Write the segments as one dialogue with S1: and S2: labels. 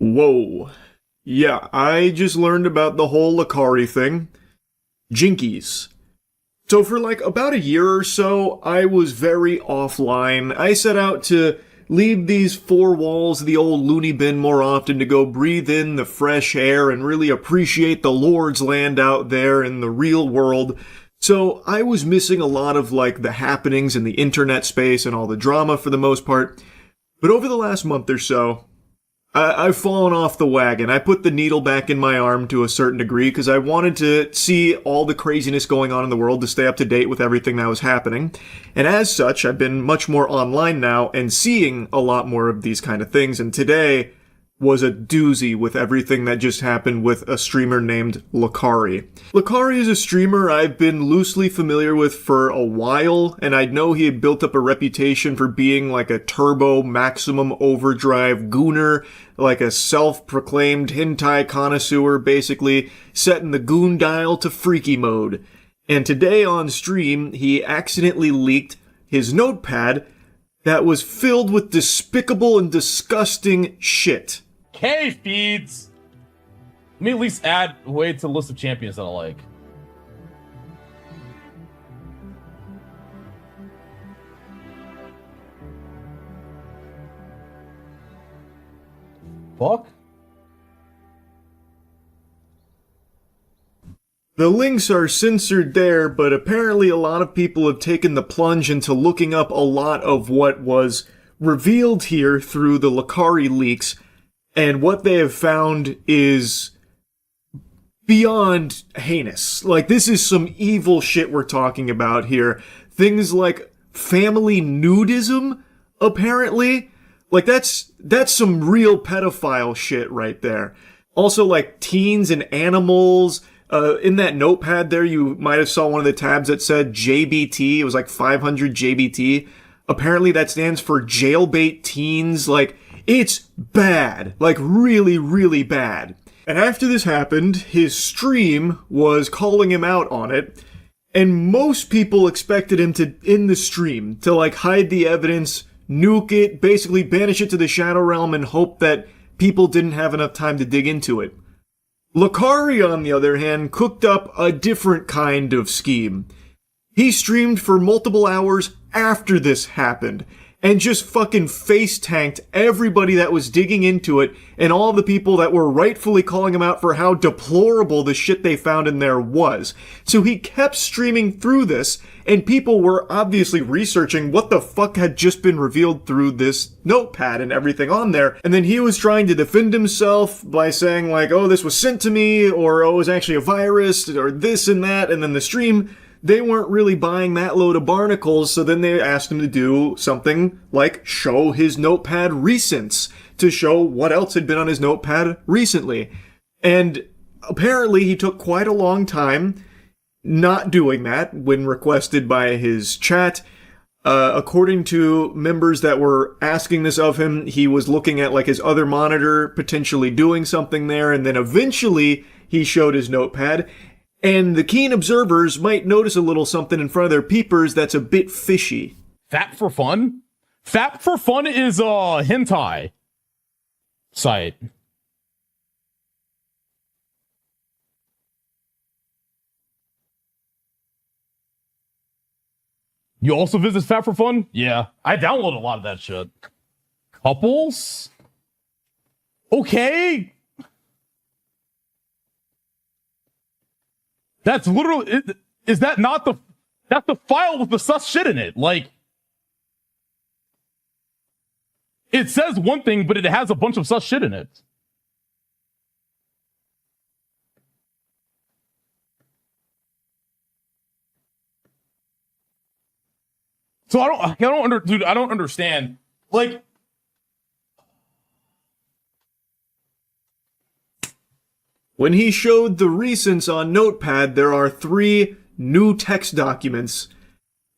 S1: Whoa. Yeah, I just learned about the whole Lakari thing. Jinkies. So for like about a year or so, I was very offline. I set out to leave these four walls of the old loony bin more often to go breathe in the fresh air and really appreciate the Lord's land out there in the real world. So I was missing a lot of like the happenings in the internet space and all the drama for the most part. But over the last month or so, I've fallen off the wagon. I put the needle back in my arm to a certain degree because I wanted to see all the craziness going on in the world to stay up to date with everything that was happening. And as such, I've been much more online now and seeing a lot more of these kind of things. And today was a doozy with everything that just happened with a streamer named Lakari. Lakari is a streamer I've been loosely familiar with for a while, and I know he had built up a reputation for being like a turbo maximum overdrive gooner, like a self-proclaimed hentai connoisseur, basically setting the goon dial to freaky mode. And today on stream, he accidentally leaked his notepad that was filled with despicable and disgusting shit.
S2: K feeds. Let me at least add way to the list of champions that I like. Fuck.
S1: The links are censored there, but apparently a lot of people have taken the plunge into looking up a lot of what was revealed here through the Lakari leaks. And what they have found is beyond heinous. Like, this is some evil shit we're talking about here. Things like family nudism, apparently. Like, that's some real pedophile shit right there. Also, like, teens and animals. In that notepad there, you might have saw one of the tabs that said JBT. It was like 500 JBT. Apparently that stands for jailbait teens. Like, it's bad. Like, really, really bad. And after this happened, his stream was calling him out on it. And most people expected him to, in the stream, to like hide the evidence, nuke it, basically banish it to the Shadow Realm and hope that people didn't have enough time to dig into it. Lakari, on the other hand, cooked up a different kind of scheme. He streamed for multiple hours after this happened, and just fucking face-tanked everybody that was digging into it, and all the people that were rightfully calling him out for how deplorable the shit they found in there was. So he kept streaming through this, and people were obviously researching what the fuck had just been revealed through this notepad and everything on there. And then he was trying to defend himself by saying like, oh, this was sent to me, or oh, it was actually a virus, or this and that, and then the stream, they weren't really buying that load of barnacles, so then they asked him to do something like show his notepad recents, to show what else had been on his notepad recently. And apparently he took quite a long time not doing that when requested by his chat. According to members that were asking this of him, he was looking at like his other monitor, potentially doing something there, and then eventually he showed his notepad. And the keen observers might notice a little something in front of their peepers that's a bit fishy.
S2: Fap for Fun? Fap for Fun is a hentai site. You also visit Fap for Fun? Yeah, I download a lot of that shit. Couples? Okay. That's literally, is that not that's the file with the sus shit in it. Like, it says one thing, but it has a bunch of sus shit in it. So I don't understand. Like,
S1: when he showed the recents on Notepad, there are 3 new text documents.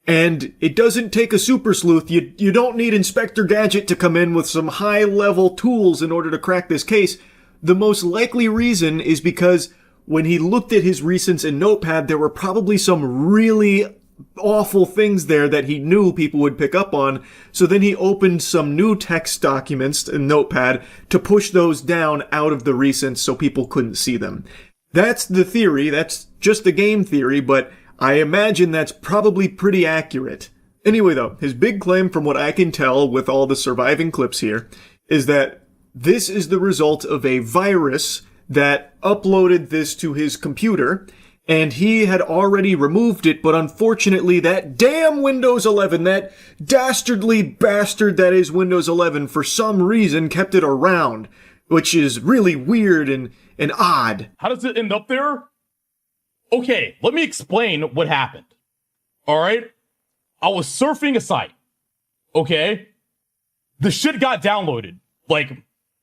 S1: And it doesn't take a super sleuth. You don't need Inspector Gadget to come in with some high-level tools in order to crack this case. The most likely reason is because when he looked at his recents in Notepad, there were probably some really awful things there that he knew people would pick up on. So then he opened some new text documents in Notepad to push those down out of the recents so people couldn't see them. That's the theory. That's just a game theory, but I imagine that's probably pretty accurate. Anyway, though, his big claim, from what I can tell with all the surviving clips here, is that this is the result of a virus that uploaded this to his computer, and he had already removed it, but unfortunately that damn Windows 11, that dastardly bastard that is Windows 11, for some reason kept it around, which is really weird and odd.
S2: How does it end up there? Okay, let me explain what happened. Alright? I was surfing a site. Okay? The shit got downloaded. Like,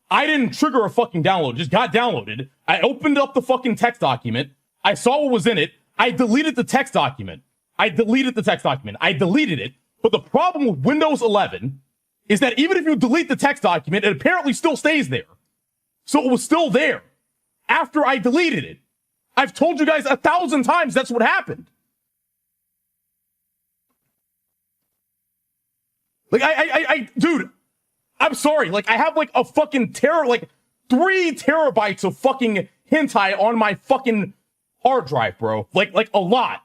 S2: I didn't trigger a fucking download. It just got downloaded. I opened up the fucking text document. I saw what was in it. I deleted the text document. I deleted it. But the problem with Windows 11 is that even if you delete the text document, it apparently still stays there. So it was still there after I deleted it. I've told you guys 1,000 times that's what happened. Like, dude, I'm sorry. Like, I have like a fucking 3 terabytes of fucking hentai on my fucking hard drive, bro. Like a lot.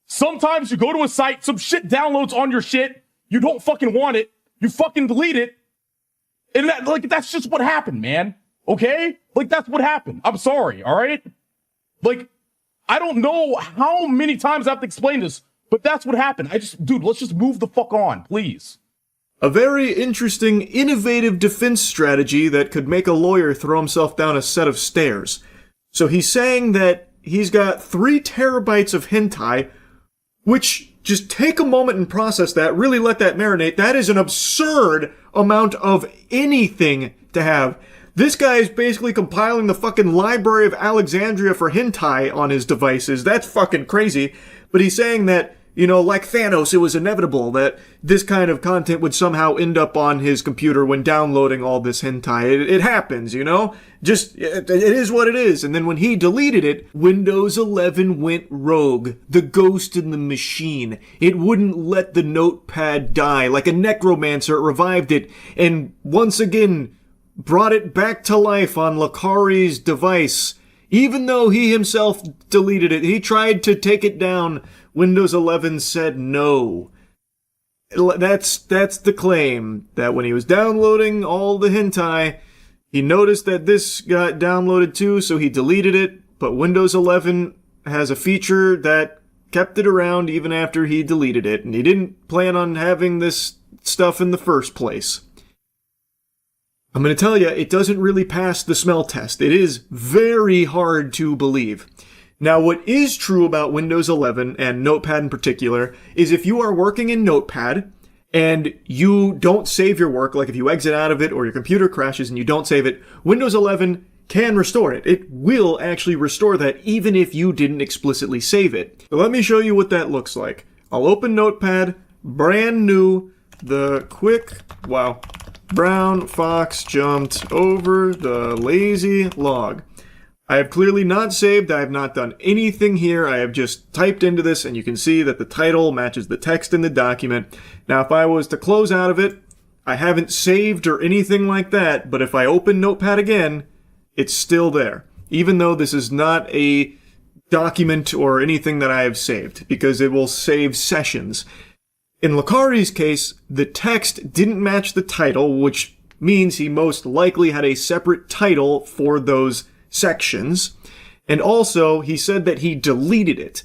S2: Sometimes you go to a site, some shit downloads on your shit, you don't fucking want it, you fucking delete it, and that's just what happened, man. Okay? Like, that's what happened. I'm sorry, alright? Like, I don't know how many times I have to explain this, but that's what happened. Dude, let's just move the fuck on, please.
S1: A very interesting, innovative defense strategy that could make a lawyer throw himself down a set of stairs. So he's saying that he's got 3 terabytes of hentai, which, just take a moment and process that, really let that marinate. That is an absurd amount of anything to have. This guy is basically compiling the fucking Library of Alexandria for hentai on his devices. That's fucking crazy. But he's saying that, you know, like Thanos, it was inevitable that this kind of content would somehow end up on his computer when downloading all this hentai. It happens, you know? It is what it is. And then when he deleted it, Windows 11 went rogue. The ghost in the machine. It wouldn't let the notepad die. Like a necromancer, it revived it. And once again, brought it back to life on Lakari's device. Even though he himself deleted it, he tried to take it down. Windows 11 said no. That's the claim, that when he was downloading all the hentai, he noticed that this got downloaded too, so he deleted it, but Windows 11 has a feature that kept it around even after he deleted it, and he didn't plan on having this stuff in the first place. I'm going to tell you, it doesn't really pass the smell test. It is very hard to believe. Now, what is true about Windows 11, and Notepad in particular, is if you are working in Notepad, and you don't save your work, like if you exit out of it or your computer crashes and you don't save it, Windows 11 can restore it. It will actually restore that even if you didn't explicitly save it. So let me show you what that looks like. I'll open Notepad, brand new, brown fox jumped over the lazy log. I have clearly not saved, I have not done anything here, I have just typed into this and you can see that the title matches the text in the document. Now if I was to close out of it, I haven't saved or anything like that, but if I open Notepad again, it's still there. Even though this is not a document or anything that I have saved, because it will save sessions. In Lakari's case, the text didn't match the title, which means he most likely had a separate title for those sections. And also, he said that he deleted it.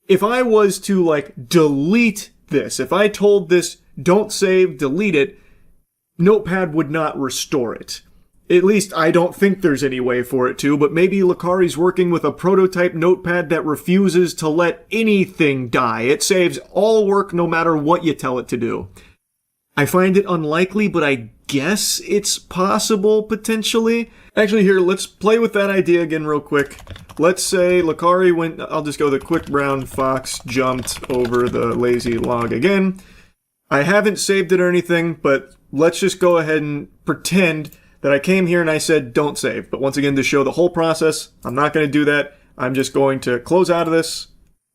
S1: If I was to, delete this, if I told this, don't save, delete it, Notepad would not restore it. At least, I don't think there's any way for it to, but maybe Lakari's working with a prototype Notepad that refuses to let anything die. It saves all work no matter what you tell it to do. I find it unlikely, but I guess it's possible, potentially. Actually, here, let's play with that idea again real quick. Let's say Lakari went, I'll just go the quick brown fox jumped over the lazy log again. I haven't saved it or anything, but let's just go ahead and pretend that I came here and I said don't save. But once again, to show the whole process, I'm not going to do that. I'm just going to close out of this.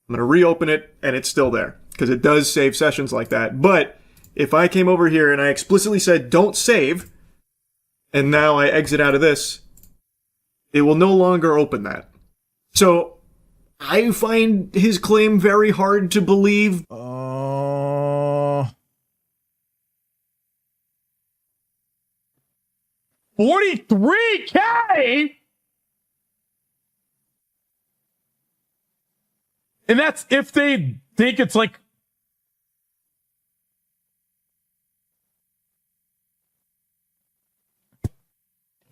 S1: I'm going to reopen it, and it's still there. because it does save sessions like that. But if I came over here and I explicitly said don't save, and now I exit out of this, it will no longer open that. So I find his claim very hard to believe.
S2: 43K? And that's if they think it's like...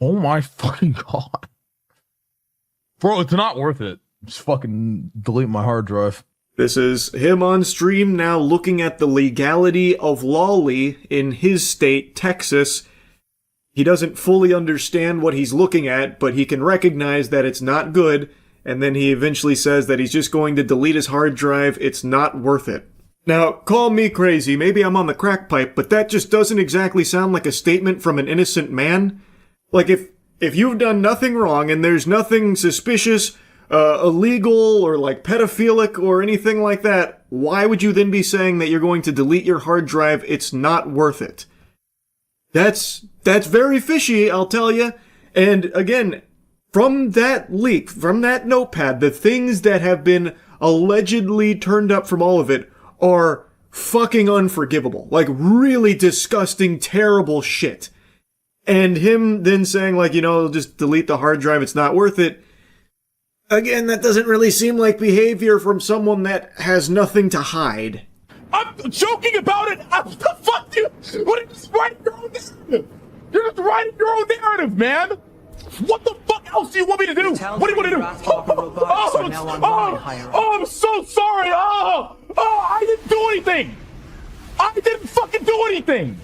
S2: Oh my fucking God. Bro, it's not worth it. Just fucking delete my hard drive.
S1: This is him on stream now looking at the legality of lolly in his state, Texas. He doesn't fully understand what he's looking at, but he can recognize that it's not good, and then he eventually says that he's just going to delete his hard drive. It's not worth it. Now, call me crazy, maybe I'm on the crack pipe, but that just doesn't exactly sound like a statement from an innocent man. Like, if you've done nothing wrong and there's nothing suspicious, illegal, or like pedophilic or anything like that, why would you then be saying that you're going to delete your hard drive? It's not worth it. That's very fishy, I'll tell you. And again, from that leak, from that notepad, the things that have been allegedly turned up from all of it are fucking unforgivable. Like, really disgusting, terrible shit. And him then saying, like, just delete the hard drive, it's not worth it. Again, that doesn't really seem like behavior from someone that has nothing to hide.
S2: I'm joking about it! What the fuck, dude? What are you just writing your own narrative? You're just writing your own narrative, man! What the fuck else do you want me to do? What do you want to do? Oh, I'm so sorry! Oh, I didn't do anything! I didn't fucking do anything!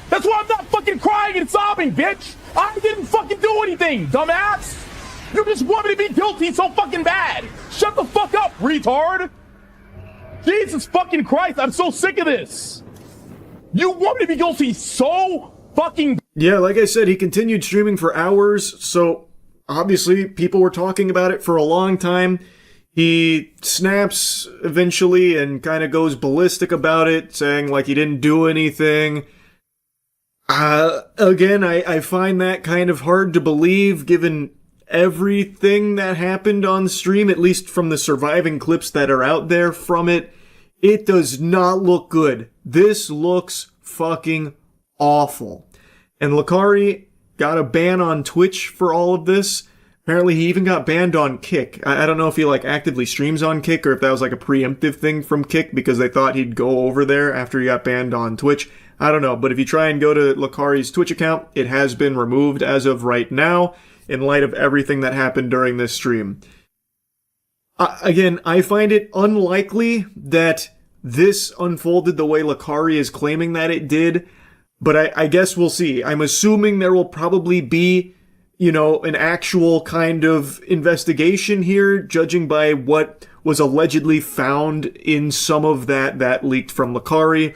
S2: That's why I'm not fucking crying and sobbing, bitch! I didn't fucking do anything, dumbass! You just want me to be guilty so fucking bad! Shut the fuck up, retard! Jesus fucking Christ, I'm so sick of this! You want me to be guilty so fucking...
S1: Yeah, like I said, he continued streaming for hours, so obviously people were talking about it for a long time. He snaps eventually and kind of goes ballistic about it, saying like he didn't do anything. Again, I find that kind of hard to believe given everything that happened on stream, at least from the surviving clips that are out there from it. It does not look good. This looks fucking awful. And Lakari got a ban on Twitch for all of this. Apparently he even got banned on Kick. I don't know if he like actively streams on Kick or if that was like a preemptive thing from Kick because they thought he'd go over there after he got banned on Twitch. I don't know, but if you try and go to Lakari's Twitch account, it has been removed as of right now in light of everything that happened during this stream. Again, I find it unlikely that this unfolded the way Lakari is claiming that it did, but I guess we'll see. I'm assuming there will probably be, an actual kind of investigation here, judging by what was allegedly found in some of that leaked from Lakari.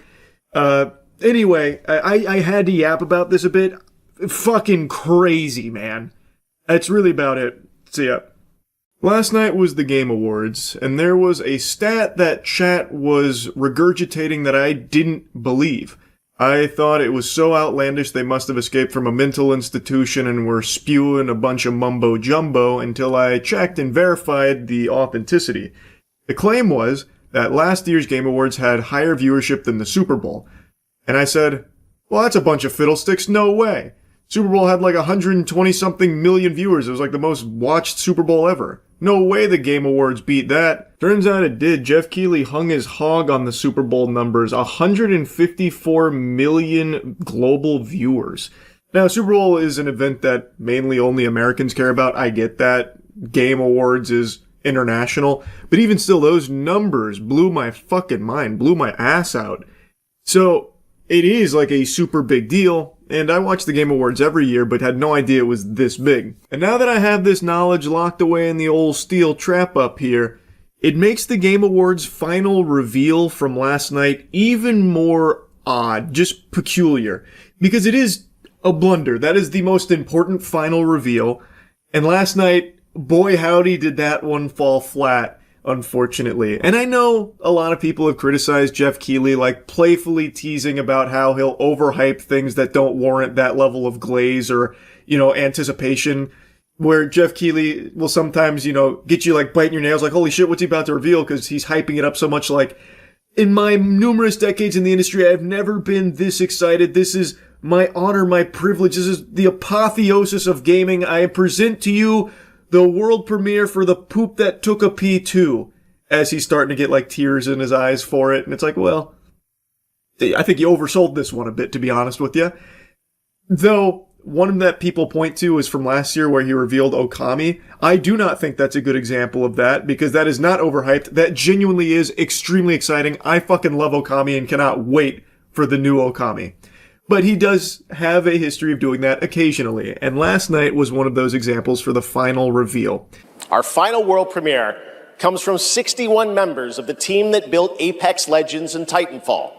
S1: Anyway, I had to yap about this a bit. Fucking crazy, man. That's really about it. See ya. Last night was the Game Awards, and there was a stat that chat was regurgitating that I didn't believe. I thought it was so outlandish they must have escaped from a mental institution and were spewing a bunch of mumbo-jumbo until I checked and verified the authenticity. The claim was that last year's Game Awards had higher viewership than the Super Bowl. And I said, well, that's a bunch of fiddlesticks, no way. Super Bowl had like 120-something million viewers. It was like the most watched Super Bowl ever. No way the Game Awards beat that. Turns out it did. Jeff Keighley hung his hog on the Super Bowl numbers. 154 million global viewers. Now, Super Bowl is an event that mainly only Americans care about. I get that. Game Awards is international. But even still, those numbers blew my fucking mind. Blew my ass out. So, it is like a super big deal. And I watch the Game Awards every year, but had no idea it was this big. And now that I have this knowledge locked away in the old steel trap up here, it makes the Game Awards final reveal from last night even more odd, just peculiar. Because it is a blunder. That is the most important final reveal. And last night, boy howdy did that one fall flat. unfortunately. And I know a lot of people have criticized Jeff Keighley, like playfully teasing about how he'll overhype things that don't warrant that level of glaze or, anticipation, where Jeff Keighley will sometimes, get you like biting your nails like, holy shit, what's he about to reveal? Because he's hyping it up so much. Like, in my numerous decades in the industry, I've never been this excited. This is my honor, my privilege. This is the apotheosis of gaming. I present to you the world premiere for The Poop That Took a P2, as he's starting to get like tears in his eyes for it. And it's like, well, I think you oversold this one a bit, to be honest with you. Though, one that people point to is from last year where he revealed Okami. I do not think that's a good example of that, because that is not overhyped. That genuinely is extremely exciting. I fucking love Okami and cannot wait for the new Okami. But he does have a history of doing that occasionally, and last night was one of those examples for the final reveal.
S3: Our final world premiere comes from 61 members of the team that built Apex Legends and Titanfall.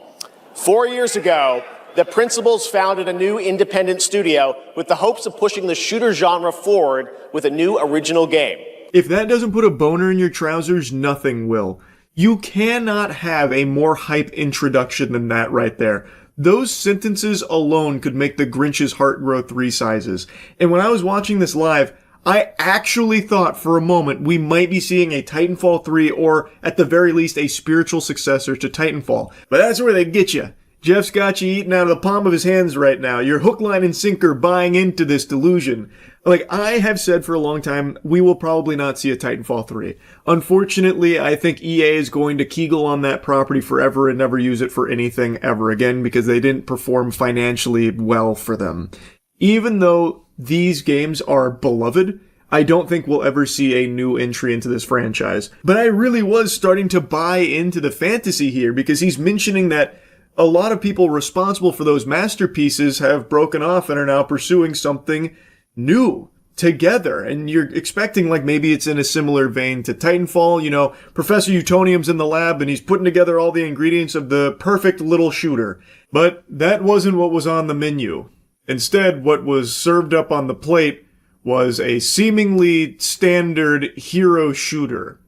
S3: 4 years ago, the principals founded a new independent studio with the hopes of pushing the shooter genre forward with a new original game.
S1: If that doesn't put a boner in your trousers, nothing will. You cannot have a more hype introduction than that right there. Those sentences alone could make the Grinch's heart grow 3 sizes. And when I was watching this live, I actually thought for a moment we might be seeing a Titanfall 3 or, at the very least, a spiritual successor to Titanfall. But that's where they get you. Jeff's got you eating out of the palm of his hands right now. You're hook, line, and sinker buying into this delusion. Like, I have said for a long time, we will probably not see a Titanfall 3. Unfortunately, I think EA is going to kegel on that property forever and never use it for anything ever again because they didn't perform financially well for them. Even though these games are beloved, I don't think we'll ever see a new entry into this franchise. But I really was starting to buy into the fantasy here because he's mentioning that a lot of people responsible for those masterpieces have broken off and are now pursuing something new together. And you're expecting like maybe it's in a similar vein to Titanfall. Professor Utonium's in the lab and he's putting together all the ingredients of the perfect little shooter. But that wasn't what was on the menu. Instead, what was served up on the plate was a seemingly standard hero shooter.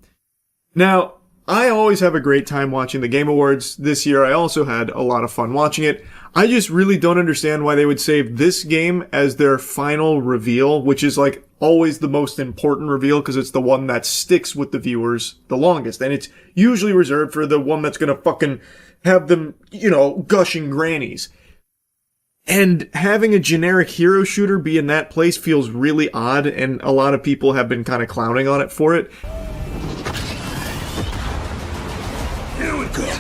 S1: Now, I always have a great time watching the Game Awards. This year, I also had a lot of fun watching it. I just really don't understand why they would save this game as their final reveal, which is like always the most important reveal because it's the one that sticks with the viewers the longest. And it's usually reserved for the one that's gonna fucking have them, gushing grannies. And having a generic hero shooter be in that place feels really odd, and a lot of people have been kind of clowning on it for it.
S4: Here we go.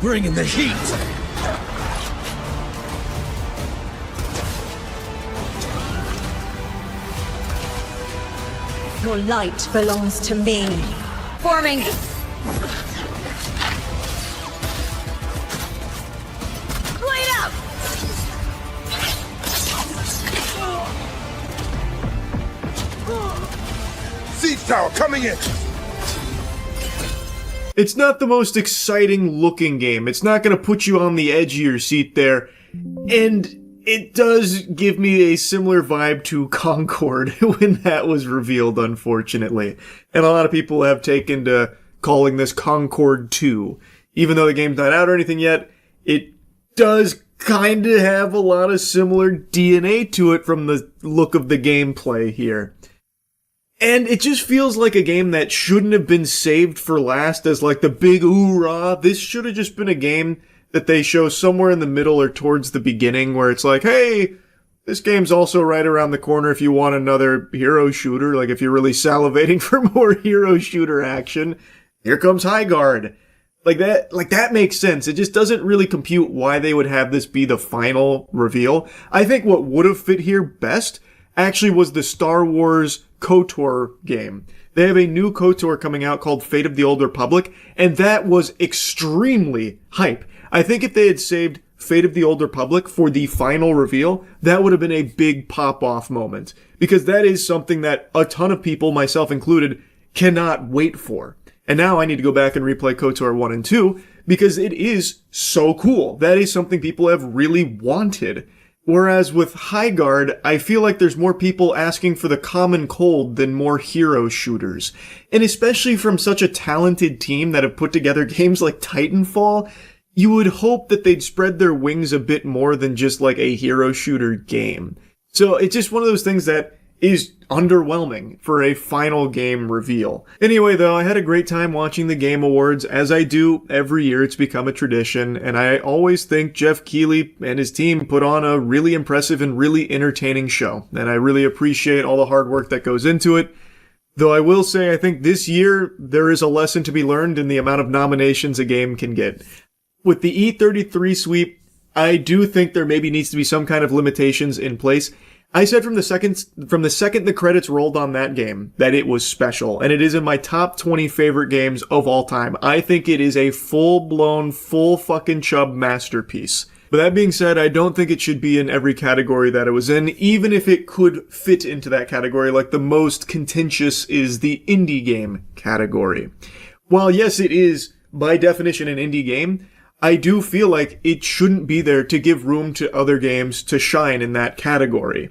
S4: Bringing the heat.
S5: Your light belongs to me. Forming. Light up.
S4: Siege tower coming in.
S1: It's not the most exciting looking game. It's not going to put you on the edge of your seat there. And it does give me a similar vibe to Concord when that was revealed, unfortunately. And a lot of people have taken to calling this Concord 2. Even though the game's not out or anything yet, it does kind of have a lot of similar DNA to it from the look of the gameplay here. And it just feels like a game that shouldn't have been saved for last as like the big hoorah. This should have just been a game that they show somewhere in the middle or towards the beginning where it's like, hey, this game's also right around the corner if you want another hero shooter. Like if you're really salivating for more hero shooter action, here comes High Guard. Like that makes sense. It just doesn't really compute why they would have this be the final reveal. I think what would have fit here best actually was the Star Wars KOTOR game. They have a new KOTOR coming out called Fate of the Old Republic, and that was extremely hype. I think if they had saved Fate of the Old Republic for the final reveal, that would have been a big pop-off moment. Because that is something that a ton of people, myself included, cannot wait for. And now I need to go back and replay KOTOR 1 and 2, because it is so cool. That is something people have really wanted. Whereas with High Guard, I feel like there's more people asking for the common cold than more hero shooters. And especially from such a talented team that have put together games like Titanfall, you would hope that they'd spread their wings a bit more than just like a hero shooter game. So it's just one of those things that is underwhelming for a final game reveal. Anyway, though, I had a great time watching the Game Awards, as I do every year. It's become a tradition, and I always think Jeff Keighley and his team put on a really impressive and really entertaining show, and I really appreciate all the hard work that goes into it. Though I will say I think this year there is a lesson to be learned in the amount of nominations a game can get. With the E33 sweep, I do think there maybe needs to be some kind of limitations in place. I said from the second the credits rolled on that game that it was special, and it is in my top 20 favorite games of all time. I think it is a full-blown, full fucking chub masterpiece. But that being said, I don't think it should be in every category that it was in, even if it could fit into that category. Like, the most contentious is the indie game category. While yes, it is by definition an indie game, I do feel like it shouldn't be there to give room to other games to shine in that category.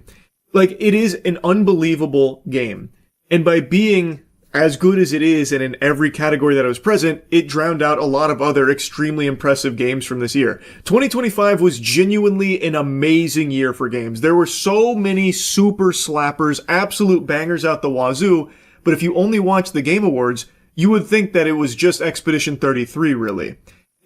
S1: Like, it is an unbelievable game. And by being as good as it is and in every category that it was present, it drowned out a lot of other extremely impressive games from this year. 2025 was genuinely an amazing year for games. There were so many super slappers, absolute bangers out the wazoo, but if you only watched the Game Awards, you would think that it was just Expedition 33, really.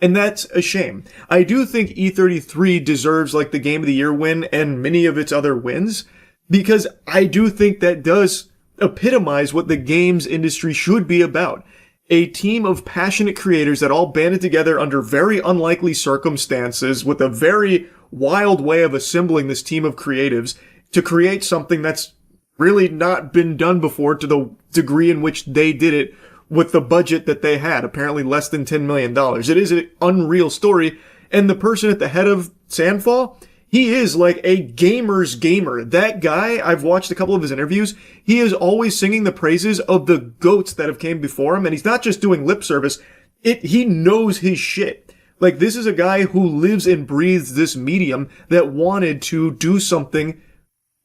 S1: And that's a shame. I do think E33 deserves like the Game of the Year win and many of its other wins, because I do think that does epitomize what the games industry should be about. A team of passionate creators that all banded together under very unlikely circumstances with a very wild way of assembling this team of creatives to create something that's really not been done before to the degree in which they did it with the budget that they had, apparently less than $10 million. It is an unreal story, and the person at the head of Sandfall, he is like a gamer's gamer. That guy, I've watched a couple of his interviews, he is always singing the praises of the GOATs that have came before him, and he's not just doing lip service, he knows his shit. Like, this is a guy who lives and breathes this medium that wanted to do something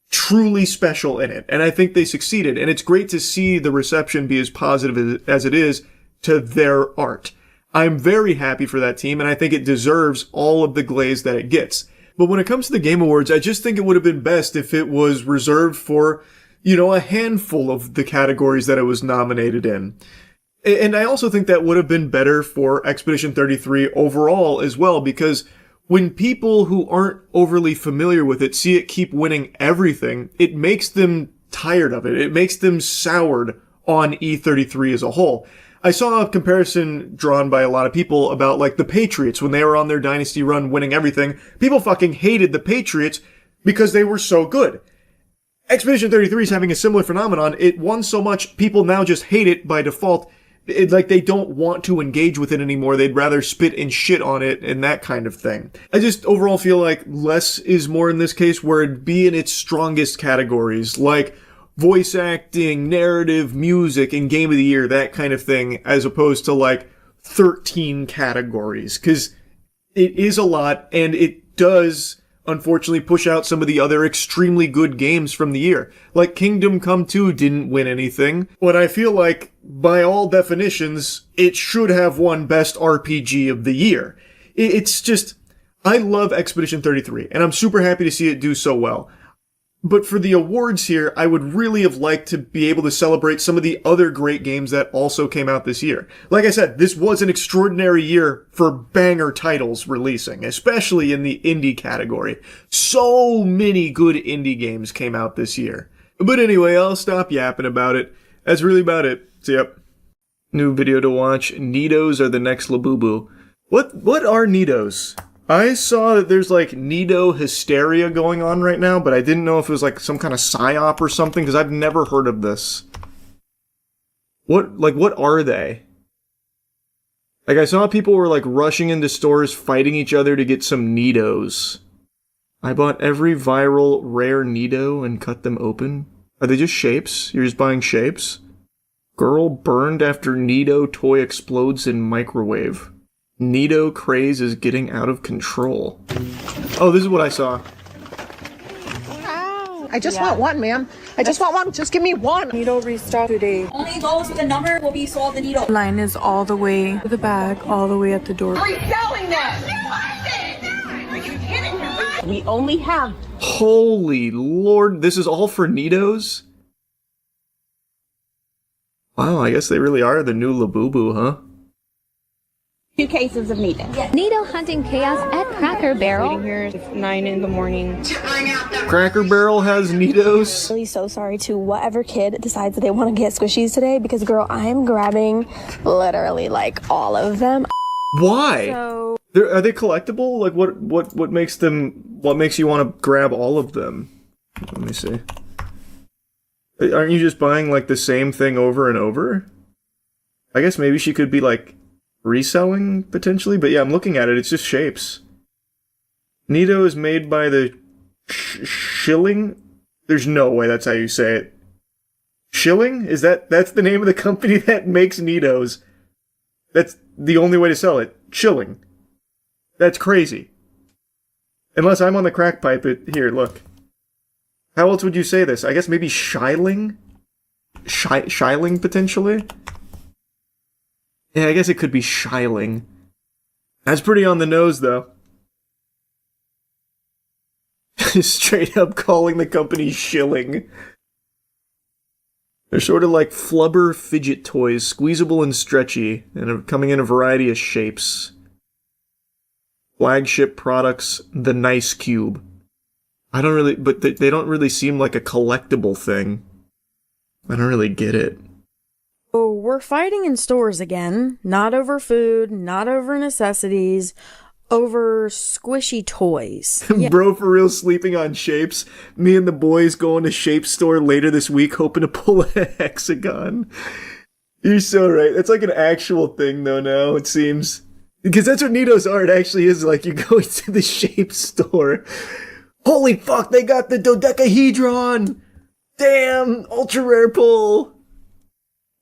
S1: truly special in it, and I think they succeeded, and it's great to see the reception be as positive as it is to their art. I'm very happy for that team, and I think it deserves all of the glaze that it gets. But when it comes to the Game Awards, I just think it would have been best if it was reserved for, a handful of the categories that it was nominated in. And I also think that would have been better for Expedition 33 overall as well, because when people who aren't overly familiar with it see it keep winning everything, it makes them tired of it. It makes them soured on E33 as a whole. I saw a comparison drawn by a lot of people about like the Patriots when they were on their dynasty run winning everything. People fucking hated the Patriots because they were so good. Expedition 33 is having a similar phenomenon. It won so much, people now just hate it by default. It's like they don't want to engage with it anymore. They'd rather spit and shit on it and that kind of thing. I just overall feel like less is more in this case, where it'd be in its strongest categories, like voice acting, narrative, music, and Game of the Year, that kind of thing, as opposed to like 13 categories. Because it is a lot, and it does unfortunately push out some of the other extremely good games from the year. Like Kingdom Come 2 didn't win anything, when I feel like, by all definitions, it should have won Best RPG of the Year. It's just, I love Expedition 33, and I'm super happy to see it do so well. But for the awards here, I would really have liked to be able to celebrate some of the other great games that also came out this year. Like I said, this was an extraordinary year for banger titles releasing, especially in the indie category. So many good indie games came out this year. But anyway, I'll stop yapping about it. That's really about it. So yep. New video to watch. Nidos are the next Labubu. What are Nidos? I saw that there's like Nido hysteria going on right now, but I didn't know if it was like some kind of psyop or something, because I've never heard of this. What are they? Like, I saw people were like rushing into stores fighting each other to get some Nidos. I bought every viral rare Nido and cut them open. Are they just shapes? You're just buying shapes? Girl burned after Nido toy explodes in
S6: I just want one, ma'am. I just want one. Just give me one.
S7: Needle restock today.
S8: Only those with the number will be sold the needle.
S7: Line is all the way to the back, all the way at the door.
S6: Reselling that. Are you kidding me? We only have.
S1: Holy Lord, this is all for Nidos? Wow, I guess they really are the new Labubu, huh?
S5: 2 cases of Nido.
S9: Nido hunting chaos at Cracker Barrel.
S7: Waiting here at 9 in the morning.
S1: Cracker Barrel has Nidos?
S10: I'm really so sorry to whatever kid decides that they want to get squishies today because, girl, I am grabbing literally like all of them.
S1: Why?
S7: So,
S1: Are they collectible? Like what makes you want to grab all of them? Let me see. Aren't you just buying like the same thing over and over? I guess maybe she could be like reselling potentially, but yeah, I'm looking at it. It's just shapes. Nido is made by the Shilling. There's no way that's how you say it. Shilling? That's the name of the company that makes Nidos. That's the only way to sell it. Shilling. That's crazy. Unless I'm on the crack pipe. Here, look. How else would you say this? I guess maybe Shiling? Shiling, potentially? Yeah, I guess it could be Shiling. That's pretty on the nose, though. Straight up calling the company Shilling. They're sort of like flubber fidget toys, squeezable and stretchy, and are coming in a variety of shapes. Flagship products, the Nice Cube. But they don't really seem like a collectible thing. I don't really get it.
S7: oh, we're fighting in stores again. Not over food, not over necessities, over squishy toys. Yeah.
S1: Bro, for real, sleeping on shapes. Me and the boys going to Shape Store later this week, hoping to pull a hexagon. You're so right. That's like an actual thing, though, now, it seems. Because that's what Nido's art actually is like. You go into the Shape Store. Holy fuck, they got the dodecahedron! Damn, ultra rare pull!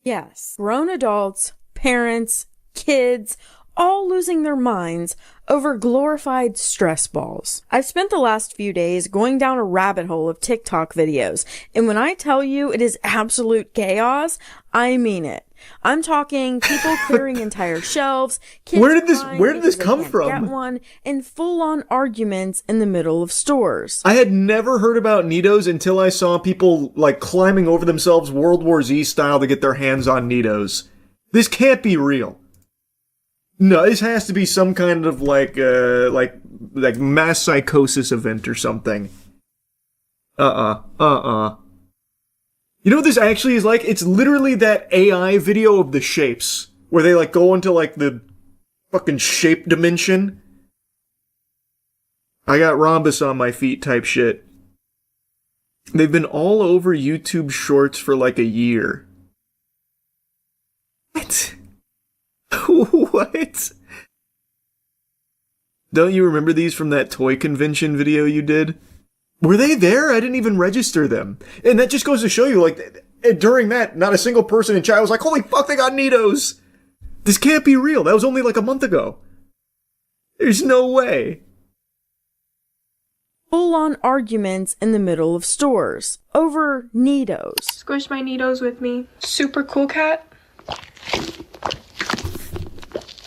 S7: Yes, grown adults, parents, kids, all losing their minds over glorified stress balls. I've spent the last few days going down a rabbit hole of TikTok videos, and when I tell you it is absolute chaos, I mean it. I'm talking people clearing entire shelves, kids
S1: where did this come from?
S7: Get one, and full-on arguments in the middle of stores.
S1: I had never heard about Nidos until I saw people like climbing over themselves World War Z style to get their hands on Nidos. This can't be real. No, this has to be some kind of like mass psychosis event or something. You know what this actually is like? It's literally that AI video of the shapes, where they like go into like the fucking shape dimension. I got rhombus on my feet type shit. They've been all over YouTube Shorts for like a year. What? What? Don't you remember these from that toy convention video you did? Were they there? I didn't even register them. And that just goes to show you, like, during that, not a single person in chat was like, holy fuck, they got Nidos! This can't be real. That was only like a month ago. There's no way.
S7: Full-on arguments in the middle of stores over Nidos.
S11: Squish my Nidos with me. Super cool cat.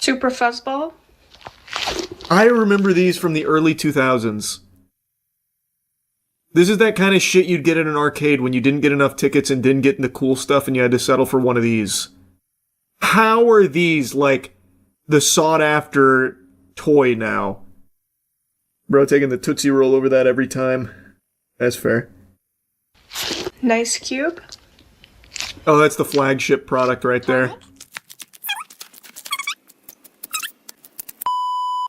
S11: Super fuzzball.
S1: I remember these from the early 2000s. This is that kind of shit you'd get at an arcade when you didn't get enough tickets and didn't get the cool stuff and you had to settle for one of these. How are these, like, the sought-after toy now? Bro, taking the Tootsie Roll over that every time. That's fair.
S11: Nice cube.
S1: Oh, that's the flagship product right there.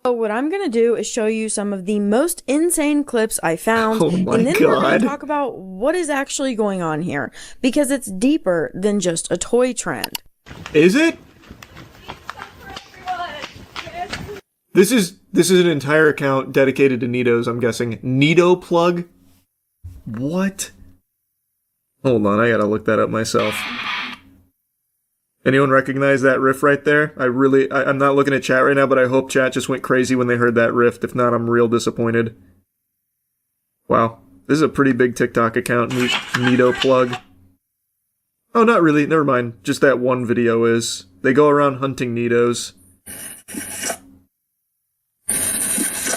S7: So what I'm going to do is show you some of the most insane clips I found,
S1: oh my
S7: and then
S1: God.
S7: we're going to talk about what is actually going on here, because it's deeper than just a toy trend.
S1: Is it? This is an entire account dedicated to Nidos, I'm guessing. Nido plug? What? Hold on, I gotta look that up myself. Anyone recognize that riff right there? I'm not looking at chat right now, but I hope chat just went crazy when they heard that riff. If not, I'm real disappointed. Wow. This is a pretty big TikTok account, Neato plug. Oh, not really. Never mind. Just that one video is. They go around hunting Neatos.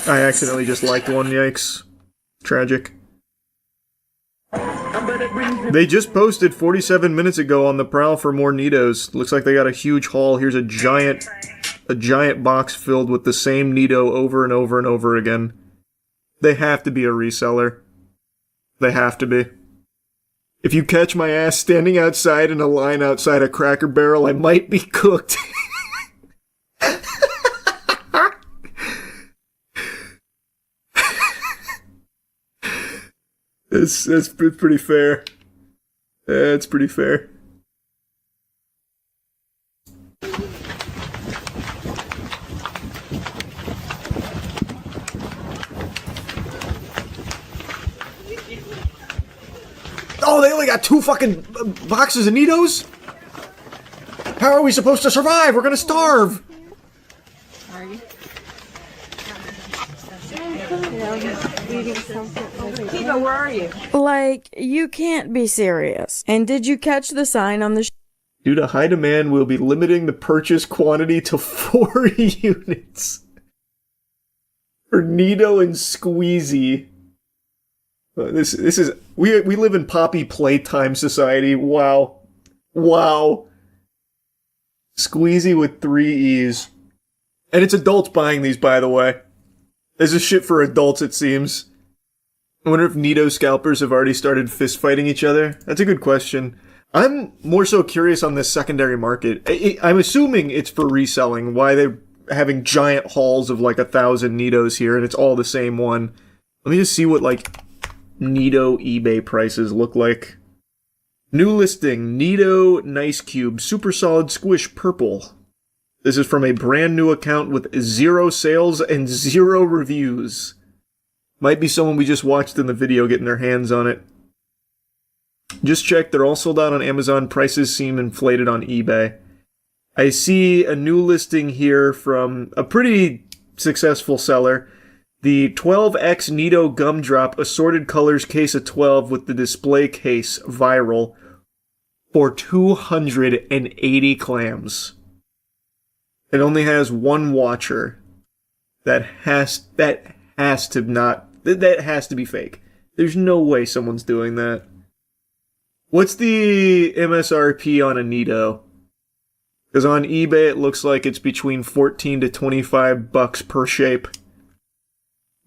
S1: I accidentally just liked one, yikes. Tragic. They just posted 47 minutes ago on the prowl for more Neatos. Looks like they got a huge haul. Here's a giant box filled with the same Neato over and over and over again. They have to be a reseller. They have to be. If you catch my ass standing outside in a line outside a Cracker Barrel, I might be cooked. That's pretty fair. That's pretty fair. Oh, they only got 2 fucking boxes of Neatos? How are we supposed to survive? We're gonna starve!
S5: Kiva, where are you?
S7: Like, you can't be serious. And did you catch the sign on the
S1: Due to high demand, we'll be limiting the purchase quantity to 4 units. For Neato and Squeezy. This is... We live in Poppy Playtime Society. Wow. Wow. Squeezy with 3 E's. And it's adults buying these, by the way. This is shit for adults, it seems. I wonder if Neato scalpers have already started fist fighting each other. That's a good question. I'm more so curious on this secondary market. I'm assuming it's for reselling. Why they're having giant hauls of like 1,000 Neatos here, and it's all the same one. Let me just see what like Neato eBay prices look like. New listing: Neato Nice Cube Super Solid Squish Purple. This is from a brand new account with 0 sales and 0 reviews. Might be someone we just watched in the video getting their hands on it. Just checked, they're all sold out on Amazon. Prices seem inflated on eBay. I see a new listing here from a pretty successful seller. The 12X Neato Gumdrop Assorted Colors Case of 12 with the display case viral for 280 clams. It only has 1 watcher. That has to be fake. There's no way someone's doing that. What's the MSRP on a Neato? Because on eBay it looks like it's between $14 to $25 per shape.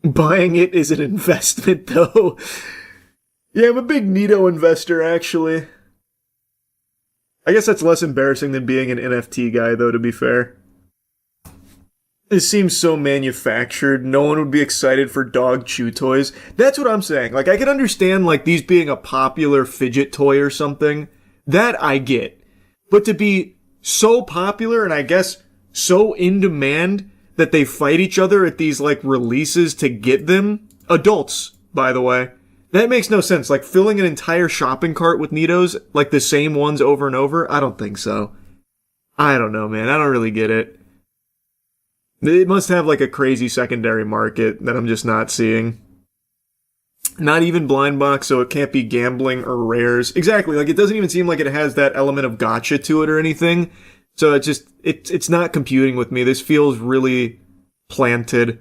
S1: Buying it is an investment, though. Yeah, I'm a big Neato investor, actually. I guess that's less embarrassing than being an NFT guy, though, to be fair. It seems so manufactured. No one would be excited for dog chew toys. That's what I'm saying. Like, I can understand, like, these being a popular fidget toy or something. That I get. But to be so popular and I guess so in demand that they fight each other at these, like, releases to get them. Adults, by the way. That makes no sense. Like, filling an entire shopping cart with Neatos, like the same ones over and over? I don't think so. I don't know, man. I don't really get it. It must have, like, a crazy secondary market that I'm just not seeing. Not even blind box, so it can't be gambling or rares. Exactly. Like, it doesn't even seem like it has that element of gotcha to it or anything. So it's not computing with me. This feels really planted.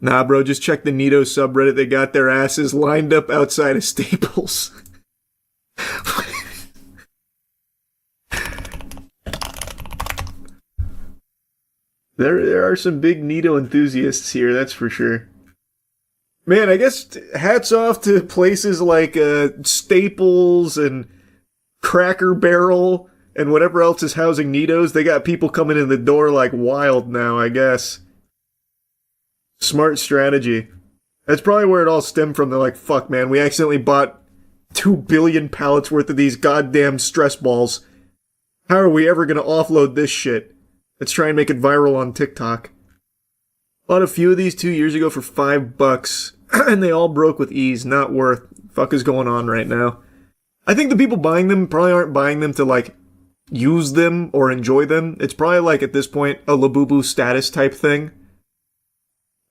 S1: Nah, bro, just check the Neato subreddit. They got their asses lined up outside of Staples. There are some big Neato enthusiasts here, that's for sure. Man, I guess hats off to places like Staples and Cracker Barrel and whatever else is housing Neatos. They got people coming in the door like wild now, I guess. Smart strategy. That's probably where it all stemmed from. They're like, fuck, man, we accidentally bought 2 billion pallets worth of these goddamn stress balls. How are we ever going to offload this shit? Let's try and make it viral on TikTok. Bought a few of these 2 years ago for $5, and they all broke with ease. Not worth. Fuck is going on right now? I think the people buying them probably aren't buying them to, like, use them or enjoy them. It's probably, like, at this point, a Labubu status type thing.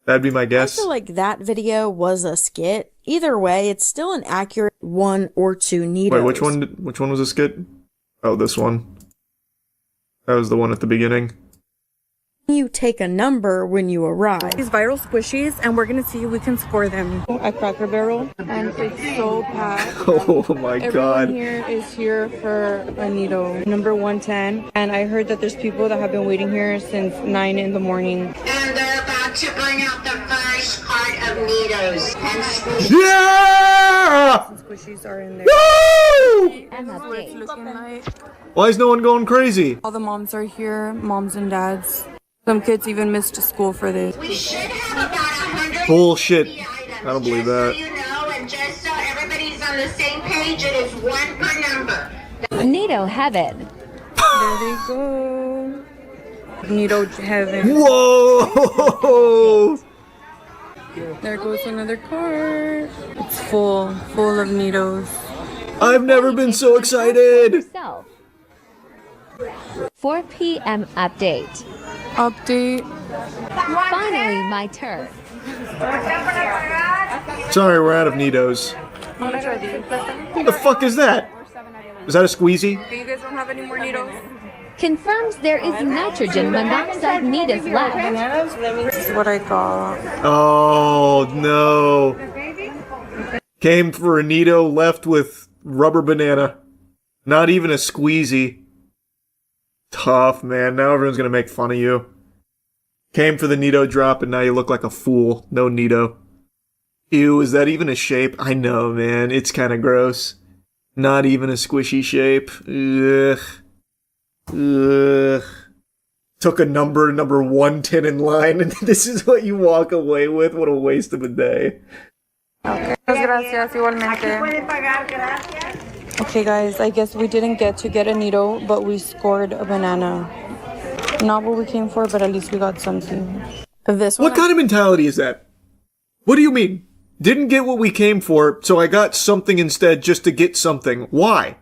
S1: That'd be my
S7: I
S1: guess.
S7: feel like that video was a skit. Either way, it's still an accurate 1 or 2 Nitos.
S1: Wait, which one was a skit? Oh, this one. That was the one at the beginning.
S7: You take a number when you arrive.
S12: These viral squishies, and we're gonna see if we can score them at Cracker Barrel. And it's so packed.
S1: Oh my god.
S12: Everyone here is here for a Nito, number 110. And I heard that there's people that have been waiting here since 9 in the morning.
S6: And they're about to bring out the first cart of Nitos. And
S1: Yeah!
S12: Squishies are in there.
S1: Woo!
S12: And that's what it's looking like.
S1: Why is no one going crazy?
S12: All the moms are here, moms and dads. Some kids even missed school for this.
S6: we should have about 100
S1: Bullshit.
S6: items.
S1: I don't believe
S6: just
S1: that.
S6: So you know, and just so everybody's on the same page, it is 1 per number.
S9: Nito heaven.
S12: There they go. Nito heaven.
S1: Whoa!
S12: There goes another cart. It's full of Nitos.
S1: I've never been so excited.
S9: Yourself. 4 p.m. update.
S12: Update.
S9: Finally, my turn.
S1: Sorry, we're out of Nitos. What the fuck is that? Is that a squeezy?
S12: Do you guys don't have any more Nitos?
S9: Confirms there is nitrogen monoxide Nitos left.
S12: This is what I got.
S1: Oh, no. Came for a Nito, left with rubber banana. Not even a squeezy. Tough, man. Now everyone's gonna make fun of you. Came for the Nito drop and now you look like a fool. No Nito. Ew, is that even a shape? I know, man. It's kind of gross. Not even a squishy shape. Ugh. Ugh. Took a number 110 in line, and this is what you walk away with? What a waste of a day.
S12: Okay. Gracias, igualmente. Okay, guys, I guess we didn't get a Nito, but we scored a banana. Not what we came for, but at least we got something.
S1: What kind of mentality is that? What do you mean? Didn't get what we came for, so I got something instead just to get something. Why?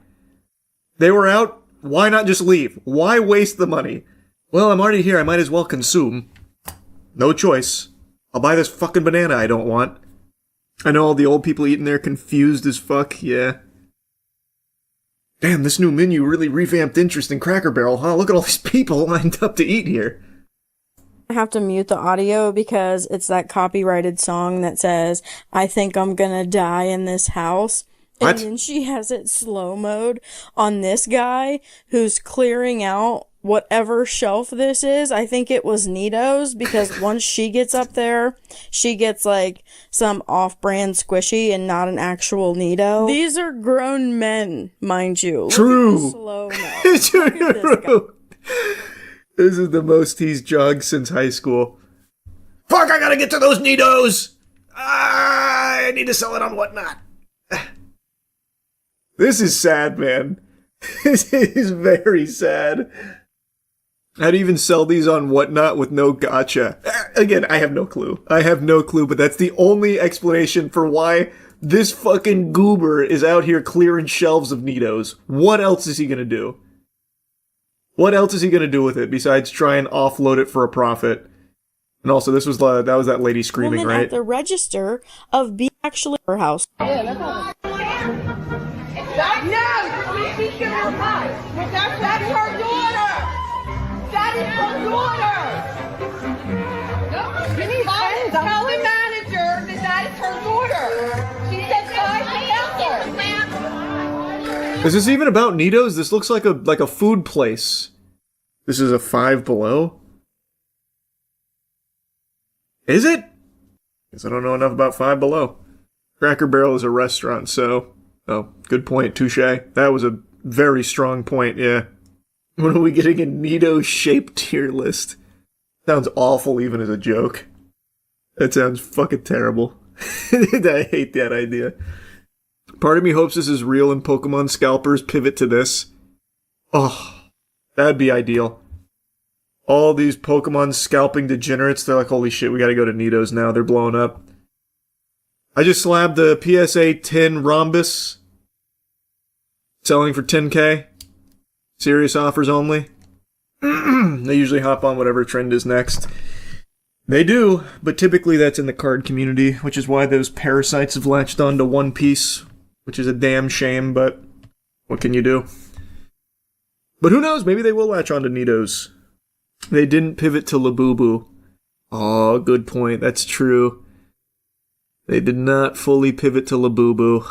S1: They were out. Why not just leave? Why waste the money? Well, I'm already here. I might as well consume. No choice. I'll buy this fucking banana I don't want. I know all the old people eating there confused as fuck. Yeah. Damn, this new menu really revamped interest in Cracker Barrel, huh? Look at all these people lined up to eat here.
S7: I have to mute the audio because it's that copyrighted song that says, I think I'm gonna die in this house.
S1: What?
S7: And then she has it slow mode on this guy who's clearing out whatever shelf this is. I think it was Nito's, because once she gets up there, she gets like some off-brand squishy and not an actual Nito. These are grown men, mind you.
S1: True.
S7: Look at the slow mo. Look at this guy.
S1: This is the most he's jogged since high school. Fuck, I gotta get to those Nitos! I need to sell it on Whatnot. This is sad, man. This is very sad. How do you even sell these on Whatnot with no gotcha? Again, I have no clue. I have no clue, but that's the only explanation for why this fucking goober is out here clearing shelves of Nitos. What else is he gonna do? What else is he gonna do with it besides try and offload it for a profit? And also, that was that lady screaming,
S7: Woman
S1: right?
S7: at the register of being actually her house.
S6: No, you speak to her wife. That's her daughter. That is her daughter. Tell the manager that is her daughter. She said hi to
S1: Is this even about Nitos? This looks like a food place. This is a Five Below? Is it? Guess I don't know enough about Five Below. Cracker Barrel is a restaurant, so... Oh, good point, touche. That was a very strong point, yeah. When are we getting a Nito-shaped tier list? Sounds awful even as a joke. That sounds fucking terrible. I hate that idea. Part of me hopes this is real and Pokemon scalpers pivot to this. Oh, that'd be ideal. All these Pokemon scalping degenerates, they're like, holy shit, we gotta go to Nitos now, they're blowing up. I just slabbed the PSA 10 Rhombus. Selling for 10k. Serious offers only. They usually hop on whatever trend is next. They do, but typically that's in the card community, which is why those parasites have latched onto One Piece, which is a damn shame, but what can you do? But who knows, maybe they will latch onto Nitos. They didn't pivot to Labubu. Oh, good point, that's true. They did not fully pivot to Labubu.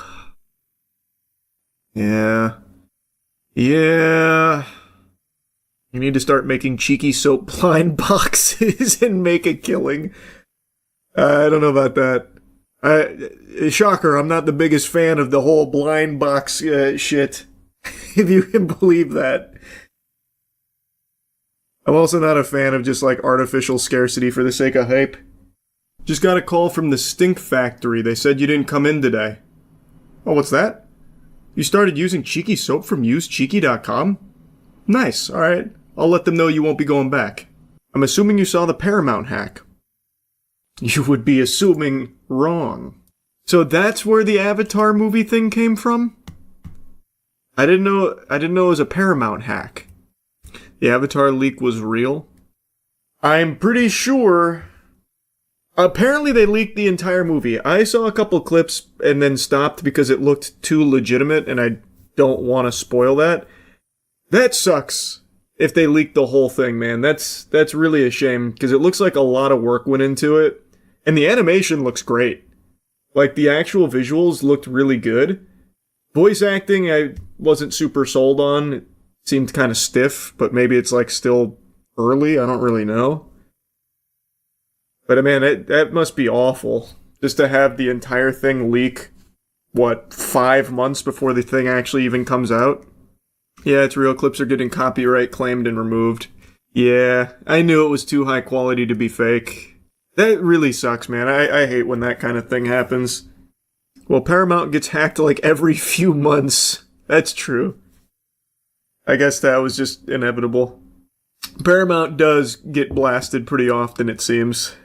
S1: Yeah. Yeah. You need to start making cheeky soap blind boxes and make a killing. I don't know about that. Shocker, I'm not the biggest fan of the whole blind box shit. If you can believe that. I'm also not a fan of just like artificial scarcity for the sake of hype. Just got a call from the Stink Factory. They said you didn't come in today. Oh, what's that? You started using Cheeky soap from usecheeky.com? Nice, alright. I'll let them know you won't be going back. I'm assuming you saw the Paramount hack. You would be assuming wrong. So that's where the Avatar movie thing came from? I didn't know it was a Paramount hack. The Avatar leak was real? I'm pretty sure... Apparently they leaked the entire movie. I saw a couple clips and then stopped because it looked too legitimate and I don't want to spoil that. That sucks if they leaked the whole thing, man. That's really a shame because it looks like a lot of work went into it. And the animation looks great. Like the actual visuals looked really good. Voice acting I wasn't super sold on. It seemed kind of stiff, but maybe it's like still early. I don't really know. But man, that must be awful. Just to have the entire thing leak, 5 months before the thing actually even comes out? Yeah, it's real. Clips are getting copyright claimed and removed. Yeah, I knew it was too high quality to be fake. That really sucks, man. I hate when that kind of thing happens. Well, Paramount gets hacked like every few months. That's true. I guess that was just inevitable. Paramount does get blasted pretty often, it seems.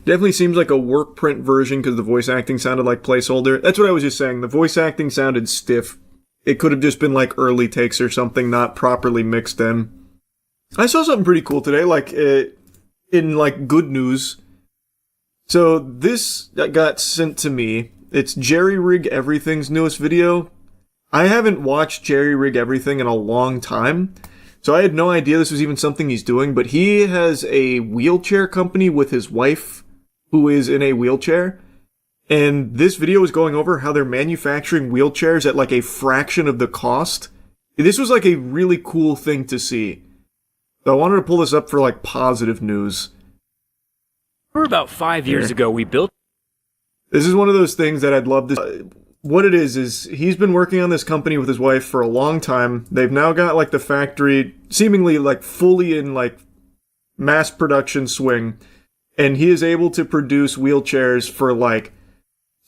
S1: Definitely seems like a work print version because the voice acting sounded like placeholder. That's what I was just saying. The voice acting sounded stiff. It could have just been like early takes or something, not properly mixed in. I saw something pretty cool today, like in like good news. So this got sent to me. It's Jerry Rig Everything's newest video. I haven't watched Jerry Rig Everything in a long time. So I had no idea this was even something he's doing, but he has a wheelchair company with his wife, who is in a wheelchair. And this video is going over how they're manufacturing wheelchairs at like a fraction of the cost. This was like a really cool thing to see. So I wanted to pull this up for like positive news.
S13: About 5 years ago, we built...
S1: This is one of those things that I'd love to... What it is he's been working on this company with his wife for a long time. They've now got like the factory seemingly like fully in like mass production swing. And he is able to produce wheelchairs for like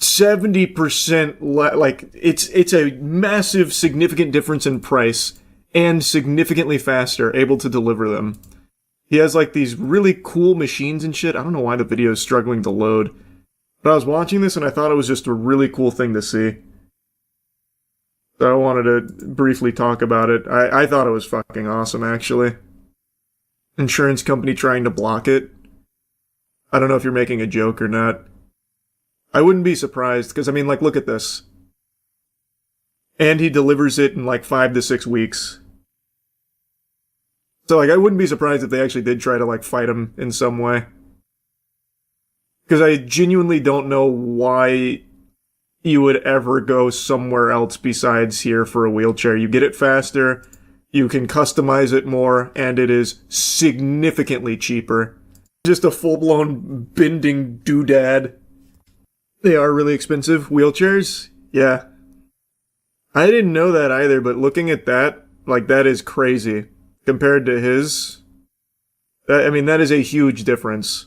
S1: 70% like it's a massive significant difference in price and significantly faster able to deliver them. He has like these really cool machines and shit. I don't know why the video is struggling to load. But I was watching this and I thought it was just a really cool thing to see. So I wanted to briefly talk about it. I thought it was fucking awesome, actually. Insurance company trying to block it. I don't know if you're making a joke or not. I wouldn't be surprised, because I mean, like, look at this. And he delivers it in like 5 to 6 weeks. So like, I wouldn't be surprised if they actually did try to like fight him in some way. Because I genuinely don't know why you would ever go somewhere else besides here for a wheelchair. You get it faster, you can customize it more, and it is significantly cheaper. Just a full-blown bending doodad. They are really expensive. Wheelchairs? Yeah. I didn't know that either, but looking at that, like, that is crazy. Compared to his, I mean, that is a huge difference.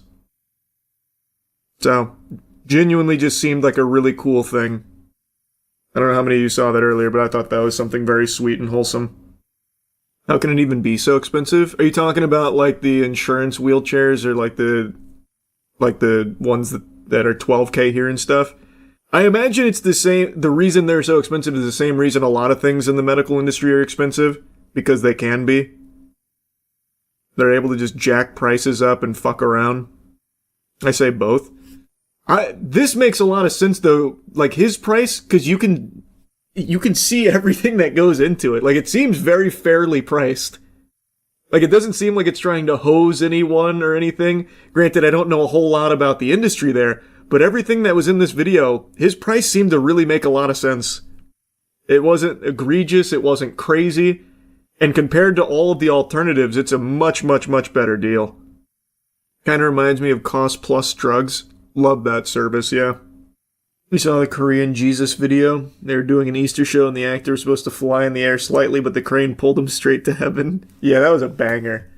S1: So, genuinely just seemed like a really cool thing. I don't know how many of you saw that earlier, but I thought that was something very sweet and wholesome. How can it even be so expensive? Are you talking about like the insurance wheelchairs or like the ones that are 12K here and stuff? I imagine it's the same. The reason they're so expensive is the same reason a lot of things in the medical industry are expensive, because they can be. They're able to just jack prices up and fuck around. I say both. This makes a lot of sense though, like his price, because you can see everything that goes into it. Like it seems very fairly priced. Like it doesn't seem like it's trying to hose anyone or anything. Granted, I don't know a whole lot about the industry there, but everything that was in this video, his price seemed to really make a lot of sense. It wasn't egregious, it wasn't crazy, and compared to all of the alternatives, it's a much, much, much better deal. Kinda reminds me of Cost Plus Drugs. Love that service, yeah. We saw the Korean Jesus video. They were doing an Easter show and the actor was supposed to fly in the air slightly, but the crane pulled him straight to heaven. Yeah, that was a banger.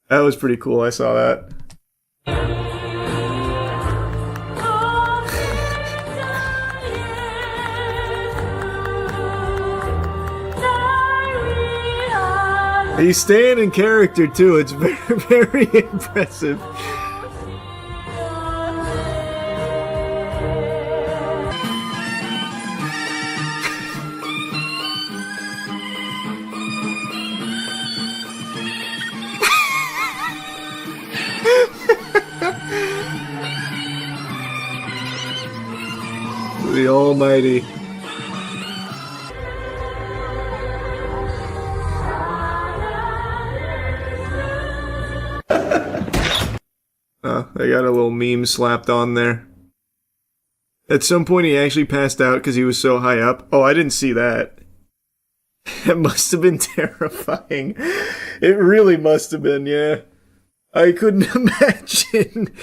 S1: That was pretty cool, I saw that. He's staying in character too, it's very, very impressive. The Almighty. They got a little meme slapped on there. At some point he actually passed out because he was so high up. Oh, I didn't see that. That must have been terrifying. It really must have been, yeah. I couldn't imagine.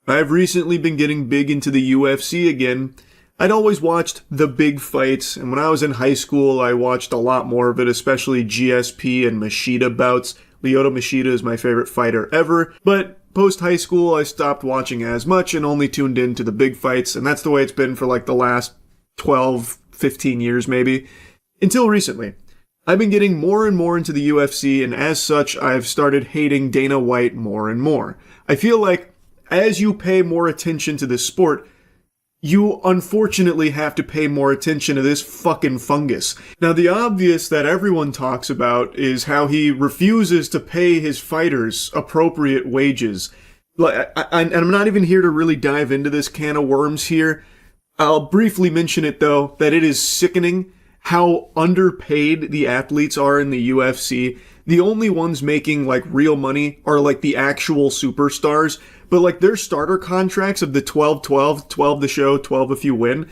S1: I've recently been getting big into the UFC again. I'd always watched the big fights, and when I was in high school, I watched a lot more of it, especially GSP and Machida bouts. Lyoto Machida is my favorite fighter ever, but post-high school, I stopped watching as much and only tuned in to the big fights, and that's the way it's been for like the last 12, 15 years maybe, until recently. I've been getting more and more into the UFC, and as such, I've started hating Dana White more and more. I feel like as you pay more attention to this sport, you unfortunately have to pay more attention to this fucking fungus. Now, the obvious that everyone talks about is how he refuses to pay his fighters appropriate wages. And I'm not even here to really dive into this can of worms here. I'll briefly mention it, though, that it is sickening how underpaid the athletes are in the UFC. The only ones making, like, real money are, like, the actual superstars. But, like, their starter contracts of the 12-12, 12 the show, 12 if you win,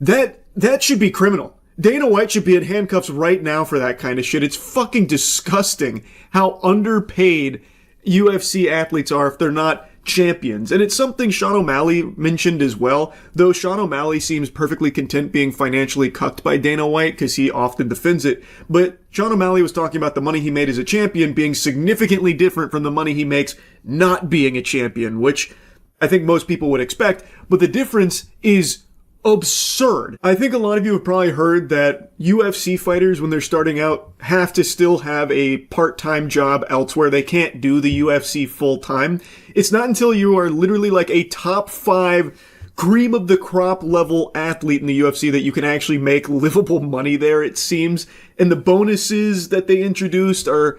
S1: that should be criminal. Dana White should be in handcuffs right now for that kind of shit. It's fucking disgusting how underpaid UFC athletes are if they're not champions. And it's something Sean O'Malley mentioned as well, though Sean O'Malley seems perfectly content being financially cucked by Dana White because he often defends it. But Sean O'Malley was talking about the money he made as a champion being significantly different from the money he makes not being a champion, which I think most people would expect, but the difference is absurd. I think a lot of you have probably heard that UFC fighters, when they're starting out, have to still have a part-time job elsewhere. They can't do the UFC full-time. It's not until you are literally like a top 5 cream of the crop level athlete in the UFC that you can actually make livable money there, it seems. And the bonuses that they introduced are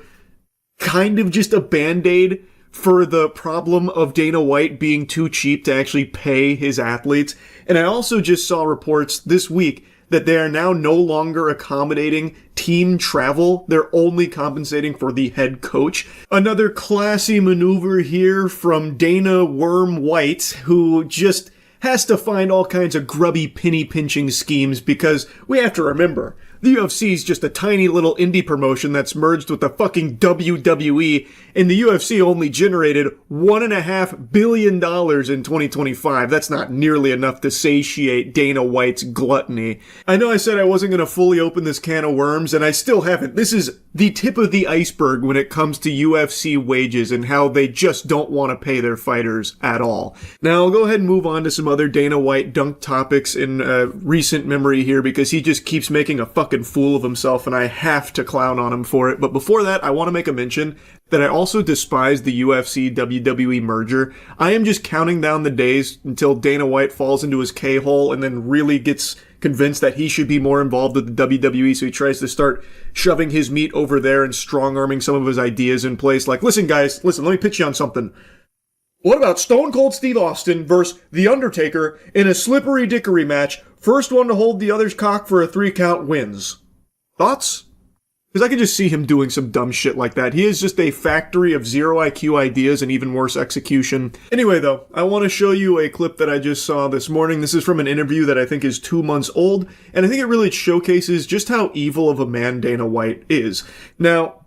S1: kind of just a band-aid for the problem of Dana White being too cheap to actually pay his athletes. And I also just saw reports this week that they are now no longer accommodating team travel. They're only compensating for the head coach. Another classy maneuver here from Dana Worm White, who just has to find all kinds of grubby penny-pinching schemes because we have to remember, the UFC is just a tiny little indie promotion that's merged with the fucking WWE, and the UFC only generated $1.5 billion in 2025. That's not nearly enough to satiate Dana White's gluttony. I know I said I wasn't going to fully open this can of worms, and I still haven't. This is the tip of the iceberg when it comes to UFC wages and how they just don't want to pay their fighters at all. Now, I'll go ahead and move on to some other Dana White dunk topics in recent memory here because he just keeps making a fucking fool of himself and I have to clown on him for it. But before that, I want to make a mention that I also despise the UFC-WWE merger. I am just counting down the days until Dana White falls into his K-hole and then really gets convinced that he should be more involved with the WWE, so he tries to start shoving his meat over there and strong-arming some of his ideas in place. Like, listen guys, let me pitch you on something. What about Stone Cold Steve Austin versus The Undertaker in a slippery dickory match? First one to hold the other's cock for a 3 count wins. Thoughts? Because I can just see him doing some dumb shit like that. He is just a factory of zero IQ ideas and even worse execution. Anyway, though, I want to show you a clip that I just saw this morning. This is from an interview that I think is 2 months old, and I think it really showcases just how evil of a man Dana White is. Now,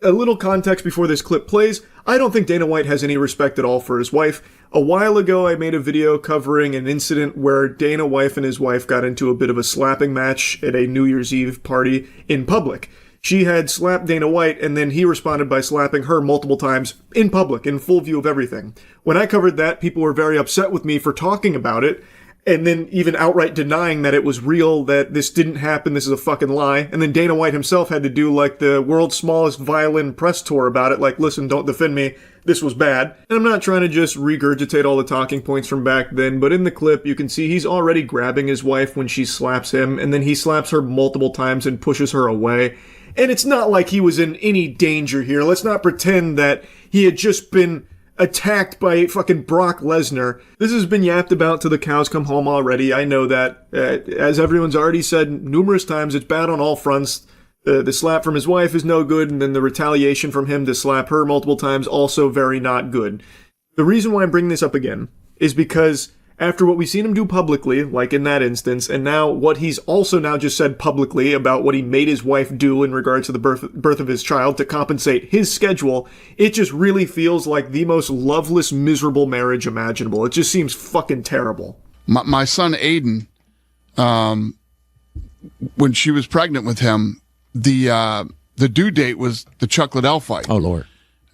S1: a little context before this clip plays. I don't think Dana White has any respect at all for his wife. A while ago, I made a video covering an incident where Dana White and his wife got into a bit of a slapping match at a New Year's Eve party in public. She had slapped Dana White, and then he responded by slapping her multiple times in public, in full view of everything. When I covered that, people were very upset with me for talking about it, and then even outright denying that it was real, that this didn't happen, this is a fucking lie. And then Dana White himself had to do like the world's smallest violin press tour about it, like, listen, don't defend me, this was bad. And I'm not trying to just regurgitate all the talking points from back then, but in the clip you can see he's already grabbing his wife when she slaps him, and then he slaps her multiple times and pushes her away. And it's not like he was in any danger here. Let's not pretend that he had just been attacked by fucking Brock Lesnar. This has been yapped about till the cows come home already. I know that. As everyone's already said numerous times, it's bad on all fronts. The slap from his wife is no good, and then the retaliation from him to slap her multiple times also very not good. The reason why I'm bringing this up again is because after what we've seen him do publicly, like in that instance, and now what he's also now just said publicly about what he made his wife do in regards to the birth of his child to compensate his schedule, it just really feels like the most loveless, miserable marriage imaginable. It just seems fucking terrible.
S14: My son Aiden, when she was pregnant with him, the due date was the Chuck Liddell fight.
S15: Oh, Lord.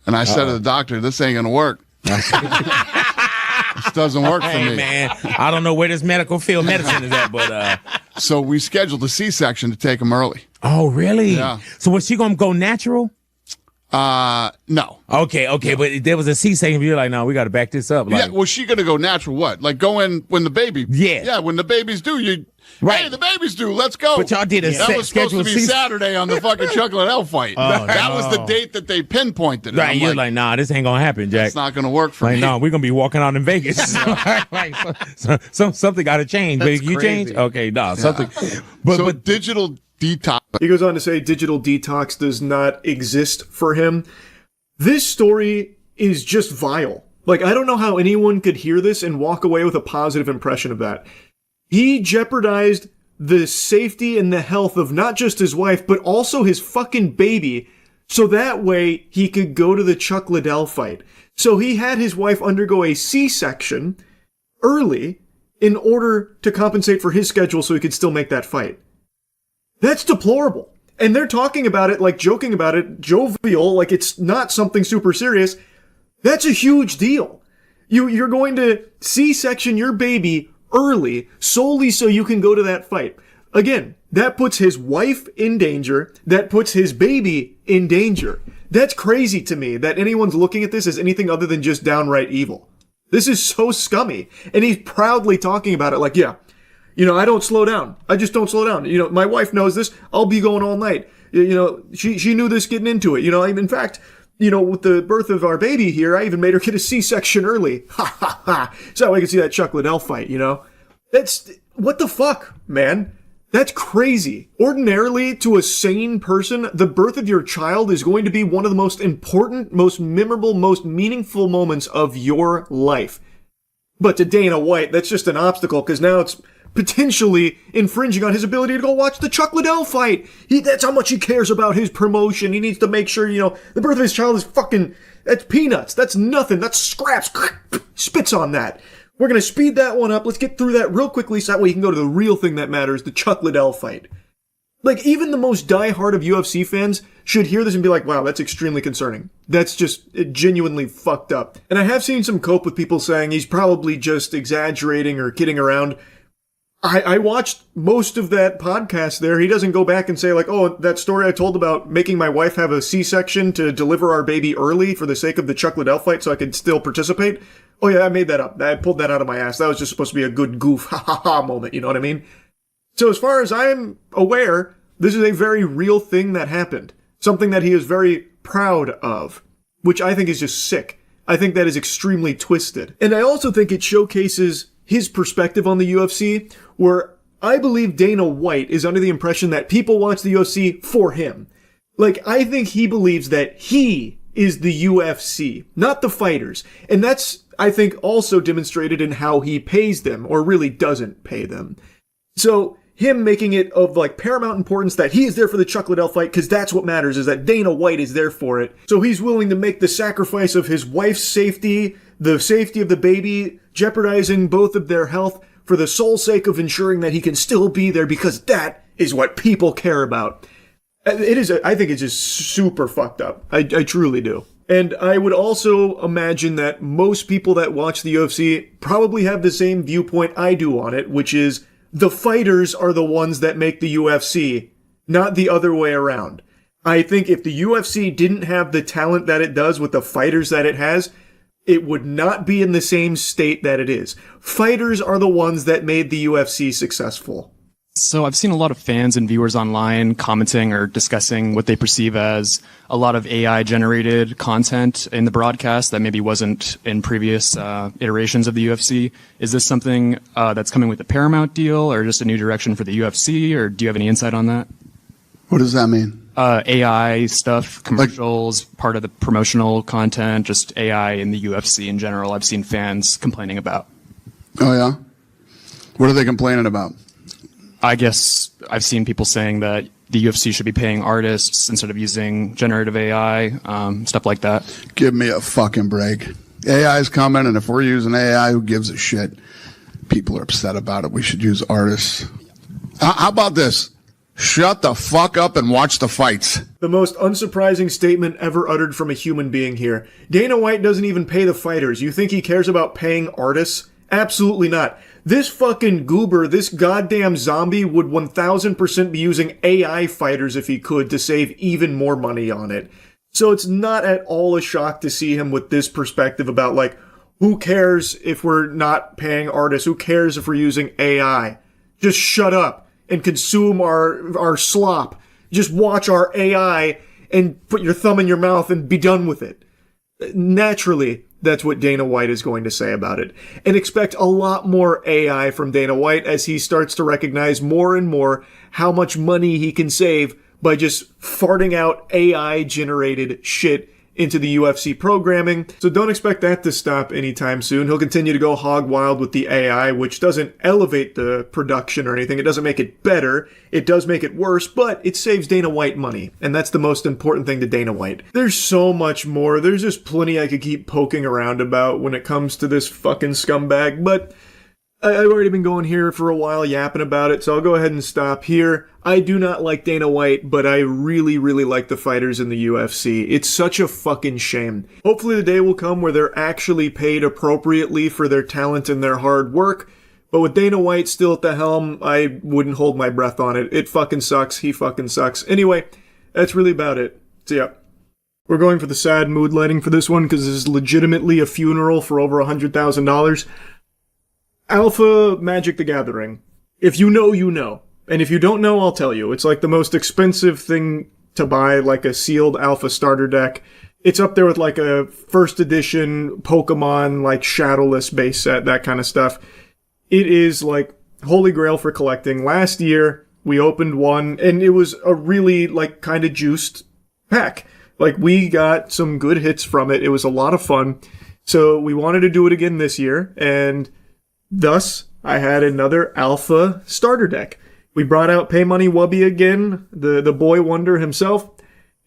S14: And I said to the doctor, this ain't going to work. This doesn't work for me.
S15: Man, I don't know where this medical field medicine is at, but
S14: so we scheduled a C-section to take him early.
S15: Oh, really?
S14: Yeah.
S15: So was she gonna go natural?
S14: No.
S15: Okay, but there was a C-section. You're like, no, we got to back this up. Like,
S14: yeah, was she gonna go natural? What? Like go in when the baby?
S15: Yeah,
S14: when the baby's due, you.
S15: Right.
S14: Hey, the baby's due. Let's go.
S15: But y'all did a
S14: that was supposed to be Saturday on the fucking Chuck Liddell fight. That was the date that they pinpointed.
S15: Right, you're like, nah, this ain't gonna happen, Jack.
S14: It's not gonna work for me.
S15: No, we're gonna be walking out in Vegas. Something got to change. But if you change, okay, something.
S14: But digital detox.
S1: He goes on to say digital detox does not exist for him. This story is just vile. Like, I don't know how anyone could hear this and walk away with a positive impression of that. He jeopardized the safety and the health of not just his wife, but also his fucking baby, so that way he could go to the Chuck Liddell fight. So he had his wife undergo a C-section early in order to compensate for his schedule so he could still make that fight. That's deplorable. And they're talking about it, like joking about it, jovial, like it's not something super serious. That's a huge deal. You're going to C-section your baby early solely so you can go to that fight. Again, that puts his wife in danger. That puts his baby in danger. That's crazy to me that anyone's looking at this as anything other than just downright evil. This is so scummy. And he's proudly talking about it like, yeah, I don't slow down. I just don't slow down. My wife knows this. I'll be going all night. She knew this getting into it. In fact, with the birth of our baby here, I even made her get a C-section early. Ha ha ha. So that way I can see that Chuck Liddell fight, That's, what the fuck, man? That's crazy. Ordinarily, to a sane person, the birth of your child is going to be one of the most important, most memorable, most meaningful moments of your life. But to Dana White, that's just an obstacle, because now it's potentially infringing on his ability to go watch the Chuck Liddell fight. That's how much he cares about his promotion. He needs to make sure, the birth of his child is fucking, that's peanuts. That's nothing. That's scraps. Spits on that. We're going to speed that one up. Let's get through that real quickly so that way you can go to the real thing that matters, the Chuck Liddell fight. Like, even the most diehard of UFC fans should hear this and be like, wow, that's extremely concerning. That's just genuinely fucked up. And I have seen some cope with people saying he's probably just exaggerating or kidding around. I watched most of that podcast there. He doesn't go back and say like, oh, that story I told about making my wife have a C-section to deliver our baby early for the sake of the Chuck Liddell fight so I could still participate. Oh yeah, I made that up. I pulled that out of my ass. That was just supposed to be a good goof, ha ha ha moment, you know what I mean? So as far as I'm aware, this is a very real thing that happened. Something that he is very proud of, which I think is just sick. I think that is extremely twisted. And I also think it showcases his perspective on the UFC, where I believe Dana White is under the impression that people watch the UFC for him. Like, I think he believes that he is the UFC, not the fighters. And that's, I think, also demonstrated in how he pays them, or really doesn't pay them. So, him making it of like paramount importance that he is there for the Chuck Liddell fight, because that's what matters, is that Dana White is there for it. So he's willing to make the sacrifice of his wife's safety, the safety of the baby, jeopardizing both of their health for the sole sake of ensuring that he can still be there, because that is what people care about. I think it's just super fucked up. I truly do. And I would also imagine that most people that watch the UFC probably have the same viewpoint I do on it, which is the fighters are the ones that make the UFC, not the other way around. I think if the UFC didn't have the talent that it does with the fighters that it has, it would not be in the same state that it is. Fighters are the ones that made the UFC successful.
S16: So I've seen a lot of fans and viewers online commenting or discussing what they perceive as a lot of AI-generated content in the broadcast that maybe wasn't in previous iterations of the UFC. Is this something that's coming with the Paramount deal, or just a new direction for the UFC, or do you have any insight on that?
S14: What does that mean?
S16: AI stuff, commercials, part of the promotional content, just AI in the UFC in general. I've seen fans complaining about.
S14: Oh, yeah? What are they complaining about?
S16: I guess I've seen people saying that the UFC should be paying artists instead of using generative AI, stuff like that.
S14: Give me a fucking break. AI is coming, and if we're using AI, who gives a shit? People are upset about it. We should use artists. How about this? Shut the fuck up and watch the fights.
S1: The most unsurprising statement ever uttered from a human being here. Dana White doesn't even pay the fighters. You think he cares about paying artists? Absolutely not. This fucking goober, this goddamn zombie would 1000% be using AI fighters if he could to save even more money on it. So it's not at all a shock to see him with this perspective about, like, who cares if we're not paying artists? Who cares if we're using AI? Just shut up and consume our slop. Just watch our AI and put your thumb in your mouth and be done with it. Naturally, that's what Dana White is going to say about it. And expect a lot more AI from Dana White as he starts to recognize more and more how much money he can save by just farting out AI-generated shit into the UFC programming. So don't expect that to stop anytime soon. He'll continue to go hog wild with the AI, which doesn't elevate the production or anything. It doesn't make it better. It does make it worse, but it saves Dana White money. And that's the most important thing to Dana White. There's so much more. There's just plenty I could keep poking around about when it comes to this fucking scumbag, but I've already been going here for a while yapping about it, so I'll go ahead and stop here. I do not like Dana White, but I really, really like the fighters in the UFC. It's such a fucking shame. Hopefully the day will come where they're actually paid appropriately for their talent and their hard work, but with Dana White still at the helm, I wouldn't hold my breath on it. It fucking sucks. He fucking sucks. Anyway, that's really about it. So yeah. We're going for the sad mood lighting for this one, because this is legitimately a funeral for over $100,000. Alpha Magic the Gathering. If you know, you know. And if you don't know, I'll tell you. It's like the most expensive thing to buy, like a sealed Alpha starter deck. It's up there with like a first edition Pokemon, like Shadowless base set, that kind of stuff. It is like holy grail for collecting. Last year, we opened one, and it was a really like kind of juiced pack. Like we got some good hits from it. It was a lot of fun. So we wanted to do it again this year, and thus, I had another Alpha starter deck. We brought out Pay Money Wubby again, the boy wonder himself,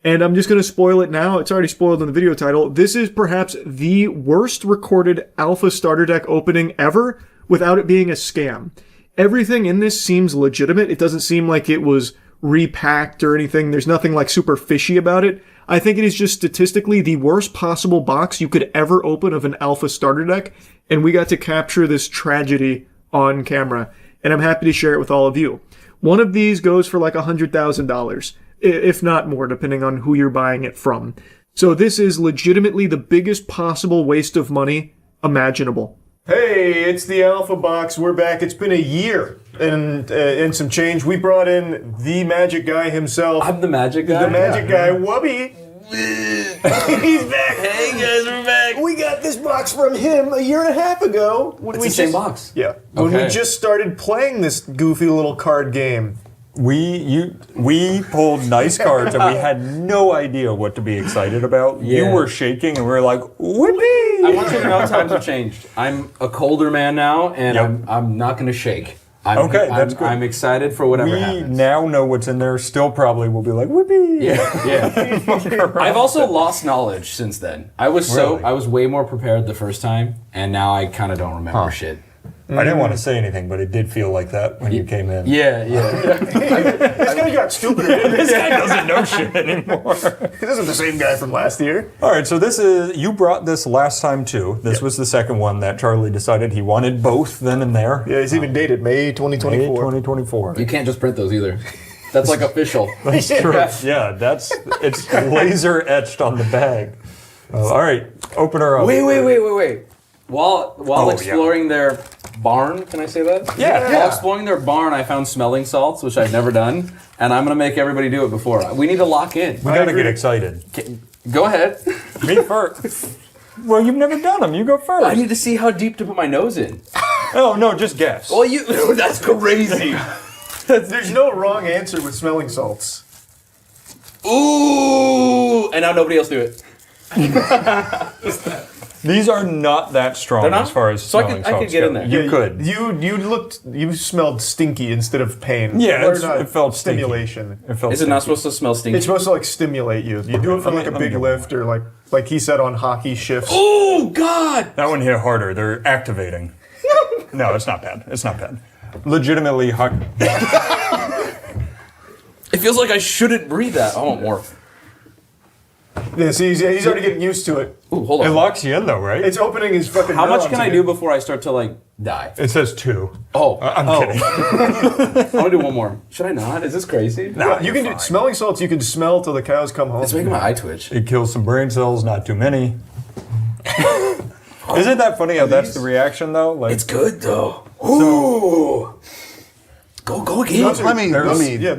S1: and I'm just going to spoil it now. It's already spoiled in the video title. This is perhaps the worst recorded Alpha starter deck opening ever without it being a scam. Everything in this seems legitimate. It doesn't seem like it was repacked or anything. There's nothing like super fishy about it. I think it is just statistically the worst possible box you could ever open of an Alpha starter deck, and we got to capture this tragedy on camera, and I'm happy to share it with all of you. One of these goes for like $100,000, if not more, depending on who you're buying it from. So this is legitimately the biggest possible waste of money imaginable. Hey, it's the Alpha Box. We're back. It's been a year and some change. We brought in the magic guy himself.
S17: I'm the magic guy?
S1: The magic guy, Wubby. He's back.
S17: Hey guys, we're back.
S1: We got this box from him a year and a half ago. When
S17: It's the same box.
S1: Yeah. When we just started playing this goofy little card game.
S18: We pulled nice cards and we had no idea what to be excited about.
S17: Yeah.
S18: You were shaking and we were like, whoopee!
S17: I want you to know times have changed. I'm a colder man now, and I'm not going to shake.
S18: That's good.
S17: I'm excited for whatever happens.
S18: We now know what's in there. Still probably will be like, whoopee!
S17: Yeah. I've also lost knowledge since then. I was way more prepared the first time, and now I kind of don't remember shit.
S18: I didn't want to say anything, but it did feel like that when you came in.
S17: Yeah.
S1: This guy got stupider.
S18: This guy doesn't know shit anymore.
S1: This isn't the same guy from last year.
S18: All right, so you brought this last time too. This was the second one that Charlie decided he wanted both then and there.
S1: Yeah, he's even dated May 2024.
S18: May 2024.
S17: You can't just print those either. That's like official.
S18: That's true. Yeah, it's laser etched on the bag. All right, open her up.
S17: Wait. While exploring their barn, can I say that?
S18: Yeah.
S17: While exploring their barn, I found smelling salts, which I've never done, and I'm gonna make everybody do it before. We need to lock in.
S18: We gotta get excited.
S17: Go ahead.
S18: Me first. Well, you've never done them. You go first.
S17: I need to see how deep to put my nose in.
S18: Oh no, just guess.
S17: Well, that's crazy.
S1: There's no wrong answer with smelling salts.
S17: Ooh, and now nobody else do it.
S18: These are not that strong as far as smelling salts
S17: I could get in there.
S18: You could.
S1: You smelled stinky instead of pain.
S18: Yeah, it felt
S1: stimulation.
S17: Is it not supposed to smell stinky?
S1: It's supposed to stimulate you. You do it for a big lift or like he said on hockey shifts.
S17: Oh God!
S18: That one hit harder. They're activating. No, it's not bad. It's not bad. Legitimately,
S17: It feels like I shouldn't breathe that. I want more.
S1: Yeah, see, he's already getting used to it.
S17: Ooh, hold on.
S18: It locks you in though, right?
S1: It's opening his fucking.
S17: How much can I do before I start to die?
S18: It says 2.
S17: Oh,
S18: I'm kidding.
S17: I want to do one more. Should I not? Is this crazy?
S1: No, you can do smelling salts. You can smell till the cows come home.
S17: It's making my eye twitch.
S18: It kills some brain cells, not too many. Isn't that funny how that's the reaction though? Like,
S17: it's good though. Ooh. Go again.
S1: Let me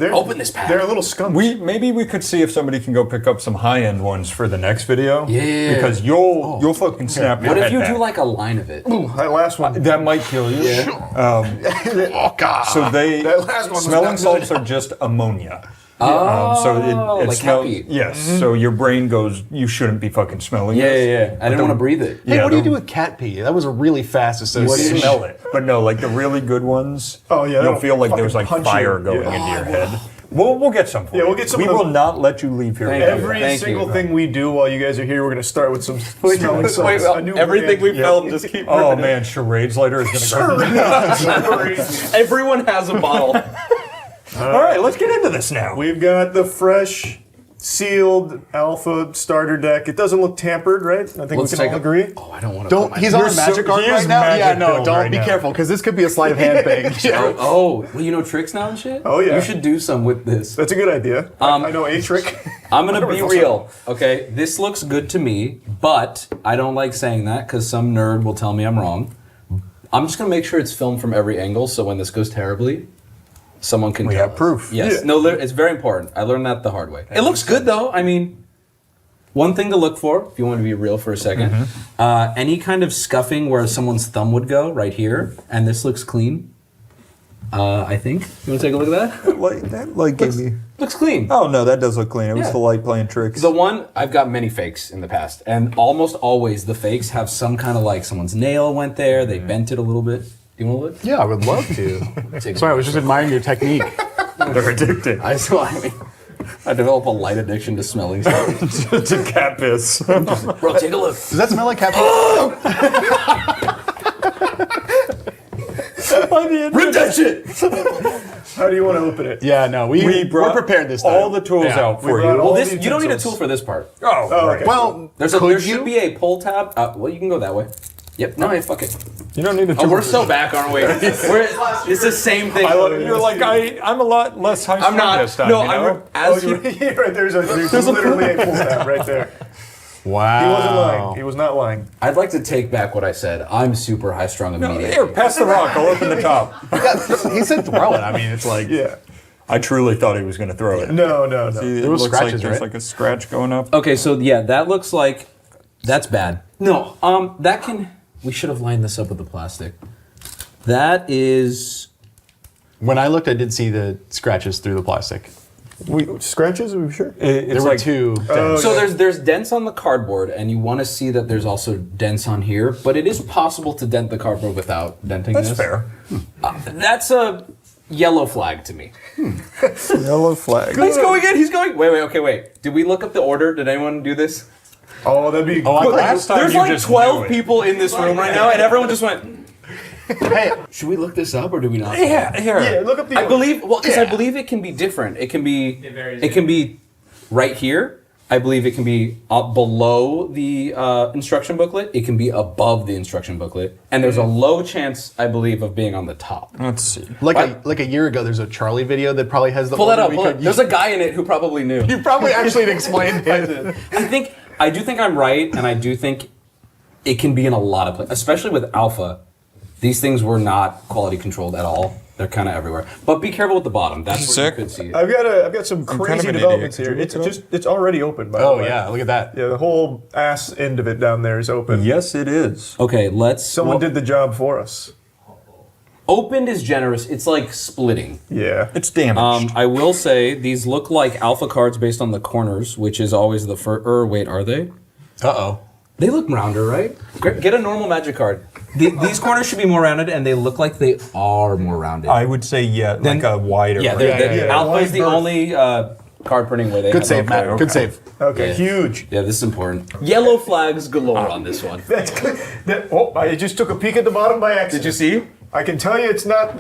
S17: open this pack.
S1: They're a little skunks.
S18: Maybe we could see if somebody can go pick up some high-end ones for the next video.
S17: Yeah.
S18: Because you'll fucking snap your
S17: What
S18: head
S17: if you
S18: back.
S17: do like a line of it?
S1: Ooh, that last one.
S18: That might kill you.
S17: Yeah.
S1: Oh God.
S18: So
S1: that last one was
S18: smelling
S1: not
S18: salts
S1: good.
S18: are just ammonia.
S17: So
S18: it
S17: like
S18: smells.
S17: cat pee.
S18: Yes. So your brain goes, you shouldn't be fucking smelling this.
S17: Yeah. I didn't want to breathe it.
S19: Hey, what do you do with cat pee? That was a really fast association.
S18: You smell it. But no, like the really good ones, you'll feel like there's like fire going into your head. We'll get some for you.
S1: We'll get some.
S18: We will not let you leave here.
S1: Every single thing we do while you guys are here, we're going to start with some smelling salts.
S17: Everything we filmed, just keep.
S18: Oh man, charades later is going to
S17: go. Everyone has a bottle.
S18: All right, let's get into this now.
S1: We've got the fresh, sealed alpha starter deck. It doesn't look tampered, right? I think we can all agree.
S17: Oh, I don't want to.
S19: He's on a magic card right now. Yeah, no, don't be careful because this could be a sleight of hand thing.
S17: Well, you know tricks now and shit.
S1: Oh yeah,
S17: you should do some with this.
S1: That's a good idea. I know a trick.
S17: I'm gonna be real. Okay, this looks good to me, but I don't like saying that because some nerd will tell me I'm wrong. I'm just gonna make sure it's filmed from every angle, so when this goes terribly, someone can.
S18: We have proof.
S17: Yes.
S1: Yeah.
S17: No, it's very important. I learned that the hard way. It looks good though. I mean, one thing to look for, if you want to be real for a second, any kind of scuffing where someone's thumb would go right here, and this looks clean. I think. You want to take a look at that? Looks clean.
S18: Oh no, that does look clean. It was the light playing tricks.
S17: The one, I've got many fakes in the past, and almost always the fakes have some kind of like someone's nail went there, they bent it a little bit. Do you want to look?
S19: Yeah, I would love to. Sorry, I was just admiring your technique.
S18: They're addicted.
S17: I develop a light addiction to smelling salts.
S18: To cat piss.
S17: Bro, take a look.
S19: Does that smell like cat piss?
S17: Rip that shit!
S1: How do you want to open it?
S19: Yeah, no, we're prepared this time.
S18: All the tools out for you.
S17: Well, you don't need a tool for this part.
S18: Oh,
S1: okay.
S19: Well,
S17: there should be a pull tab. Well, you can go that way. Yep. No, fuck it.
S18: You don't need a tool.
S17: Oh, we're so back, aren't we? It's the same thing.
S18: You're like, I'm a lot less high
S17: I'm not.
S18: this time.
S17: No,
S18: you know?
S1: There's literally a pull tab right there.
S19: Wow.
S1: He wasn't lying. He was not lying.
S17: I'd like to take back what I said. I'm super high strung immediately.
S18: Here, pass the rock. I'll open the top.
S19: He said throw it. I mean, it's like.
S1: Yeah.
S18: I truly thought he was going to throw it.
S1: No.
S18: See,
S19: There was
S18: looks
S19: scratches,
S18: like there's
S19: right?
S18: like a scratch going up.
S17: Okay, so yeah, that looks like that's bad. No, that can. We should have lined this up with the plastic. That is.
S19: When I looked, I did see the scratches through the plastic.
S1: Scratches? Are we sure?
S19: There were two.
S17: So there's dents on the cardboard, and you want to see that there's also dents on here, but it is possible to dent the cardboard without denting
S18: That's
S17: this.
S18: fair.
S17: That's a yellow flag to me.
S1: Yellow flag.
S17: He's going in. He's going. Wait. Did we look up the order? Did anyone do this?
S1: Oh, that'd be.
S18: Last time
S17: There's
S18: you
S17: like
S18: just
S17: 12
S18: knew it.
S17: people in this room right now, and everyone just went. Hey, should we look this up or do we not?
S1: Yeah, look up the.
S17: I believe I believe it can be different. It can be right here. I believe it can be up below the instruction booklet. It can be above the instruction booklet, and there's a low chance, I believe, of being on the top.
S18: Let's see.
S19: Like a year ago, there's a Charlie video that probably has the.
S17: Pull that up. There's a guy in it who probably knew.
S19: You probably actually explained it.
S17: I do think I'm right, and I do think it can be in a lot of places, especially with Alpha. These things were not quality controlled at all. They're kind of everywhere. But be careful with the bottom. That's where you could see it.
S1: I've got some crazy developments here. It's already open. By the way.
S19: Yeah, look at that.
S1: Yeah, the whole ass end of it down there is open.
S18: Yes, it is.
S17: Okay,
S1: Someone did the job for us.
S17: Opened is generous. It's like splitting.
S1: Yeah.
S18: It's damaged.
S17: I will say these look like Alpha cards based on the corners, which is always the first. Wait, are they?
S19: Uh-oh.
S17: They look rounder, right? Get a normal Magic card. These corners should be more rounded, and they look like they are more rounded.
S18: I would say, like a wider.
S17: Alpha is the only card printing where they
S19: Good
S17: have
S19: save, Matt. Good save.
S1: Okay,
S17: Yeah.
S1: huge.
S17: Yeah, this is important. Yellow flags galore on this one.
S1: That's good. I just took a peek at the bottom by accident.
S17: Did you see?
S1: I can tell you it's not.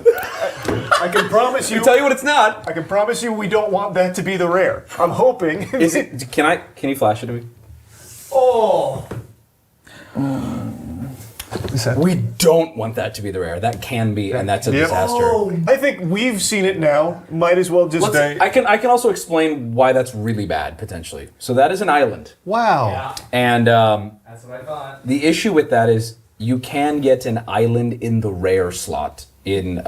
S1: I can promise you.
S17: I can tell you what it's not.
S1: I can promise you we don't want that to be the rare. I'm hoping.
S17: Is it? Can you flash it to me?
S1: Oh.
S17: We don't want that to be the rare. That can be, and that's a disaster.
S1: I think we've seen it now. Might as well just.
S17: I can also explain why that's really bad potentially. So that is an island.
S19: Wow. Yeah.
S17: And
S20: that's what I thought.
S17: The issue with that is you can get an island in the rare slot in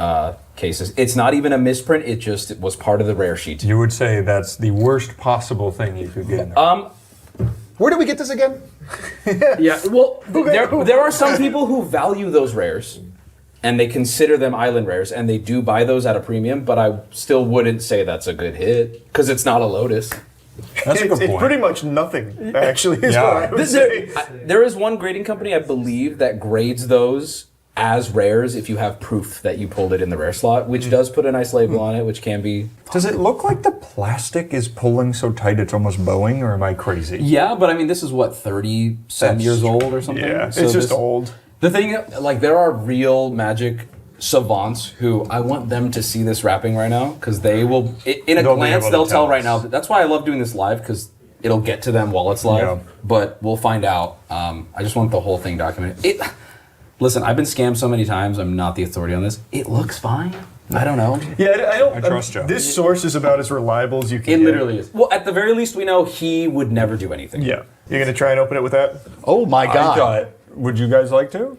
S17: cases. It's not even a misprint. It was part of the rare sheet.
S18: You would say that's the worst possible thing you could get.
S19: Where do we get this again?
S17: Yeah, well, there are some people who value those rares, and they consider them island rares, and they do buy those at a premium, but I still wouldn't say that's a good hit, because it's not a Lotus.
S18: That's a good point.
S1: It's pretty much nothing, actually, is what I would say.
S17: There is one grading company, I believe, that grades those as rares if you have proof that you pulled it in the rare slot, which does put a nice label on it, which can be...
S18: Does it look like the plastic is pulling so tight it's almost bowing, or am I crazy?
S17: Yeah, but I mean, this is what, 30-some years old or something?
S1: Yeah,
S17: So
S1: it's just old.
S17: The thing, like, there are real Magic savants who I want them to see this wrapping right now, because they will, in a glance, they'll tell right now. That's why I love doing this live, because it'll get to them while it's live,
S18: Yeah.
S17: but we'll find out. I just want the whole thing documented. Listen, I've been scammed so many times, I'm not the authority on this. It looks fine. I don't know.
S1: Yeah,
S18: I trust you.
S1: This source is about as reliable as you can
S17: It
S1: get.
S17: literally is. Well, at the very least, we know he would never do anything.
S1: Yeah. You're going to try and open it with that?
S19: Oh my God.
S18: Would you guys like to?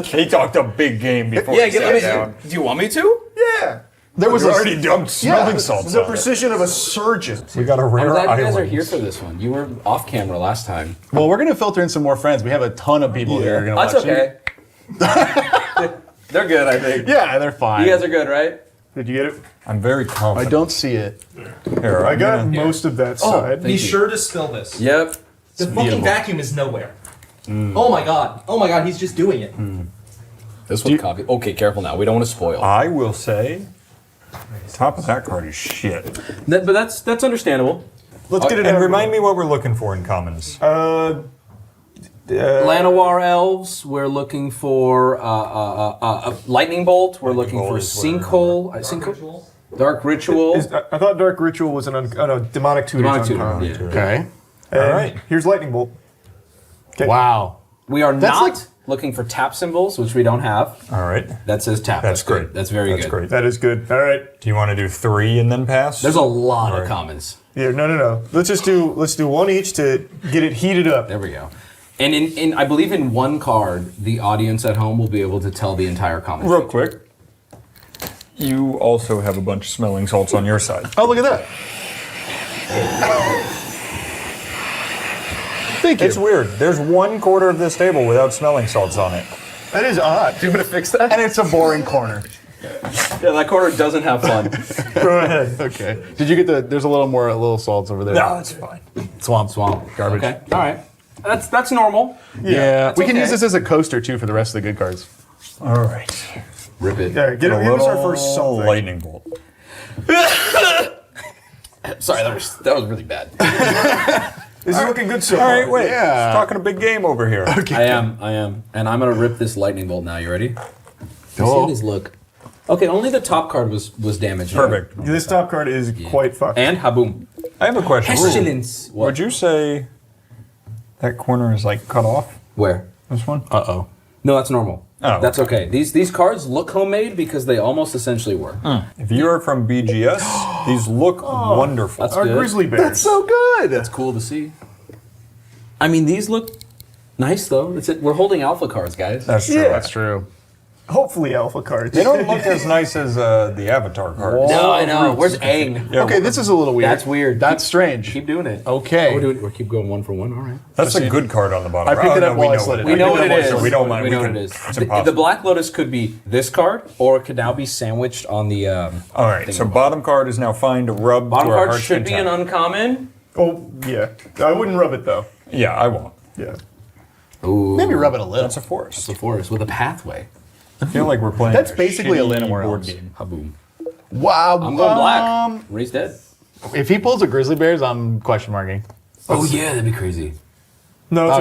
S18: He talked a big game before he sat down.
S17: Do you want me to?
S1: Yeah.
S19: There was
S18: already dumped smelling salts
S1: The
S18: on it.
S1: precision of a surgeon.
S18: We got a
S17: I'm
S18: rare
S17: glad you guys are
S18: island.
S17: here for this one. You were off camera last time.
S19: Well, we're going to filter in some more friends. We have a ton of people here who are going to watch
S17: That's okay. They're good, I think.
S19: Yeah, they're fine.
S17: You guys are good, right?
S1: Did you get it?
S18: I'm very
S19: I
S18: confident.
S19: don't see it.
S18: Here,
S1: I got most of that side.
S20: Be sure to spill this.
S17: Yep.
S20: The fucking vacuum is nowhere. Oh my god. Oh my god, he's just doing it.
S17: This one copy. Okay, careful now. We don't want to spoil.
S18: I will say, the top of that card is shit.
S17: But that's understandable.
S1: Let's get it
S18: And
S1: out.
S18: remind me what we're looking for in commons.
S17: Llanowar Elves, we're looking for a Lightning Bolt. We're looking for Sinkhole. Sinkhole? Dark Ritual.
S1: I thought Dark Ritual was a Demonic Tutor.
S17: Demonic Tutor, yeah.
S19: Okay.
S1: And
S18: All right.
S1: Here's Lightning Bolt. Okay.
S19: Wow.
S17: We are
S19: That's
S17: not looking for tap symbols, which we don't have.
S18: All right.
S17: That says tap.
S18: That's great.
S17: Good. That's very
S18: That's
S17: good.
S18: great.
S1: That is good. All right.
S18: Do you want to do 3 and then pass?
S17: There's a lot of commons.
S1: Yeah, no. Let's do one each to get it heated up.
S17: There we go. And in I believe in one card, the audience at home will be able to tell the entire comment.
S18: Real quick. You also have a bunch of smelling salts on your side.
S19: Oh, look at that. Thank you.
S18: It's weird. There's 1/4 of this table without smelling salts on it.
S19: That is odd.
S2: Do you want to fix that?
S19: And it's a boring corner.
S17: Yeah, that corner doesn't have fun.
S19: Go ahead. Okay. Did you get there's a little salts over there.
S18: No, that's fine.
S19: Swamp.
S17: Garbage. Okay. All right. That's normal.
S19: Yeah. We can
S17: okay.
S19: use this as a coaster too for the rest of the good cards.
S18: All right.
S17: Rip it.
S1: Yeah, give us our first something.
S18: Lightning bolt.
S17: Sorry, that was really bad.
S1: This is looking good so
S18: All
S1: far.
S18: right, wait.
S19: Yeah.
S18: Talking a big game over here.
S17: Okay. I am. And I'm going to rip this lightning bolt now. You ready? You see how these look? Okay, only the top card was damaged.
S18: Perfect.
S1: Yeah, this top card is quite fucked.
S17: And haboom.
S18: I have a question.
S17: Pestilence.
S18: Would you say that corner is like cut off?
S17: Where?
S18: This one?
S17: Uh-oh. No, that's normal.
S18: Oh.
S17: That's okay. These cards look homemade because they almost essentially were.
S18: If you're from BGS, these look wonderful.
S17: That's
S1: Our
S17: good.
S1: grizzly bears.
S19: That's so good.
S17: That's cool to see. I mean, these look nice though. We're holding alpha cards, guys.
S18: That's true.
S1: Yeah.
S19: That's true.
S1: Hopefully alpha cards.
S18: They don't look as nice as the Avatar cards.
S17: No, I know. Where's Aang?
S18: Yeah,
S19: Okay, this is a little weird.
S17: That's weird.
S19: That's strange.
S17: Keep doing it.
S19: Okay.
S17: We'll keep going 1 for 1. All right.
S18: That's a good card on the bottom.
S19: I picked it up
S18: no,
S19: while
S18: we
S19: I
S18: know
S19: slid it.
S17: We know what it is.
S18: So we don't mind.
S17: We know
S18: can-
S17: what it is.
S18: It's
S17: The
S18: impossible.
S17: Black Lotus could be this card, or it could now be sandwiched on the.
S18: All right, so bottom card is now fine to rub
S17: Bottom
S18: to our
S17: card
S18: heart's
S17: should be an
S18: content.
S17: uncommon.
S1: Oh, yeah. I wouldn't rub it, though.
S18: Yeah, I won't.
S1: Yeah.
S17: Ooh.
S19: Maybe rub it a little.
S18: That's a force.
S17: It's a forest with a pathway.
S18: I feel like we're playing.
S19: That's basically a
S18: shitty
S19: Llanowar
S18: board
S19: Elves.
S18: game.
S17: Haboom.
S19: Wow.
S17: I'm going black. Ray's dead.
S19: If he pulls a grizzly bears, I'm question marking.
S17: Oh yeah, that'd be crazy.
S1: No, it's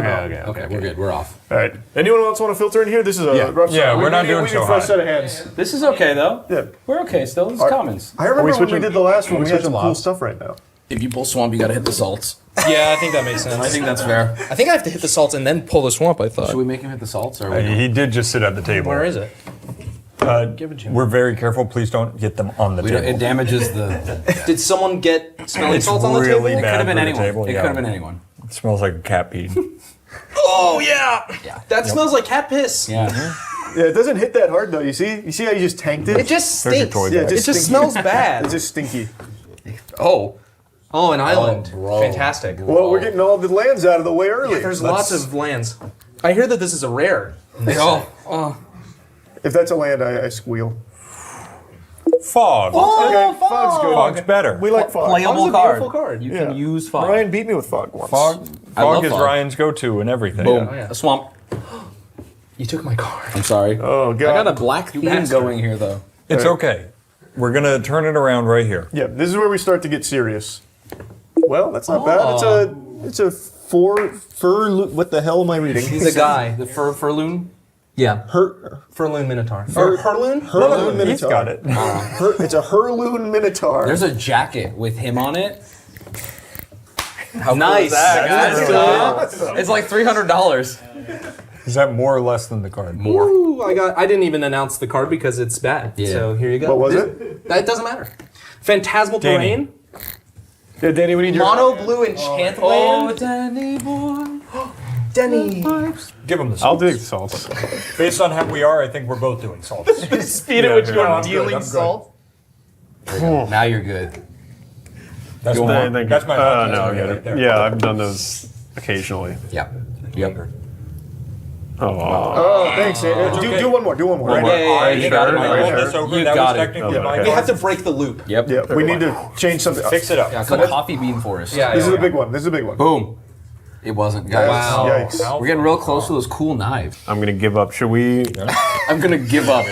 S17: Okay, we're good. We're off.
S1: All right. Anyone else want to filter in here? This is a rough
S18: Yeah,
S1: start.
S18: we're not
S1: We
S18: doing
S1: need
S18: so
S1: a fresh
S18: hot.
S1: set of hands.
S17: This is okay though.
S1: Yeah.
S17: We're okay still. This is commons.
S1: I remember when we
S19: switching-
S1: did the last one,
S19: are we
S1: we had some
S19: switching
S1: cool
S19: lobs?
S1: stuff right now.
S17: If you pull swamp, you gotta hit the salts.
S20: Yeah, I think that makes sense.
S17: I think that's fair.
S20: I think I have to hit the salts and then pull the swamp, I thought.
S17: Should we make him hit the salts or?
S18: He did just sit at the table.
S20: Where is it?
S17: Give it to him.
S18: We're very careful. Please don't get them on the
S17: We don't,
S18: table.
S17: it damages the.
S20: Did someone get smelling
S18: It's
S20: salts on the
S18: really
S20: table?
S17: It
S18: bad
S17: could have been
S18: for the
S17: anyone.
S18: table,
S17: It
S18: yeah.
S17: could have been anyone.
S18: It smells like a cat peed.
S20: Oh yeah. That smells like cat piss.
S17: Yeah.
S1: Yeah, it doesn't hit that hard, though. You see how you just tanked it?
S20: It just
S18: There's your
S20: stinks.
S18: toy
S1: Yeah,
S18: bag.
S20: It just smells bad.
S1: It's just stinky.
S20: Oh, an island.
S17: bro.
S20: Fantastic.
S1: Well, we're getting all the lands out of the way early.
S20: There's lots of lands. I hear that this is a rare.
S1: If that's a land, I squeal.
S18: Fog.
S1: Okay, fog's good.
S18: Fog's better.
S1: We like fog.
S17: Playable
S20: Fog's a
S17: card.
S20: beautiful card.
S17: You
S1: Yeah.
S17: can use fog.
S1: Ryan beat me with fog once.
S18: Fog.
S17: I love
S18: Fog is
S17: fog.
S18: Ryan's go-to and everything.
S17: Boom.
S20: yeah.
S17: A swamp.
S20: You took my card.
S17: I'm sorry.
S1: Oh, God.
S17: I got a black theme
S20: bastard.
S17: going here though.
S18: It's okay. We're gonna turn it around right here.
S1: Yeah, this is where we start to get serious. Well, that's not bad. It's a what the hell am I reading?
S20: He's a guy.
S17: The furloon.
S20: Yeah. Furloon Minotaur. Herloon?
S1: Herloon Minotaur.
S18: He's got it.
S1: It's a Herloon Minotaur.
S17: There's a jacket with him on it.
S20: How nice.
S17: That's
S20: Guys. It's like $300.
S18: Is that more or less than the card?
S17: More.
S20: Ooh, I didn't even announce the card because it's bad.
S17: Yeah.
S20: So here you go.
S1: What was it?
S20: It doesn't matter. Phantasmal
S18: Danny.
S20: Terrain.
S1: Yeah, Danny, we need your...
S20: Mono blue enchant land.
S17: Danny boy.
S20: Denny.
S18: Give him the salts.
S19: I'll take the salts.
S18: Based on how we are, I think we're both doing salts.
S20: Speed at which you're dealing salt.
S17: Now you're good.
S18: That's
S19: Thank
S18: my.
S19: you.
S18: That's my.
S19: No,
S18: right there.
S19: yeah, I've done those occasionally.
S17: Yep. Yep.
S1: Oh, thanks. Do one more. Do one more.
S18: One more.
S17: Yeah, you got it.
S18: I rolled this over.
S17: You
S18: That
S17: got
S18: was
S17: it.
S18: technically
S19: Okay.
S18: my
S20: We have to break the loop.
S17: Yep.
S1: Yeah, we need to change something.
S18: Fix it up.
S17: Yeah, it's a coffee bean forest.
S20: Yeah.
S1: This is a big one. This is a big one.
S17: Boom. It wasn't, guys.
S20: Wow.
S1: Yikes.
S17: We're getting real close to those cool knives.
S19: I'm gonna give up. Should we?
S17: I'm gonna give up.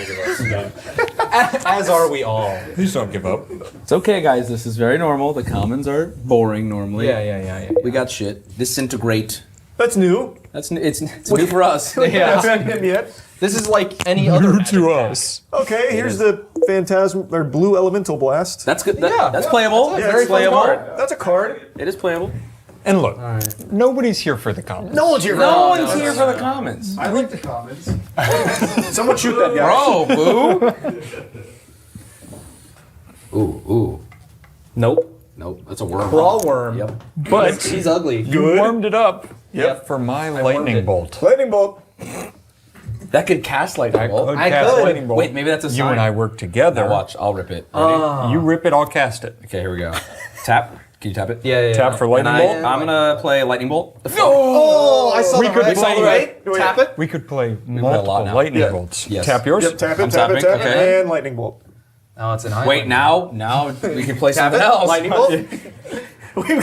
S20: As are we all.
S18: Please don't give up.
S17: It's okay, guys. This is very normal. The commons are boring normally.
S20: Yeah.
S17: We got shit. Disintegrate.
S1: That's new.
S17: It's new for us.
S1: Yeah. Haven't him yet.
S20: This is like any other magic
S18: To
S20: deck.
S18: us.
S1: Okay, here's the Phantasm or Blue Elemental Blast.
S17: That's good.
S20: Yeah,
S17: That's playable.
S1: Yeah,
S17: Very
S1: it's a fun
S17: playable.
S1: card. That's a card.
S17: It is playable.
S18: And look, nobody's here for the comments.
S1: No one's here.
S17: No one's here for the comments.
S1: I like the comments. Someone shoot that guy.
S17: Bro, boo. Ooh.
S20: Nope.
S17: Nope. That's a worm.
S20: Crawl worm.
S17: Yep.
S18: But
S20: He's ugly.
S18: you warmed it up
S1: Yep.
S18: for my
S20: warmed
S18: lightning
S20: it.
S18: bolt.
S1: Lightning bolt.
S17: That could cast lightning bolt.
S18: I could. Lightning bolt.
S17: Wait, maybe that's a sign.
S18: You and I work together.
S17: Now watch, I'll rip it. Ready?
S18: You rip it, I'll cast it.
S17: Okay, here we go. Tap. Can you tap it?
S20: Yeah.
S18: Tap for lightning bolt.
S17: I'm gonna play lightning bolt.
S20: Oh, I saw
S18: We
S20: that
S18: could
S20: right.
S18: play-
S20: Right? Tap it.
S18: We could play
S17: play a
S18: multiple
S17: lot now.
S18: lightning bolts.
S17: Yes.
S18: Tap yours.
S19: Yep, tap it,
S17: I'm
S19: tap it,
S17: tapping,
S19: tap it,
S17: okay.
S19: and lightning bolt.
S20: Oh, it's an island.
S17: Wait, now we can play
S20: Tap
S17: something
S20: it.
S17: else.
S20: Lightning bolt.
S19: We've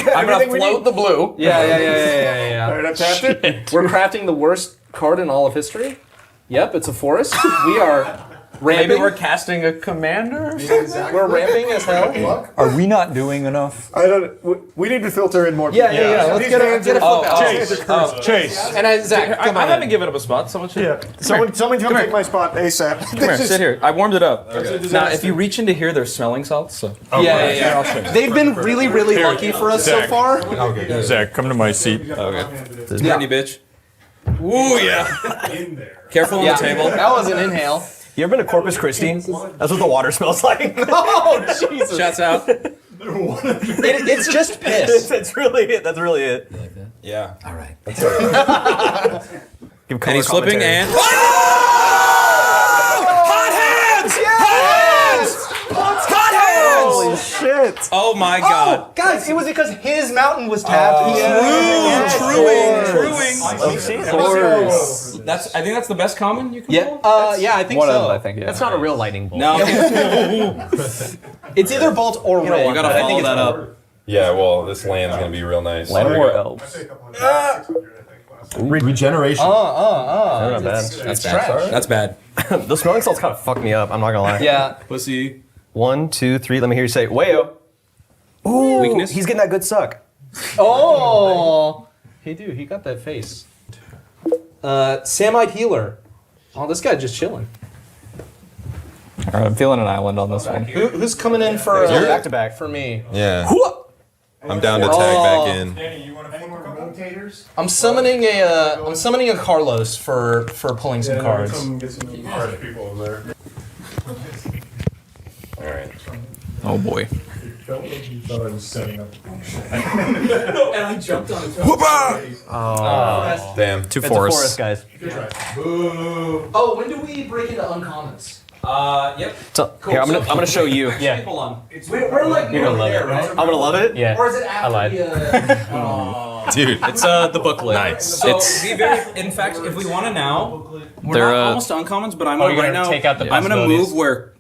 S19: got
S17: I'm gonna
S19: everything we
S17: float
S19: need.
S17: the blue.
S20: Yeah.
S19: All right, I've tapped it.
S20: We're crafting the worst card in all of history. Yep, it's a forest. We are ramping.
S17: Maybe we're casting a commander.
S20: We're ramping as hell.
S18: Are we not doing enough?
S19: I don't. We need to filter in more.
S20: Yeah. Let's get a flip out.
S18: Chase.
S20: And Zach, come
S17: I
S20: on.
S17: haven't given up a spot. Someone should.
S19: Yeah. Someone come take my spot ASAP.
S17: Come here, sit here. I warmed it up. Now, if you reach into here, there's smelling salts. So.
S20: Yeah. They've been really lucky for us so
S18: Zach.
S20: far.
S18: Okay. Zach, come to my seat.
S17: Okay. Spin you, bitch. Ooh, yeah. Careful on the table.
S20: That was an inhale.
S19: You ever been to Corpus Christi? That's what the water smells like.
S20: Oh, Jesus.
S17: Shouts out.
S20: It's just piss.
S19: That's really it. That's really it.
S17: You like that? Yeah. All right.
S19: Give
S17: And he's flipping and.
S19: Hot hands! Hot hands! Holy shit!
S17: Oh my God.
S20: Guys, it was because his mountain was tapped.
S17: Truing.
S19: Of course.
S17: I think that's the best common you can pull.
S20: Yeah, I think
S19: One
S20: so.
S19: of them, I think. Yeah. That's not a real lightning bolt.
S17: No.
S20: It's either bolt or red.
S17: You gotta follow that up.
S21: Yeah, well, this land's gonna be real nice.
S19: Land or elves. Regeneration.
S20: Not
S19: bad.
S17: That's bad. That's bad.
S19: The smelling salts kind of fucked me up. I'm not gonna lie.
S20: Yeah.
S17: Pussy.
S19: 1, 2, 3. Let me hear you say, "Wayo." Ooh,
S17: Weakness?
S19: He's getting that good suck.
S20: Oh. Hey, dude, he got that face. Samite healer. Oh, this guy just chilling.
S19: All right, I'm feeling an island on this one.
S20: Who's coming in for
S19: back to back
S20: for me?
S21: Yeah. I'm down to tag back in.
S20: I'm summoning a Carlos for pulling some cards.
S21: All right.
S17: Oh boy.
S21: And
S20: I jumped on it.
S19: Oh,
S21: damn.
S19: Two forests, guys.
S20: Oh, when do we break into uncommons?
S17: Yep.
S19: So, here, I'm gonna show you.
S20: Yeah.
S17: People on.
S20: We're like
S19: You're gonna love
S20: there,
S19: it.
S20: right?
S19: I'm gonna love it. Yeah.
S20: Or is it after
S19: I lied.
S21: Dude,
S17: it's the booklet.
S21: Nice.
S17: So in fact, if we want to now, we're
S19: They're,
S17: not almost to uncommons, but I'm
S19: you're
S17: gonna
S19: gonna
S17: right now.
S19: take out the
S17: I'm gonna
S19: possibilities.
S17: move where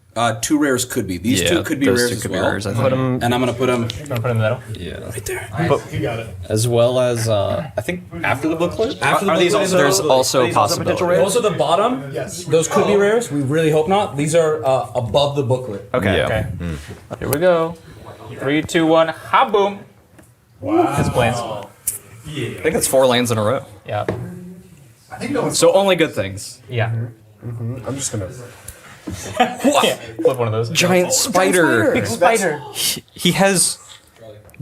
S17: 2 rares could be. These 2 could be
S19: those
S17: rares
S19: 2
S17: as
S19: could
S17: well.
S19: be rares, I think.
S17: And I'm gonna put them.
S19: Put them in the middle.
S17: Yeah. Right there.
S19: You got it. As well as I think after the booklet.
S17: After the
S19: Are these
S17: booklet,
S19: also, there's also possible rares?
S17: Those are the bottom. Yes. Those could be rares. We really hope not. These are above the booklet.
S19: Okay.
S21: Yeah.
S19: Okay. Here we go. 3, 2, 1. Ha boom. Wow. His plans.
S21: Yeah.
S19: I think that's 4 lands in a row. Yeah. So only good things. Yeah.
S21: I'm just gonna.
S19: Flip one of those.
S13: Giant spider.
S19: Big spider.
S13: He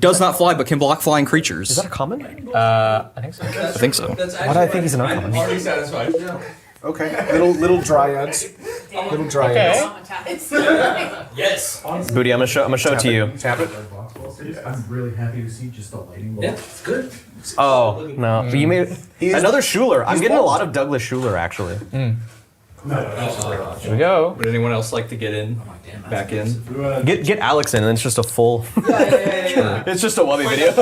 S13: does not fly, but can block flying creatures.
S19: Is that a common? I think so.
S13: I think so.
S19: Why do I think he's an uncommon?
S20: Already satisfied.
S19: Okay. Little dryads. Little dryads.
S20: Yes.
S19: Booty, I'm gonna show it to you.
S20: Tap it.
S22: I'm really happy to see just a lightning bolt.
S20: Yeah, it's good.
S19: Oh no! But you made another Schuler. I'm getting a lot of Douglas Schuler actually. Here we go.
S17: Would anyone else like to get in? Back in?
S19: Get Alex in, and it's just a full. It's just a Wubby video.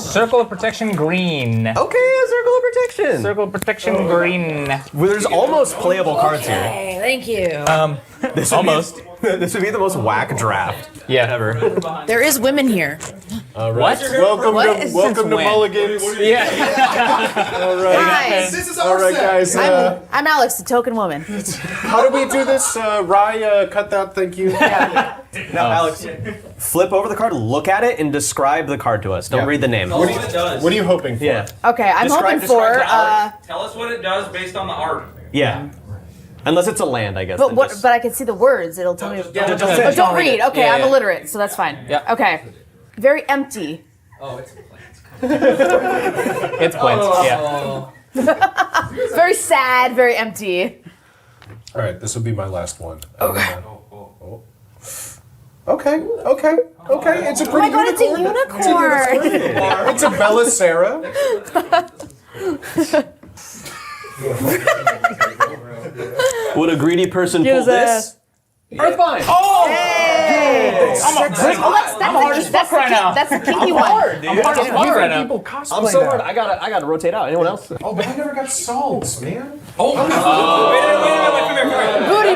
S19: Circle of protection green. Okay, a circle of protection. Circle of protection green. Well, there's almost playable cards here.
S5: Hey, thank you.
S19: This almost. This would be the most whack draft. Ever.
S5: There is women here.
S19: What? Welcome to Mulligan's. Yeah. All right.
S5: Guys.
S19: This is all right, guys.
S5: I'm Alex, the token woman.
S19: How do we do this? Rye, cut that. Thank you. Now, Alex, flip over the card, look at it, and describe the card to us. Don't read the name.
S17: What are you hoping for?
S19: Yeah.
S5: Okay, I'm hoping for.
S17: Tell us what it does based on the art.
S19: Yeah. Unless it's a land, I guess.
S5: But what? But I can see the words. It'll tell me. Don't read. Okay, I'm illiterate, so that's fine.
S19: Yeah.
S5: Okay. Very empty.
S17: Oh, it's
S19: It's plants. Yeah.
S5: Very sad. Very empty.
S23: All right, this will be my last one.
S5: Okay.
S23: Okay. It's a
S5: Oh
S23: pretty
S5: my god, it's a unicorn.
S23: It's a Belisara.
S19: Would a greedy person
S5: Get
S19: pull
S5: his
S19: this?
S5: ass.
S19: Earthbind.
S2: Oh!
S5: Hey!
S19: I'm hard as fuck right now.
S5: That's the kinky
S19: I'm
S5: one.
S19: hard, dude.
S5: I'm hard as fuck right now.
S19: People cosplay I'm so hard. I gotta rotate out. Anyone else?
S21: Oh, but I never got salts, man.
S19: Oh,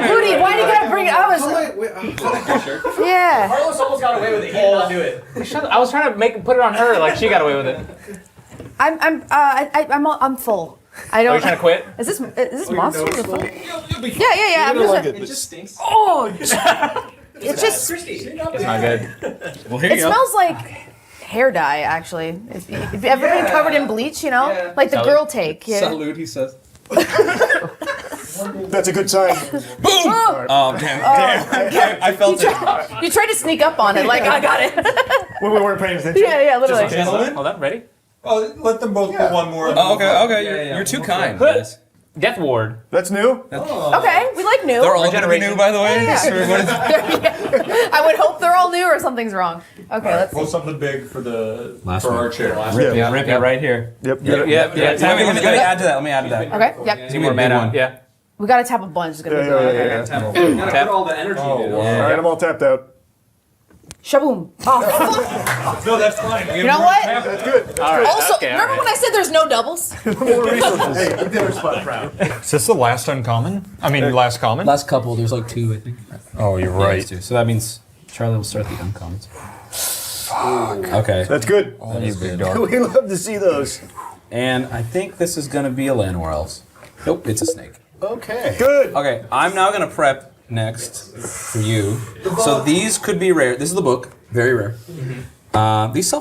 S5: Booty, why do you gotta bring it? I was. Yeah.
S19: Carlos almost got away with it. He did not do it.
S3: I was trying to put it on her like she got away with it.
S5: I'm full. I don't.
S3: Are you trying to quit?
S5: Is this monster? Full? Yeah. I'm
S19: You're
S5: just.
S19: like it just stinks.
S5: Oh. It's just.
S3: It's not good.
S19: Well, here
S5: It smells like hair dye, actually. If you've ever been covered in bleach, you know, like the girl take. Yeah.
S17: Salute, he says.
S1: That's a good sign.
S17: Boom! Oh, damn. I felt it.
S5: You tried to sneak up on it, like I got it.
S1: When we weren't paying attention.
S5: Yeah, literally.
S3: Gentlemen, hold on, ready?
S21: Oh, let them both put one more.
S17: Oh, okay. You're too kind, guys.
S3: Death Ward.
S1: That's new?
S5: Okay, we like new.
S17: They're all gonna be new, by the way.
S5: Yeah. I would hope they're all new or something's wrong. Okay, let's
S21: Pull
S5: see.
S21: something big for the
S17: Last
S21: for
S17: one.
S21: our chair.
S3: Rip it right here.
S1: Yep.
S17: Let me add to that.
S5: Okay, yep.
S3: Two more mana. Yeah.
S5: We gotta tap a bunch. It's gonna be
S1: Yeah.
S3: Tap.
S19: Put all the energy into it.
S1: All right, I'm all tapped out.
S5: Shaboom. Oh,
S21: No, that's fine.
S5: you know what?
S1: That's good.
S3: All right.
S5: Also,
S3: okay,
S5: remember when I said there's no doubles?
S1: More resources. Hey, you did our spot proud.
S18: Is this the last uncommon? I mean, last common?
S17: Last couple, there's like 2, I think.
S18: Oh, you're
S17: Yeah,
S18: right.
S17: there's 2. So that means Charlie will start the uncommons. Okay.
S1: That's good.
S18: Oh, you big dog.
S1: We love to see those.
S17: And I think this is gonna be a Llanowar Elves. Nope, it's a snake.
S19: Okay.
S1: Good.
S17: Okay, I'm now gonna prep next for you. So these could be rare. This is the book, very rare. These sell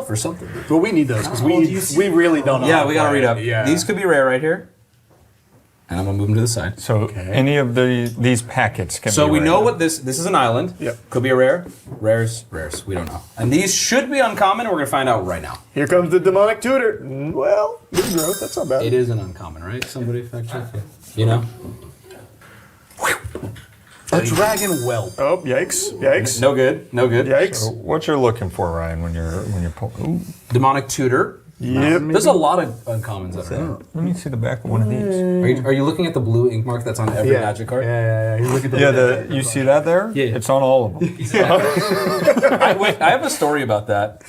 S17: for something.
S19: Well, we need those because we really don't know.
S17: Yeah,
S19: how
S17: we
S19: to
S17: gotta
S19: play
S17: read up.
S19: it. Yeah.
S17: These could be rare right here. And I'm gonna move them to the side.
S18: So any of these packets can
S17: So
S18: be
S17: we
S18: rare.
S17: know what this is an island.
S1: Yep.
S17: Could be a rare. Rares. We don't know. And these should be uncommon, and we're gonna find out right now.
S1: Here comes the demonic tutor. Well, good growth. That's not bad.
S17: It is an uncommon, right? Somebody fact check it. You know?
S19: A dragon whelp.
S1: Oh, yikes. Yikes.
S17: No good.
S1: Yikes.
S18: So what you're looking for, Ryan, when you're pulling.
S17: Demonic tutor.
S1: Yep.
S17: There's a lot of uncommons that are.
S18: Let me see the back of one of these.
S17: Are you looking at the blue ink mark that's on every magic card?
S19: Yeah. You look at the.
S18: Yeah, you see that there?
S17: Yeah.
S18: It's on all of them.
S17: I have a story about that.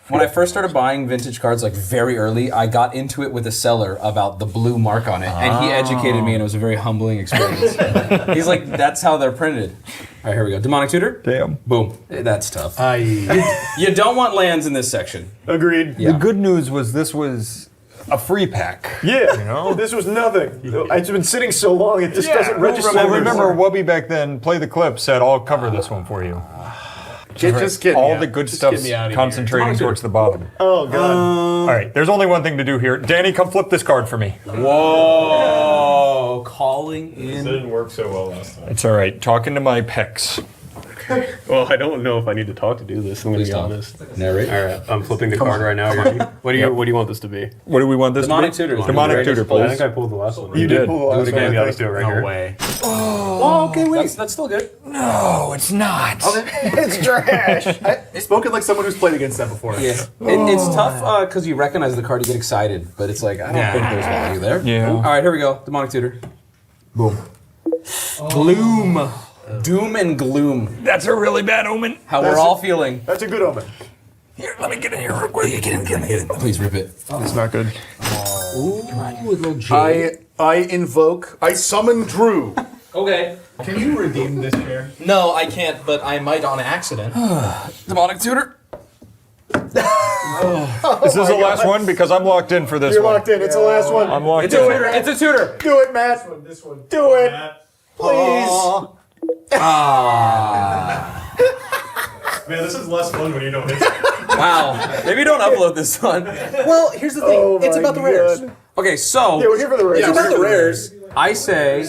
S17: When I first started buying vintage cards, like very early, I got into it with a seller about the blue mark on it, and he educated me, and it was a very humbling experience. He's like, "That's how they're printed." All right, here we go. Demonic tutor.
S18: Damn.
S17: Boom. That's tough.
S19: Aye.
S17: You don't want lands in this section.
S1: Agreed.
S17: Yeah.
S18: The good news was this was a free pack.
S1: Yeah.
S18: You know?
S1: This was nothing. It's been sitting so long, it just doesn't register.
S18: Well, remember, Wubby back then, Play the Clip, said, I'll cover this one for you.
S19: Just get
S18: all the good stuff concentrating towards the bottom.
S1: Oh, God.
S18: All right, there's only one thing to do here. Danny, come flip this card for me.
S17: Whoa. Calling in.
S21: This didn't work so well last time.
S18: It's all right. Talking to my pecs.
S19: Well, I don't know if I need to talk to do this. I'm going to be
S17: talk.
S19: honest.
S17: Narrate.
S19: All right, I'm flipping the card right now. You ready? What do you want this to be?
S18: What do we want this
S17: Demonic
S18: to
S17: tutor.
S18: be? Demonic tutor,
S19: I
S18: please.
S19: think I pulled the last one.
S1: You did pull the last
S19: Do it again.
S1: one.
S19: Yeah, let's do it right here.
S21: No way.
S19: Oh, okay, wait.
S17: That's still good.
S18: No, it's not.
S1: It's trash.
S19: Spoken like someone who's played against that before.
S17: Yeah. It's tough because you recognize the card, you get excited, but it's like, I don't think there's value there.
S18: Yeah.
S17: All right, here we go. Demonic tutor. Boom. Gloom. Doom and gloom.
S18: That's a really bad omen.
S17: How we're all feeling.
S1: That's a good omen.
S18: Here, let me get in here real quick.
S17: Get in. Please rip it.
S18: It's not good.
S17: Ooh, a little jade.
S19: I summon Drew.
S3: Okay.
S21: Can you redeem this chair?
S3: No, I can't, but I might on accident.
S17: Demonic tutor.
S18: Is this the last one? Because I'm locked in for this
S1: You're
S18: one.
S1: locked in. It's the last one.
S18: I'm locked
S17: It's
S18: in.
S17: a tutor. It's a tutor.
S1: Do it, Matt.
S21: This one.
S1: Do it. Please.
S21: Man, this is less fun when you don't hit.
S17: Wow. Maybe don't upload this one.
S19: Well, here's the thing.
S1: Oh
S19: It's
S1: my
S19: about the rares.
S1: God.
S17: Okay, so
S1: Yeah, we're here for the rares.
S19: It's about the rares.
S17: I say,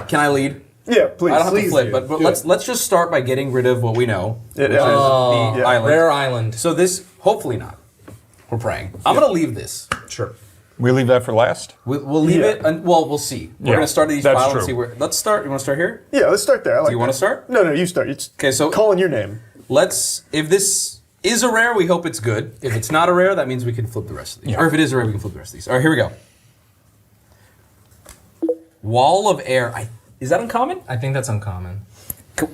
S17: can I lead?
S1: Yeah, please.
S17: I don't have to
S1: Please
S17: flip,
S1: do.
S17: but
S1: Do
S17: let's just start by getting rid of what we know, which is the
S1: Yeah.
S17: island.
S3: Rare island.
S17: So this, hopefully not. We're praying. I'm gonna leave this.
S19: Sure.
S18: We leave that for last?
S17: We'll leave it, and well, we'll see. We're
S18: Yeah,
S17: gonna start these
S18: that's
S17: files
S18: true.
S17: and see where. Let's start. You want to start here?
S1: Yeah, let's start there. I like
S17: Do you want to
S1: that.
S17: start?
S1: No, you start. It's
S17: Okay, so
S1: calling your name.
S17: let's. If this is a rare, we hope it's good. If it's not a rare, that means we can flip the rest of these. Or if it is a rare, we can flip the rest of these. All right, here we go. Wall of Air. Is that uncommon?
S20: I think that's uncommon.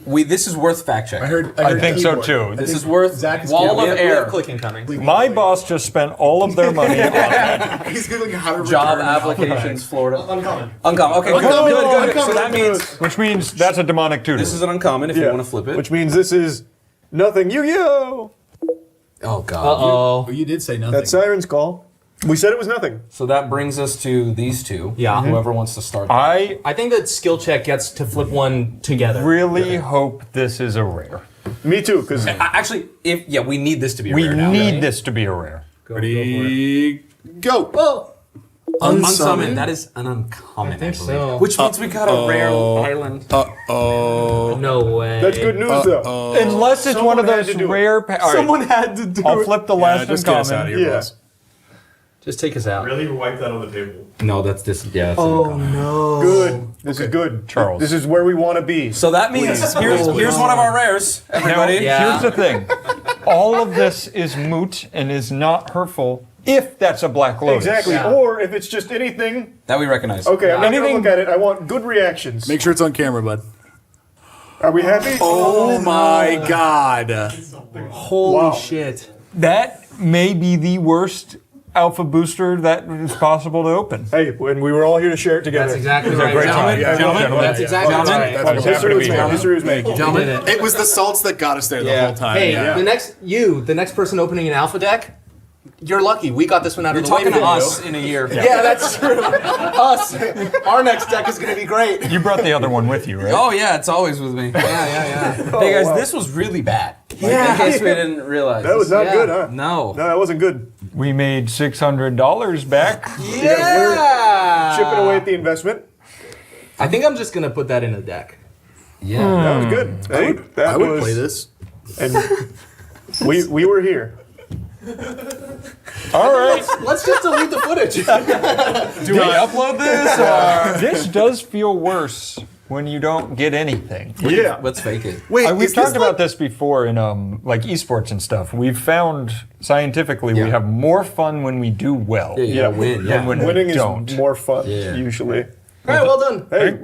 S17: This is worth fact checking.
S18: I think so too.
S17: This is worth Wall of Air.
S20: Clicking coming.
S18: My boss just spent all of their money on that.
S4: He's googling how to
S17: Job
S4: return
S17: applications, Florida.
S20: Uncommon.
S17: Uncommon. Okay, good. So that means
S18: which means that's a demonic tutor.
S17: this is an uncommon if you want to flip it.
S1: Which means this is nothing Yu-Gi-Oh!
S17: Oh god.
S20: Uh-oh.
S4: You did say nothing.
S1: That's Siren's call. We said it was nothing.
S17: So that brings us to these two.
S20: Yeah.
S17: Whoever wants to start.
S20: I think that skill check gets to flip one together.
S18: Really hope this is a rare.
S1: Me too, because
S17: Actually, we need this to be a
S18: We
S17: rare now.
S18: need this to be a rare.
S4: Ready, go.
S17: Oh.
S4: Unsummoned.
S17: Unsummoned. That is an uncommon, I
S20: think
S17: believe.
S20: so.
S17: Which means we got a rare island.
S20: No way.
S1: that's good news though.
S18: Unless it's one of those rare.
S1: Someone had to do
S18: I'll
S1: it.
S18: flip the last
S4: just get us out of
S18: uncommon.
S4: here, boss.
S20: Just take us out.
S21: Really wipe that on the table.
S17: No, that's this. Yeah. That's
S20: Oh no.
S1: Good. This is good.
S18: Charles.
S1: This is where we want to be.
S17: So that means here's one of our rares, everybody.
S18: Now, here's the thing. All of this is moot and is not hurtful if that's a Black Lotus.
S1: Exactly.
S20: Yeah.
S1: Or if it's just anything.
S17: That we recognize.
S1: Okay, I'm not going to look at it. I want good reactions.
S4: Make sure it's on camera, bud.
S1: Are we happy?
S4: Oh my god.
S20: Holy shit.
S18: That may be the worst alpha booster that is possible to open.
S1: Hey, when we were all here to share it together.
S20: That's exactly right.
S18: great time.
S20: Gentlemen, that's exactly right.
S4: That's
S1: History was made. History was made.
S20: Gentlemen.
S4: It was the salts that got us there the whole time.
S20: Hey, the next person opening an alpha deck, you're lucky. We got this one out
S17: You're
S20: of the way.
S17: talking to
S20: video.
S17: us in a year.
S20: Yeah, that's true. Us. Our next deck is going to be great.
S18: You brought the other one with you, right?
S17: Oh yeah, it's always with me.
S20: Yeah.
S17: Hey guys, this was really bad.
S20: Yeah.
S17: In case we didn't realize.
S1: That was not good, huh?
S17: No.
S1: No, that wasn't good.
S18: We made $600 back.
S20: Yeah.
S1: Chipping away at the investment.
S20: I think I'm just going to put that in a deck.
S17: Yeah.
S1: That was good. Hey,
S4: I would play this.
S1: And we were here.
S18: All right.
S20: Let's just delete the footage.
S17: Do we upload this or?
S18: This does feel worse when you don't get anything.
S1: Yeah.
S17: Let's fake it.
S4: Wait,
S18: We've talked about this before in like esports and stuff. We've found scientifically we have more fun when we do well.
S17: Yeah, win.
S18: Than when
S1: Winning
S18: we don't.
S1: is more fun, usually.
S20: All right, well done.
S1: Hey,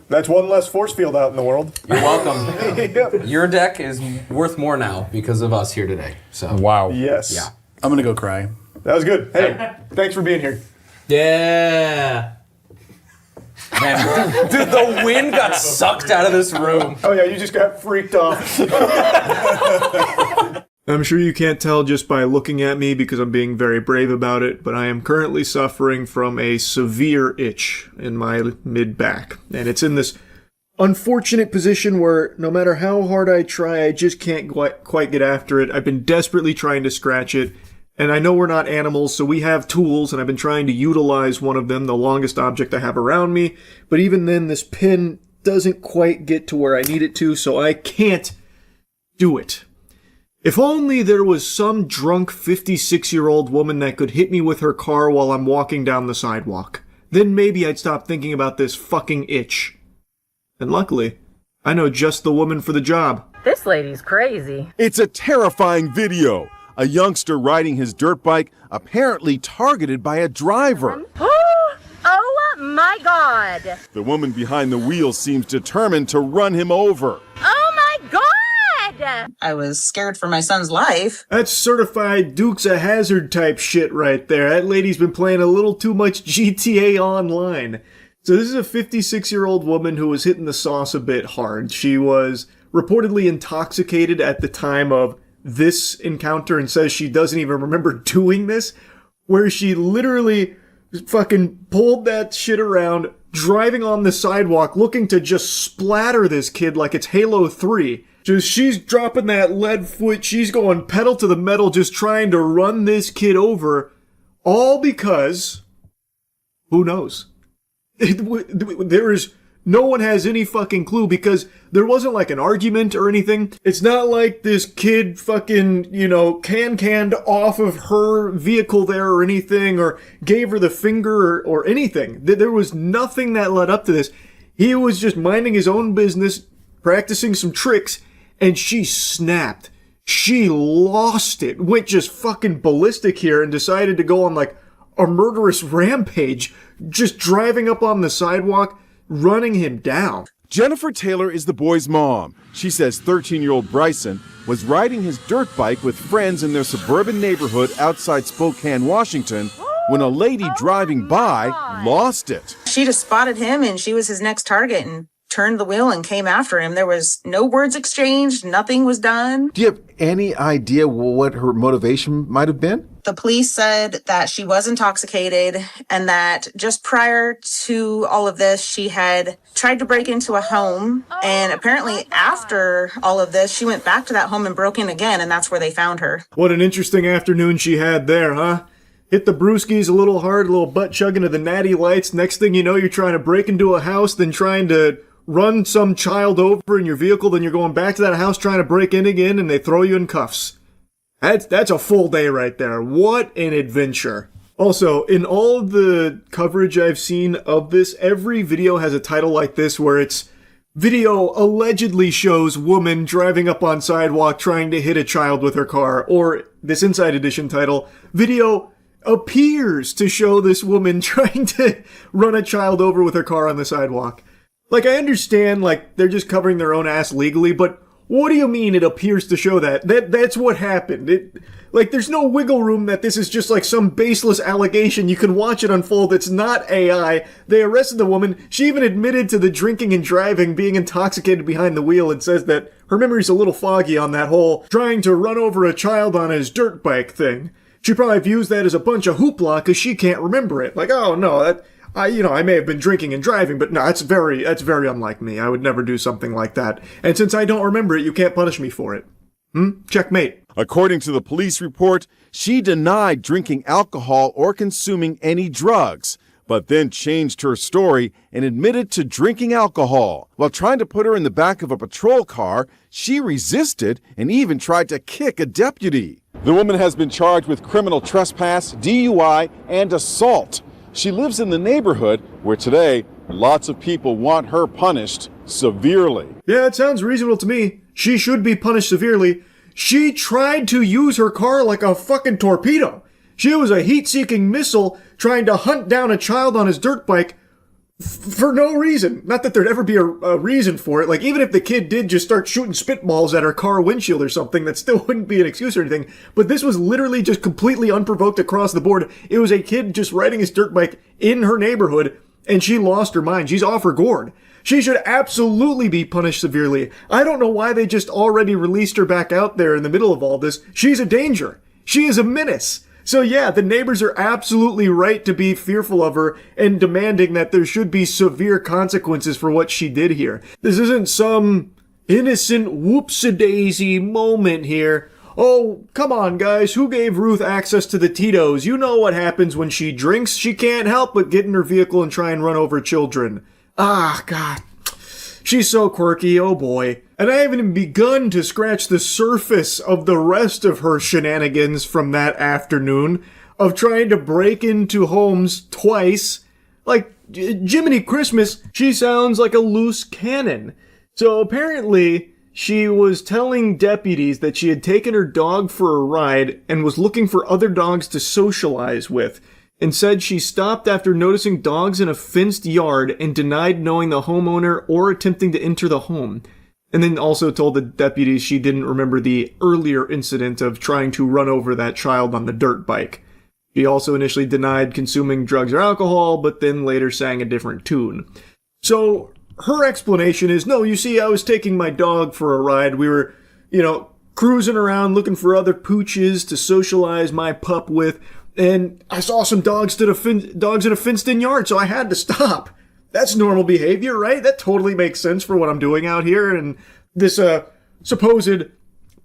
S1: that's one less force field out in the world.
S17: You're welcome. Your deck is worth more now because of us here today. So
S18: Wow.
S1: Yes.
S17: Yeah.
S4: I'm gonna go cry.
S1: That was good. Hey, thanks for being here.
S20: Yeah.
S17: Man, dude, the wind got sucked out of this room.
S1: Oh yeah, you just got freaked off. I'm sure you can't tell just by looking at me because I'm being very brave about it, but I am currently suffering from a severe itch in my mid-back. And it's in this unfortunate position where no matter how hard I try, I just can't quite get after it. I've been desperately trying to scratch it. And I know we're not animals, so we have tools, and I've been trying to utilize one of them, the longest object I have around me. But even then, this pin doesn't quite get to where I need it to, so I can't do it. If only there was some drunk 56-year-old woman that could hit me with her car while I'm walking down the sidewalk. Then maybe I'd stop thinking about this fucking itch. And luckily, I know just the woman for the job.
S8: This lady's crazy.
S10: It's a terrifying video. A youngster riding his dirt bike apparently targeted by a driver.
S8: Oh my God!
S10: The woman behind the wheel seems determined to run him over.
S8: Oh my God!
S24: I was scared for my son's life.
S1: That's certified Dukes of Hazzard type shit right there. That lady's been playing a little too much GTA Online. So this is a 56-year-old woman who was hitting the sauce a bit hard. She was reportedly intoxicated at the time of this encounter and says she doesn't even remember doing this, where she literally fucking pulled that shit around, driving on the sidewalk, looking to just splatter this kid like it's Halo 3. Just, she's dropping that lead foot, she's going pedal to the metal, just trying to run this kid over, all because, who knows? There is... No one has any fucking clue because there wasn't like an argument or anything. It's not like this kid fucking, canned off of her vehicle there or anything or gave her the finger or anything. There was nothing that led up to this. He was just minding his own business, practicing some tricks, and she snapped. she lost it, went just fucking ballistic here and decided to go on like a murderous rampage, just driving up on the sidewalk, running him down.
S10: Jennifer Taylor is the boy's mom. She says 13-year-old Bryson was riding his dirt bike with friends in their suburban neighborhood outside Spokane, Washington, when a lady driving by lost it.
S24: She just spotted him and she was his next target and turned the wheel and came after him. There was no words exchanged. Nothing was done.
S10: Do you have any idea what her motivation might have been?
S24: The police said that she was intoxicated and that just prior to all of this, she had tried to break into a home. And apparently after all of this, she went back to that home and broke in again. And that's where they found her.
S1: What an interesting afternoon she had there, huh? Hit the brewskis a little hard, a little butt chugging to the natty lights. Next thing you know, you're trying to break into a house, then trying to run some child over in your vehicle, then you're going back to that house trying to break in again, and they throw you in cuffs. That's a full day right there. What an adventure. Also, in all of the coverage I've seen of this, every video has a title like this where it's video allegedly shows woman driving up on sidewalk trying to hit a child with her car, or this Inside Edition title, video appears to show this woman trying to run a child over with her car on the sidewalk. Like, I understand, like, they're just covering their own ass legally, but what do you mean it appears to show that? That's what happened. Like, there's no wiggle room that this is just like some baseless allegation. You can watch it unfold. It's not AI. They arrested the woman. She even admitted to the drinking and driving, being intoxicated behind the wheel, and says that her memory's a little foggy on that whole trying to run over a child on his dirt bike thing. She probably views that as a bunch of hoopla because she can't remember it. Like, oh no, I may have been drinking and driving, but no, that's very unlike me. I would never do something like that. And since I don't remember it, you can't punish me for it. Checkmate.
S10: According to the police report, she denied drinking alcohol or consuming any drugs, but then changed her story and admitted to drinking alcohol. While trying to put her in the back of a patrol car, she resisted and even tried to kick a deputy. The woman has been charged with criminal trespass, DUI, and assault. She lives in the neighborhood where today lots of people want her punished severely.
S1: Yeah, it sounds reasonable to me. She should be punished severely. She tried to use her car like a fucking torpedo. She was a heat-seeking missile trying to hunt down a child on his dirt bike for no reason. Not that there'd ever be a reason for it. Like, even if the kid did just start shooting spitballs at her car windshield or something, that still wouldn't be an excuse or anything. But this was literally just completely unprovoked across the board. It was a kid just riding his dirt bike in her neighborhood, and she lost her mind. She's off her gourd. She should absolutely be punished severely. I don't know why they just already released her back out there in the middle of all this. She's a danger. She is a menace. So yeah, the neighbors are absolutely right to be fearful of her and demanding that there should be severe consequences for what she did here. This isn't some innocent whoops-a-daisy moment here. Oh, come on, guys. Who gave Ruth access to the Tito's? You know what happens when she drinks. She can't help but get in her vehicle and try and run over children. Ah, God. She's so quirky, oh boy. And I haven't even begun to scratch the surface of the rest of her shenanigans from that afternoon of trying to break into homes twice. Like, Jiminy Christmas, she sounds like a loose cannon. So apparently, she was telling deputies that she had taken her dog for a ride and was looking for other dogs to socialize with, and said she stopped after noticing dogs in a fenced yard and denied knowing the homeowner or attempting to enter the home. And then also told the deputies she didn't remember the earlier incident of trying to run over that child on the dirt bike. She also initially denied consuming drugs or alcohol, but then later sang a different tune. So her explanation is, no, you see, I was taking my dog for a ride. We were, cruising around looking for other pooches to socialize my pup with. And I saw some dogs in a fenced-in yard, so I had to stop. That's normal behavior, right? That totally makes sense for what I'm doing out here, and this supposed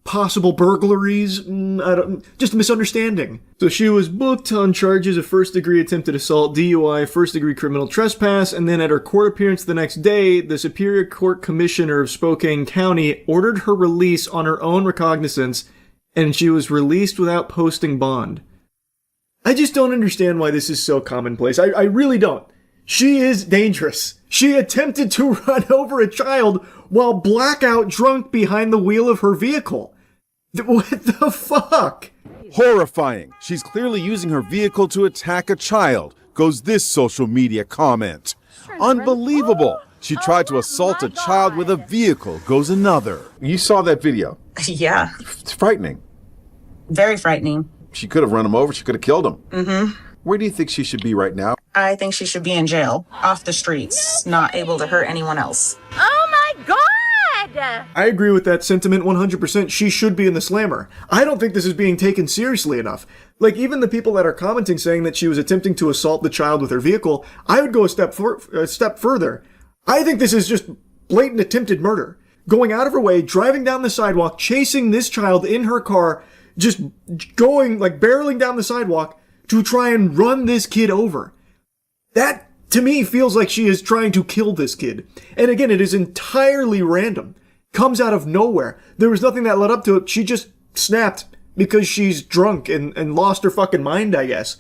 S1: possible burglaries, just a misunderstanding. So she was booked on charges of first-degree attempted assault, DUI, first-degree criminal trespass, and then at her court appearance the next day, the Superior Court Commissioner of Spokane County ordered her release on her own recognizance, and she was released without posting bond. I just don't understand why this is so commonplace. I really don't. She is dangerous. She attempted to run over a child while blackout drunk behind the wheel of her vehicle. What the fuck?
S10: Horrifying. She's clearly using her vehicle to attack a child, goes this social media comment. Unbelievable. She tried to assault a child with a vehicle, goes another. You saw that video.
S24: Yeah.
S10: It's frightening.
S24: Very frightening.
S10: She could have run him over. She could have killed him.
S24: Mm-hmm.
S10: Where do you think she should be right now?
S24: I think she should be in jail, off the streets, not able to hurt anyone else.
S8: Oh my god!
S1: I agree with that sentiment 100%. She should be in the slammer. I don't think this is being taken seriously enough. Like, even the people that are commenting saying that she was attempting to assault the child with her vehicle, I would go a step further. I think this is just blatant attempted murder. Going out of her way, driving down the sidewalk, chasing this child in her car, just going, like, barreling down the sidewalk to try and run this kid over. That, to me, feels like she is trying to kill this kid. And again, it is entirely random. Comes out of nowhere. There was nothing that led up to it. She just snapped because she's drunk and lost her fucking mind, I guess.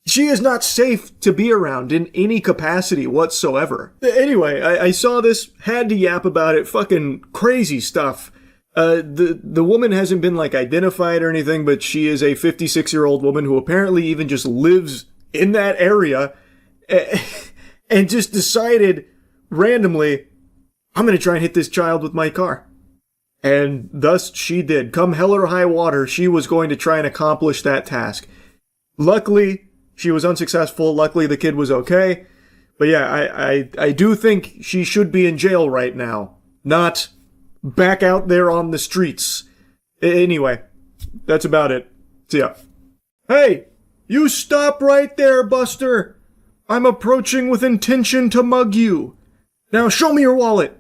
S1: She is not safe to be around in any capacity whatsoever. Anyway, I saw this, had to yap about it, fucking crazy stuff. The woman hasn't been, like, identified or anything, but she is a 56-year-old woman who apparently even just lives in that area and just decided randomly, I'm going to try and hit this child with my car. And thus she did. Come hell or high water, she was going to try and accomplish that task. Luckily, she was unsuccessful. Luckily, the kid was okay. But yeah, I do think she should be in jail right now, not back out there on the streets. Anyway, that's about it. See ya. Hey, you stop right there, Buster. I'm approaching with intention to mug you. Now show me your wallet.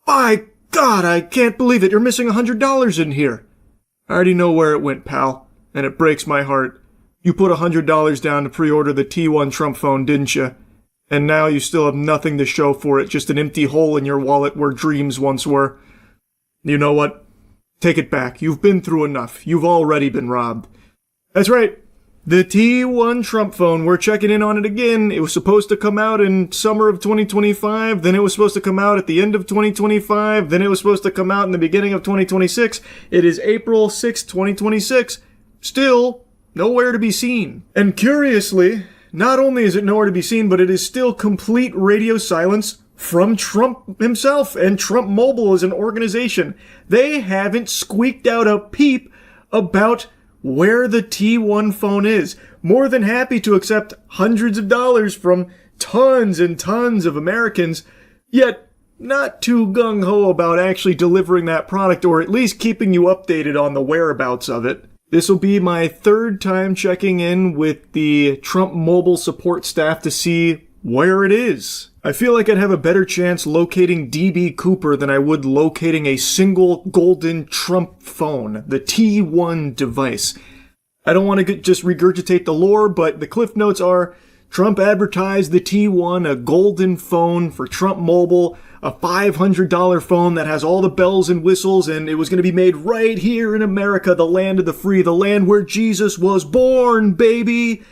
S1: By God, I can't believe it. You're missing $100 in here. I already know where it went, pal, and it breaks my heart. You put $100 down to pre-order the T1 Trump phone, didn't you? And now you still have nothing to show for it, just an empty hole in your wallet where dreams once were. You know what? Take it back. You've been through enough. You've already been robbed. That's right. The T1 Trump phone, we're checking in on it again. It was supposed to come out in summer of 2025, then it was supposed to come out at the end of 2025, then it was supposed to come out in the beginning of 2026. It is April 6, 2026. Still nowhere to be seen. And curiously, not only is it nowhere to be seen, but it is still complete radio silence from Trump himself, and Trump Mobile as an organization. They haven't squeaked out a peep about where the T1 phone is. More than happy to accept hundreds of dollars from tons and tons of Americans, yet not too gung-ho about actually delivering that product, or at least keeping you updated on the whereabouts of it. This will be my third time checking in with the Trump Mobile support staff to see where it is. I feel like I'd have a better chance locating DB Cooper than I would locating a single golden Trump phone, the T1 device. I don't want to just regurgitate the lore, but the cliff notes are Trump advertised the T1, a golden phone for Trump Mobile, a $500 phone that has all the bells and whistles, and it was going to be made right here in America, the land of the free, the land where Jesus was born, baby.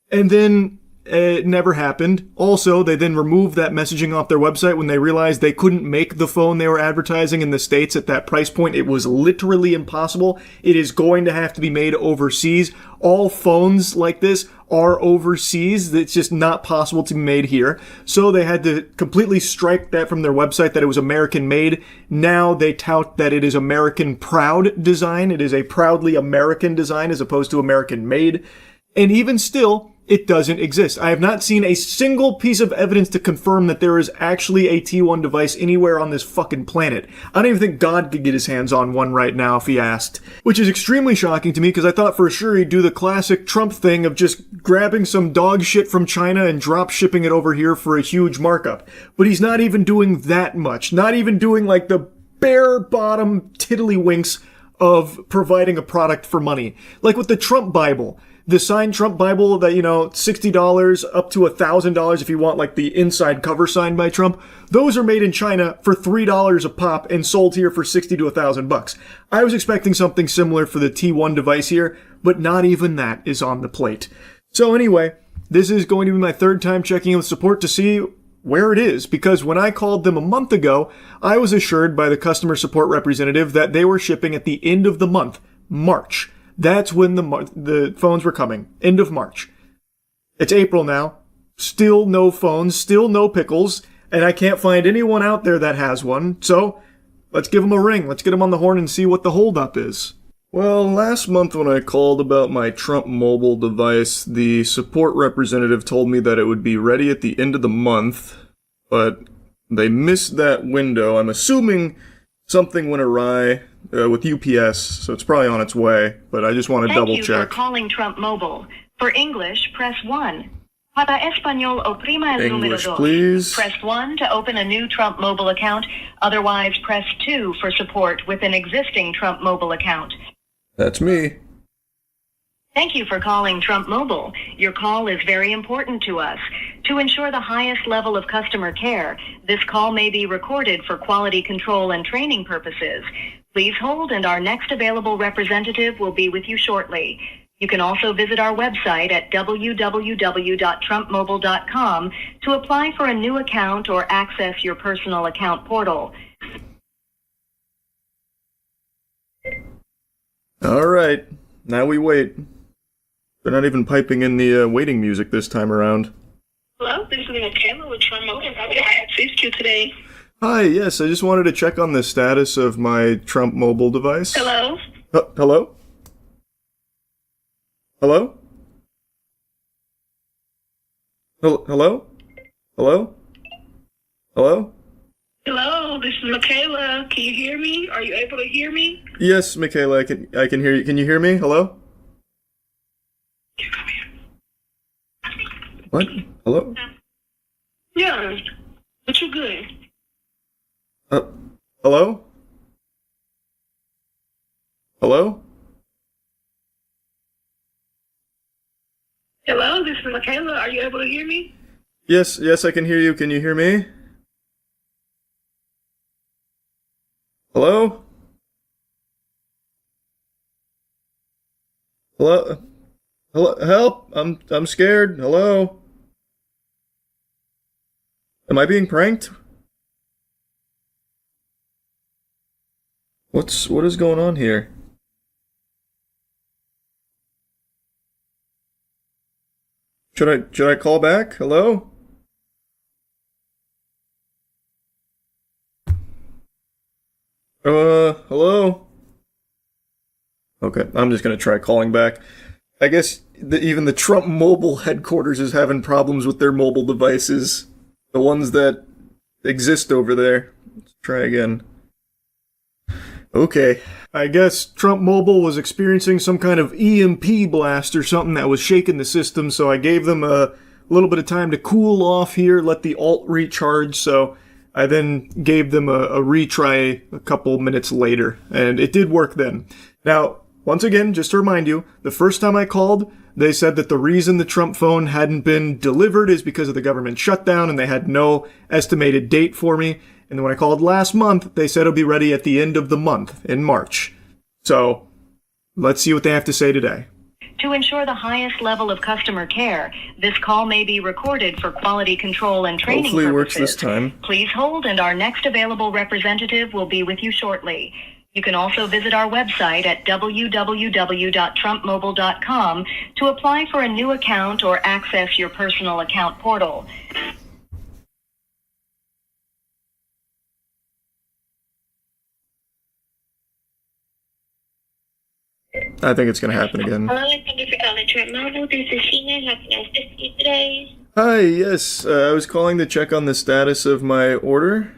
S1: And then it never happened. Also, they then removed that messaging off their website when they realized they couldn't make the phone they were advertising in the States at that price point. It was literally impossible. It is going to have to be made overseas. All phones like this are overseas. It's just not possible to be made here. So they had to completely strike that from their website that it was American made. Now they tout that it is American proud design. It is a proudly American design as opposed to American made. And even still, it doesn't exist. I have not seen a single piece of evidence to confirm that there is actually a T1 device anywhere on this fucking planet. I don't even think God could get his hands on one right now if he asked. Which is extremely shocking to me because I thought for sure he'd do the classic Trump thing of just grabbing some dog shit from China and drop shipping it over here for a huge markup. But he's not even doing that much. Not even doing like the bare bottom tiddlywinks of providing a product for money. Like with the Trump Bible. The signed Trump Bible that, $60 up to $1,000 if you want like the inside cover signed by Trump. Those are made in China for $3 a pop and sold here for $60 to $1,000. I was expecting something similar for the T1 device here, but not even that is on the plate. So anyway, this is going to be my third time checking in with support to see where it is, because when I called them a month ago, I was assured by the customer support representative that they were shipping at the end of the month, March. That's when the phones were coming, end of March. It's April now, still no phones, still no pickles, and I can't find anyone out there that has one, so let's give them a ring. Let's get them on the horn and see what the holdup is. Well, last month when I called about my Trump mobile device, the support representative told me that it would be ready at the end of the month, but they missed that window. I'm assuming something went awry with UPS, so it's probably on its way, but I just want to double check.
S7: Thank you for calling Trump Mobile. For English, press 1. Para español, oprima el número
S1: English,
S7: dos.
S1: please.
S7: Press 1 to open a new Trump Mobile account. Otherwise, press 2 for support with an existing Trump Mobile account.
S1: That's me.
S7: Thank you for calling Trump Mobile. Your call is very important to us. To ensure the highest level of customer care, this call may be recorded for quality control and training purposes. Please hold, and our next available representative will be with you shortly. You can also visit our website at www.trumpmobile.com to apply for a new account or access your personal account portal.
S1: All right, now we wait. They're not even piping in the waiting music this time around.
S9: Hello, this is Michaela with Trump Mobile. How can I assist you today?
S1: Hi, yes, I just wanted to check on the status of my Trump mobile device.
S9: Hello?
S1: Hello? Hello? Hello? Hello? Hello?
S9: Hello, this is Michaela. Can you hear me? Are you able to hear me?
S1: Yes, Michaela, I can hear you. Can you hear me? Hello? What? Hello?
S9: Yeah, but you're good.
S1: Hello? Hello?
S9: Hello, this is Michaela. Are you able to hear me?
S1: Yes, I can hear you. Can you hear me? Hello? Hello? Hello? Help! I'm scared. Hello? Am I being pranked? What is going on here? Should I call back? Hello? Hello? Okay, I'm just gonna try calling back. I guess even the Trump mobile headquarters is having problems with their mobile devices. The ones that exist over there. Let's try again. Okay. I guess Trump Mobile was experiencing some kind of EMP blast or something that was shaking the system, so I gave them a little bit of time to cool off here, let the alt recharge, so I then gave them a retry a couple minutes later, and it did work then. Now, once again, just to remind you, the first time I called, they said that the reason the Trump phone hadn't been delivered is because of the government shutdown, and they had no estimated date for me. And then when I called last month, they said it'll be ready at the end of the month, in March. So, let's see what they have to say today.
S7: To ensure the highest level of customer care, this call may be recorded for quality control and training
S1: Hopefully it works
S7: purposes.
S1: this time.
S7: Please hold, and our next available representative will be with you shortly. You can also visit our website at www.trumpmobile.com to apply for a new account or access your personal account portal.
S1: I think it's going to happen again.
S9: Hello, thank you for calling Trump Mobile. This is Sheena. How can I assist you today?
S1: Hi, yes, I was calling to check on the status of my order.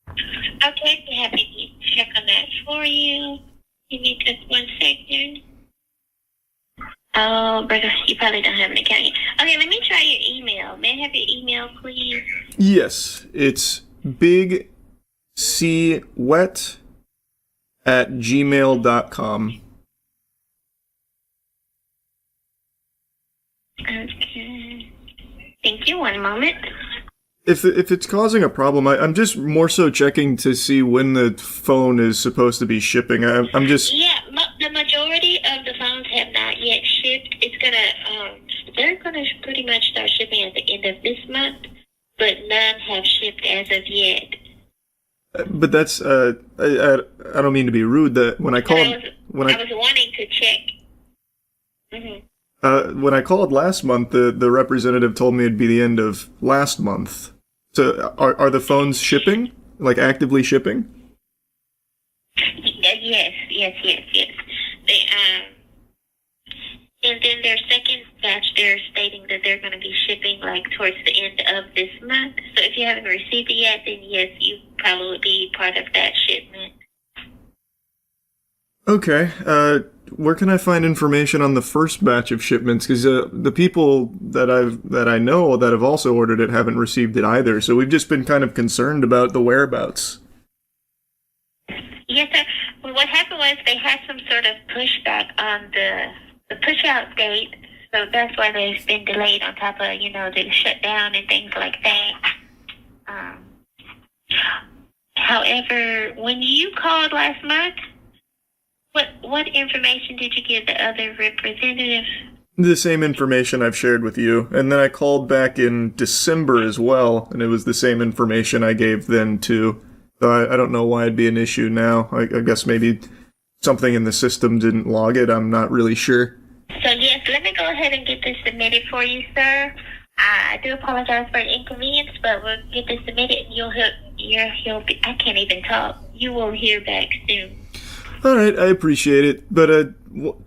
S9: Okay, we're happy to check on that for you. Give me just 1 second. Oh, brother, you probably don't have an account yet. Okay, let me try your email. May I have your email, please?
S1: Yes, it's bigcwet@gmail.com.
S9: Okay. Thank you. 1 moment.
S1: If it's causing a problem, I'm just more so checking to see when the phone is supposed to be shipping. I'm just...
S9: Yeah, the majority of the phones have not yet shipped. It's gonna, they're gonna pretty much start shipping at the end of this month. but none have shipped as of yet.
S1: But that's I don't mean to be rude. That when I called
S9: I was wanting to check.
S1: when I called last month, the representative told me it'd be the end of last month. So are the phones shipping? Like actively shipping?
S9: Yes. They and then their second batch, they're stating that they're going to be shipping like towards the end of this month. So if you haven't received it yet, then yes, you probably would be part of that shipment.
S1: Okay. Where can I find information on the first batch of shipments? Because the people that I know that have also ordered it haven't received it either. So we've just been kind of concerned about the whereabouts.
S9: Yes, sir. Well, what happened was they had some sort of pushback on the push-out date. So that's why they've been delayed on top of, the shutdown and things like that. However, when you called last month, what information did you give the other representative?
S1: The same information I've shared with you. And then I called back in December as well, and it was the same information I gave then too. So I don't know why it'd be an issue now. I guess maybe something in the system didn't log it. I'm not really sure.
S9: So yes, let me go ahead and get this submitted for you, sir. I do apologize for the inconvenience, but we'll get this submitted and you'll be, I can't even talk. You will hear back soon.
S1: All right, I appreciate it. But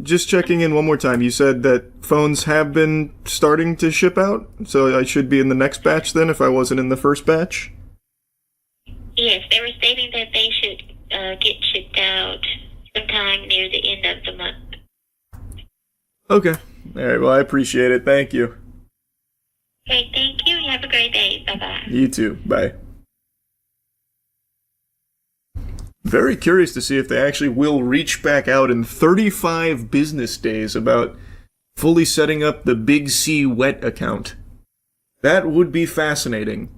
S1: just checking in one more time, you said that phones have been starting to ship out? So I should be in the next batch then if I wasn't in the first batch?
S9: Yes, they were stating that they should get shipped out sometime near the end of the month.
S1: Okay. All right, well, I appreciate it. Thank you.
S9: Okay, thank you. You have a great day. Bye-bye.
S1: You too. Bye. Very curious to see if they actually will reach back out in 35 business days about fully setting up the Big C Wet account. That would be fascinating.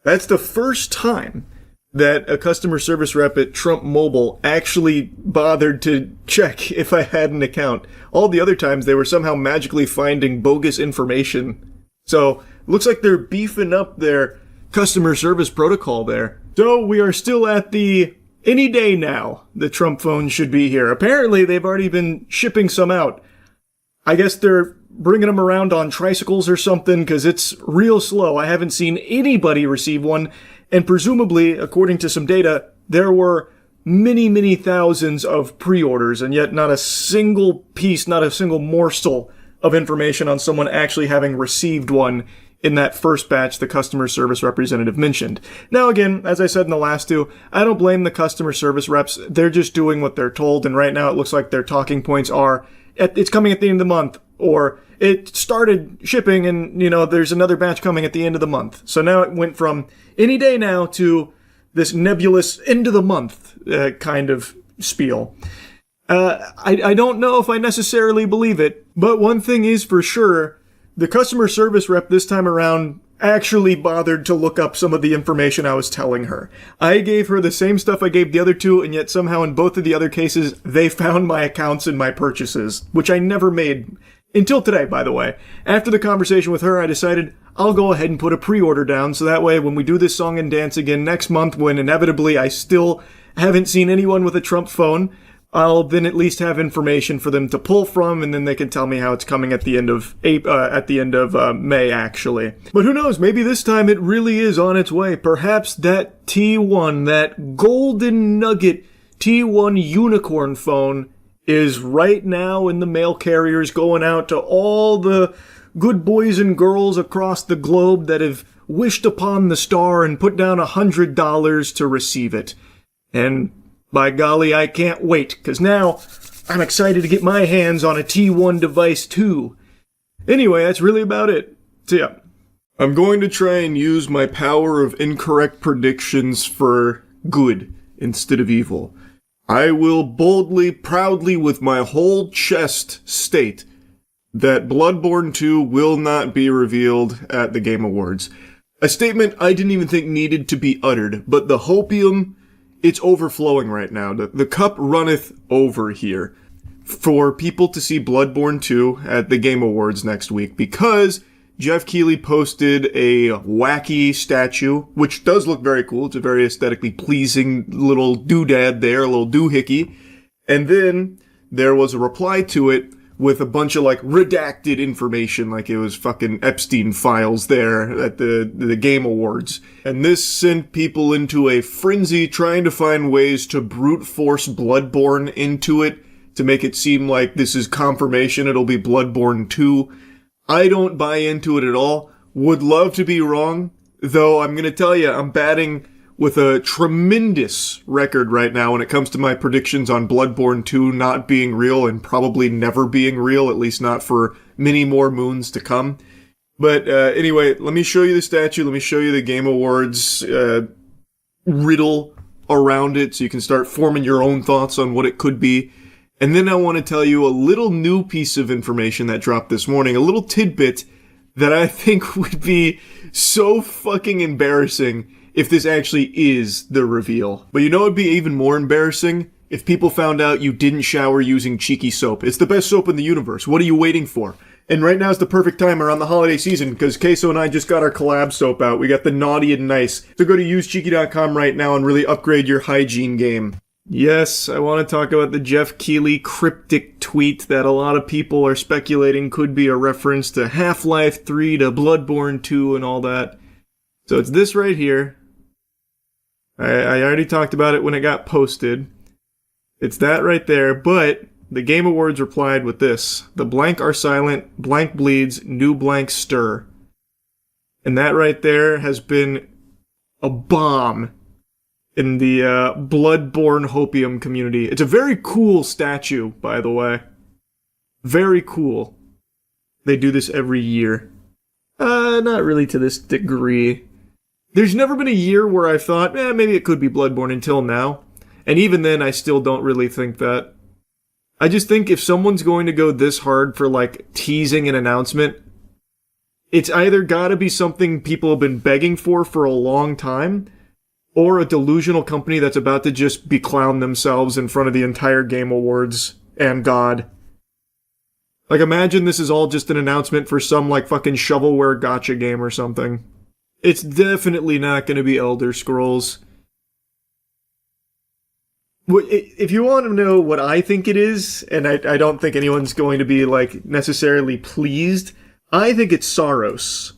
S1: That's the first time that a customer service rep at Trump Mobile actually bothered to check if I had an account. All the other times they were somehow magically finding bogus information. So, looks like they're beefing up their customer service protocol there. So, we are still at the any day now the Trump phone should be here. Apparently, they've already been shipping some out. I guess they're bringing them around on tricycles or something, because it's real slow. I haven't seen anybody receive one, and presumably, according to some data, there were many, many thousands of pre-orders, and yet not a single piece, not a single morsel of information on someone actually having received one in that first batch the customer service representative mentioned. Now again, as I said in the last two, I don't blame the customer service reps. They're just doing what they're told, and right now it looks like their talking points are, it's coming at the end of the month, or it started shipping and, there's another batch coming at the end of the month. So now it went from any day now to this nebulous end of the month kind of spiel. I don't know if I necessarily believe it, but one thing is for sure, the customer service rep this time around actually bothered to look up some of the information I was telling her. I gave her the same stuff I gave the other two, and yet somehow in both of the other cases, they found my accounts and my purchases, which I never made until today, by the way. After the conversation with her, I decided I'll go ahead and put a pre-order down, so that way when we do this song and dance again next month, when inevitably I still haven't seen anyone with a Trump phone, I'll then at least have information for them to pull from, and then they can tell me how it's coming at the end of May, actually. But who knows? Maybe this time it really is on its way. Perhaps that T1, that golden nugget T1 unicorn phone, is right now in the mail carriers, going out to all the good boys and girls across the globe that have wished upon the star and put down $100 to receive it. And by golly, I can't wait, because now I'm excited to get my hands on a T1 device too. Anyway, that's really about it. So yeah, I'm going to try and use my power of incorrect predictions for good instead of evil. I will boldly, proudly, with my whole chest state that Bloodborne 2 will not be revealed at the Game Awards. A statement I didn't even think needed to be uttered, but the hopium, it's overflowing right now. The cup runneth over here for people to see Bloodborne 2 at the Game Awards next week, because Jeff Keighley posted a wacky statue, which does look very cool. It's a very aesthetically pleasing little doodad there, a little doohickey. And then there was a reply to it with a bunch of like redacted information, like it was fucking Epstein files there at the Game Awards. And this sent people into a frenzy trying to find ways to brute force Bloodborne into it to make it seem like this is confirmation it'll be Bloodborne 2. I don't buy into it at all. Would love to be wrong, though I'm gonna tell you, I'm batting with a tremendous record right now when it comes to my predictions on Bloodborne 2 not being real and probably never being real, at least not for many more moons to come. But anyway, let me show you the statue, let me show you the Game Awards riddle around it so you can start forming your own thoughts on what it could be. And then I want to tell you a little new piece of information that dropped this morning, a little tidbit that I think would be so fucking embarrassing if this actually is the reveal. But you know it'd be even more embarrassing? If people found out you didn't shower using Cheeky soap. It's the best soap in the universe. What are you waiting for? And right now is the perfect time around the holiday season because Queso and I just got our collab soap out. We got the Naughty and Nice. So go to usecheeky.com right now and really upgrade your hygiene game. Yes, I want to talk about the Jeff Keighley cryptic tweet that a lot of people are speculating could be a reference to Half-Life 3, to Bloodborne 2, and all that. So it's this right here. I already talked about it when it got posted. It's that right there, but the Game Awards replied with this. The blank are silent, blank bleeds, new blank stir. And that right there has been a bomb in the Bloodborne Hopium community. It's a very cool statue, by the way. Very cool. They do this every year. Not really to this degree. There's never been a year where I've thought, maybe it could be Bloodborne until now. And even then, I still don't really think that. I just think if someone's going to go this hard for, like, teasing an announcement, it's either gotta be something people have been begging for a long time, or a delusional company that's about to just beclown themselves in front of the entire Game Awards and God. Like, imagine this is all just an announcement for some, like, fucking shovelware gotcha game or something. It's definitely not going to be Elder Scrolls. If you want to know what I think it is, and I don't think anyone's going to be, like, necessarily pleased, I think it's Saros.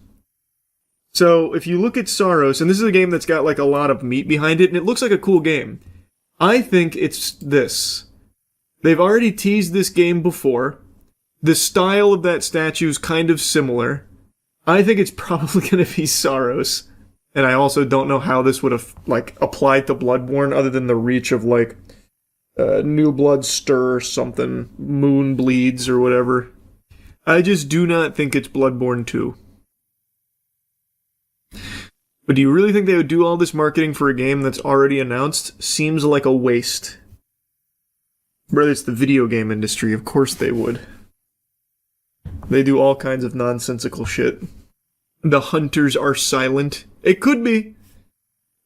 S1: So, if you look at Saros, and this is a game that's got, like, a lot of meat behind it, and it looks like a cool game. I think it's this. They've already teased this game before. The style of that statue is kind of similar. I think it's probably going to be Saros. And I also don't know how this would have, like, applied to Bloodborne other than the reach of, like, New Blood Stir something, Moon Bleeds or whatever. I just do not think it's Bloodborne 2. But do you really think they would do all this marketing for a game that's already announced? Seems like a waste. Brother, it's the video game industry. Of course they would. They do all kinds of nonsensical shit. The hunters are silent. It could be.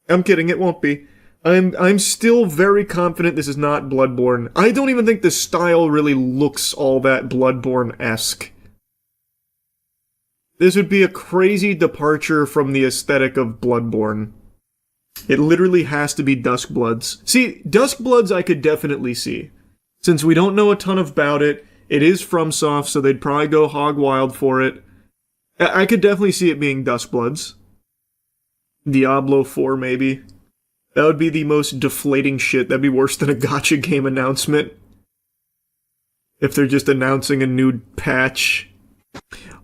S1: I'm kidding, it won't be. I'm still very confident this is not Bloodborne. I don't even think the style really looks all that Bloodborne-esque. This would be a crazy departure from the aesthetic of Bloodborne. It literally has to be Duskbloods. See, Duskbloods I could definitely see. Since we don't know a ton about it, it is FromSoft, so they'd probably go hog wild for it. I could definitely see it being Duskbloods. Diablo 4, maybe. That would be the most deflating shit. That'd be worse than a gacha game announcement. If they're just announcing a new patch.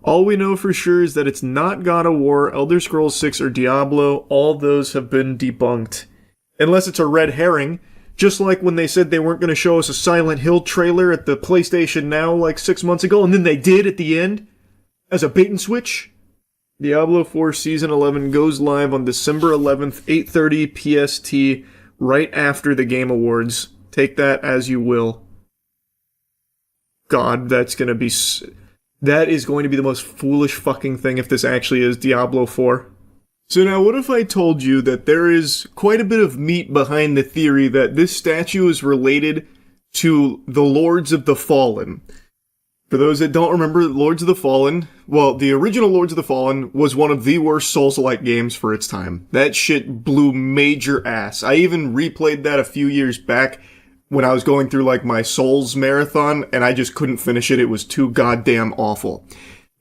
S1: All we know for sure is that it's not God of War, Elder Scrolls 6, or Diablo. All those have been debunked. Unless it's a red herring. Just like when they said they weren't going to show us a Silent Hill trailer at the PlayStation Now like 6 months ago, and then they did at the end. As a bait and switch. Diablo 4 Season 11 goes live on December 11th, 8:30 PST, right after the Game Awards. Take that as you will. God, that is going to be the most foolish fucking thing if this actually is Diablo 4. So now what if I told you that there is quite a bit of meat behind the theory that this statue is related to the Lords of the Fallen? For those that don't remember, Lords of the Fallen, well, the original Lords of the Fallen was one of the worst Souls-like games for its time. That shit blew major ass. I even replayed that a few years back when I was going through like my Souls marathon, and I just couldn't finish it. It was too goddamn awful.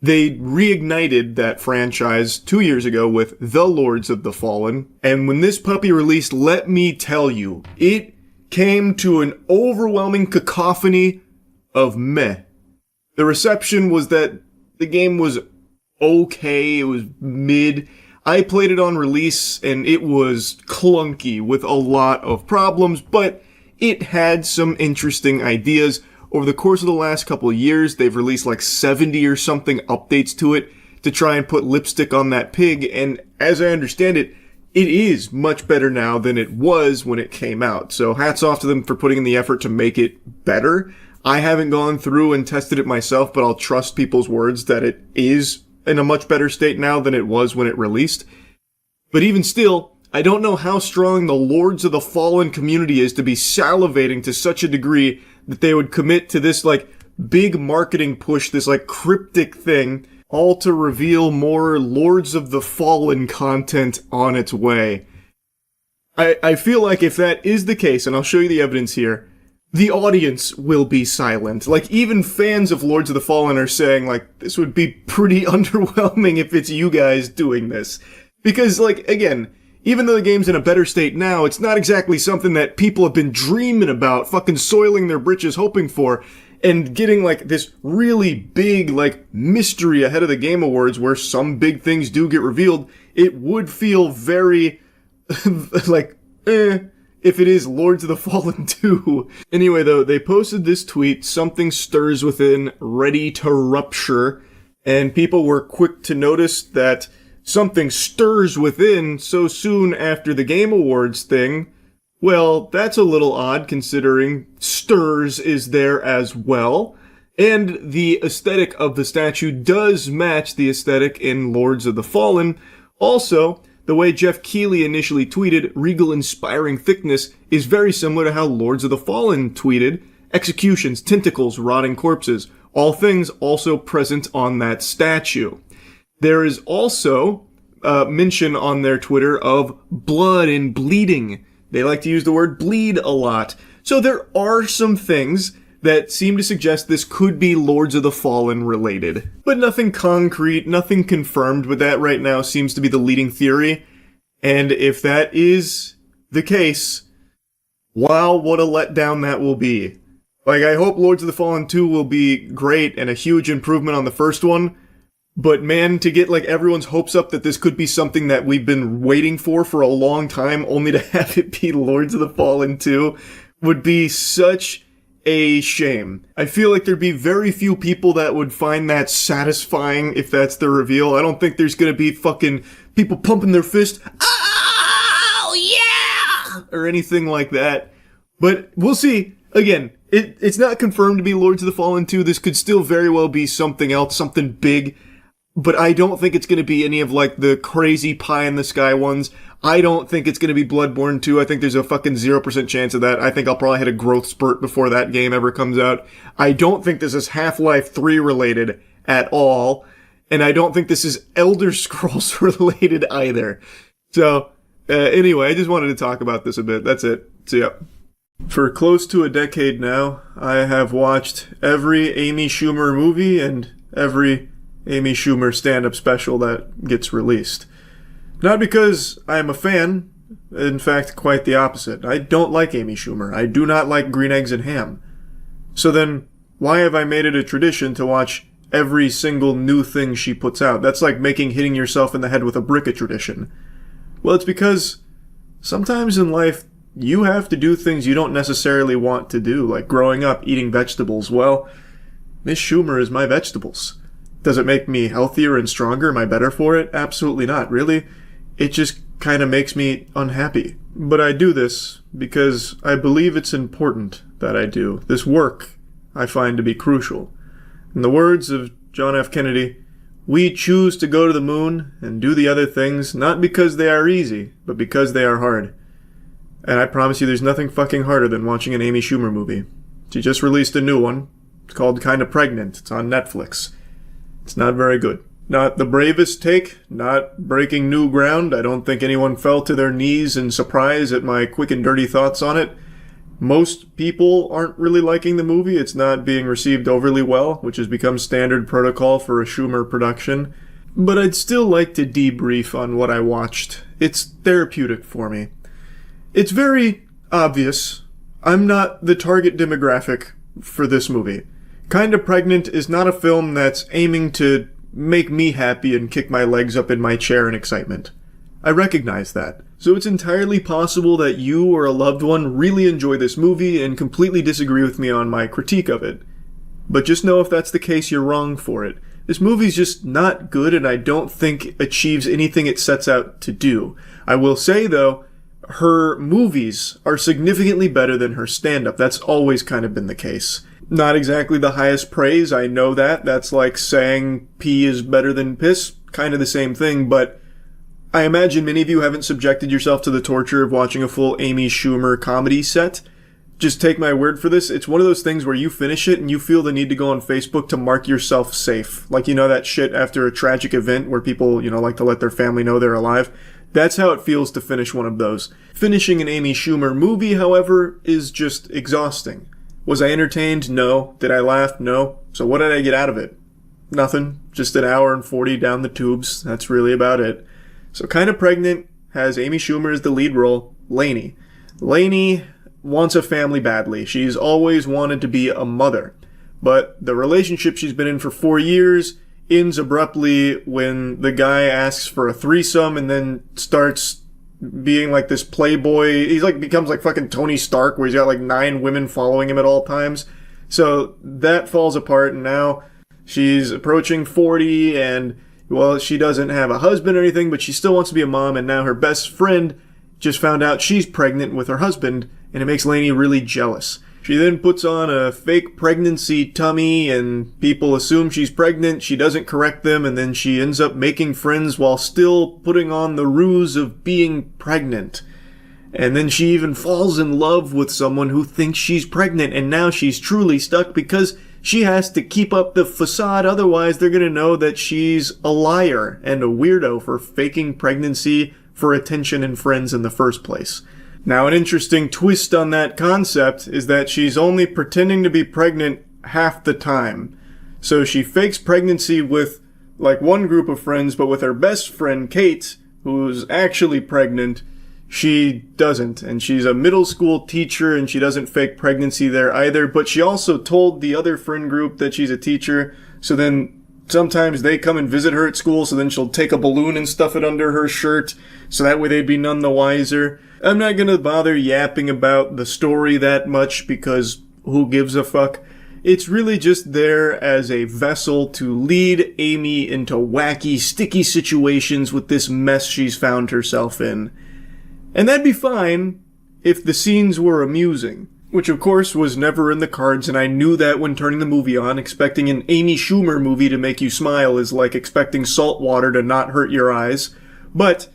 S1: They reignited that franchise 2 years ago with The Lords of the Fallen, and when this puppy released, let me tell you, it came to an overwhelming cacophony of meh. The reception was that the game was okay, it was mid. I played it on release and it was clunky with a lot of problems, but it had some interesting ideas. Over the course of the last couple of years, they've released like 70 or something updates to it to try and put lipstick on that pig, and as I understand it, it is much better now than it was when it came out. So hats off to them for putting in the effort to make it better. I haven't gone through and tested it myself, but I'll trust people's words that it is in a much better state now than it was when it released. But even still, I don't know how strong the Lords of the Fallen community is to be salivating to such a degree that they would commit to this, like, big marketing push, this, like, cryptic thing, all to reveal more Lords of the Fallen content on its way. I feel like if that is the case, and I'll show you the evidence here, the audience will be silent. Like, even fans of Lords of the Fallen are saying, like, this would be pretty underwhelming if it's you guys doing this. Because, like, again, even though the game's in a better state now, it's not exactly something that people have been dreaming about, fucking soiling their britches hoping for, and getting, like, this really big, like, mystery ahead of the Game Awards where some big things do get revealed. It would feel very, like, if it is Lords of the Fallen 2. Anyway, though, they posted this tweet, "Something stirs within, ready to rupture," and people were quick to notice that something stirs within so soon after the Game Awards thing. Well, that's a little odd considering Stirs is there as well. And the aesthetic of the statue does match the aesthetic in Lords of the Fallen. Also, the way Jeff Keighley initially tweeted, "Regal inspiring thickness," is very similar to how Lords of the Fallen tweeted, "Executions, tentacles, rotting corpses," all things also present on that statue. There is also mention on their Twitter of blood and bleeding. They like to use the word bleed a lot. So there are some things that seem to suggest this could be Lords of the Fallen related. But nothing concrete, nothing confirmed, but that right now seems to be the leading theory. And if that is the case, wow, what a letdown that will be. Like, I hope Lords of the Fallen 2 will be great and a huge improvement on the first one. But man, to get like everyone's hopes up that this could be something that we've been waiting for a long time, only to have it be Lords of the Fallen 2, would be such a shame. I feel like there'd be very few people that would find that satisfying if that's the reveal. I don't think there's gonna be fucking people pumping their fist, "Oh yeah!" or anything like that. But we'll see. Again, it's not confirmed to be Lords of the Fallen 2. This could still very well be something else, something big. But I don't think it's going to be any of, like, the crazy pie-in-the-sky ones. I don't think it's going to be Bloodborne 2. I think there's a fucking 0% chance of that. I think I'll probably hit a growth spurt before that game ever comes out. I don't think this is Half-Life 3 related at all. And I don't think this is Elder Scrolls related either. So, anyway, I just wanted to talk about this a bit. That's it. So, yeah. For close to a decade now, I have watched every Amy Schumer movie and every Amy Schumer stand-up special that gets released. Not because I am a fan, in fact, quite the opposite. I don't like Amy Schumer. I do not like green eggs and ham. So then, why have I made it a tradition to watch every single new thing she puts out? That's like making hitting yourself in the head with a brick a tradition. Well, it's because sometimes in life, you have to do things you don't necessarily want to do, like growing up, eating vegetables. Well, Miss Schumer is my vegetables. Does it make me healthier and stronger? Am I better for it? Absolutely not, really. It just kind of makes me unhappy. But I do this because I believe it's important that I do. This work I find to be crucial. In the words of John F. Kennedy, "We choose to go to the moon and do the other things not because they are easy, but because they are hard." And I promise you there's nothing fucking harder than watching an Amy Schumer movie. She just released a new one. It's called Kinda Pregnant. It's on Netflix. It's not very good. Not the bravest take, not breaking new ground. I don't think anyone fell to their knees in surprise at my quick and dirty thoughts on it. Most people aren't really liking the movie. It's not being received overly well, which has become standard protocol for a Schumer production. But I'd still like to debrief on what I watched. It's therapeutic for me. It's very obvious. I'm not the target demographic for this movie. Kinda Pregnant is not a film that's aiming to make me happy and kick my legs up in my chair in excitement. I recognize that. So it's entirely possible that you or a loved one really enjoy this movie and completely disagree with me on my critique of it. But just know if that's the case, you're wrong for it. This movie's just not good, and I don't think achieves anything it sets out to do. I will say, though, her movies are significantly better than her stand-up. That's always kind of been the case. Not exactly the highest praise, I know that. That's like saying pee is better than piss. Kind of the same thing, but I imagine many of you haven't subjected yourself to the torture of watching a full Amy Schumer comedy set. Just take my word for this. It's one of those things where you finish it and you feel the need to go on Facebook to mark yourself safe. Like, you know, that shit after a tragic event where people, like to let their family know they're alive. That's how it feels to finish one of those. Finishing an Amy Schumer movie, however, is just exhausting. Was I entertained? No. Did I laugh? No. So what did I get out of it? Nothing. Just an hour and 40 down the tubes. That's really about it. So Kinda Pregnant has Amy Schumer as the lead role, Lainey. Lainey wants a family badly. She's always wanted to be a mother. But the relationship she's been in for 4 years ends abruptly when the guy asks for a threesome and then starts being like this playboy. He's like becomes like fucking Tony Stark, where he's got like 9 women following him at all times. So that falls apart, and now she's approaching 40, and well, she doesn't have a husband or anything, but she still wants to be a mom, and now her best friend just found out she's pregnant with her husband, and it makes Lainey really jealous. She then puts on a fake pregnancy tummy, and people assume she's pregnant. She doesn't correct them, and then she ends up making friends while still putting on the ruse of being pregnant. And then she even falls in love with someone who thinks she's pregnant, and now she's truly stuck because she has to keep up the facade, otherwise they're gonna know that she's a liar and a weirdo for faking pregnancy for attention and friends in the first place. Now, an interesting twist on that concept is that she's only pretending to be pregnant half the time. So she fakes pregnancy with, like, one group of friends, but with her best friend, Kate, who's actually pregnant, she doesn't. And she's a middle school teacher, and she doesn't fake pregnancy there either. But she also told the other friend group that she's a teacher, so then sometimes they come and visit her at school, so then she'll take a balloon and stuff it under her shirt, so that way they'd be none the wiser. I'm not gonna bother yapping about the story that much, because who gives a fuck? It's really just there as a vessel to lead Amy into wacky, sticky situations with this mess she's found herself in. And that'd be fine if the scenes were amusing. Which, of course, was never in the cards, and I knew that when turning the movie on. Expecting an Amy Schumer movie to make you smile is like expecting salt water to not hurt your eyes. But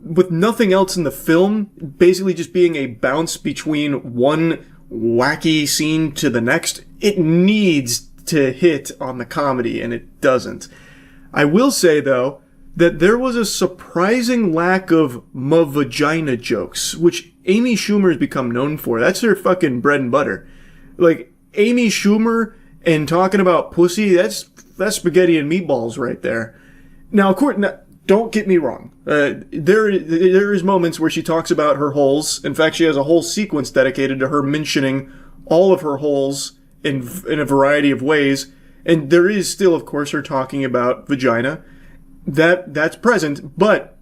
S1: with nothing else in the film, basically just being a bounce between one wacky scene to the next, it needs to hit on the comedy, and it doesn't. I will say, though, that there was a surprising lack of ma-vagina jokes, which Amy Schumer has become known for. That's her fucking bread and butter. Like, Amy Schumer and talking about pussy, that's spaghetti and meatballs right there. Now, of course, don't get me wrong. There is moments where she talks about her holes. In fact, she has a whole sequence dedicated to her mentioning all of her holes in a variety of ways. And there is still, of course, her talking about vagina. That's present, but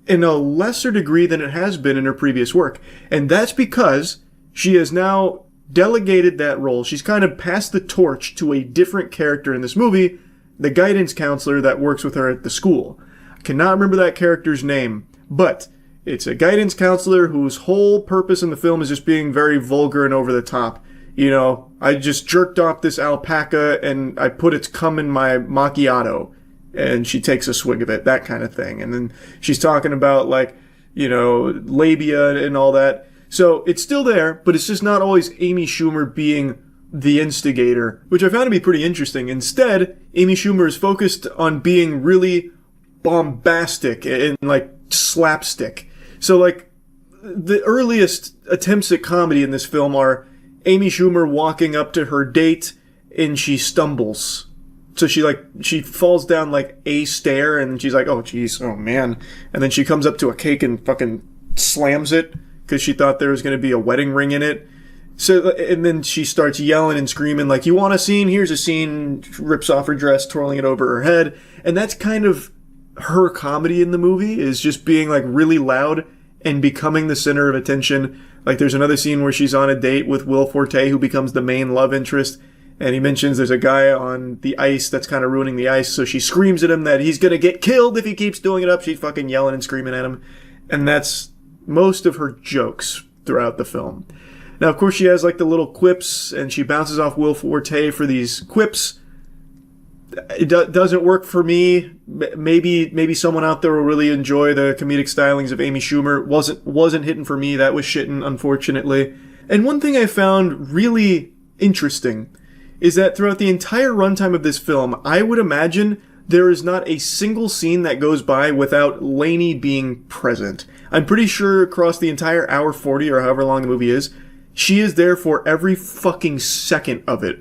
S1: in a lesser degree than it has been in her previous work. And that's because she has now delegated that role. She's kind of passed the torch to a different character in this movie, the guidance counselor that works with her at the school. I cannot remember that character's name, but it's a guidance counselor whose whole purpose in the film is just being very vulgar and over the top. You know, I just jerked off this alpaca and I put its cum in my macchiato. And she takes a swig of it, that kind of thing. And then she's talking about, like, you know, labia and all that. So it's still there, but it's just not always Amy Schumer being the instigator, which I found to be pretty interesting. Instead, Amy Schumer is focused on being really bombastic and like slapstick. So like the earliest attempts at comedy in this film are Amy Schumer walking up to her date and she stumbles. So she falls down like a stair and she's like, oh geez, oh man. And then she comes up to a cake and fucking slams it because she thought there was going to be a wedding ring in it. So, and then she starts yelling and screaming like, you want a scene? Here's a scene. Rips off her dress, twirling it over her head. And that's kind of her comedy in the movie, is just being like really loud and becoming the center of attention. Like there's another scene where she's on a date with Will Forte, who becomes the main love interest. And he mentions there's a guy on the ice that's kind of ruining the ice. So she screams at him that he's going to get killed if he keeps doing it up. She's fucking yelling and screaming at him. And that's most of her jokes throughout the film. Now, of course, she has like the little quips, and she bounces off Will Forte for these quips. It doesn't work for me. Maybe someone out there will really enjoy the comedic stylings of Amy Schumer. Wasn't hitting for me. That was shitting, unfortunately. And one thing I found really interesting is that throughout the entire runtime of this film, I would imagine there is not a single scene that goes by without Lainey being present. I'm pretty sure across the entire hour 40 or however long the movie is, she is there for every fucking second of it.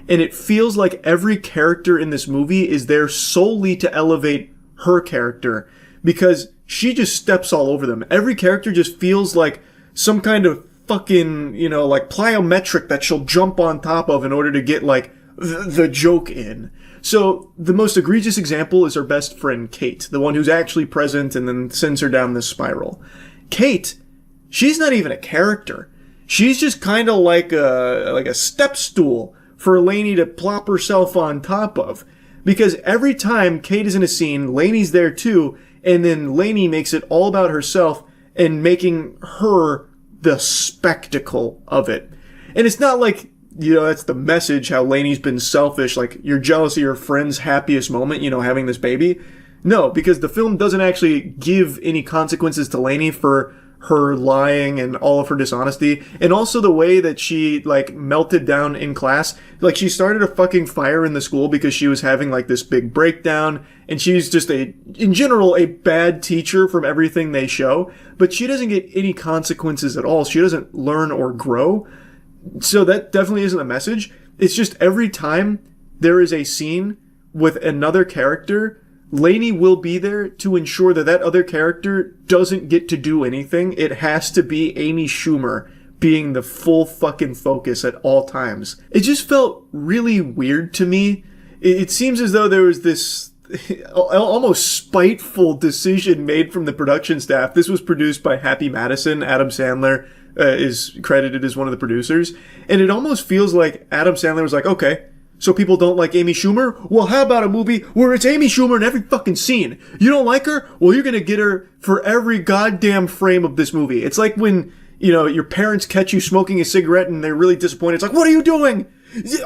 S1: And it feels like every character in this movie is there solely to elevate her character, because she just steps all over them. Every character just feels like some kind of fucking, like plyometric that she'll jump on top of in order to get like the joke in. So the most egregious example is her best friend Kate, the one who's actually present and then sends her down this spiral. Kate, she's not even a character. She's just kind of like a step stool for Lainey to plop herself on top of. Because every time Kate is in a scene, Lainey's there too, and then Lainey makes it all about herself and making her the spectacle of it. And it's not like, that's the message, how Lainey's been selfish, like you're jealous of your friend's happiest moment, having this baby. No, because the film doesn't actually give any consequences to Lainey for her lying and all of her dishonesty, and also the way that she like melted down in class. Like she started a fucking fire in the school because she was having like this big breakdown, and she's just in general a bad teacher from everything they show, but she doesn't get any consequences at all. She doesn't learn or grow. So that definitely isn't a message. It's just every time there is a scene with another character, Lainey will be there to ensure that that other character doesn't get to do anything. It has to be Amy Schumer being the full fucking focus at all times. It just felt really weird to me. It seems as though there was this almost spiteful decision made from the production staff. This was produced by Happy Madison. Adam Sandler is credited as one of the producers. And it almost feels like Adam Sandler was like, okay, so people don't like Amy Schumer? Well, how about a movie where it's Amy Schumer in every fucking scene? You don't like her? Well, you're gonna get her for every goddamn frame of this movie. It's like when, your parents catch you smoking a cigarette and they're really disappointed. It's like, what are you doing?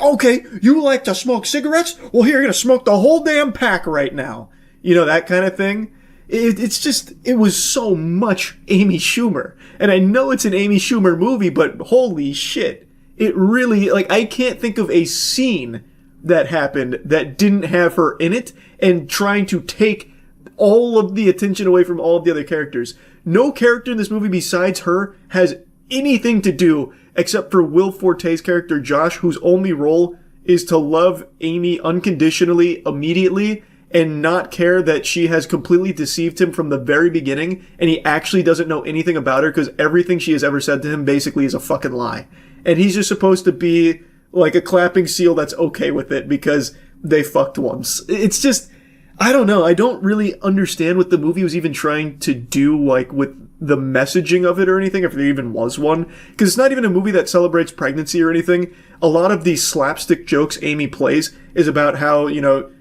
S1: Okay, you like to smoke cigarettes? Well, here, you're gonna smoke the whole damn pack right now. That kind of thing. It was so much Amy Schumer. And I know it's an Amy Schumer movie, but holy shit. It really, I can't think of a scene that happened that didn't have her in it and trying to take all of the attention away from all of the other characters. No character in this movie besides her has anything to do except for Will Forte's character, Josh, whose only role is to love Amy unconditionally, immediately, and not care that she has completely deceived him from the very beginning, and he actually doesn't know anything about her because everything she has ever said to him basically is a fucking lie. And he's just supposed to be like a clapping seal that's okay with it because they fucked once. It's just, I don't know. I don't really understand what the movie was even trying to do, like with the messaging of it or anything, if there even was one. Because it's not even a movie that celebrates pregnancy or anything. A lot of these slapstick jokes Amy plays is about how,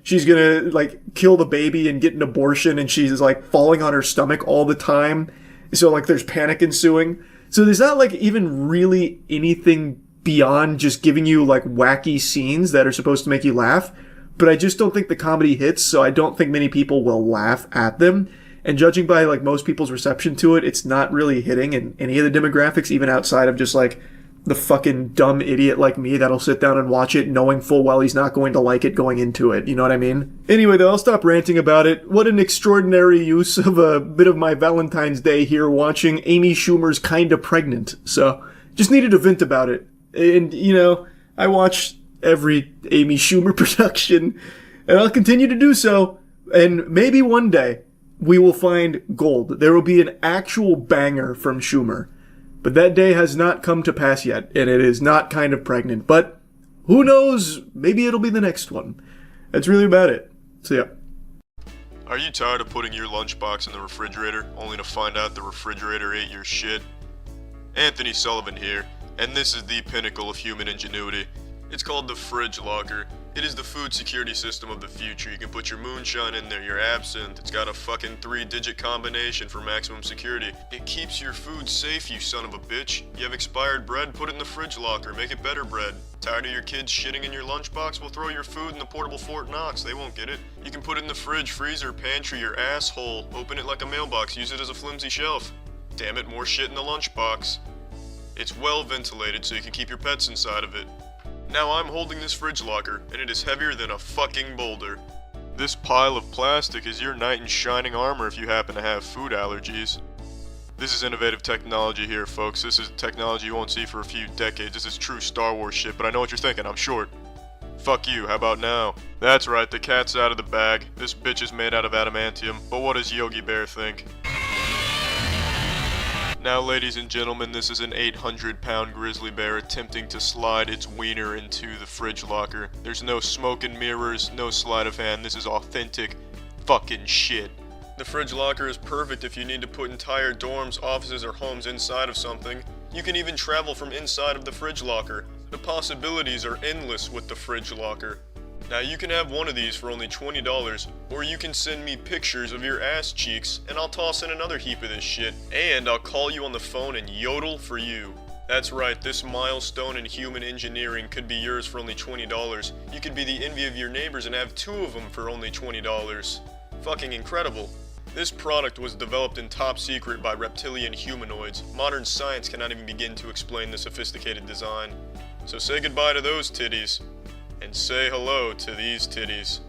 S1: she's gonna like kill the baby and get an abortion, and she's like falling on her stomach all the time. So like there's panic ensuing. So there's not like even really anything beyond just giving you like wacky scenes that are supposed to make you laugh. But I just don't think the comedy hits, so I don't think many people will laugh at them. And judging by like most people's reception to it, it's not really hitting in any of the demographics, even outside of just like the fucking dumb idiot like me that'll sit down and watch it knowing full well he's not going to like it going into it. You know what I mean? Anyway, though, I'll stop ranting about it. What an extraordinary use of a bit of my Valentine's Day here watching Amy Schumer's Kinda Pregnant. So, just needed to vent about it. And, you know, I watch every Amy Schumer production, and I'll continue to do so. And maybe one day we will find gold. There will be an actual banger from Schumer. But that day has not come to pass yet, and it is not Kind of Pregnant. But who knows? Maybe it'll be the next one. That's really about it. So yeah.
S6: Are you tired of putting your lunchbox in the refrigerator, only to find out the refrigerator ate your shit? Anthony Sullivan here, and this is the pinnacle of human ingenuity. It's called the fridge locker. It is the food security system of the future. You can put your moonshine in there, your absinthe. It's got a fucking 3-digit combination for maximum security. It keeps your food safe, you son of a bitch. You have expired bread? Put it in the fridge locker. Make it better bread. Tired of your kids shitting in your lunchbox? Well, throw your food in the portable Fort Knox. They won't get it. You can put it in the fridge, freezer, pantry, your asshole. Open it like a mailbox. Use it as a flimsy shelf. Damn it, more shit in the lunchbox. It's well ventilated so you can keep your pets inside of it. Now I'm holding this fridge locker, and it is heavier than a fucking boulder. This pile of plastic is your knight in shining armor if you happen to have food allergies. This is innovative technology here, folks. This is technology you won't see for a few decades. This is true Star Wars shit, but I know what you're thinking. I'm short. Fuck you, how about now? That's right, the cat's out of the bag. This bitch is made out of adamantium, but what does Yogi Bear think? Now, ladies and gentlemen, this is an 800-pound grizzly bear attempting to slide its wiener into the fridge locker. There's no smoke and mirrors, no sleight of hand. This is authentic fucking shit. The fridge locker is perfect if you need to put entire dorms, offices, or homes inside of something. You can even travel from inside of the fridge locker. The possibilities are endless with the fridge locker. Now you can have one of these for only $20, or you can send me pictures of your ass cheeks, and I'll toss in another heap of this shit, and I'll call you on the phone and yodel for you. That's right, this milestone in human engineering could be yours for only $20. You could be the envy of your neighbors and have 2 of them for only $20. Fucking incredible. This product was developed in top secret by reptilian humanoids. Modern science cannot even begin to explain the sophisticated design. So say goodbye to those titties. And say hello to these titties.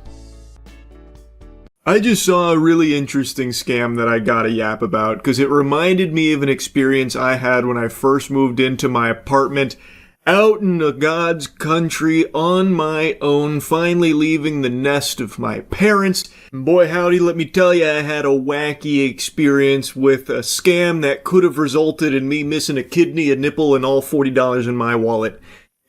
S1: I just saw a really interesting scam that I gotta yap about, because it reminded me of an experience I had when I first moved into my apartment out in a God's country on my own, finally leaving the nest of my parents. And boy howdy, let me tell you, I had a wacky experience with a scam that could have resulted in me missing a kidney, a nipple, and all $40 in my wallet.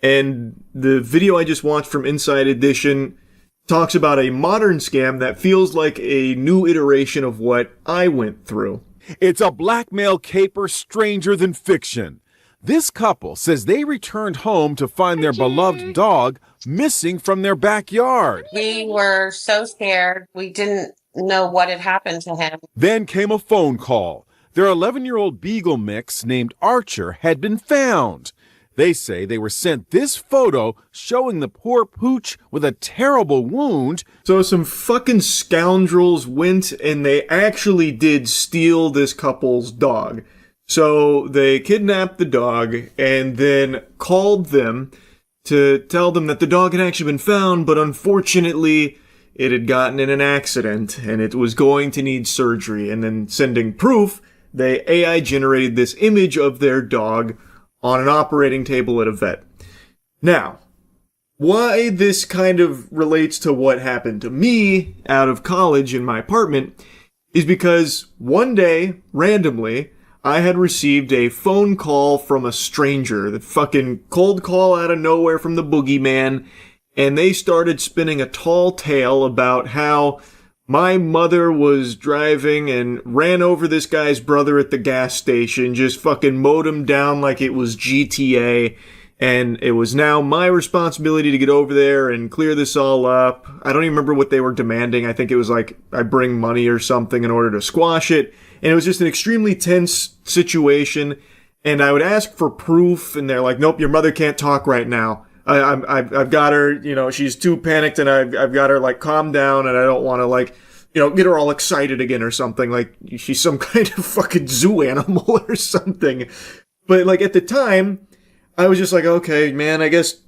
S1: And the video I just watched from Inside Edition talks about a modern scam that feels like a new iteration of what I went through.
S10: It's a blackmail caper stranger than fiction. This couple says they returned home to find their beloved dog missing from their backyard.
S11: We were so scared. We didn't know what had happened to him.
S10: Then came a phone call. Their 11-year-old beagle mix named Archer had been found. They say they were sent this photo showing the poor pooch with a terrible wound.
S1: So some fucking scoundrels went and they actually did steal this couple's dog. So they kidnapped the dog and then called them to tell them that the dog had actually been found, but unfortunately it had gotten in an accident and it was going to need surgery. And then sending proof, they AI generated this image of their dog on an operating table at a vet. Now, why this kind of relates to what happened to me out of college in my apartment is because one day, randomly, I had received a phone call from a stranger, the fucking cold call out of nowhere from the boogeyman, and they started spinning a tall tale about how my mother was driving and ran over this guy's brother at the gas station, just fucking mowed him down like it was GTA, and it was now my responsibility to get over there and clear this all up. I don't even remember what they were demanding. I think it was like I bring money or something in order to squash it, and it was just an extremely tense situation, and I would ask for proof, and they're like, nope, your mother can't talk right now. I've got her, you know, she's too panicked and I've got her like calm down and I don't want to like, you know, get her all excited again or something. Like she's some kind of fucking zoo animal or something. But like at the time, I was just like, okay, man, I guess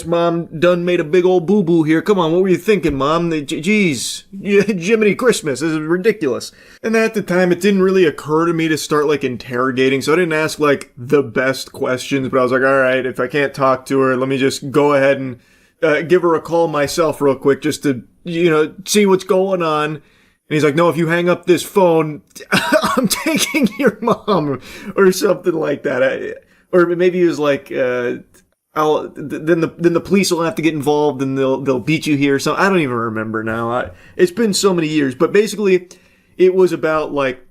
S1: Mom done made a big old boo-boo here. Come on, what were you thinking, Mom? Jeez, Jiminy Christmas, this is ridiculous. And at the time, it didn't really occur to me to start, like, interrogating, so I didn't ask, like, the best questions, but I was like, all right, if I can't talk to her, let me just go ahead and give her a call myself real quick just to, see what's going on. And he's like, no, if you hang up this phone, I'm taking your mom, or something like that. Or maybe he was like, then the police will have to get involved and they'll beat you here. So I don't even remember now. It's been so many years. But basically, it was about like,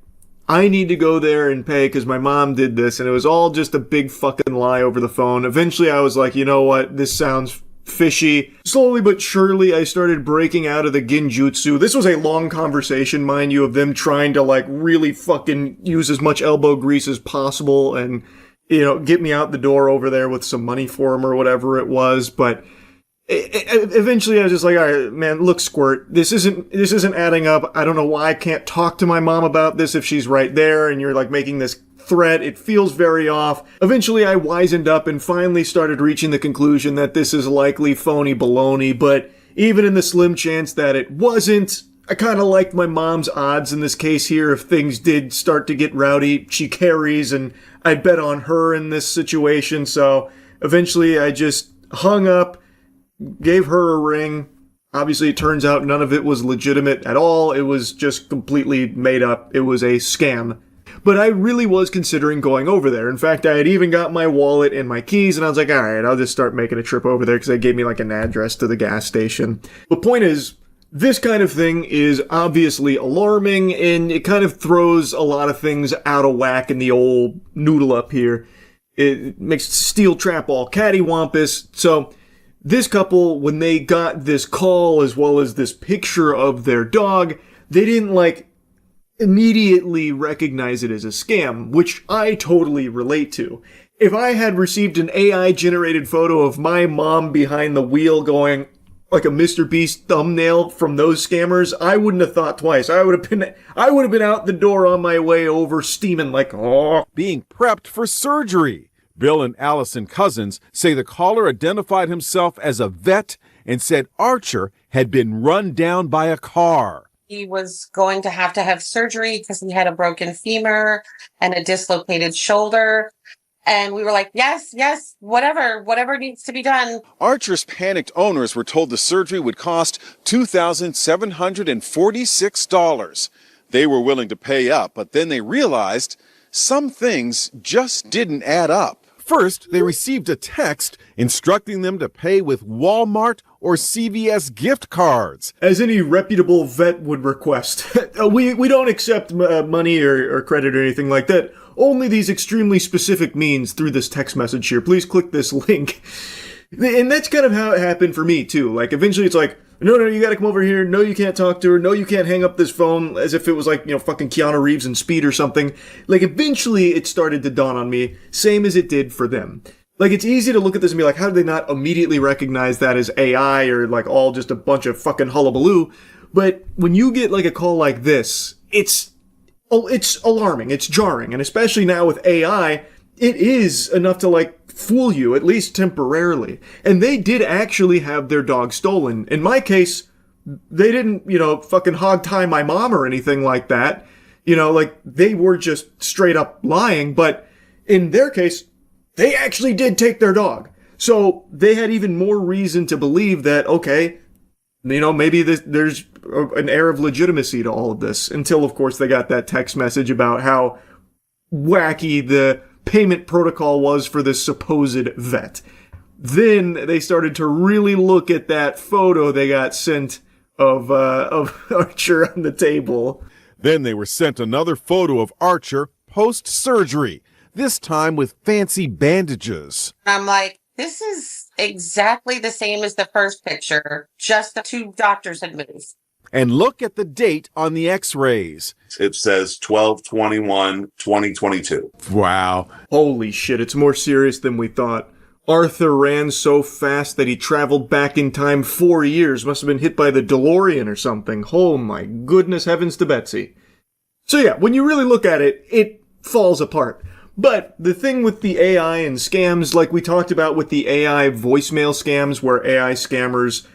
S1: I need to go there and pay because my mom did this. And it was all just a big fucking lie over the phone. Eventually, I was like, you know what? This sounds fishy. Slowly but surely, I started breaking out of the genjutsu. This was a long conversation, mind you, of them trying to like really fucking use as much elbow grease as possible and get me out the door over there with some money for him or whatever it was. But eventually I was just like, all right, man, look, Squirt, this isn't adding up. I don't know why I can't talk to my mom about this if she's right there and you're like making this threat. It feels very off. Eventually I wisened up and finally started reaching the conclusion that this is likely phony baloney. But even in the slim chance that it wasn't, I kind of liked my mom's odds in this case here. If things did start to get rowdy, she carries, and I bet on her in this situation. So eventually I just hung up, gave her a ring. Obviously, it turns out none of it was legitimate at all. It was just completely made up. It was a scam. But I really was considering going over there. In fact, I had even got my wallet and my keys, and I was like, all right, I'll just start making a trip over there because they gave me like an address to the gas station. The point is, this kind of thing is obviously alarming, and it kind of throws a lot of things out of whack in the old noodle up here. It makes steel trap all cattywampus. So this couple, when they got this call as well as this picture of their dog, they didn't like immediately recognize it as a scam, which I totally relate to. If I had received an AI-generated photo of my mom behind the wheel going like a Mr. Beast thumbnail from those scammers, I wouldn't have thought twice. I would have been out the door on my way over steaming like, oh.
S10: Being prepped for surgery. Bill and Allison Cousins say the caller identified himself as a vet and said Archer had been run down by a car.
S11: He was going to have surgery because he had a broken femur and a dislocated shoulder. And we were like, yes, whatever needs to be done.
S10: Archer's panicked owners were told the surgery would cost $2,746. They were willing to pay up, but then they realized some things just didn't add up. First, they received a text instructing them to pay with Walmart or CVS gift cards.
S1: As any reputable vet would request. We don't accept money or credit or anything like that. Only these extremely specific means through this text message here. Please click this link. And that's kind of how it happened for me, too. Like, eventually it's like, no, you gotta come over here. No, you can't talk to her. No, you can't hang up this phone, as if it was like, fucking Keanu Reeves in Speed or something. Like, eventually it started to dawn on me, same as it did for them. Like, it's easy to look at this and be like, how did they not immediately recognize that as AI or, like, all just a bunch of fucking hullabaloo? But when you get, like, a call like this, it's alarming, it's jarring, and especially now with AI, it is enough to, like, fool you, at least temporarily. And they did actually have their dog stolen. In my case, they didn't, fucking hog tie my mom or anything like that. Like, they were just straight up lying, but in their case, they actually did take their dog. So they had even more reason to believe that, okay, maybe there's an air of legitimacy to all of this, until, of course, they got that text message about how wacky the payment protocol was for this supposed vet. Then they started to really look at that photo they got sent of Archer on the table.
S10: Then they were sent another photo of Archer post-surgery, this time with fancy bandages.
S11: I'm like, this is exactly the same as the first picture, just the two doctors had moved.
S10: And look at the date on the x-rays.
S12: It says 12/21/2022.
S10: Wow.
S1: Holy shit, it's more serious than we thought. Arthur ran so fast that he traveled back in time 4 years. Must have been hit by the DeLorean or something. Oh my goodness heavens to Betsy. So yeah, when you really look at it, it falls apart. But the thing with the AI and scams, like we talked about with the AI voicemail scams, where AI scammers,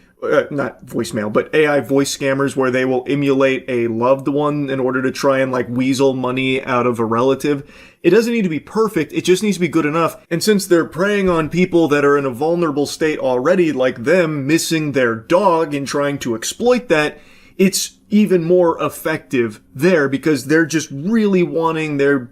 S1: not voicemail, but AI voice scammers, where they will emulate a loved one in order to try and like weasel money out of a relative. It doesn't need to be perfect, it just needs to be good enough. And since they're preying on people that are in a vulnerable state already, like them missing their dog and trying to exploit that, it's even more effective there because they're just really wanting their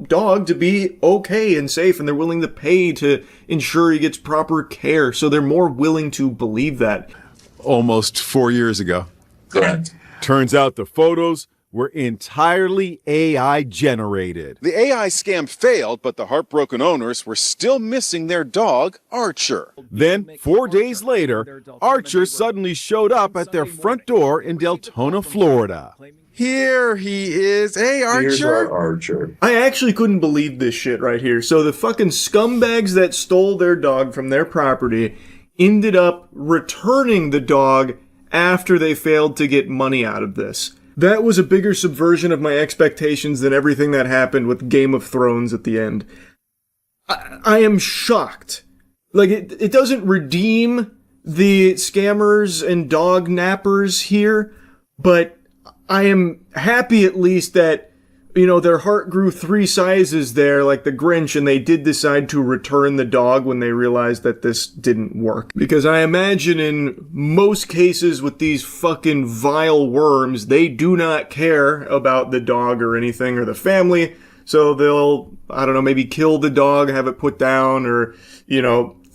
S1: dog to be okay and safe, and they're willing to pay to ensure he gets proper care. So they're more willing to believe that.
S10: Almost 4 years ago.
S12: Correct.
S10: Turns out the photos were entirely AI generated. The AI scam failed, but the heartbroken owners were still missing their dog, Archer. Then, 4 days later, Archer suddenly showed up at their front door in Deltona, Florida. Here he is. Hey, Archer.
S12: Here's our Archer.
S1: I actually couldn't believe this shit right here. So the fucking scumbags that stole their dog from their property ended up returning the dog after they failed to get money out of this. That was a bigger subversion of my expectations than everything that happened with Game of Thrones at the end. I am shocked. Like, it doesn't redeem the scammers and dog nappers here, but I am happy at least that, their heart grew 3 sizes there, like the Grinch, and they did decide to return the dog when they realized that this didn't work. Because I imagine in most cases with these fucking vile worms, they do not care about the dog or anything or the family, so they'll, maybe kill the dog, have it put down, or,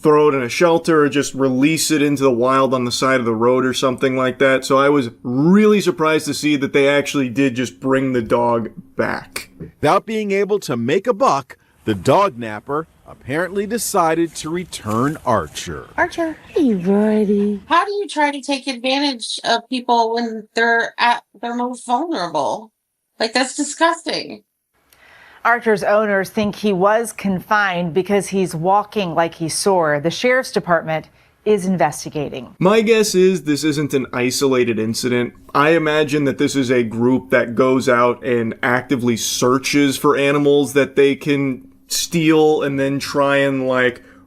S1: throw it in a shelter, or just release it into the wild on the side of the road or something like that. So I was really surprised to see that they actually did just bring the dog back.
S10: Without being able to make a buck, the dog napper apparently decided to return Archer.
S11: Archer, hey, buddy. How do you try to take advantage of people when they're at their most vulnerable? Like, that's disgusting.
S14: Archer's owners think he was confined because he's walking like he's sore. The sheriff's department is investigating.
S1: My guess is this isn't an isolated incident. I imagine that this is a group that goes out and actively searches for animals that they can steal and then try and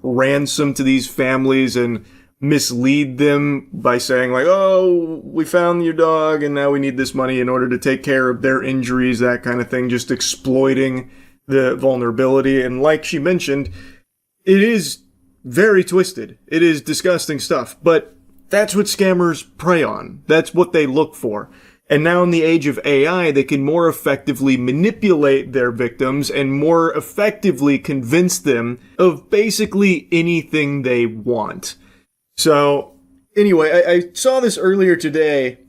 S1: ransom to these families and mislead them by saying oh, we found your dog and now we need this money in order to take care of their injuries, that kind of thing, just exploiting the vulnerability. And like she mentioned, it is very twisted. It is disgusting stuff, but that's what scammers prey on. That's what they look for. And now in the age of AI, they can more effectively manipulate their victims and more effectively convince them of basically anything they want. So, anyway, I saw this earlier today,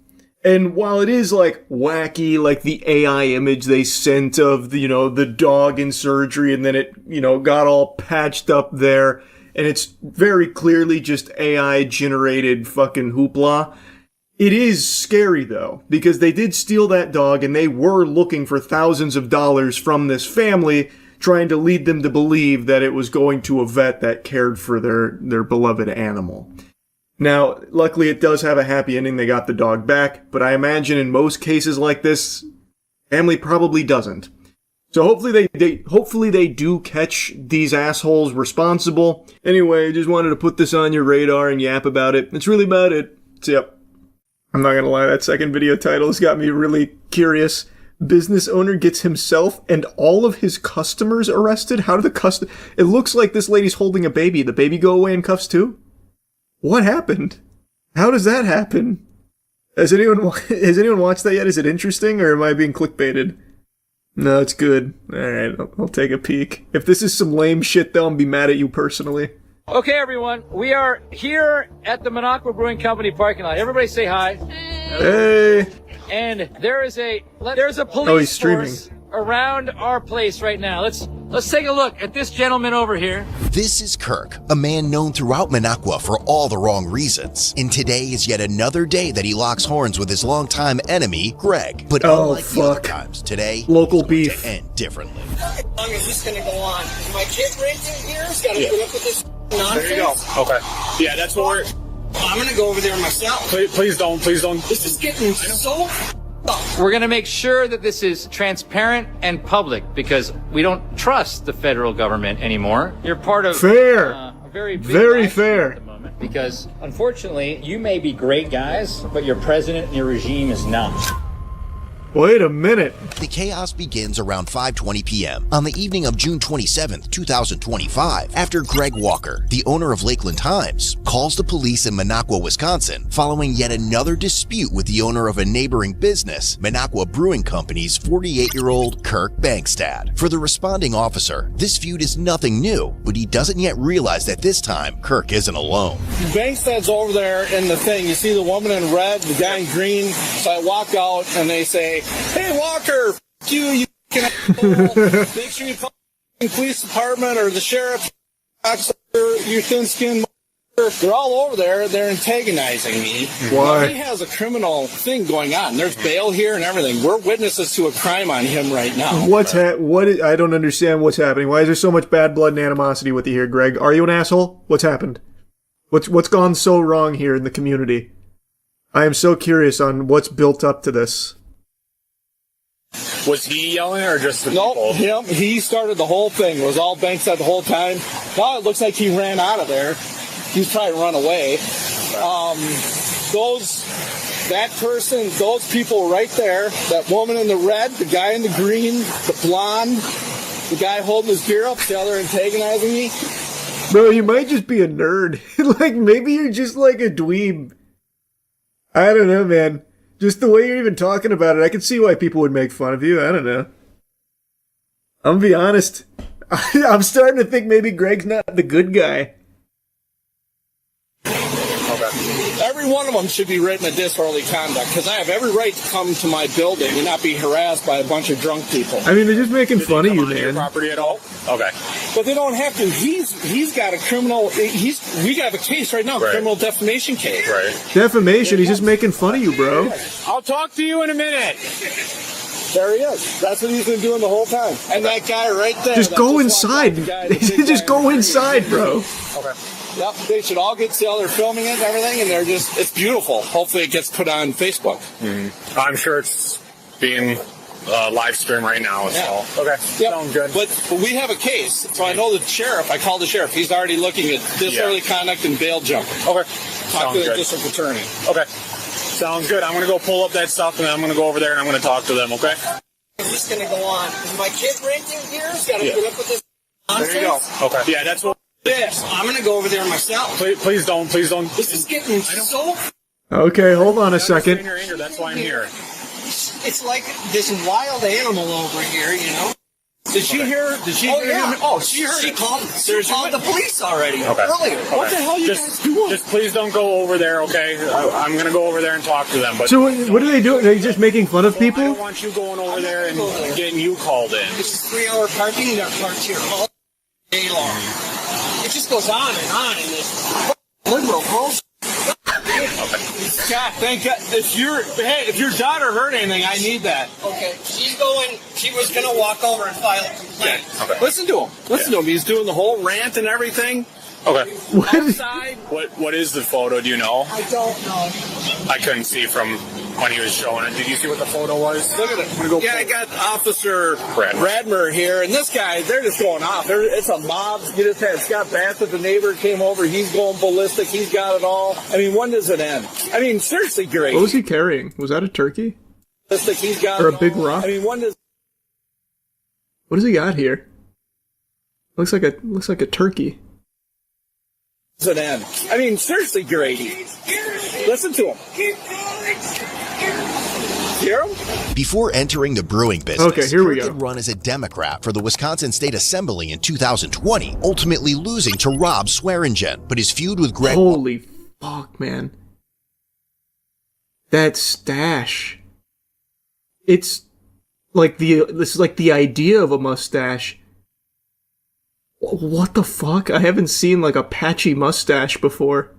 S1: and while it is, wacky, like the AI image they sent of, the dog in surgery, and then it, got all patched up there, and it's very clearly just AI-generated fucking hoopla, it is scary, though, because they did steal that dog, and they were looking for thousands of dollars from this family, trying to lead them to believe that it was going to a vet that cared for their beloved animal. Now, luckily it does have a happy ending. They got the dog back, but I imagine in most cases like this, family probably doesn't. So hopefully they do catch these assholes responsible. Anyway, just wanted to put this on your radar and yap about it. That's really about it. So, yep. I'm not gonna lie, that second video title has got me really curious. Business owner gets himself and all of his customers arrested? How do it looks like this lady's holding a baby. The baby go away in cuffs too? What happened? How does that happen? Has anyone watched that yet? Is it interesting, or am I being clickbaited? No, it's good. Alright, I'll take a peek. If this is some lame shit, though, I'll be mad at you personally.
S15: Okay, everyone, we are here at the Minocqua Brewing Company parking lot. Everybody say hi.
S1: Hey!
S15: And there's a police force around our place right now. Let's take a look at this gentleman over here.
S16: This is Kirk, a man known throughout Minocqua for all the wrong reasons. And today is yet another day that he locks horns with his longtime enemy, Greg. But unlike the other times, today
S1: local beef
S16: to end differently.
S25: How long is this going to go on? My kid right here has got to put up with this nonsense. There you go. Okay. Yeah, that's what we're... I'm going to go over there myself. Please don't. This is getting so
S15: We're going to make sure that this is transparent and public because we don't trust the federal government anymore. You're part of
S1: fair,
S15: a very big
S1: very
S15: life
S1: fair.
S15: at the moment because unfortunately, you may be great guys, but your president and your regime is not.
S1: Wait a minute.
S16: The chaos begins around 5:20 p.m. on the evening of June 27th, 2025, after Greg Walker, the owner of Lakeland Times, calls the police in Minocqua, Wisconsin, following yet another dispute with the owner of a neighboring business, Minocqua Brewing Company's 48-year-old Kirk Bankstad. For the responding officer, this feud is nothing new, but he doesn't yet realize that this time, Kirk isn't alone.
S25: Bankstad's over there in the thing. You see the woman in red, the guy in green. So I walk out and they say, "Hey Walker, f*** you can make sure you call the police department or the sheriff, you thin-skinned." They're all over there. They're antagonizing me.
S1: Why?
S25: He has a criminal thing going on. There's bail here and everything. We're witnesses to a crime on him right now.
S1: I don't understand what's happening. Why is there so much bad blood and animosity with you here, Greg? Are you an asshole? What's happened? What's gone so wrong here in the community? I am so curious on what's built up to this.
S25: Was he yelling or just the people? Him. He started the whole thing. It was all Bankstad the whole time. Now it looks like he ran out of there. He's trying to run away. That person, those people right there, that woman in the red, the guy in the green, the blonde, the guy holding his beer up, the other antagonizing me.
S1: Bro, you might just be a nerd. Like, maybe you're just like a dweeb. I don't know, man. Just the way you're even talking about it, I can see why people would make fun of you. I don't know. I'm gonna be honest. I'm starting to think maybe Greg's not the good guy.
S25: Every one of them should be written a disorderly conduct because I have every right to come to my building and not be harassed by a bunch of drunk people.
S1: I mean, they're just making fun of you, man.
S25: Property at all? Okay. But they don't have to. He's got a criminal. We got a case right now, criminal defamation case. Right.
S1: Defamation, he's just making fun of you, bro.
S25: I'll talk to you in a minute. There he is. That's what he's been doing the whole time. And that guy right there.
S1: Just go inside. Just go inside, bro.
S25: Okay. Yep, they should all get to they're filming it and everything, and it's beautiful. Hopefully it gets put on Facebook.
S2: Mm-hmm. I'm sure it's being live streamed right now.
S25: Yeah.
S2: So. Okay, sounds good.
S25: But we have a case, so I know the sheriff. I called the sheriff. He's already looking at disorderly conduct and bail jumping. Okay. Talk to the district attorney.
S2: Okay. Sounds good. I'm going to go pull up that stuff, and then I'm going to go over there and I'm going to talk to them, okay?
S25: Is this going to go on? Is my kid renting here? He's got to put up with this nonsense?
S2: There you go. Okay. Yeah, that's what...
S25: Yes, I'm going to go over there myself.
S2: Please don't.
S25: This is getting so...
S1: Okay, hold on a second.
S2: That's why I'm here.
S25: It's like this wild animal over here, you know? Did she hear? Did she hear him? Oh, she heard. She called the police already earlier. Okay. What the hell are you guys doing?
S2: Just please don't go over there, okay? I'm going to go over there and talk to them. But
S1: so what are they doing? Are they just making fun of people?
S2: I don't want you going over there and getting you called in.
S25: This is 3-hour parking. That parked here all day long. It just goes on and on in this liberal bullshit. God, thank God. If your daughter heard anything, I need that. Okay, she was going to walk over and file a complaint.
S2: Yeah, okay.
S25: Listen to him. Listen to him. He's doing the whole rant and everything.
S2: Okay.
S25: Outside.
S2: What is the photo? Do you know?
S25: I don't know.
S2: I couldn't see from when he was showing it. Did you see what the photo was?
S25: Look at it. I got Officer Radmer here, and this guy, they're just going off. It's a mob. You just had Scott Bassett, the neighbor, came over. He's going ballistic. He's got it all. I mean, when does it end? I mean, seriously, great.
S1: What was he carrying? Was that a turkey?
S25: Ballistic. He's got
S1: or
S25: it
S1: a big
S25: all.
S1: rock?
S25: I mean, when does...
S1: What does he got here? Looks like a turkey.
S25: Does it end? I mean, seriously, Grady. Listen to him. Hear him?
S16: Before entering the brewing business,
S1: okay, here we
S16: Kirk
S1: go.
S16: had run as a Democrat for the Wisconsin State Assembly in 2020, ultimately losing to Rob Swearingen. But his feud with Greg...
S1: Holy fuck, man. That stash. This is like the idea of a mustache. What the fuck? I haven't seen like a patchy mustache before.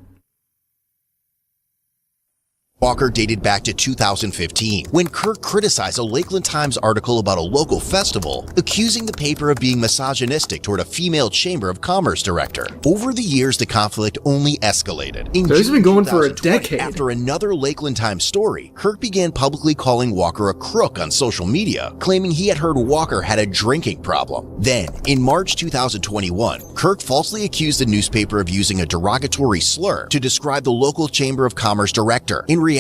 S16: Walker dated back to 2015, when Kirk criticized a Lakeland Times article about a local festival, accusing the paper of being misogynistic toward a female Chamber of Commerce director. Over the years, the conflict only escalated. In
S1: So he's been going for a
S16: 2020,
S1: decade.
S16: After another Lakeland Times story, Kirk began publicly calling Walker a crook on social media, claiming he had heard Walker had a drinking problem. Then, in March 2021, Kirk falsely accused the newspaper of using a derogatory slur to describe the local Chamber of Commerce director. In reality,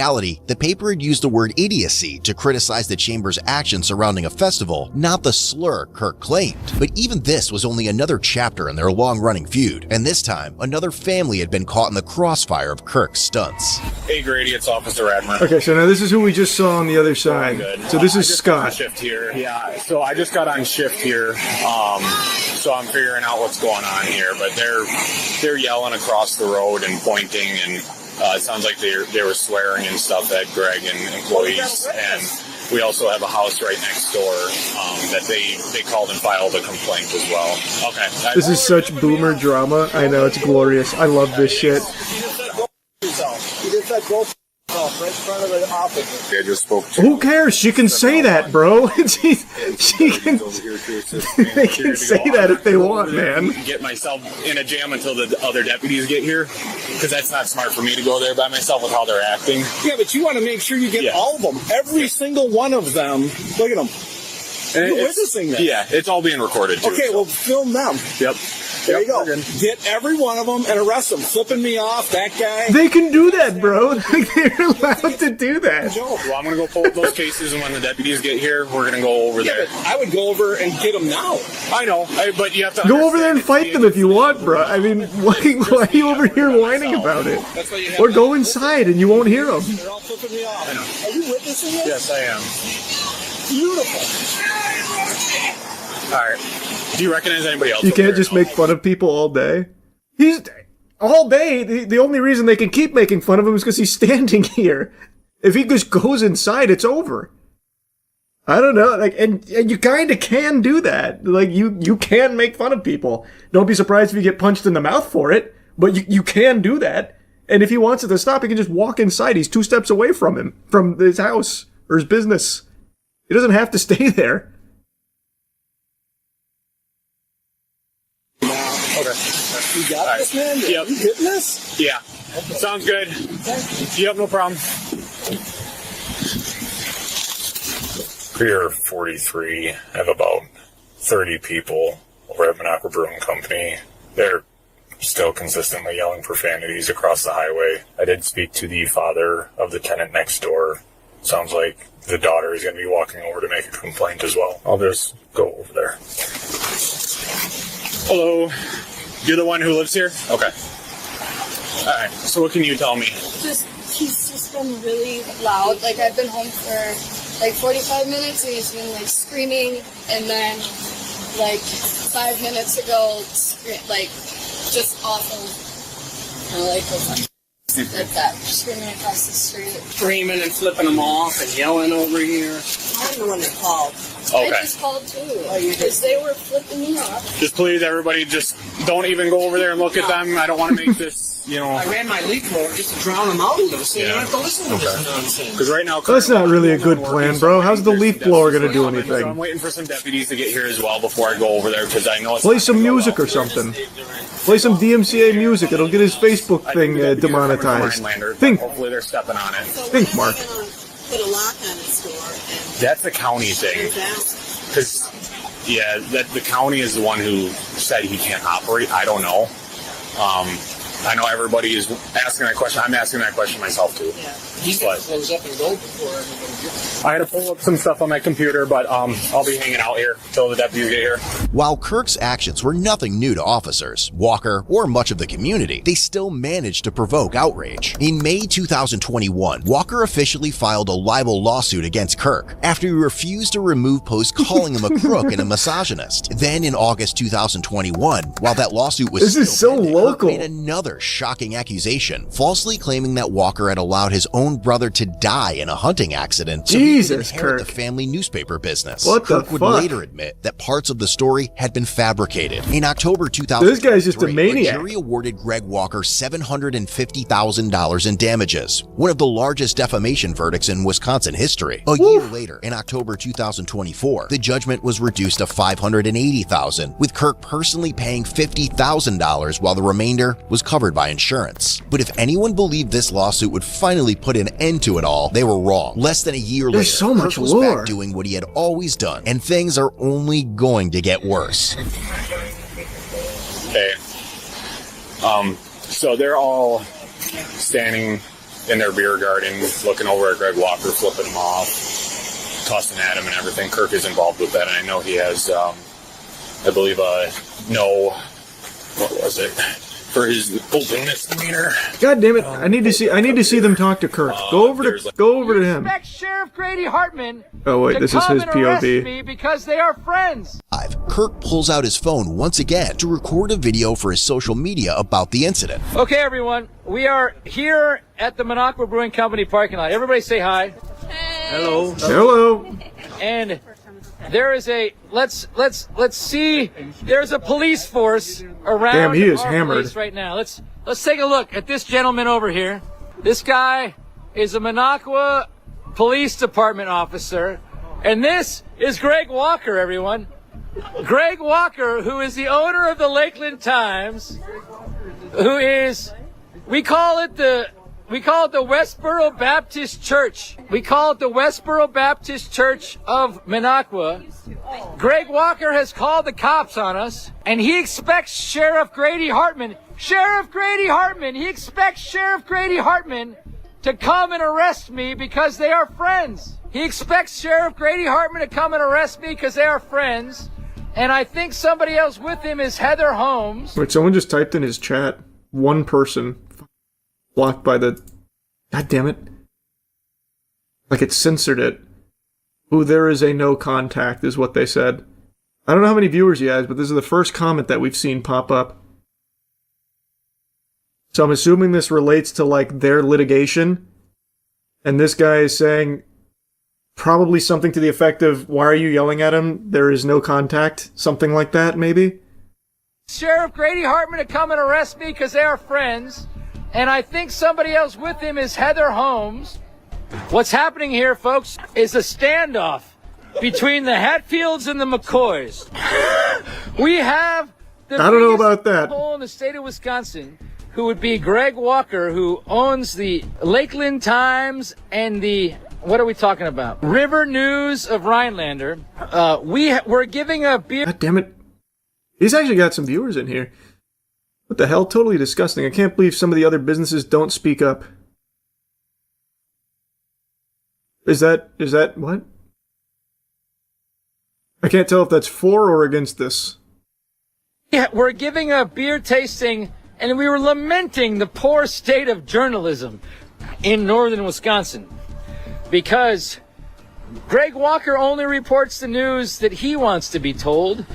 S16: the paper had used the word idiocy to criticize the Chamber's actions surrounding a festival, not the slur Kirk claimed. But even this was only another chapter in their long-running feud, and this time, another family had been caught in the crossfire of Kirk's stunts.
S2: Hey Grady, it's Officer Radmer.
S1: Okay, so now this is who we just saw on the other side. So this is Scott.
S2: Shift here. Yeah, so I just got on shift here. So I'm figuring out what's going on here, but they're yelling across the road and pointing, and it sounds like they were swearing and stuff at Greg and employees. And we also have a house right next door that they called and filed a complaint as well. Okay.
S1: This is such boomer drama. I know, it's glorious. I love this shit.
S25: He just said go f yourself right in front of the office.
S2: I just spoke to
S1: Who cares? She can say that, bro. she can. They can say that if they want, man.
S2: Get myself in a jam until the other deputies get here, because that's not smart for me to go there by myself with how they're acting.
S25: Yeah, but you want to make sure you get all of them. Every single one of them. Look at them. You're witnessing this.
S2: Yeah, it's all being recorded too.
S25: Okay, well, film them.
S2: Yep.
S25: There you go. Get every one of them and arrest them. Flipping me off, that guy.
S1: They can do that, bro. They're allowed to do that.
S2: Well, I'm going to go pull up those cases, and when the deputies get here, we're going to go over there.
S25: But I would go over and get them now.
S2: I know, but you have to
S1: Go over there and fight them if you want, bro. I mean, why are you over here whining about it? Or go inside and you won't hear them.
S25: They're all flipping me off. Are you witnessing it?
S2: Yes, I am.
S25: Beautiful.
S2: All right. Do you recognize anybody else?
S1: You can't just make fun of people all day. He's all day. The only reason they can keep making fun of him is because he's standing here. If he just goes inside, it's over. I don't know. Like, and you kind of can do that. Like, you can make fun of people. Don't be surprised if you get punched in the mouth for it. But you can do that. And if he wants it to stop, he can just walk inside. He's 2 steps away from him, from his house or his business. He doesn't have to stay there.
S2: Okay.
S25: You got this, man?
S2: Yep.
S25: You getting this?
S2: Yeah. Sounds good. Yep, no problem.
S3: Pier 43, I have about 30 people over at Minocqua Brewing Company. They're still consistently yelling profanities across the highway. I did speak to the father of the tenant next door. Sounds like the daughter is going to be walking over to make a complaint as well. I'll just go over there.
S2: Hello. You're the one who lives here? Okay. All right. So what can you tell me?
S5: He's just been really loud. Like, I've been home for like 45 minutes and he's been like screaming, and then like 5 minutes ago, like just awful. Like that, screaming across the street.
S25: Screaming and flipping them off and yelling over here.
S5: I'm the one that called.
S2: Okay.
S5: I just called too. Because they were flipping me off.
S2: Just please, everybody, just don't even go over there and look at them. I don't want to make this, you know.
S25: I ran my leaf blower just to drown them out a little, so you don't have to listen to this nonsense.
S2: Because right now,
S1: That's not really a good plan, bro. How's the leaf blower gonna do
S2: So I'm
S1: anything?
S2: waiting for some deputies to get here as well before I go over there, because I know it's
S1: Play some music or something. Play some DMCA music. It'll get his Facebook thing demonetized. Think.
S2: Hopefully they're stepping on it.
S1: Think, Mark.
S5: Put a lock on his door.
S2: That's the county thing. Because, yeah, the county is the one who said he can't operate. I don't know. I know everybody is asking that question. I'm asking that question myself, too.
S5: Yeah.
S25: He's got to close up and go before everybody gets.
S2: I had to pull up some stuff on my computer, but I'll be hanging out here till the deputies get here.
S16: While Kirk's actions were nothing new to officers, Walker, or much of the community, they still managed to provoke outrage. In May 2021, Walker officially filed a libel lawsuit against Kirk after he refused to remove posts calling him a crook and a misogynist. Then in August 2021, while that lawsuit was
S1: This is so
S16: pending,
S1: local.
S16: Kirk made another another shocking accusation, falsely claiming that Walker had allowed his own brother to die in a hunting accident so he could inherit the family newspaper business.
S1: What the
S16: Kirk would
S1: fuck?
S16: later admit that parts of the story had been fabricated. In October 2003,
S1: this guy's just a maniac.
S16: The jury awarded Greg Walker $750,000 in damages, one of the largest defamation verdicts in Wisconsin history. A year later, in October 2024, the judgment was reduced to $580,000, with Kirk personally paying $50,000 while the remainder was covered by insurance. But if anyone believed this lawsuit would finally put an end to it all, they were wrong. Less than a year later,
S1: so much
S16: Kirk was
S1: lore.
S16: back doing what he had always done, and things are only going to get worse.
S2: Okay. So they're all standing in their beer garden, looking over at Greg Walker, flipping him off, cussing at him and everything. Kirk is involved with that, and I know he has, I believe, what was it? For his open misdemeanor.
S1: God damn it! I need to see them talk to Kirk. Go over to him.
S15: Expect Sheriff Grady Hartman
S1: Oh wait,
S15: to
S1: this is
S15: come
S1: his
S15: and arrest
S1: POV.
S15: me because they are friends.
S16: Kirk pulls out his phone once again to record a video for his social media about the incident.
S15: Okay, everyone, we are here at the Minocqua Brewing Company parking lot. Everybody say hi.
S1: Hello. Hello.
S15: And there is a let's see. There's a police force around.
S1: Damn, he is
S15: our
S1: hammered.
S15: place right now. Let's take a look at this gentleman over here. This guy is a Minocqua Police Department officer, and this is Greg Walker. Everyone, Greg Walker, who is the owner of the Lakeland Times, who is we call it the Westboro Baptist Church. We call it the Westboro Baptist Church of Minocqua. Greg Walker has called the cops on us, and he expects Sheriff Grady Hartman. He expects Sheriff Grady Hartman to come and arrest me because they are friends. He expects Sheriff Grady Hartman to come and arrest me because they are friends. And I think somebody else with him is Heather Holmes.
S1: Wait, someone just typed in his chat. One person. Blocked by the... God damn it. Like it censored it. Ooh, there is a no contact, is what they said. I don't know how many viewers he has, but this is the first comment that we've seen pop up. So I'm assuming this relates to, like, their litigation. And this guy is saying probably something to the effect of, why are you yelling at him? There is no contact. Something like that, maybe?
S15: Sheriff Grady Hartman to come and arrest me because they are friends. And I think somebody else with him is Heather Holmes. What's happening here, folks, is a standoff between the Hatfields and the McCoys. We have the
S1: I don't know about that.
S15: poll in the state of Wisconsin, who would be Greg Walker, who owns the Lakeland Times and the, what are we talking about? River News of Rhinelander. We're giving a beer.
S1: God damn it. He's actually got some viewers in here. What the hell? Totally disgusting. I can't believe some of the other businesses don't speak up. Is that what? I can't tell if that's for or against this.
S15: Yeah, we're giving a beer tasting, and we were lamenting the poor state of journalism in northern Wisconsin because Greg Walker only reports the news that he wants to be told.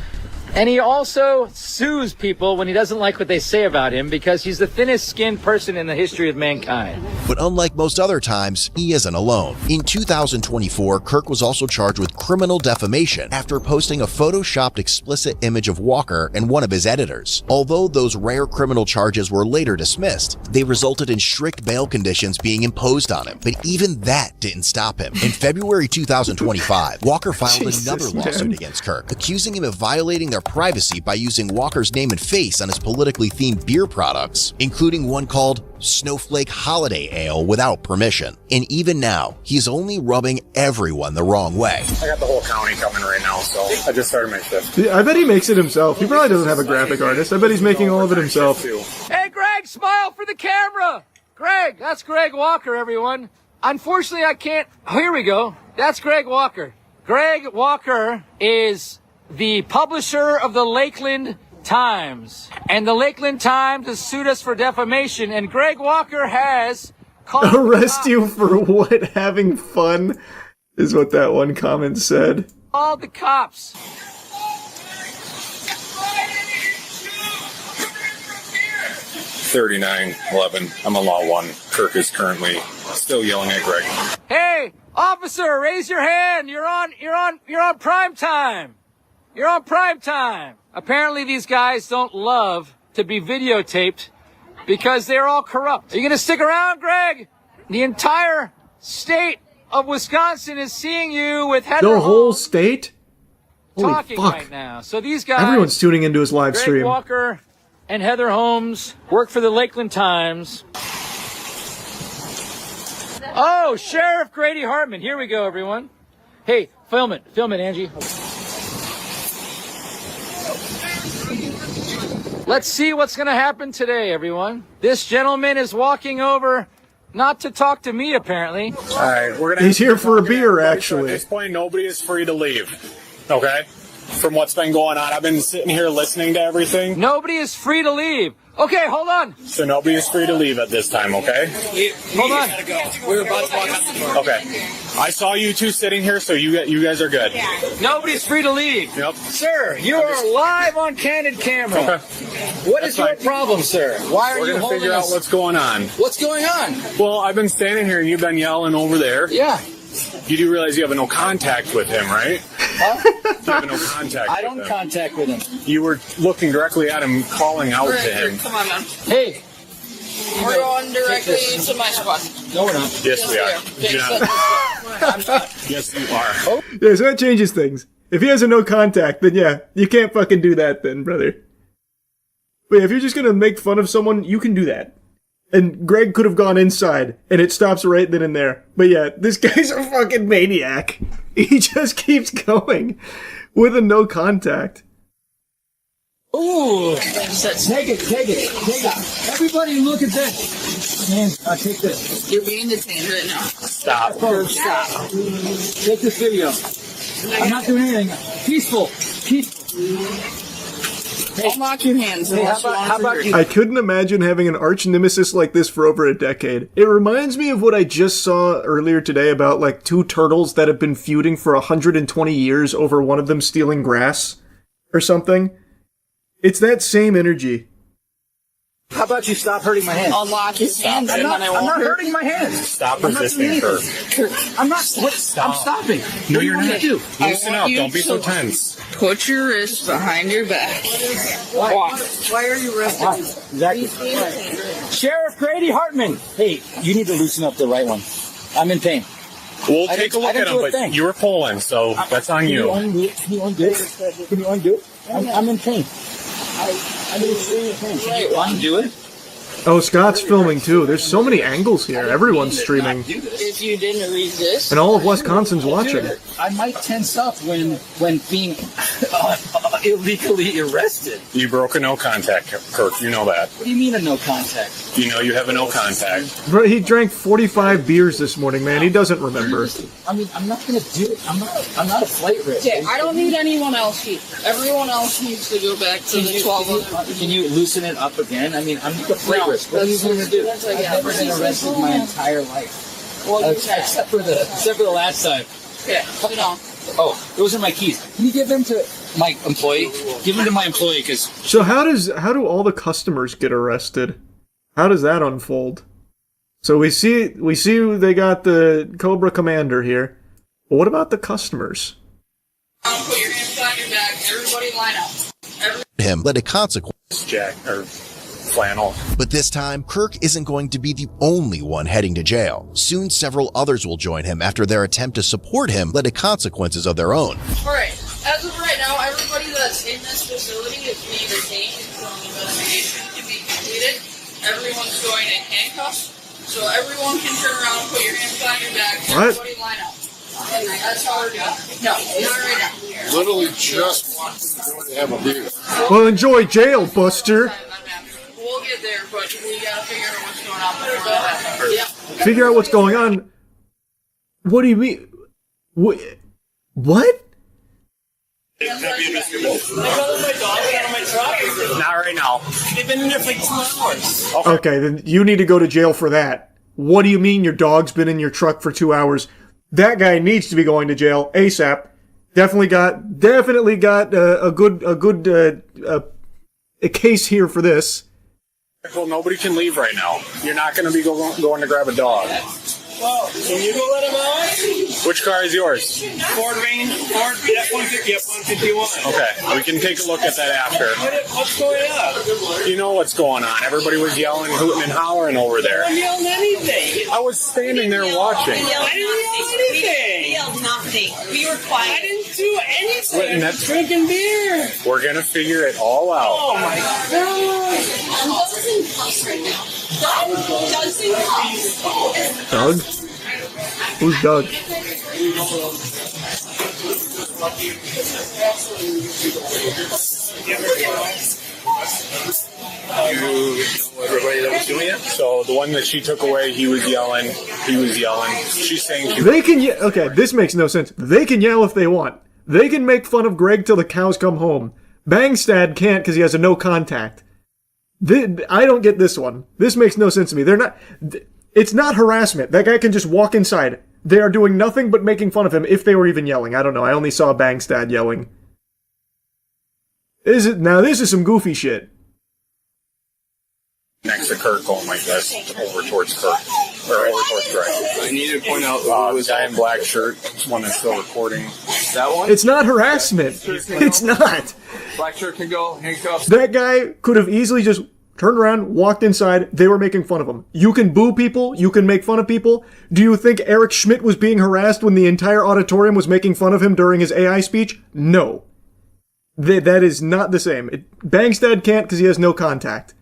S15: And he also sues people when he doesn't like what they say about him because he's the thinnest skinned person in the history of mankind.
S16: But unlike most other times, he isn't alone. In 2024, Kirk was also charged with criminal defamation after posting a photoshopped explicit image of Walker and one of his editors. Although those rare criminal charges were later dismissed, they resulted in strict bail conditions being imposed on him. But even that didn't stop him. In February 2025, Walker filed another lawsuit against Kirk, accusing him of violating their privacy by using Walker's name and face on his politically themed beer products, including one called Snowflake Holiday Ale without permission. And even now, he's only rubbing everyone the wrong way.
S2: I got the whole county coming right now, so I just started my shift.
S1: I bet he makes it himself. He probably doesn't have a graphic artist. I bet he's making all of it himself.
S15: Hey, Greg, smile for the camera. Greg, that's Greg Walker, everyone. Unfortunately, I can't. Oh, here we go. That's Greg Walker. Greg Walker is the publisher of the Lakeland Times. And the Lakeland Times has sued us for defamation. And Greg Walker has called
S1: Arrest you for what? Having fun? Is what that one comment said.
S15: Called the cops.
S2: 3911. I'm on law 1. Kirk is currently still yelling at Greg.
S15: Hey, officer, raise your hand. You're on prime time. You're on prime time. Apparently these guys don't love to be videotaped because they're all corrupt. Are you going to stick around, Greg? The entire state of Wisconsin is seeing you with Heather
S1: The whole
S15: Holmes
S1: state? Holy
S15: talking
S1: fuck.
S15: right now. So these guys,
S1: Everyone's tuning into his live
S15: Greg
S1: stream.
S15: Walker and Heather Holmes, work for the Lakeland Times. Oh, Sheriff Grady Hartman. Here we go, everyone. Hey, film it, Angie. Let's see what's going to happen today, everyone. This gentleman is walking over, not to talk to me, apparently.
S2: All right, we're gonna.
S1: He's here for a beer,
S2: At
S1: actually.
S2: this point, nobody is free to leave. Okay? From what's been going on, I've been sitting here listening to everything.
S15: Nobody is free to leave. Okay, hold on.
S2: So nobody is free to leave at this time, okay?
S15: Hold on.
S2: We're about to walk out the door. Okay. I saw you two sitting here, so you guys are good.
S15: Nobody's free to leave.
S2: Yep.
S15: Sir, you are live on candid camera.
S2: Okay.
S15: What is your problem, sir? Why are
S2: We're
S15: you
S2: gonna
S15: holding
S2: figure out
S15: us?
S2: what's going on.
S15: What's going on?
S2: Well, I've been standing here and you've been yelling over there.
S15: Yeah.
S2: You do realize you have no contact with him, right?
S15: Huh?
S2: You have no contact
S15: I
S2: with
S15: don't
S2: him.
S15: contact with him.
S2: You were looking directly at him, calling out to him.
S5: Come on, man.
S15: Hey.
S5: We're going directly to my spot.
S15: No, we're not.
S2: Yes, we are.
S5: Okay,
S2: Do
S5: so-
S2: not. Yes, you are.
S1: Yeah, so that changes things. If he has a no contact, then yeah, you can't fucking do that then, brother. But yeah, if you're just gonna make fun of someone, you can do that. And Greg could have gone inside, and it stops right then and there. But yeah, this guy's a fucking maniac. He just keeps going with a no contact.
S15: Ooh. Take it. Everybody look at this. Man, take this.
S5: You're being detained right now.
S2: Stop.
S15: Stop. Take this video. I'm not doing anything. Peaceful.
S5: I'll knock your hands.
S15: Hey, how about you?
S1: I couldn't imagine having an arch nemesis like this for over a decade. It reminds me of what I just saw earlier today about like two turtles that have been feuding for 120 years over one of them stealing grass or something. It's that same energy.
S15: How about you stop hurting my hands?
S5: I'll knock his hands.
S15: I'm not hurting my hands.
S2: Stop resisting, Kirk.
S15: I'm not. I'm stopping.
S2: No, you're
S15: What do you
S2: not.
S15: want me to do?
S2: Loosen up. Don't be so tense.
S5: Put your wrist behind your back. Why are you resting?
S15: Exactly. Sheriff Grady Hartman. Hey, you need to loosen up the right one. I'm in pain.
S2: We'll
S15: I
S2: take a
S15: didn't-
S2: look
S15: I
S2: at
S15: didn't do
S2: him,
S15: a
S2: but
S15: thing.
S2: you were pulling, so that's on
S15: Can you
S2: you.
S15: undo it? Can you undo it? I'm in pain. I'm in serious pain. Can you undo it?
S1: Oh, Scott's filming too. There's so many angles here. Everyone's streaming.
S5: If you didn't resist.
S1: And all of Wisconsin's watching.
S15: Dude, I might tense up when being illegally arrested.
S2: You broke a no contact, Kirk. You know that.
S15: What do you mean a no contact?
S2: You know you have a no contact.
S1: Bro, he drank 45 beers this morning, man. He doesn't remember.
S15: I mean, I'm not gonna do it. I'm not a flight risk.
S5: Okay, I don't need anyone else here. Everyone else needs to go back to the 12.
S15: Can you loosen it up again? I mean, I'm not a flight risk. What are you going to do?
S5: That's like,
S15: I've never been arrested my entire life.
S5: Well,
S15: Except for the last time.
S5: Okay, sit down.
S15: Oh, those are my keys. Can you give them to my employee? Give them to my employee, because
S1: So how do all the customers get arrested? How does that unfold? So we see they got the Cobra Commander here. But what about the customers?
S5: Put your hands behind your back. Everybody line up.
S16: Him, but a consequence.
S2: Jack, or flannel.
S16: But this time, Kirk isn't going to be the only one heading to jail. Soon, several others will join him after their attempt to support him led to consequences of their own.
S5: Alright, as of right now, everybody that's in this facility is being detained until an investigation can be completed. Everyone's going in handcuffs, so everyone can turn around, put your hands behind your back,
S1: What?
S5: everybody line up. And that's how we're doing. No, not right now.
S13: Literally just wanted to have a beer.
S1: Well, enjoy jail, Buster.
S5: We'll get there, but we gotta figure out what's going on before that happens. Yeah.
S1: Figure out what's going on. What do you mean? What?
S2: Not right now.
S15: they've been in there for like 2 hours.
S1: Okay, then you need to go to jail for that. What do you mean your dog's been in your truck for 2 hours? That guy needs to be going to jail ASAP. Definitely got a good case here for this.
S2: Well, nobody can leave right now. You're not going to be going to grab a dog.
S18: Well, can you go let him out?
S2: Which car is yours?
S18: Ford Range, Ford F-150, F-151.
S2: Okay, we can take a look at that after.
S18: What's going on?
S2: You know what's going on. Everybody was yelling, hooting, and hollering over there.
S18: I didn't yell anything.
S2: I was standing there watching.
S18: I didn't yell anything.
S19: We yelled nothing. We were quiet.
S18: I didn't do anything.
S2: Well,
S18: I'm drinking beer.
S2: We're going to figure it all out.
S18: Oh my God.
S19: Doesn't cuss right now. Doesn't cuss.
S1: Doug? Who's Doug?
S2: You know everybody that was doing it? So the one that she took away, he was yelling. She's saying
S1: They can yell. Okay, this makes no sense. They can yell if they want. They can make fun of Greg till the cows come home. Bangstad can't because he has a no contact. I don't get this one. This makes no sense to me. They're not. It's not harassment. That guy can just walk inside. They are doing nothing but making fun of him if they were even yelling. I don't know. I only saw Bangstad yelling. Now this is some goofy shit.
S2: next to Kirk going like this, over towards Kirk. Or over towards Greg.
S21: I need to point out
S2: the guy in black shirt, one that's still recording.
S21: That one?
S1: It's not harassment. It's not.
S21: Black shirt can go, handcuffs.
S1: That guy could have easily just turned around, walked inside. They were making fun of him. You can boo people. You can make fun of people. Do you think Eric Schmidt was being harassed when the entire auditorium was making fun of him during his AI speech? No. That is not the same. Bangstad can't because he has no contact.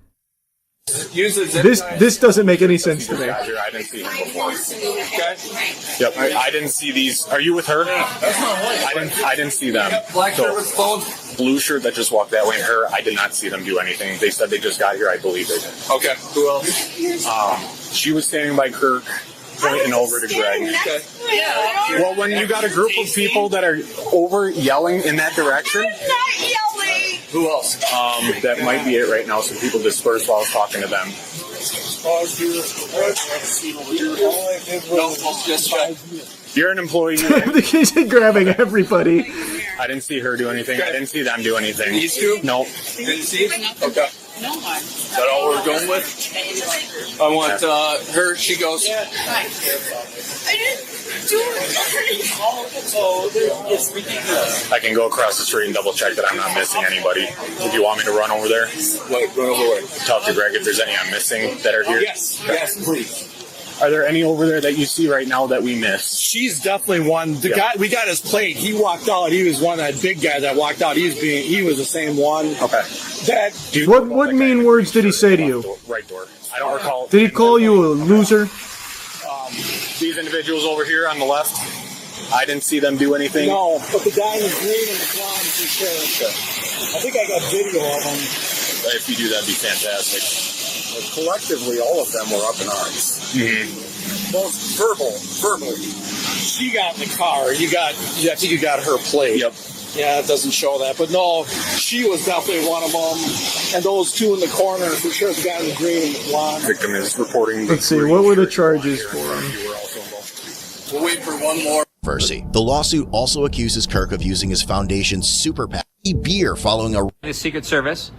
S1: This doesn't make any sense to me.
S2: I didn't see him before. Okay. Yep. I didn't see these. Are you with her? I didn't see them.
S21: Black shirt with phone.
S2: Blue shirt that just walked that way. Her. I did not see them do anything. They said they just got here. I believe they did.
S21: Okay. Who else?
S2: She was standing by Kirk, pointing over to Greg.
S21: Okay.
S2: Well, when you got a group of people that are over yelling in that direction.
S21: Who else?
S2: That might be it right now. Some people dispersed while I was talking to them. You're an employee.
S1: He's grabbing everybody.
S2: I didn't see her do anything. I didn't see them do anything.
S21: These two?
S2: No.
S21: Didn't see it? Okay. Is that all we're going with? I want her. She goes.
S19: I didn't do
S21: It's ridiculous.
S2: I can go across the street and double check that I'm not missing anybody. If you want me to run over there,
S21: run over where?
S2: Talk to Greg if there's any I'm missing that are here.
S21: Yes, yes, please.
S2: Are there any over there that you see right now that we missed?
S25: She's definitely one. The guy we got his plate. He walked out. He was one that big guy that walked out. He was the same one.
S2: Okay.
S1: What mean words did he say to you?
S2: Right door. I don't recall.
S1: Did he call you a loser?
S2: These individuals over here on the left, I didn't see them do anything.
S25: No, but the guy in the green and the blonde for sure. I think I got video of them.
S2: If you do, that'd be fantastic.
S13: Collectively, all of them were up in arms.
S2: Mm-hmm.
S13: Most verbally.
S25: She got in the car. I think you got her plate.
S2: Yep.
S25: Yeah, it doesn't show that. But no, she was definitely one of them. And those two in the corner, for sure, the guy in the green and the blonde.
S2: Victim is reporting.
S1: Let's see, what were the charges for him?
S21: We'll wait for one more.
S16: The lawsuit also accuses Kirk of using his foundation's super PAC beer following
S15: The Secret Service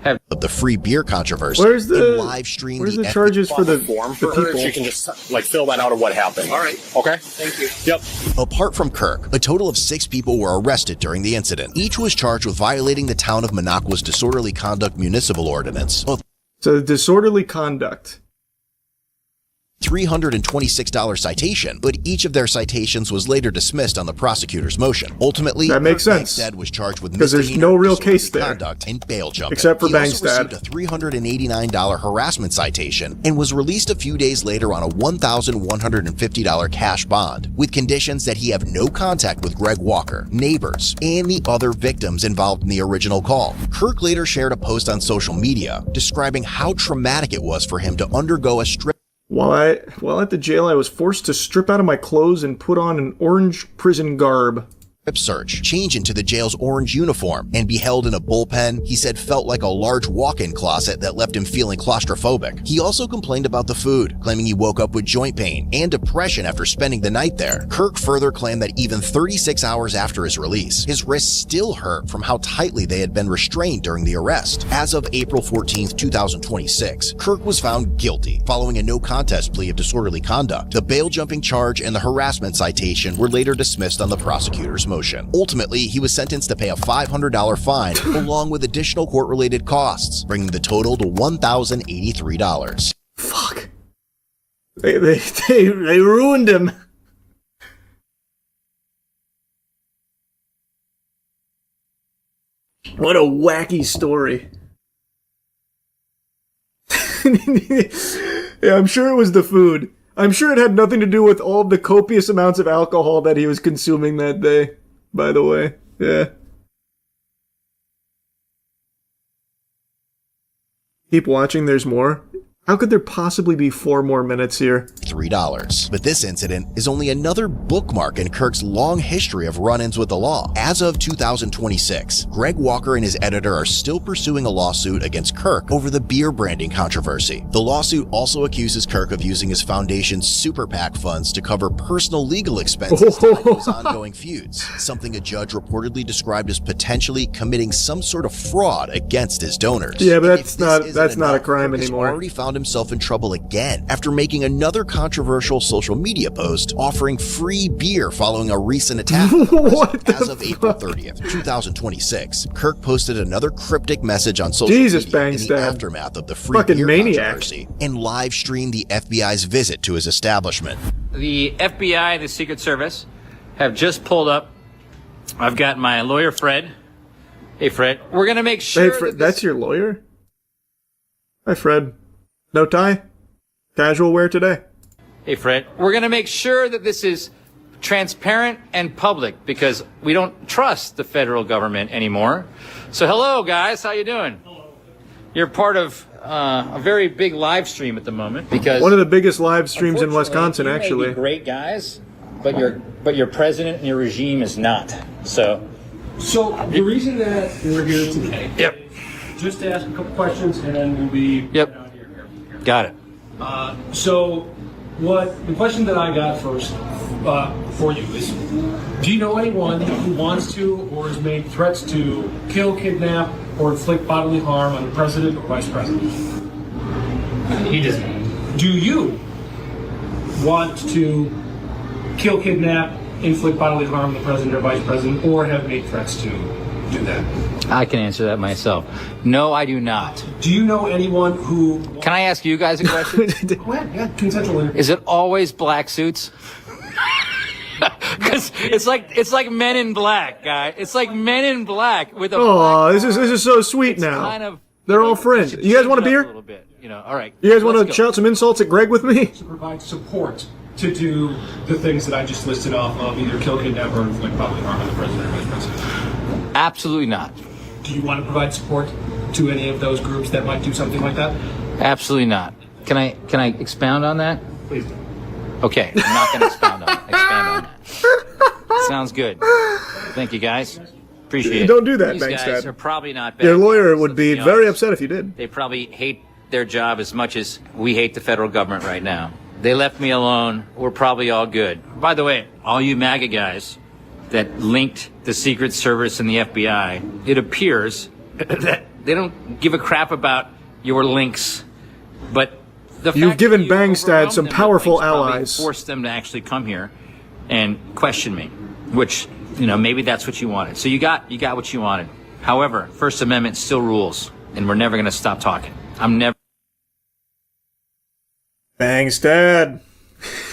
S16: of the free beer controversy.
S1: Where's the
S16: live stream
S1: Where's the charges for the
S2: form for her?
S1: people?
S2: She can just fill that out of what happened.
S21: All right.
S2: Okay.
S21: Thank you.
S2: Yep.
S16: Apart from Kirk, a total of 6 people were arrested during the incident. Each was charged with violating the town of Minocqua's disorderly conduct municipal ordinance.
S1: So disorderly conduct.
S16: $326 citation, but each of their citations was later dismissed on the prosecutor's motion. Ultimately,
S1: that makes sense.
S16: Bangstad was charged with
S1: because there's no real case there,
S16: conduct and bail jumping.
S1: Except for
S16: he also
S1: Bangstad.
S16: received a $389 harassment citation and was released a few days later on a $1,150 cash bond, with conditions that he have no contact with Greg Walker, neighbors, and the other victims involved in the original call. Kirk later shared a post on social media describing how traumatic it was for him to undergo a strip.
S1: While at the jail, I was forced to strip out of my clothes and put on an orange prison garb.
S16: search, change into the jail's orange uniform, and be held in a bullpen he said felt like a large walk-in closet that left him feeling claustrophobic. He also complained about the food, claiming he woke up with joint pain and depression after spending the night there. Kirk further claimed that even 36 hours after his release, his wrists still hurt from how tightly they had been restrained during the arrest. As of April 14, 2026, Kirk was found guilty following a no-contest plea of disorderly conduct. The bail-jumping charge and the harassment citation were later dismissed on the prosecutor's motion. Ultimately, he was sentenced to pay a $500 fine along with additional court-related costs, bringing the total to $1,083.
S1: Fuck. They ruined him. What a wacky story. Yeah, I'm sure it was the food. I'm sure it had nothing to do with all the copious amounts of alcohol that he was consuming that day, by the way. Yeah. Keep watching, there's more. How could there possibly be 4 more minutes here?
S16: $3. But this incident is only another bookmark in Kirk's long history of run-ins with the law. As of 2026, Greg Walker and his editor are still pursuing a lawsuit against Kirk over the beer branding controversy. The lawsuit also accuses Kirk of using his foundation's super PAC funds to cover personal legal expenses tied to his ongoing feuds, something a judge reportedly described as potentially committing some sort of fraud against his donors.
S1: Yeah, but that's not a crime anymore.
S16: Already found himself in trouble again after making another controversial social media post offering free beer following a recent attack. As of April 30th, 2026, Kirk posted another cryptic message on social media in the aftermath of the free beer controversy and live streamed the FBI's visit to his establishment.
S15: The FBI and the Secret Service have just pulled up. I've got my lawyer, Fred. Hey, Fred. We're going to make sure...
S1: Hey, Fred, that's your lawyer? Hi, Fred. No tie? Casual wear today.
S15: Hey, Fred. We're going to make sure that this is transparent and public because we don't trust the federal government anymore. So hello, guys. How you doing? You're part of a very big live stream at the moment because...
S1: One of the biggest live streams in Wisconsin,
S15: you
S1: actually.
S15: May be great guys, but your president and your regime is not. So
S4: the reason that we're here today...
S15: Yep.
S4: Just to ask a couple questions and then we'll be...
S15: Yep. Got it.
S4: So the question that I got first for you is, do you know anyone who wants to or has made threats to kill, kidnap, or inflict bodily harm on the president or vice president?
S15: He doesn't.
S4: Do you want to kill, kidnap, inflict bodily harm on the president or vice president, or have made threats to do that?
S15: I can answer that myself. No, I do not.
S4: Do you know anyone who...
S15: Can I ask you guys a question?
S4: Go ahead, yeah, consensual interview.
S15: Is it always black suits? Because it's like Men in Black, guy. It's like Men in Black with a...
S1: Oh, this is so sweet now.
S15: Kind of,
S1: they're all friends. You guys want a beer?
S15: A little bit, all right.
S1: You guys want to shout some insults at Greg with me?
S4: To provide support to do the things that I just listed off of, either kill, kidnap, or inflict bodily harm on the president or vice president.
S15: Absolutely not.
S4: Do you want to provide support to any of those groups that might do something like that?
S15: Absolutely not. Can I expound on that?
S4: Please do.
S15: Okay, I'm not going to expand on that. Sounds good. Thank you, guys. Appreciate it.
S1: Don't do that,
S15: These
S1: Bankstead.
S15: guys are probably not bad.
S1: Your lawyer
S15: guys,
S1: would be
S15: let's
S1: very
S15: honest.
S1: upset if you did.
S15: They probably hate their job as much as we hate the federal government right now. They left me alone. We're probably all good. By the way, all you MAGA guys that linked the Secret Service and the FBI, it appears that they don't give a crap about your links, but the
S1: You've
S15: fact
S1: given
S15: that you
S1: Bangstad
S15: overwhelmed
S1: some
S15: them with
S1: powerful
S15: links probably
S1: allies.
S15: forced them to actually come here and question me, which, maybe that's what you wanted. So you got what you wanted. However, First Amendment still rules, and we're never going to stop talking. I'm never...
S1: Bangstad.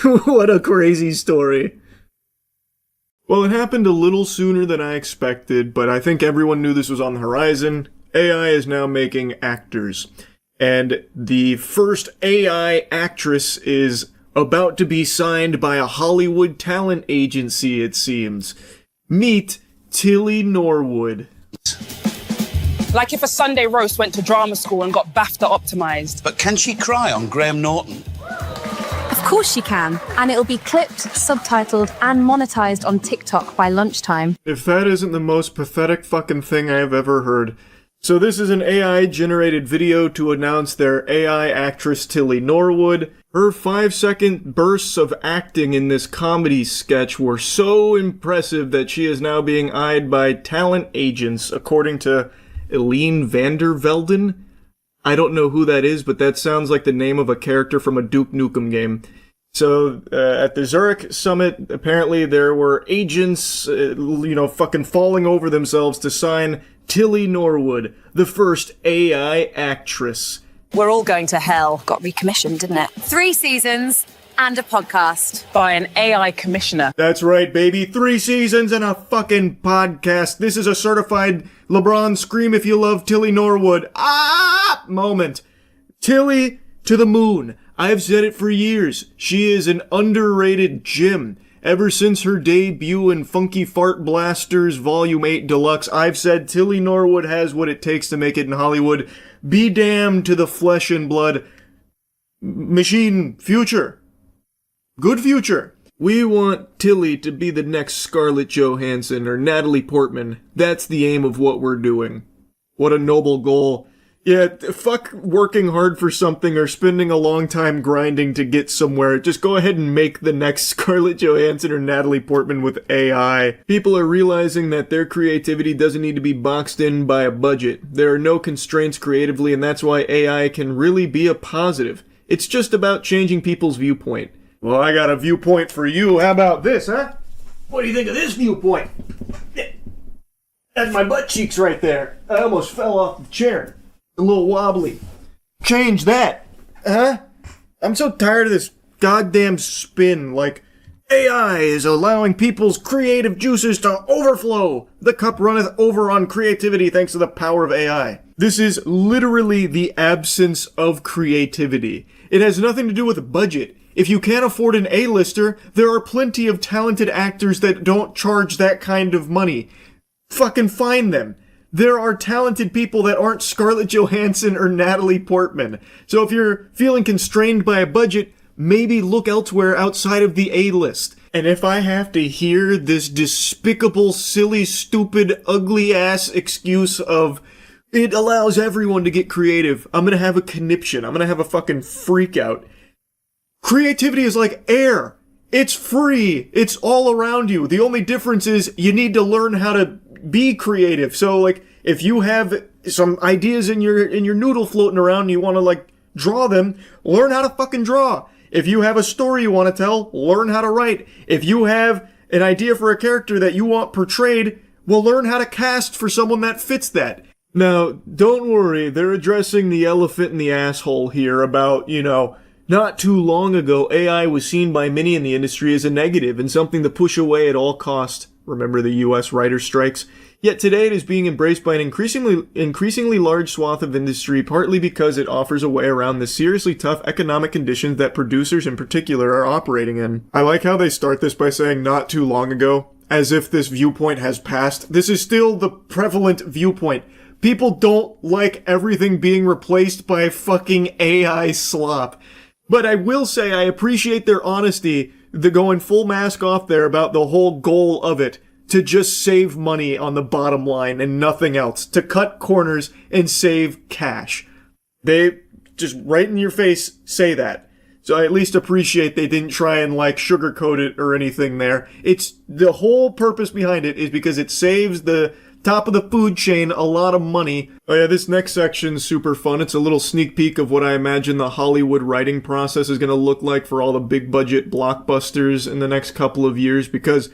S1: What a crazy story. Well, it happened a little sooner than I expected, but I think everyone knew this was on the horizon. AI is now making actors. And the first AI actress is about to be signed by a Hollywood talent agency, it seems. Meet Tilly Norwood.
S17: Like if a Sunday roast went to drama school and got BAFTA optimized.
S20: But can she cry on Graham Norton?
S22: Of
S8: course you can. And it'll be clipped, subtitled, and monetized on TikTok by lunchtime.
S1: If that isn't the most pathetic fucking thing I have ever heard. So this is an AI-generated video to announce their AI actress Tilly Norwood. Her 5-second bursts of acting in this comedy sketch were so impressive that she is now being eyed by talent agents, according to Eline Vandervelden. I don't know who that is, but that sounds like the name of a character from a Duke Nukem game. So, at the Zurich summit, apparently there were agents, fucking falling over themselves to sign Tilly Norwood, the first AI actress.
S17: We're all going to hell. Got recommissioned, didn't it?
S8: 3 seasons and a podcast.
S17: By an AI commissioner.
S1: That's right, baby. 3 seasons and a fucking podcast. This is a certified LeBron scream if you love Tilly Norwood. Moment. Tilly to the moon. I've said it for years. She is an underrated gem. Ever since her debut in Funky Fart Blasters Volume 8 Deluxe, I've said Tilly Norwood has what it takes to make it in Hollywood. Be damned to the flesh and blood machine future. Good future. We want Tilly to be the next Scarlett Johansson or Natalie Portman. That's the aim of what we're doing. What a noble goal. Yeah, fuck working hard for something or spending a long time grinding to get somewhere. Just go ahead and make the next Scarlett Johansson or Natalie Portman with AI. People are realizing that their creativity doesn't need to be boxed in by a budget. There are no constraints creatively, and that's why AI can really be a positive. It's just about changing people's viewpoint. Well, I got a viewpoint for you. How about this, huh? What do you think of this viewpoint? That's my butt cheeks right there. I almost fell off the chair. A little wobbly. Change that. Huh? I'm so tired of this goddamn spin. Like, AI is allowing people's creative juices to overflow. The cup runneth over on creativity thanks to the power of AI. This is literally the absence of creativity. It has nothing to do with budget. If you can't afford an A-lister, there are plenty of talented actors that don't charge that kind of money. Fucking find them. There are talented people that aren't Scarlett Johansson or Natalie Portman. So if you're feeling constrained by a budget, maybe look elsewhere outside of the A-list. And if I have to hear this despicable, silly, stupid, ugly-ass excuse of it allows everyone to get creative, I'm gonna have a conniption. I'm gonna have a fucking freak out. Creativity is like air. It's free. It's all around you. The only difference is you need to learn how to be creative. So, like, if you have some ideas in your noodle floating around and you want to, like, draw them, learn how to fucking draw. If you have a story you want to tell, learn how to write. If you have an idea for a character that you want portrayed, well, learn how to cast for someone that fits that. Now, don't worry, they're addressing the elephant in the asshole here about, not too long ago, AI was seen by many in the industry as a negative and something to push away at all cost. Remember the U.S. writer strikes? Yet today it is being embraced by an increasingly large swath of industry, partly because it offers a way around the seriously tough economic conditions that producers in particular are operating in. I like how they start this by saying not too long ago, as if this viewpoint has passed. This is still the prevalent viewpoint. People don't like everything being replaced by fucking AI slop. But I will say I appreciate their honesty, the going full mask off there about the whole goal of it, to just save money on the bottom line and nothing else, to cut corners and save cash. They just right in your face say that. So I at least appreciate they didn't try and sugarcoat it or anything there. It's the whole purpose behind it is because it saves the top of the food chain a lot of money. Oh yeah, this next section's super fun. It's a little sneak peek of what I imagine the Hollywood writing process is going to look like for all the big budget blockbusters in the next couple of years, because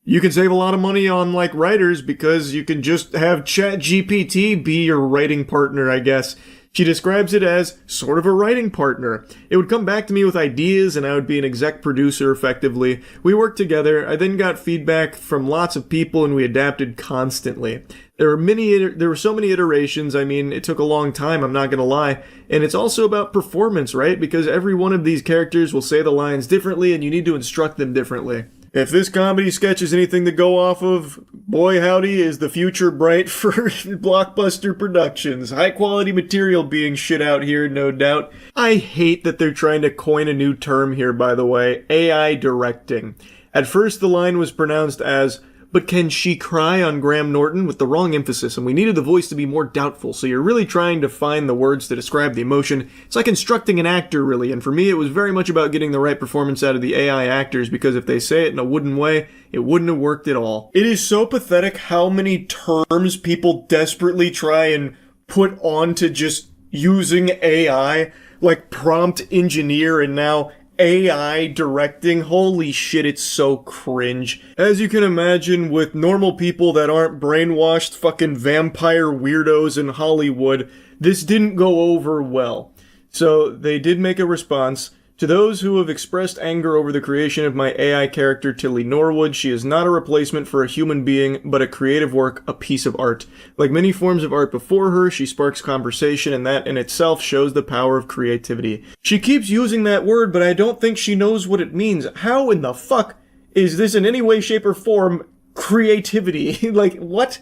S1: you can save a lot of money on writers because you can just have ChatGPT be your writing partner, I guess. She describes it as sort of a writing partner. It would come back to me with ideas and I would be an exec producer effectively. We worked together. I then got feedback from lots of people and we adapted constantly. There were so many iterations. I mean, it took a long time, I'm not gonna lie. And it's also about performance, right? Because every one of these characters will say the lines differently and you need to instruct them differently. If this comedy sketch is anything to go off of, boy howdy is the future bright for blockbuster productions. High quality material being shit out here, no doubt. I hate that they're trying to coin a new term here, by the way, AI directing. At first the line was pronounced as, "But can she cry on Graham Norton?" with the wrong emphasis, and we needed the voice to be more doubtful, so you're really trying to find the words to describe the emotion. It's like instructing an actor, really, and for me it was very much about getting the right performance out of the AI actors, because if they say it in a wooden way, it wouldn't have worked at all. It is so pathetic how many terms people desperately try and put onto just using AI, like prompt engineer and now AI directing. Holy shit, it's so cringe. As you can imagine, with normal people that aren't brainwashed fucking vampire weirdos in Hollywood, this didn't go over well. So they did make a response. To those who have expressed anger over the creation of my AI character Tilly Norwood, she is not a replacement for a human being, but a creative work, a piece of art. Like many forms of art before her, she sparks conversation, and that in itself shows the power of creativity. She keeps using that word, but I don't think she knows what it means. How in the fuck is this in any way, shape, or form creativity? Like, what?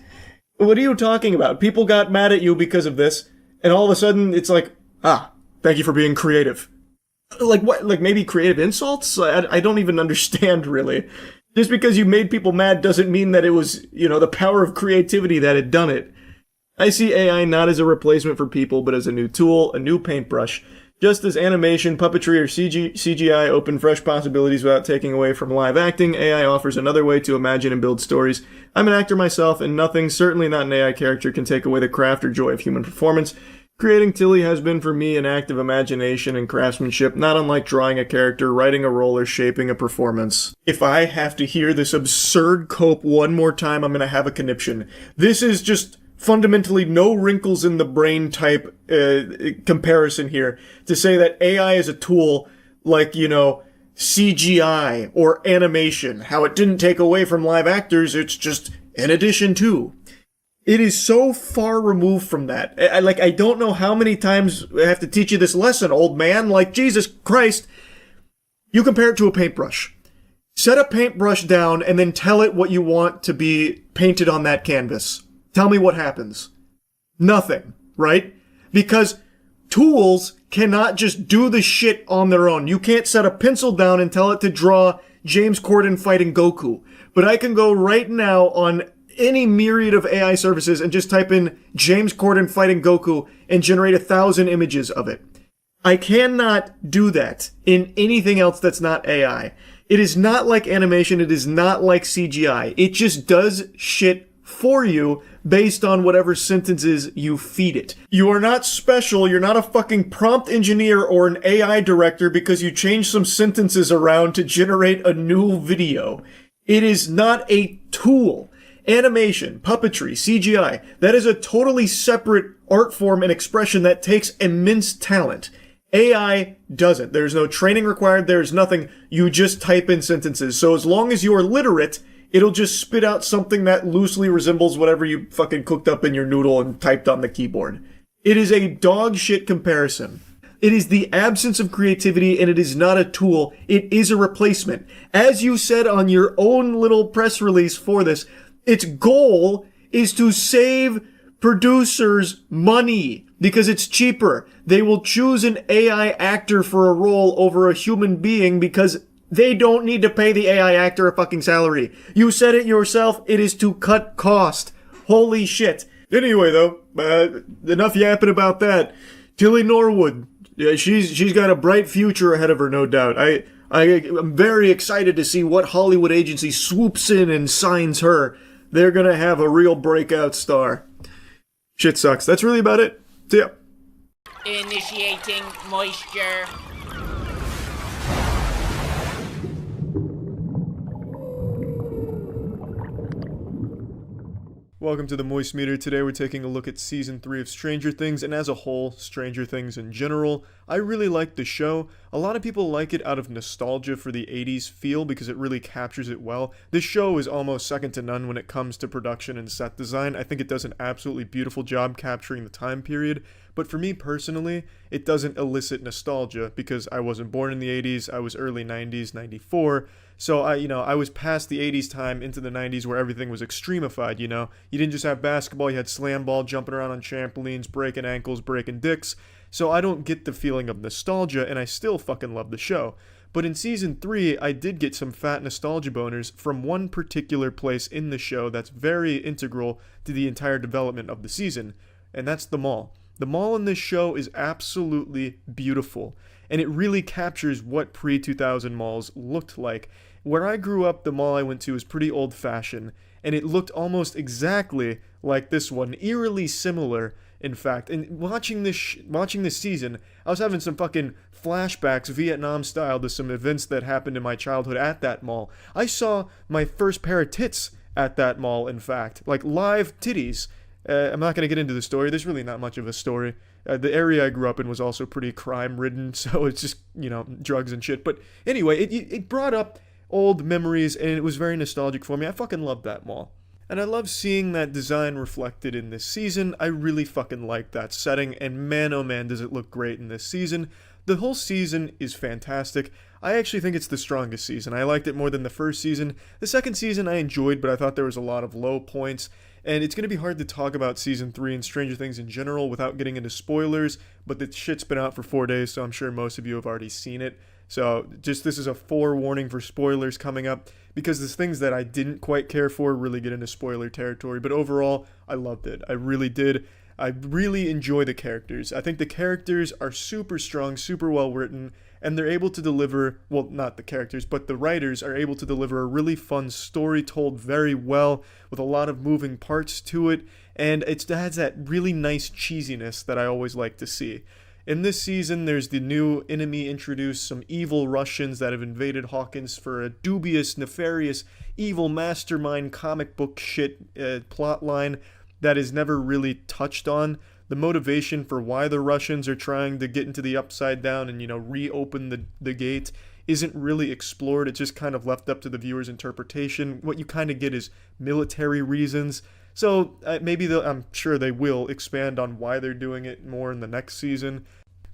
S1: What are you talking about? People got mad at you because of this, and all of a sudden it's like, thank you for being creative. Like what? Like maybe creative insults? I don't even understand, really. Just because you made people mad doesn't mean that it was, the power of creativity that had done it. I see AI not as a replacement for people, but as a new tool, a new paintbrush. Just as animation, puppetry, or CGI open fresh possibilities without taking away from live acting, AI offers another way to imagine and build stories. I'm an actor myself, and nothing, certainly not an AI character, can take away the craft or joy of human performance. Creating Tilly has been for me an act of imagination and craftsmanship, not unlike drawing a character, writing a role, or shaping a performance. If I have to hear this absurd cope one more time, I'm gonna have a conniption. This is just fundamentally no wrinkles in the brain type comparison here to say that AI is a tool like, CGI or animation. How it didn't take away from live actors, it's just in addition to. It is so far removed from that. I don't know how many times I have to teach you this lesson, old man. Like, Jesus Christ. You compare it to a paintbrush. Set a paintbrush down and then tell it what you want to be painted on that canvas. Tell me what happens. Nothing, right? Because tools cannot just do the shit on their own. You can't set a pencil down and tell it to draw James Corden fighting Goku. But I can go right now on any myriad of AI services and just type in James Corden fighting Goku and generate 1,000 images of it. I cannot do that in anything else that's not AI. It is not like animation. It is not like CGI. It just does shit for you based on whatever sentences you feed it. You are not special. You're not a fucking prompt engineer or an AI director because you changed some sentences around to generate a new video. It is not a tool. Animation, puppetry, CGI, that is a totally separate art form and expression that takes immense talent. AI doesn't. There's no training required. There's nothing. You just type in sentences. So as long as you are literate, it'll just spit out something that loosely resembles whatever you fucking cooked up in your noodle and typed on the keyboard. It is a dog shit comparison. It is the absence of creativity, and it is not a tool. It is a replacement. As you said on your own little press release for this, its goal is to save producers money because it's cheaper. They will choose an AI actor for a role over a human being because they don't need to pay the AI actor a fucking salary. You said it yourself. It is to cut cost. Holy shit. Anyway, though, enough yapping about that. Tilly Norwood, she's got a bright future ahead of her, no doubt. I'm very excited to see what Hollywood agency swoops in and signs her. They're gonna have a real breakout star. Shit sucks. That's really about it. See ya.
S7: Initiating moisture.
S1: Welcome to the Moist Meter. Today we're taking a look at Season 3 of Stranger Things, and as a whole, Stranger Things in general. I really like the show. A lot of people like it out of nostalgia for the 80s feel because it really captures it well. This show is almost second to none when it comes to production and set design. I think it does an absolutely beautiful job capturing the time period, But for me personally, it doesn't elicit nostalgia because I wasn't born in the 80s. I was early 90s, 94. So I was past the 80s time into the 90s where everything was extremified, You didn't just have basketball, you had slam ball, jumping around on trampolines, breaking ankles, breaking dicks. So I don't get the feeling of nostalgia, and I still fucking love the show. But in season 3, I did get some fat nostalgia boners from one particular place in the show that's very integral to the entire development of the season, and that's the mall. The mall in this show is absolutely beautiful, and it really captures what pre-2000 malls looked like. Where I grew up, the mall I went to was pretty old-fashioned, and it looked almost exactly like this one, eerily similar, in fact. And watching this season, I was having some fucking flashbacks, Vietnam style, to some events that happened in my childhood at that mall. I saw my first pair of tits at that mall, in fact, like live titties. I'm not going to get into the story. There's really not much of a story. The area I grew up in was also pretty crime-ridden, so it's just, drugs and shit. But anyway, it brought up old memories, and it was very nostalgic for me. I fucking loved that mall. And I love seeing that design reflected in this season. I really fucking like that setting, and man oh man does it look great in this season. The whole season is fantastic. I actually think it's the strongest season. I liked it more than the first season. The second season I enjoyed, but I thought there was a lot of low points. And it's going to be hard to talk about season 3 and Stranger Things in general without getting into spoilers, but the shit's been out for 4 days, so I'm sure most of you have already seen it. So this is a forewarning for spoilers coming up, because there's things that I didn't quite care for really get into spoiler territory. But overall, I loved it. I really did. I really enjoy the characters. I think the characters are super strong, super well written, and they're able to deliver, well, not the characters, but the writers are able to deliver a really fun story told very well with a lot of moving parts to it, and it has that really nice cheesiness that I always like to see. In this season, there's the new enemy introduced, some evil Russians that have invaded Hawkins for a dubious, nefarious, evil mastermind comic book shit plotline that is never really touched on. The motivation for why the Russians are trying to get into the Upside Down and, reopen the gate isn't really explored. It's just kind of left up to the viewer's interpretation. What you kind of get is military reasons. So maybe I'm sure they will expand on why they're doing it more in the next season.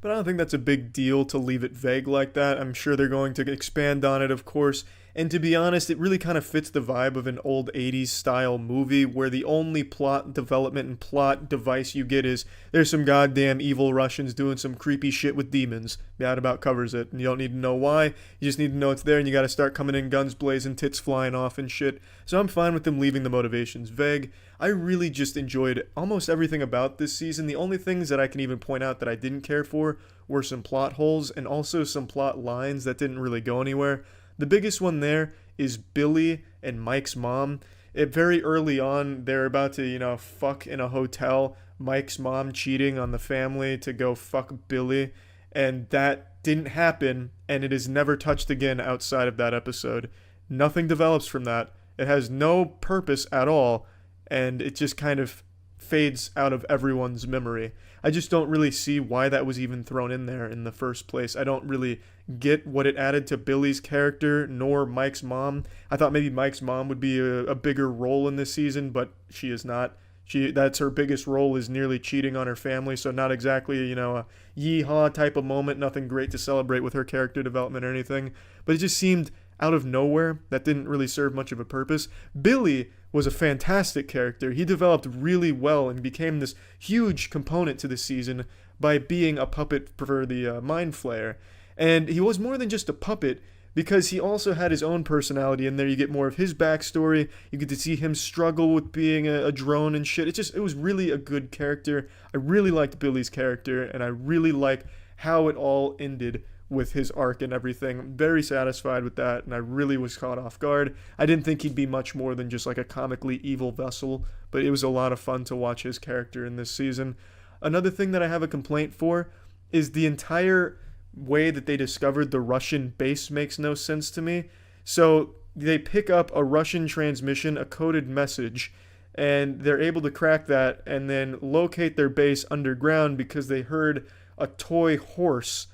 S1: But I don't think that's a big deal to leave it vague like that. I'm sure they're going to expand on it, of course. And to be honest, it really kind of fits the vibe of an old 80s style movie where the only plot development and plot device you get is there's some goddamn evil Russians doing some creepy shit with demons. That about covers it. And you don't need to know why. You just need to know it's there, and you got to start coming in guns blazing, tits flying off and shit. So I'm fine with them leaving the motivations vague. I really just enjoyed almost everything about this season. The only things that I can even point out that I didn't care for were some plot holes and also some plot lines that didn't really go anywhere. The biggest one there is Billy and Mike's mom. Very early on, they're about to, fuck in a hotel. Mike's mom cheating on the family to go fuck Billy. And that didn't happen, and it is never touched again outside of that episode. Nothing develops from that. It has no purpose at all, and it just kind of fades out of everyone's memory. I just don't really see why that was even thrown in there in the first place. I don't really get what it added to Billy's character, nor Mike's mom. I thought maybe Mike's mom would be a bigger role in this season, but she is not. That's her biggest role, is nearly cheating on her family, so not exactly, a yeehaw type of moment, nothing great to celebrate with her character development or anything. But it just seemed out of nowhere. That didn't really serve much of a purpose. Billy was a fantastic character. He developed really well and became this huge component to the season by being a puppet for the Mind Flayer. And he was more than just a puppet, because he also had his own personality in there. You get more of his backstory. You get to see him struggle with being a drone and shit. It was really a good character. I really liked Billy's character, and I really like how it all ended with his arc and everything. Very satisfied with that, and I really was caught off guard. I didn't think he'd be much more than just like a comically evil vessel, but it was a lot of fun to watch his character in this season. Another thing that I have a complaint for is the entire way that they discovered the Russian base makes no sense to me. So they pick up a Russian transmission, a coded message, and they're able to crack that and then locate their base underground because they heard a toy horse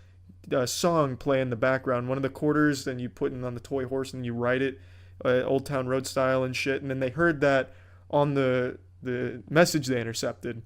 S1: song play in the background. One of the quarters, and you put it on the toy horse and you ride it, Old Town Road style and shit. And then they heard that on the message they intercepted.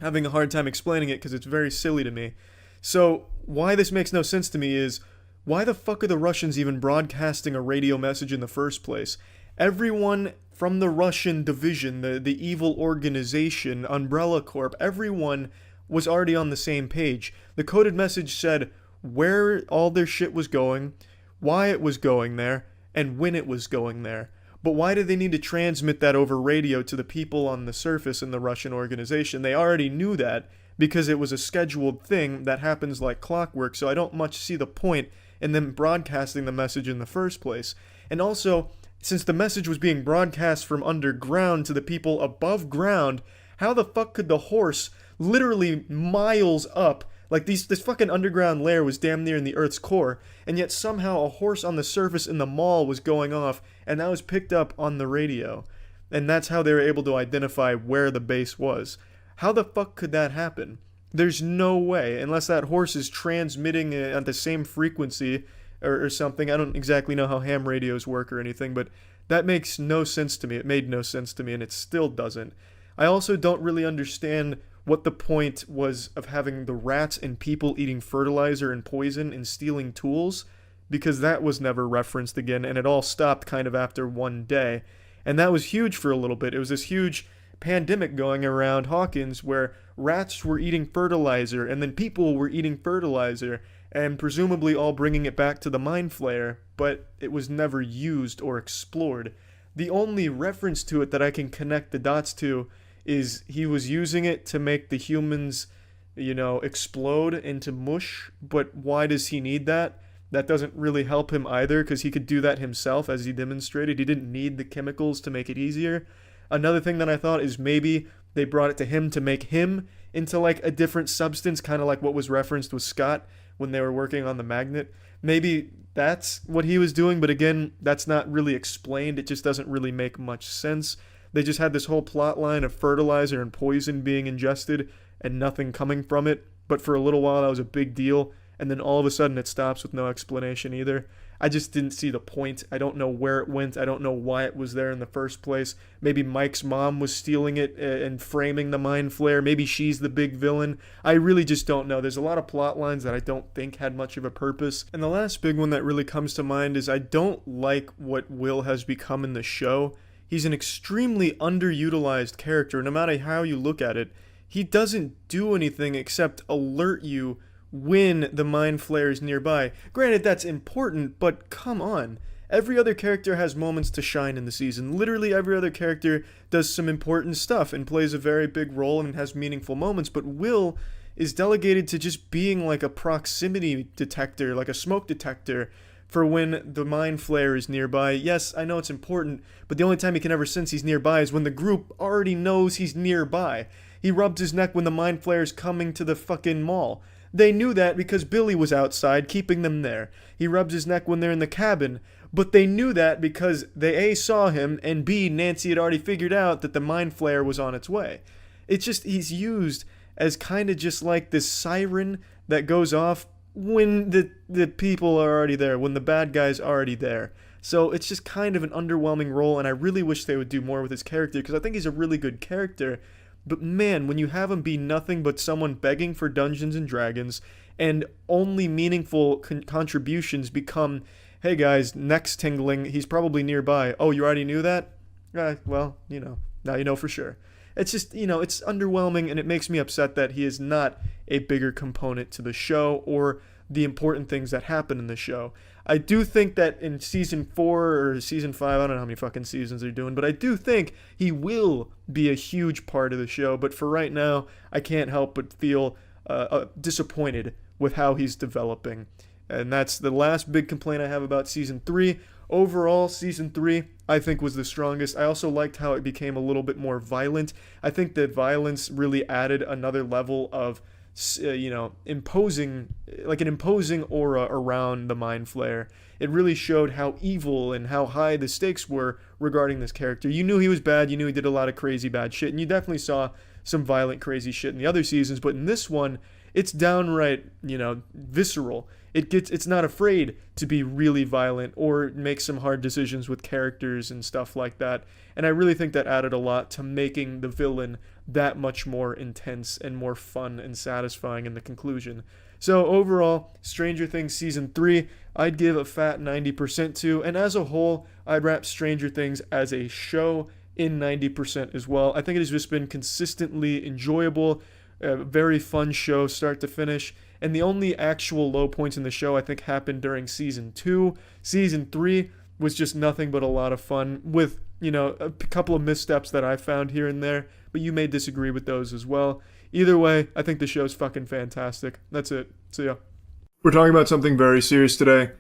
S1: having a hard time explaining it because it's very silly to me. So why this makes no sense to me is, why the fuck are the Russians even broadcasting a radio message in the first place? Everyone from the Russian division, the evil organization, Umbrella Corp, everyone was already on the same page. The coded message said where all their shit was going, why it was going there, and when it was going there. But why do they need to transmit that over radio to the people on the surface in the Russian organization? They already knew that because it was a scheduled thing that happens like clockwork, so I don't much see the point in them broadcasting the message in the first place. And also, since the message was being broadcast from underground to the people above ground, how the fuck could the horse literally miles up, like this fucking underground lair was damn near in the Earth's core, and yet somehow a horse on the surface in the mall was going off, and that was picked up on the radio. And that's how they were able to identify where the base was. How the fuck could that happen? There's no way, unless that horse is transmitting at the same frequency or something. I don't exactly know how ham radios work or anything, but that makes no sense to me. It made no sense to me, and it still doesn't. I also don't really understand what the point was of having the rats and people eating fertilizer and poison and stealing tools, because that was never referenced again, and it all stopped kind of after one day. And that was huge for a little bit. It was this huge pandemic going around Hawkins where rats were eating fertilizer and then people were eating fertilizer and presumably all bringing it back to the Mind Flayer, but it was never used or explored. The only reference to it that I can connect the dots to is he was using it to make the humans, explode into mush, but why does he need that? That doesn't really help him either, because he could do that himself, as he demonstrated. He didn't need the chemicals to make it easier. Another thing that I thought is maybe they brought it to him to make him into like a different substance, kind of like what was referenced with Scott when they were working on the magnet. Maybe that's what he was doing, but again, that's not really explained. It just doesn't really make much sense. They just had this whole plot line of fertilizer and poison being ingested and nothing coming from it, but for a little while that was a big deal, and then all of a sudden it stops with no explanation either. I just didn't see the point. I don't know where it went. I don't know why it was there in the first place. Maybe Mike's mom was stealing it and framing the Mind Flayer. Maybe she's the big villain. I really just don't know. There's a lot of plot lines that I don't think had much of a purpose. And the last big one that really comes to mind is I don't like what Will has become in the show. He's an extremely underutilized character. No matter how you look at it, he doesn't do anything except alert you when the Mind Flayer is nearby. Granted, that's important, but come on. Every other character has moments to shine in the season. Literally every other character does some important stuff and plays a very big role and has meaningful moments, but Will is delegated to just being like a proximity detector, like a smoke detector, for when the Mind Flayer is nearby. Yes, I know it's important, but the only time he can ever sense he's nearby is when the group already knows he's nearby. He rubs his neck when the Mind Flayer's coming to the fucking mall. They knew that because Billy was outside keeping them there. He rubs his neck when they're in the cabin, but they knew that because they A, saw him, and B, Nancy had already figured out that the Mind Flayer was on its way. It's just, he's used as kind of just like this siren that goes off when the people are already there, when the bad guy's already there. So it's just kind of an underwhelming role, and I really wish they would do more with his character, because I think he's a really good character. But man, when you have him be nothing but someone begging for Dungeons and Dragons, and only meaningful contributions become, hey guys, neck's tingling, he's probably nearby. Oh, you already knew that? Well, now you know for sure. It's just, it's underwhelming, and it makes me upset that he is not a bigger component to the show or the important things that happen in the show. I do think that in season 4 or season 5, I don't know how many fucking seasons they're doing, but I do think he will be a huge part of the show. But for right now, I can't help but feel disappointed with how he's developing. And that's the last big complaint I have about season 3. Overall, season 3, I think, was the strongest. I also liked how it became a little bit more violent. I think that violence really added another level of imposing, like an imposing aura around the Mind Flayer. It really showed how evil and how high the stakes were regarding this character. You knew he was bad, you knew he did a lot of crazy bad shit, and you definitely saw some violent crazy shit in the other seasons, but in this one, it's downright, visceral. it's not afraid to be really violent or make some hard decisions with characters and stuff like that. And I really think that added a lot to making the villain that much more intense and more fun and satisfying in the conclusion. So overall, Stranger Things Season 3, I'd give a fat 90% to, and as a whole, I'd wrap Stranger Things as a show in 90% as well. I think it has just been consistently enjoyable, a very fun show start to finish, and the only actual low points in the show I think happened during Season 2. Season 3 was just nothing but a lot of fun with, a couple of missteps that I found here and there, but you may disagree with those as well. Either way, I think the show's fucking fantastic. That's it. See ya. We're talking about something very serious today.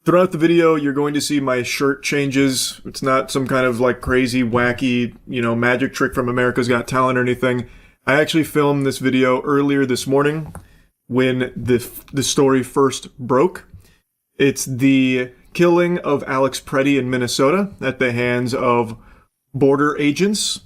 S1: Throughout the video, you're going to see my shirt changes. It's not some kind of like crazy, wacky, magic trick from America's Got Talent or anything. I actually filmed this video earlier this morning when the story first broke. It's the killing of Alex Preddy in Minnesota at the hands of border agents.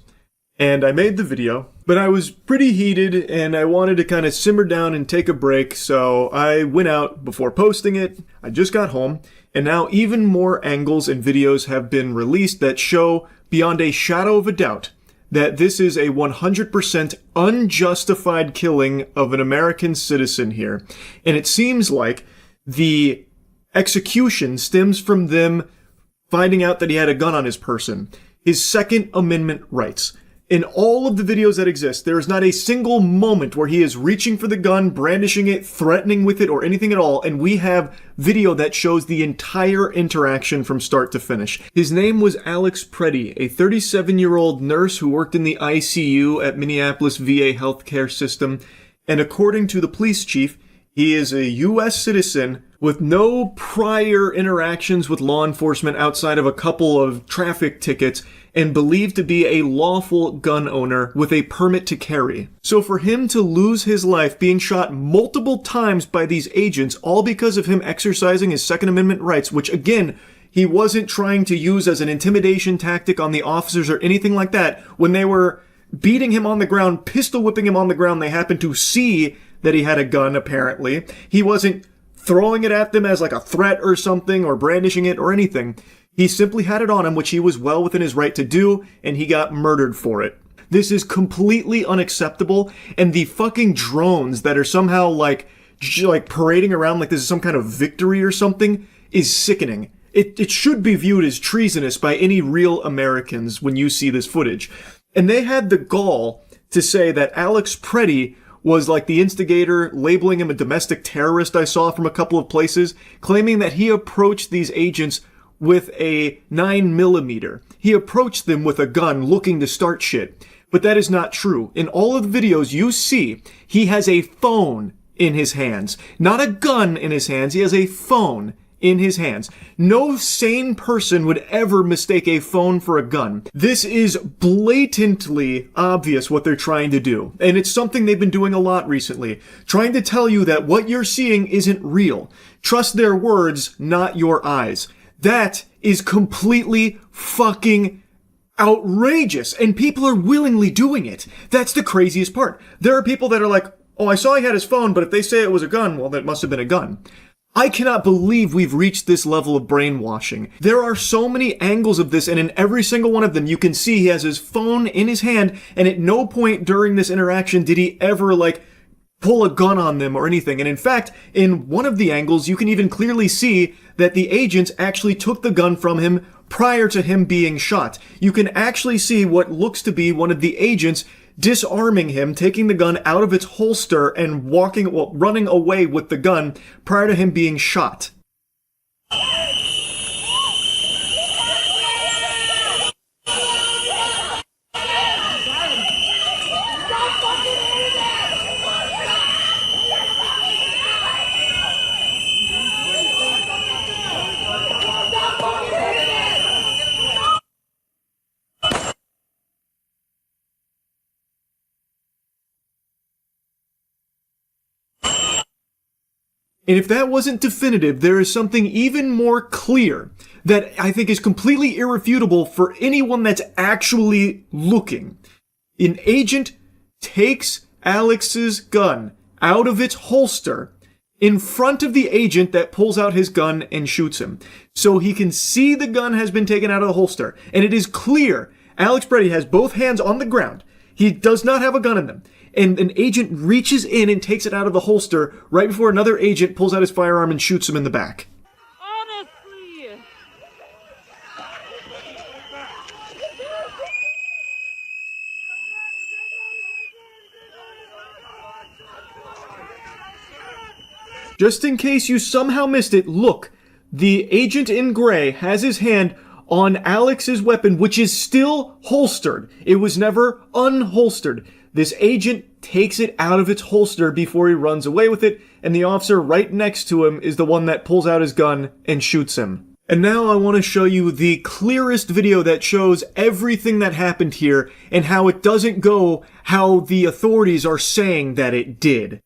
S1: And I made the video, but I was pretty heated and I wanted to kind of simmer down and take a break, so I went out before posting it. I just got home, and now even more angles and videos have been released that show beyond a shadow of a doubt that this is a 100% unjustified killing of an American citizen here. And it seems like the execution stems from them finding out that he had a gun on his person. His Second Amendment rights. In all of the videos that exist, there is not a single moment where he is reaching for the gun, brandishing it, threatening with it, or anything at all, and we have video that shows the entire interaction from start to finish. His name was Alex Preddy, a 37-year-old nurse who worked in the ICU at Minneapolis VA healthcare system, and according to the police chief, he is a U.S. citizen with no prior interactions with law enforcement outside of a couple of traffic tickets, and believed to be a lawful gun owner with a permit to carry. So for him to lose his life being shot multiple times by these agents, all because of him exercising his Second Amendment rights, which again, he wasn't trying to use as an intimidation tactic on the officers or anything like that. When they were beating him on the ground, pistol whipping him on the ground, they happened to see that he had a gun, apparently. He wasn't throwing it at them as like a threat or something, or brandishing it or anything. He simply had it on him, which he was well within his right to do, and he got murdered for it. This is completely unacceptable, and the fucking drones that are somehow like parading around like this is some kind of victory or something is sickening. It should be viewed as treasonous by any real Americans when you see this footage. And they had the gall to say that Alex Preddy was like the instigator, labeling him a domestic terrorist I saw from a couple of places, claiming that he approached these agents with a 9mm. He approached them with a gun looking to start shit. But that is not true. In all of the videos you see, he has a phone in his hands. Not a gun in his hands, he has a phone in his hands. No sane person would ever mistake a phone for a gun. This is blatantly obvious what they're trying to do. And it's something they've been doing a lot recently. Trying to tell you that what you're seeing isn't real. Trust their words, not your eyes. That is completely fucking outrageous, and people are willingly doing it. That's the craziest part. There are people that are like, oh, I saw he had his phone, but if they say it was a gun, well, that must have been a gun. I cannot believe we've reached this level of brainwashing. There are so many angles of this, and in every single one of them, you can see he has his phone in his hand, and at no point during this interaction did he ever, pull a gun on them or anything. And in fact, in one of the angles, you can even clearly see that the agents actually took the gun from him prior to him being shot. You can actually see what looks to be one of the agents disarming him, taking the gun out of its holster and running away with the gun prior to him being shot. And if that wasn't definitive, there is something even more clear that I think is completely irrefutable for anyone that's actually looking. An agent takes Alex's gun out of its holster in front of the agent that pulls out his gun and shoots him. So he can see the gun has been taken out of the holster. And it is clear Alex Preddy has both hands on the ground. He does not have a gun in them. And an agent reaches in and takes it out of the holster right before another agent pulls out his firearm and shoots him in the back.
S19: Honestly.
S1: Just in case you somehow missed it, look, the agent in gray has his hand on Alex's weapon, which is still holstered. It was never unholstered. This agent takes it out of its holster before he runs away with it, and the officer right next to him is the one that pulls out his gun and shoots him. And now I want to show you the clearest video that shows everything that happened here and how it doesn't go how the authorities are saying that it did.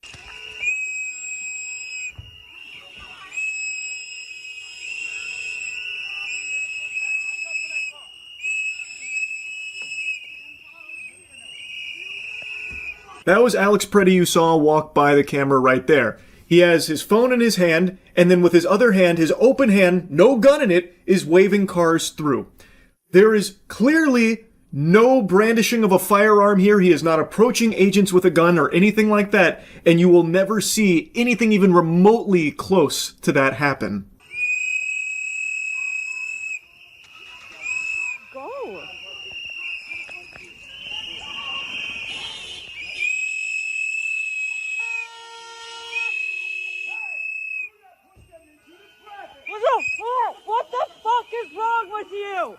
S1: That was Alex Preddy you saw walk by the camera right there. He has his phone in his hand, and then with his other hand, his open hand, no gun in it, is waving cars through. There is clearly no brandishing of a firearm here. He is not approaching agents with a gun or anything like that, and you will never see anything even remotely close to that happen.
S19: What the fuck is wrong with you?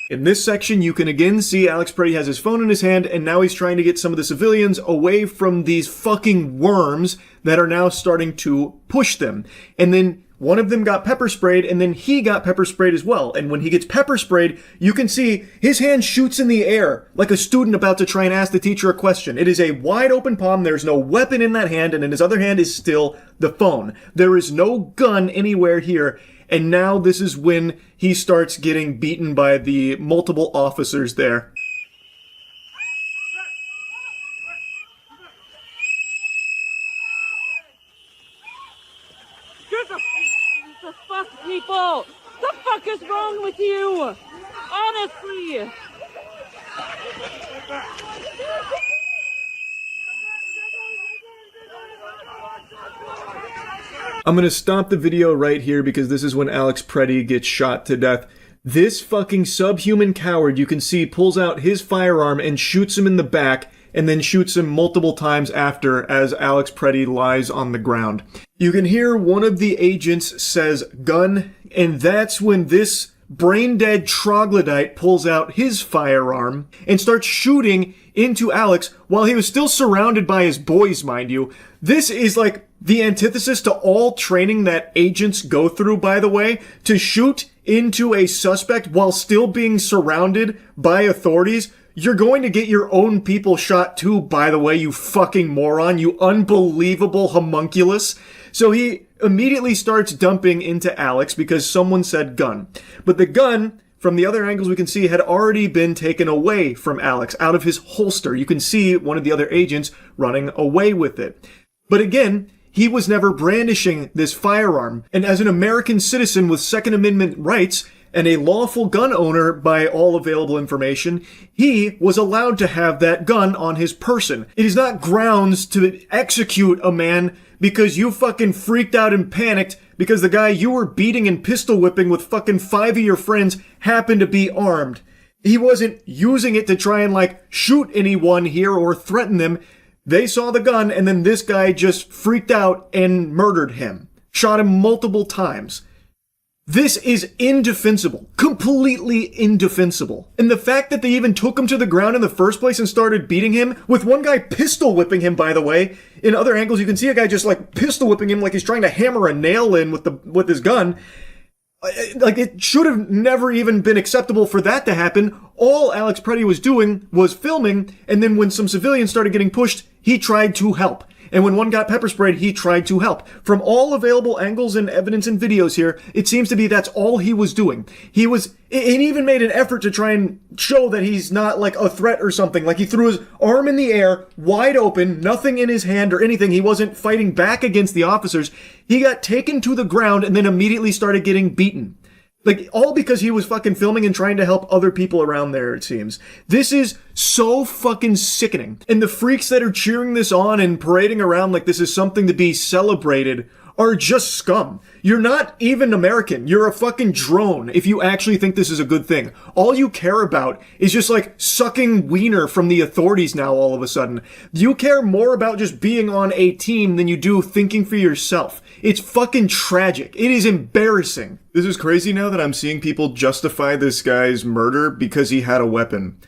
S1: In this section, you can again see Alex Preddy has his phone in his hand, and now he's trying to get some of the civilians away from these fucking worms that are now starting to push them. And then one of them got pepper sprayed, and then he got pepper sprayed as well. And when he gets pepper sprayed, you can see his hand shoots in the air like a student about to try and ask the teacher a question. It is a wide open palm. There's no weapon in that hand, and in his other hand is still the phone. There is no gun anywhere here. And now this is when he starts getting beaten by the multiple officers there.
S19: The fuck, people! The fuck is wrong with you? Honestly!
S1: I'm gonna stop the video right here because this is when Alex Preddy gets shot to death. This fucking subhuman coward, you can see, pulls out his firearm and shoots him in the back, and then shoots him multiple times after as Alex Preddy lies on the ground. You can hear one of the agents says gun, and that's when this brain-dead troglodyte pulls out his firearm and starts shooting into Alex while he was still surrounded by his boys, mind you. This is like the antithesis to all training that agents go through, by the way, to shoot into a suspect while still being surrounded by authorities. You're going to get your own people shot too, by the way, you fucking moron, you unbelievable homunculus. So he immediately starts dumping into Alex because someone said gun. But the gun, from the other angles we can see, had already been taken away from Alex, out of his holster. You can see one of the other agents running away with it. But again, he was never brandishing this firearm. And as an American citizen with Second Amendment rights, and a lawful gun owner by all available information, he was allowed to have that gun on his person. It is not grounds to execute a man because you fucking freaked out and panicked because the guy you were beating and pistol whipping with fucking 5 of your friends happened to be armed. He wasn't using it to try and like shoot anyone here or threaten them. They saw the gun and then this guy just freaked out and murdered him. Shot him multiple times. This is indefensible. Completely indefensible. And the fact that they even took him to the ground in the first place and started beating him, with one guy pistol whipping him, by the way. In other angles, you can see a guy just like pistol whipping him like he's trying to hammer a nail in with his gun. Like, it should have never even been acceptable for that to happen. All Alex Preddy was doing was filming, and then when some civilians started getting pushed, he tried to help. And when one got pepper sprayed, he tried to help. From all available angles and evidence and videos here, it seems to be that's all he was doing. He even made an effort to try and show that he's not like a threat or something. Like he threw his arm in the air, wide open, nothing in his hand or anything. He wasn't fighting back against the officers. He got taken to the ground and then immediately started getting beaten. Like, all because he was fucking filming and trying to help other people around there, it seems. This is so fucking sickening. And the freaks that are cheering this on and parading around like this is something to be celebrated are just scum. You're not even American. You're a fucking drone if you actually think this is a good thing. All you care about is just like sucking wiener from the authorities now all of a sudden. You care more about just being on a team than you do thinking for yourself. It's fucking tragic. It is embarrassing. This is crazy now that I'm seeing people justify this guy's murder because he had a weapon.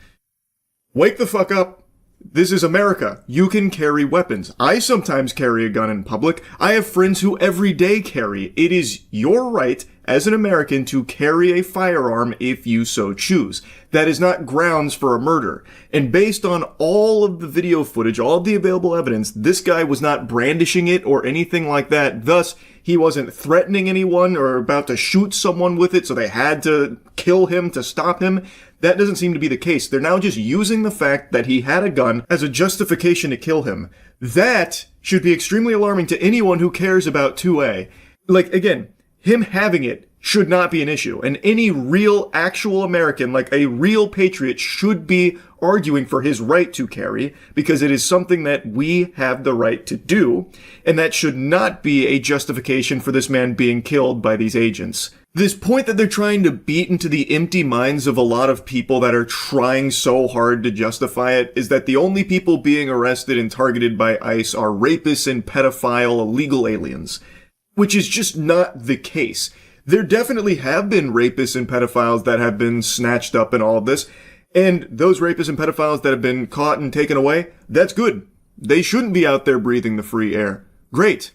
S1: Wake the fuck up. This is America. You can carry weapons. I sometimes carry a gun in public. I have friends who every day carry. It is your right as an American to carry a firearm if you so choose. That is not grounds for a murder. And based on all of the video footage, all of the available evidence, this guy was not brandishing it or anything like that. Thus, he wasn't threatening anyone or about to shoot someone with it, so they had to kill him to stop him. That doesn't seem to be the case. They're now just using the fact that he had a gun as a justification to kill him. That should be extremely alarming to anyone who cares about 2A. Like, again, him having it should not be an issue. And any real, actual American, like a real patriot, should be arguing for his right to carry, because it is something that we have the right to do, and that should not be a justification for this man being killed by these agents. This point that they're trying to beat into the empty minds of a lot of people that are trying so hard to justify it is that the only people being arrested and targeted by ICE are rapists and pedophile illegal aliens, which is just not the case. There definitely have been rapists and pedophiles that have been snatched up in all of this, and those rapists and pedophiles that have been caught and taken away, that's good. They shouldn't be out there breathing the free air. Great.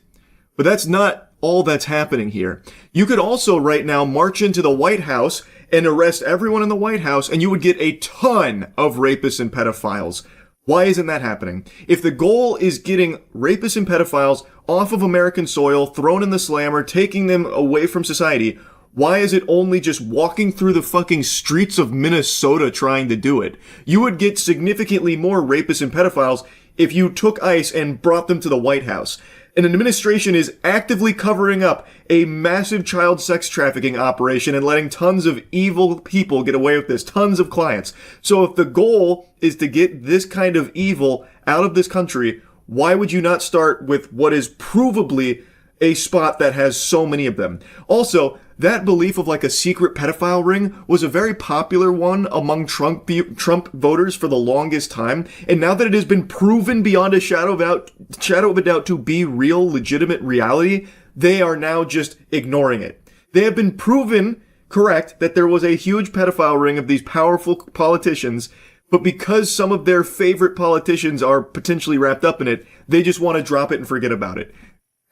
S1: But that's not all that's happening here. You could also right now march into the White House and arrest everyone in the White House, and you would get a ton of rapists and pedophiles. Why isn't that happening? If the goal is getting rapists and pedophiles off of American soil, thrown in the slammer, taking them away from society, why is it only just walking through the fucking streets of Minnesota trying to do it? You would get significantly more rapists and pedophiles if you took ICE and brought them to the White House. An administration is actively covering up a massive child sex trafficking operation and letting tons of evil people get away with this, tons of clients. So if the goal is to get this kind of evil out of this country, why would you not start with what is provably a spot that has so many of them? Also, that belief of like a secret pedophile ring was a very popular one among Trump voters for the longest time. And now that it has been proven beyond a shadow of a doubt to be real, legitimate reality, they are now just ignoring it. They have been proven correct that there was a huge pedophile ring of these powerful politicians, but because some of their favorite politicians are potentially wrapped up in it, they just want to drop it and forget about it.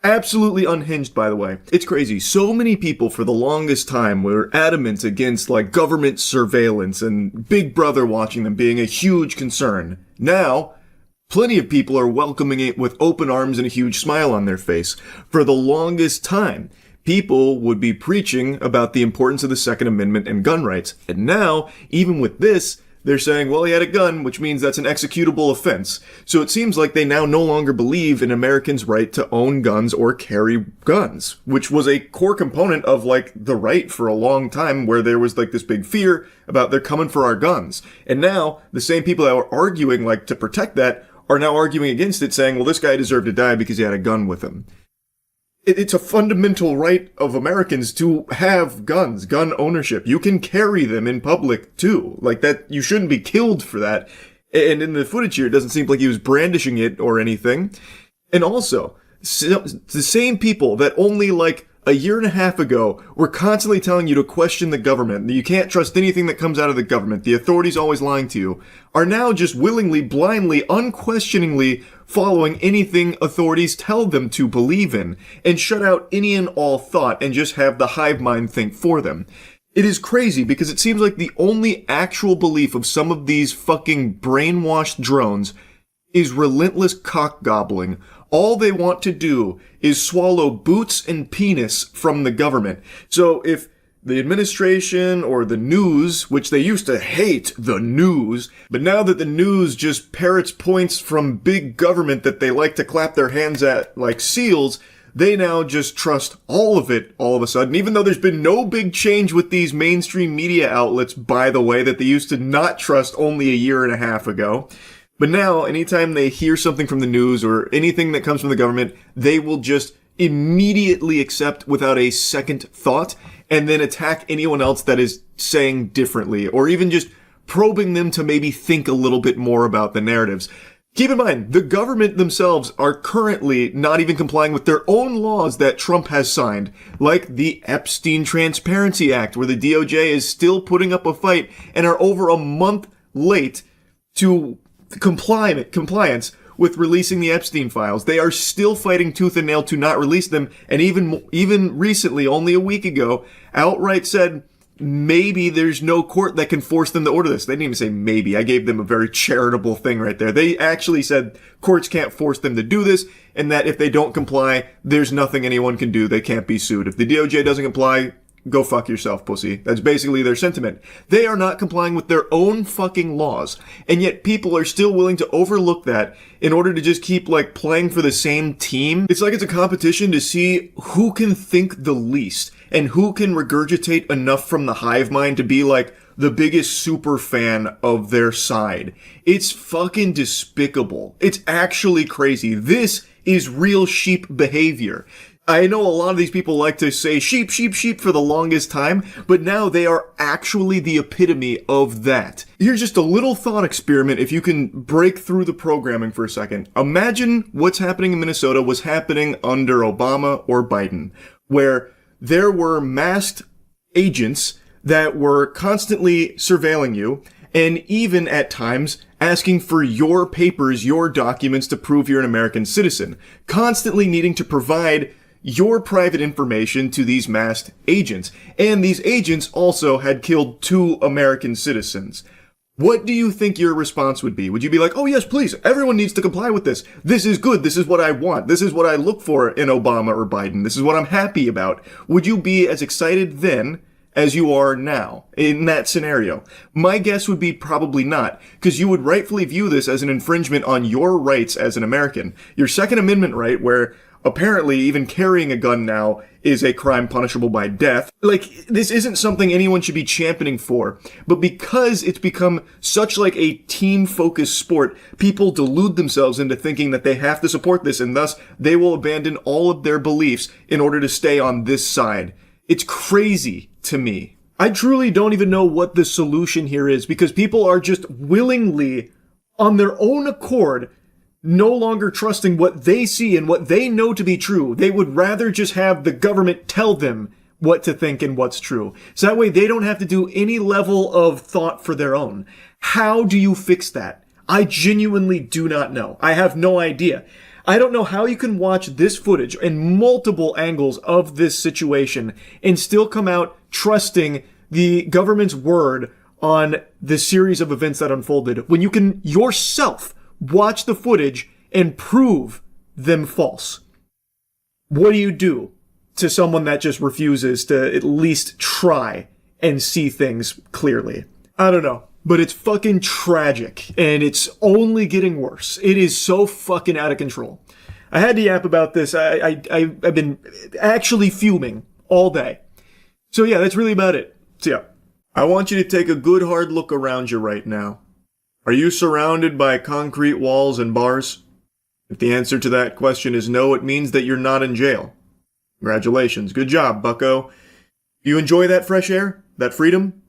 S1: Absolutely unhinged, by the way. It's crazy. So many people for the longest time were adamant against like government surveillance and Big Brother watching them being a huge concern. Now, plenty of people are welcoming it with open arms and a huge smile on their face. For the longest time, people would be preaching about the importance of the Second Amendment and gun rights. And now, even with this, they're saying, well, he had a gun, which means that's an executable offense. So it seems like they now no longer believe in Americans' right to own guns or carry guns, which was a core component of like the right for a long time, where there was like this big fear about they're coming for our guns. And now the same people that were arguing like to protect that are now arguing against it, saying, well, this guy deserved to die because he had a gun with him. It's a fundamental right of Americans to have guns, gun ownership. You can carry them in public too. Like that, you shouldn't be killed for that. And in the footage here, it doesn't seem like he was brandishing it or anything. And also, the same people that only like a year and a half ago were constantly telling you to question the government, that you can't trust anything that comes out of the government, the authorities always lying to you, are now just willingly, blindly, unquestioningly following anything authorities tell them to believe in, and shut out any and all thought and just have the hive mind think for them. It is crazy because it seems like the only actual belief of some of these fucking brainwashed drones is relentless cock gobbling. All they want to do is swallow boots and penis from the government. So if the administration or the news, which they used to hate the news, but now that the news just parrots points from big government that they like to clap their hands at like seals, they now just trust all of it all of a sudden, even though there's been no big change with these mainstream media outlets, by the way, that they used to not trust only a year and a half ago. But now, anytime they hear something from the news or anything that comes from the government, they will just immediately accept without a second thought and then attack anyone else that is saying differently, or even just probing them to maybe think a little bit more about the narratives. Keep in mind, the government themselves are currently not even complying with their own laws that Trump has signed, like the Epstein Transparency Act, where the DOJ is still putting up a fight and are over a month late to compliance with releasing the Epstein files. They are still fighting tooth and nail to not release them, and even recently, only a week ago, outright said maybe there's no court that can force them to order this. They didn't even say maybe. I gave them a very charitable thing right there. They actually said courts can't force them to do this, and that if they don't comply, there's nothing anyone can do. They can't be sued. If the DOJ doesn't comply, go fuck yourself, pussy. That's basically their sentiment. They are not complying with their own fucking laws, and yet people are still willing to overlook that in order to just keep, like, playing for the same team. It's like it's a competition to see who can think the least and who can regurgitate enough from the hive mind to be, like, the biggest super fan of their side. It's fucking despicable. It's actually crazy. This is real sheep behavior. I know a lot of these people like to say sheep, sheep, sheep for the longest time, but now they are actually the epitome of that. Here's just a little thought experiment if you can break through the programming for a second. Imagine what's happening in Minnesota was happening under Obama or Biden, where there were masked agents that were constantly surveilling you, and even at times asking for your papers, your documents to prove you're an American citizen, constantly needing to provide your private information to these masked agents. And these agents also had killed 2 American citizens. What do you think your response would be? Would you be like, oh yes, please, everyone needs to comply with this. This is good. This is what I want. This is what I look for in Obama or Biden. This is what I'm happy about. Would you be as excited then as you are now in that scenario? My guess would be probably not, because you would rightfully view this as an infringement on your rights as an American. Your Second Amendment right, where apparently even carrying a gun now is a crime punishable by death. Like, this isn't something anyone should be championing for, but because it's become such like a team-focused sport, people delude themselves into thinking that they have to support this, and thus they will abandon all of their beliefs in order to stay on this side. It's crazy to me. I truly don't even know what the solution here is, because people are just willingly, on their own accord, no longer trusting what they see and what they know to be true. They would rather just have the government tell them what to think and what's true. So that way they don't have to do any level of thought for their own. How do you fix that? I genuinely do not know. I have no idea. I don't know how you can watch this footage and multiple angles of this situation and still come out trusting the government's word on the series of events that unfolded when you can yourself watch the footage and prove them false. What do you do to someone that just refuses to at least try and see things clearly? I don't know, but it's fucking tragic, and it's only getting worse. It is so fucking out of control. I had to yap about this. I've been actually fuming all day. So yeah, that's really about it. So yeah, I want you to take a good hard look around you right now. Are you surrounded by concrete walls and bars? If the answer to that question is no, it means that you're not in jail. Congratulations. Good job, bucko. Do you enjoy that fresh air? That freedom?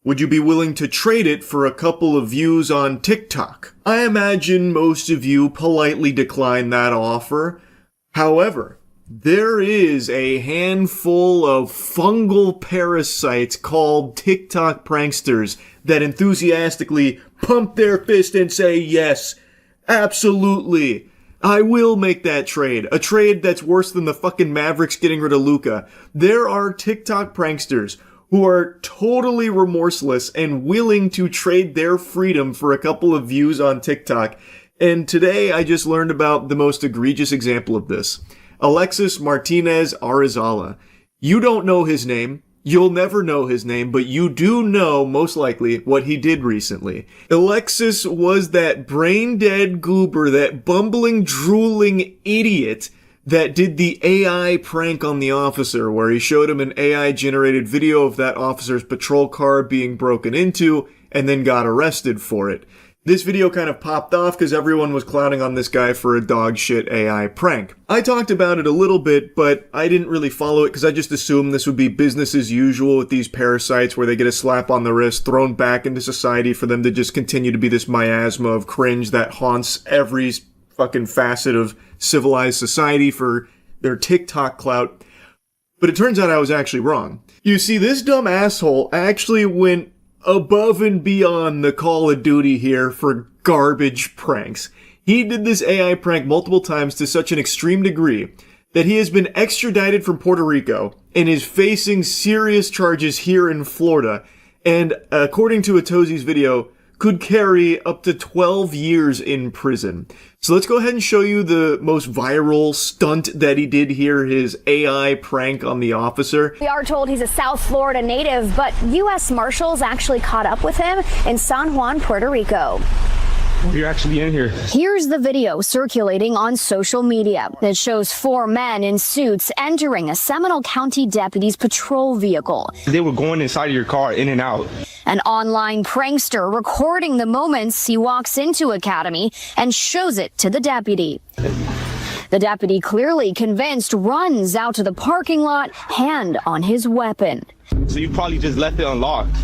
S1: Would you be willing to trade it for a couple of views on TikTok? I imagine most of you politely decline that offer. However, there is a handful of fungal parasites called TikTok pranksters that enthusiastically pump their fist and say, yes, absolutely, I will make that trade. A trade that's worse than the fucking Mavericks getting rid of Luka. There are TikTok pranksters who are totally remorseless and willing to trade their freedom for a couple of views on TikTok. And today I just learned about the most egregious example of this. Alexis Martinez Arizala. You don't know his name. You'll never know his name, but you do know, most likely, what he did recently. Alexis was that brain-dead goober, that bumbling, drooling idiot that did the AI prank on the officer, where he showed him an AI-generated video of that officer's patrol car being broken into, and then got arrested for it. This video kind of popped off because everyone was clowning on this guy for a dog shit AI prank. I talked about it a little bit, but I didn't really follow it because I just assumed this would be business as usual with these parasites where they get a slap on the wrist, thrown back into society for them to just continue to be this miasma of cringe that haunts every fucking facet of civilized society for their TikTok clout. But it turns out I was actually wrong. You see, this dumb asshole actually went above and beyond the Call of Duty here for garbage pranks. He did this AI prank multiple times to such an extreme degree that he has been extradited from Puerto Rico and is facing serious charges here in Florida, and according to Atozi's video, could carry up to 12 years in prison. So let's go ahead and show you the most viral stunt that he did here, his AI prank on the officer.
S9: We are told he's a South Florida native, but U.S. Marshals actually caught up with him in San Juan, Puerto Rico.
S20: You're actually in here.
S9: Here's the video circulating on social media that shows 4 men in suits entering a Seminole County deputy's patrol vehicle.
S20: They were going inside of your car, in and out.
S9: An online prankster recording the moments he walks into Academy and shows it to the deputy. The deputy, clearly convinced, runs out to the parking lot, hand on his weapon.
S20: So you probably just left it unlocked.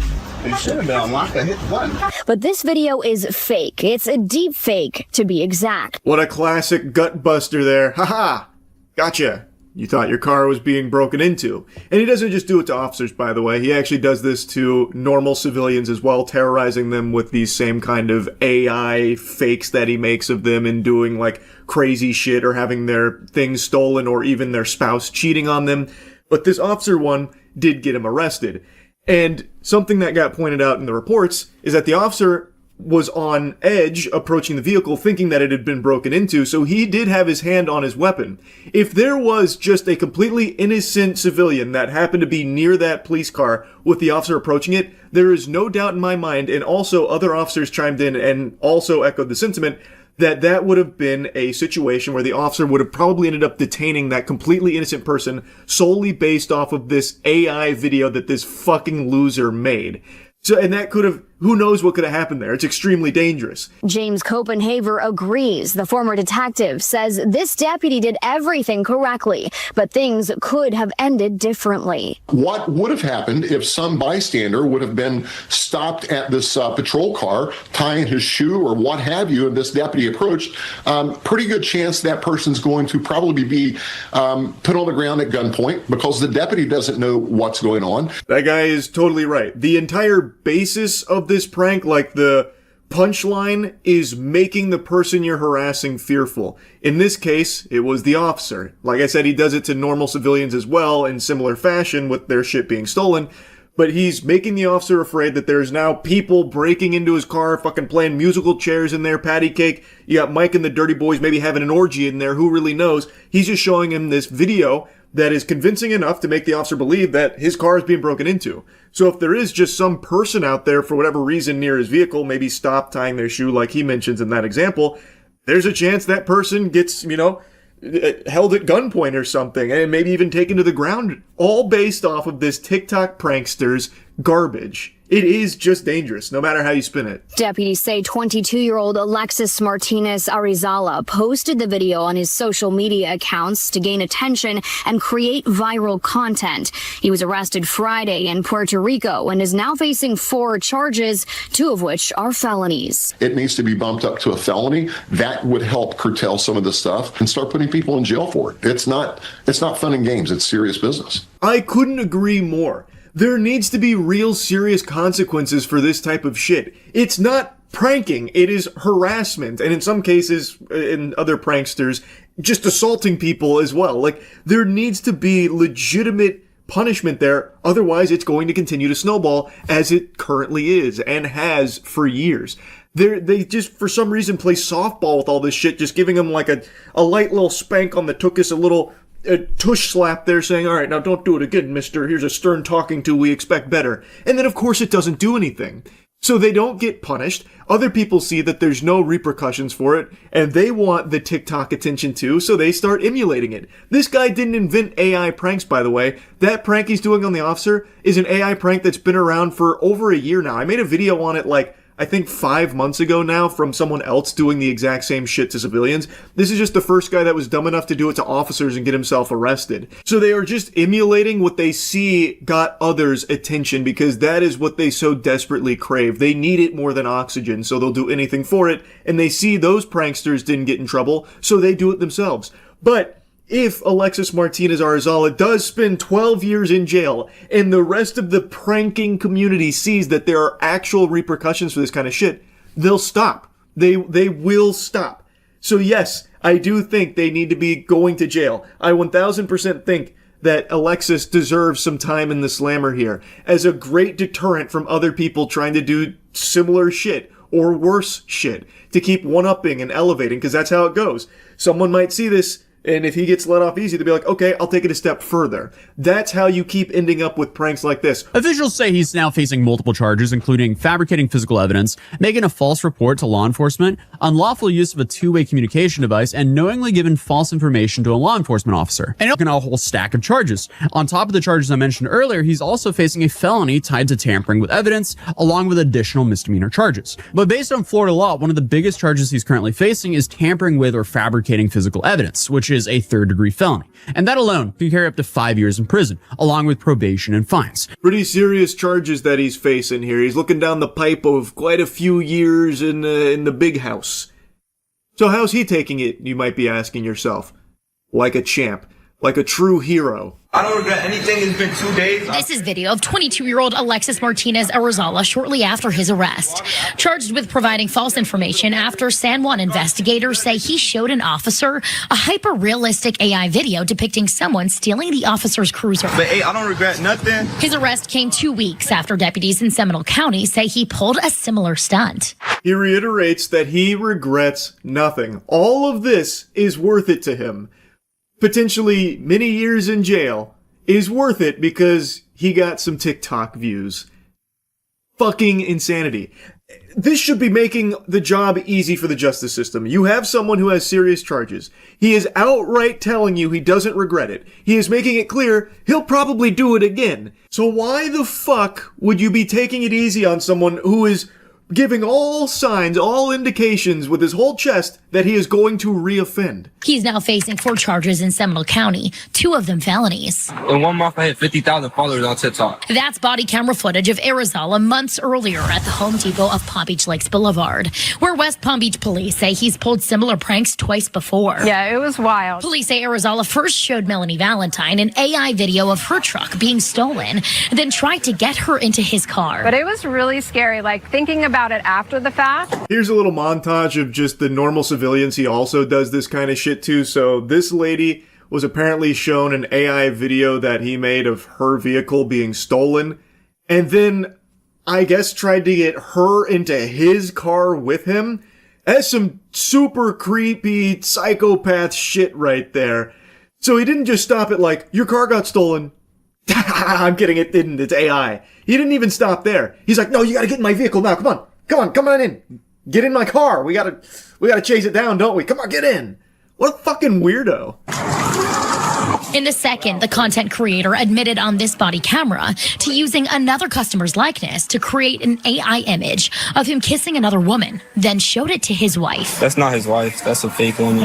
S9: It should have been unlocked. I hit the button. But this video is fake. It's a deep fake, to be exact.
S1: What a classic gut buster there. Haha! Gotcha. You thought your car was being broken into. And he doesn't just do it to officers, by the way. He actually does this to normal civilians as well, terrorizing them with these same kind of AI fakes that he makes of them and doing like crazy shit or having their things stolen or even their spouse cheating on them. But this officer one did get him arrested. And something that got pointed out in the reports is that the officer was on edge approaching the vehicle thinking that it had been broken into, so he did have his hand on his weapon. If there was just a completely innocent civilian that happened to be near that police car with the officer approaching it, there is no doubt in my mind, and also other officers chimed in and also echoed the sentiment, that that would have been a situation where the officer would have probably ended up detaining that completely innocent person solely based off of this AI video that this fucking loser made. So, and that could have, who knows what could have happened there. It's extremely dangerous.
S9: James Copenhaver agrees. The former detective says this deputy did everything correctly, but things could have ended differently.
S22: What would have happened if some bystander would have been stopped at this patrol car, tying his shoe or what have you, and this deputy approached? Pretty good chance that person's going to probably be put on the ground at gunpoint because the deputy doesn't know what's going on.
S1: That guy is totally right. The entire basis of this prank, like the punchline, is making the person you're harassing fearful. In this case, it was the officer. Like I said, he does it to normal civilians as well in similar fashion with their shit being stolen. But he's making the officer afraid that there's now people breaking into his car, fucking playing musical chairs in there, patty cake. You got Mike and the Dirty Boys maybe having an orgy in there. Who really knows? He's just showing him this video that is convincing enough to make the officer believe that his car is being broken into. So if there is just some person out there for whatever reason near his vehicle, maybe stop tying their shoe like he mentions in that example, there's a chance that person gets, held at gunpoint or something and maybe even taken to the ground, all based off of this TikTok prankster's garbage. It is just dangerous, no matter how you spin it.
S9: Deputies say 22-year-old Alexis Martinez Arizala posted the video on his social media accounts to gain attention and create viral content. He was arrested Friday in Puerto Rico and is now facing 4 charges, 2 of which are felonies.
S22: It needs to be bumped up to a felony. That would help curtail some of this stuff and start putting people in jail for it. It's not fun and games. It's serious business.
S1: I couldn't agree more. There needs to be real serious consequences for this type of shit. It's not pranking, it is harassment, and in some cases, in other pranksters, just assaulting people as well. Like, there needs to be legitimate punishment there, otherwise it's going to continue to snowball as it currently is and has for years. They just, for some reason, play softball with all this shit, just giving them like a light little spank on the tuchus, a little tush slap there saying, all right, now don't do it again, mister. Here's a stern talking to, we expect better. And then, of course, it doesn't do anything. So they don't get punished. Other people see that there's no repercussions for it, and they want the TikTok attention too, so they start emulating it. This guy didn't invent AI pranks, by the way. That prank he's doing on the officer is an AI prank that's been around for over a year now. I made a video on it I think 5 months ago now from someone else doing the exact same shit to civilians. This is just the first guy that was dumb enough to do it to officers and get himself arrested. So they are just emulating what they see got others' attention because that is what they so desperately crave. They need it more than oxygen, so they'll do anything for it. And they see those pranksters didn't get in trouble, so they do it themselves. But if Alexis Martinez Arizala does spend 12 years in jail and the rest of the pranking community sees that there are actual repercussions for this kind of shit, they'll stop. They will stop. So yes, I do think they need to be going to jail. I 1000% think that Alexis deserves some time in the slammer here as a great deterrent from other people trying to do similar shit or worse shit to keep one-upping and elevating, because that's how it goes. Someone might see this, and if he gets let off easy, they'll be like, okay, I'll take it a step further. That's how you keep ending up with pranks like this.
S6: Officials say he's now facing multiple charges, including fabricating physical evidence, making a false report to law enforcement, unlawful use of a two-way communication device, and knowingly giving false information to a law enforcement officer. And a whole stack of charges. On top of the charges I mentioned earlier, he's also facing a felony tied to tampering with evidence, along with additional misdemeanor charges. But based on Florida law, one of the biggest charges he's currently facing is tampering with or fabricating physical evidence, which is a third-degree felony. And that alone can carry up to 5 years in prison, along with probation and fines.
S1: Pretty serious charges that he's facing here. He's looking down the pipe of quite a few years in the big house. So how's he taking it, you might be asking yourself? Like a champ. Like a true hero.
S18: I don't regret anything. It's been 2 days.
S10: This is video of 22-year-old Alexis Martinez Arizala shortly after his arrest. Charged with providing false information after San Juan investigators say he showed an officer a hyper-realistic AI video depicting someone stealing the officer's cruiser.
S18: But hey, I don't regret nothing.
S10: His arrest came 2 weeks after deputies in Seminole County say he pulled a similar stunt.
S1: He reiterates that he regrets nothing. All of this is worth it to him. Potentially many years in jail is worth it because he got some TikTok views. Fucking insanity. This should be making the job easy for the justice system. You have someone who has serious charges. He is outright telling you he doesn't regret it. He is making it clear he'll probably do it again. So why the fuck would you be taking it easy on someone who is giving all signs, all indications with his whole chest that he is going to reoffend?
S10: He's now facing 4 charges in Seminole County, 2 of them felonies.
S18: In 1 month, I hit 50,000 followers on TikTok.
S10: That's body camera footage of Arizala months earlier at the Home Depot of Palm Beach Lakes Boulevard, where West Palm Beach police say he's pulled similar pranks twice before.
S12: Yeah, it was wild.
S10: Police say Arizala first showed Melanie Valentine an AI video of her truck being stolen, then tried to get her into his car.
S12: But it was really scary, like thinking about it after the fact.
S1: Here's a little montage of just the normal civilians he also does this kind of shit to. So this lady was apparently shown an AI video that he made of her vehicle being stolen, and then I guess tried to get her into his car with him. That's some super creepy psychopath shit right there. So he didn't just stop at like, your car got stolen. I'm kidding, it didn't. It's AI. He didn't even stop there. He's like, no, you gotta get in my vehicle now. Come on in. Get in my car. We gotta chase it down, don't we? Come on, get in. What a fucking weirdo.
S10: In a second, the content creator admitted on this body camera to using another customer's likeness to create an AI image of him kissing another woman, then showed it to his wife.
S18: That's not his wife. That's a fake one.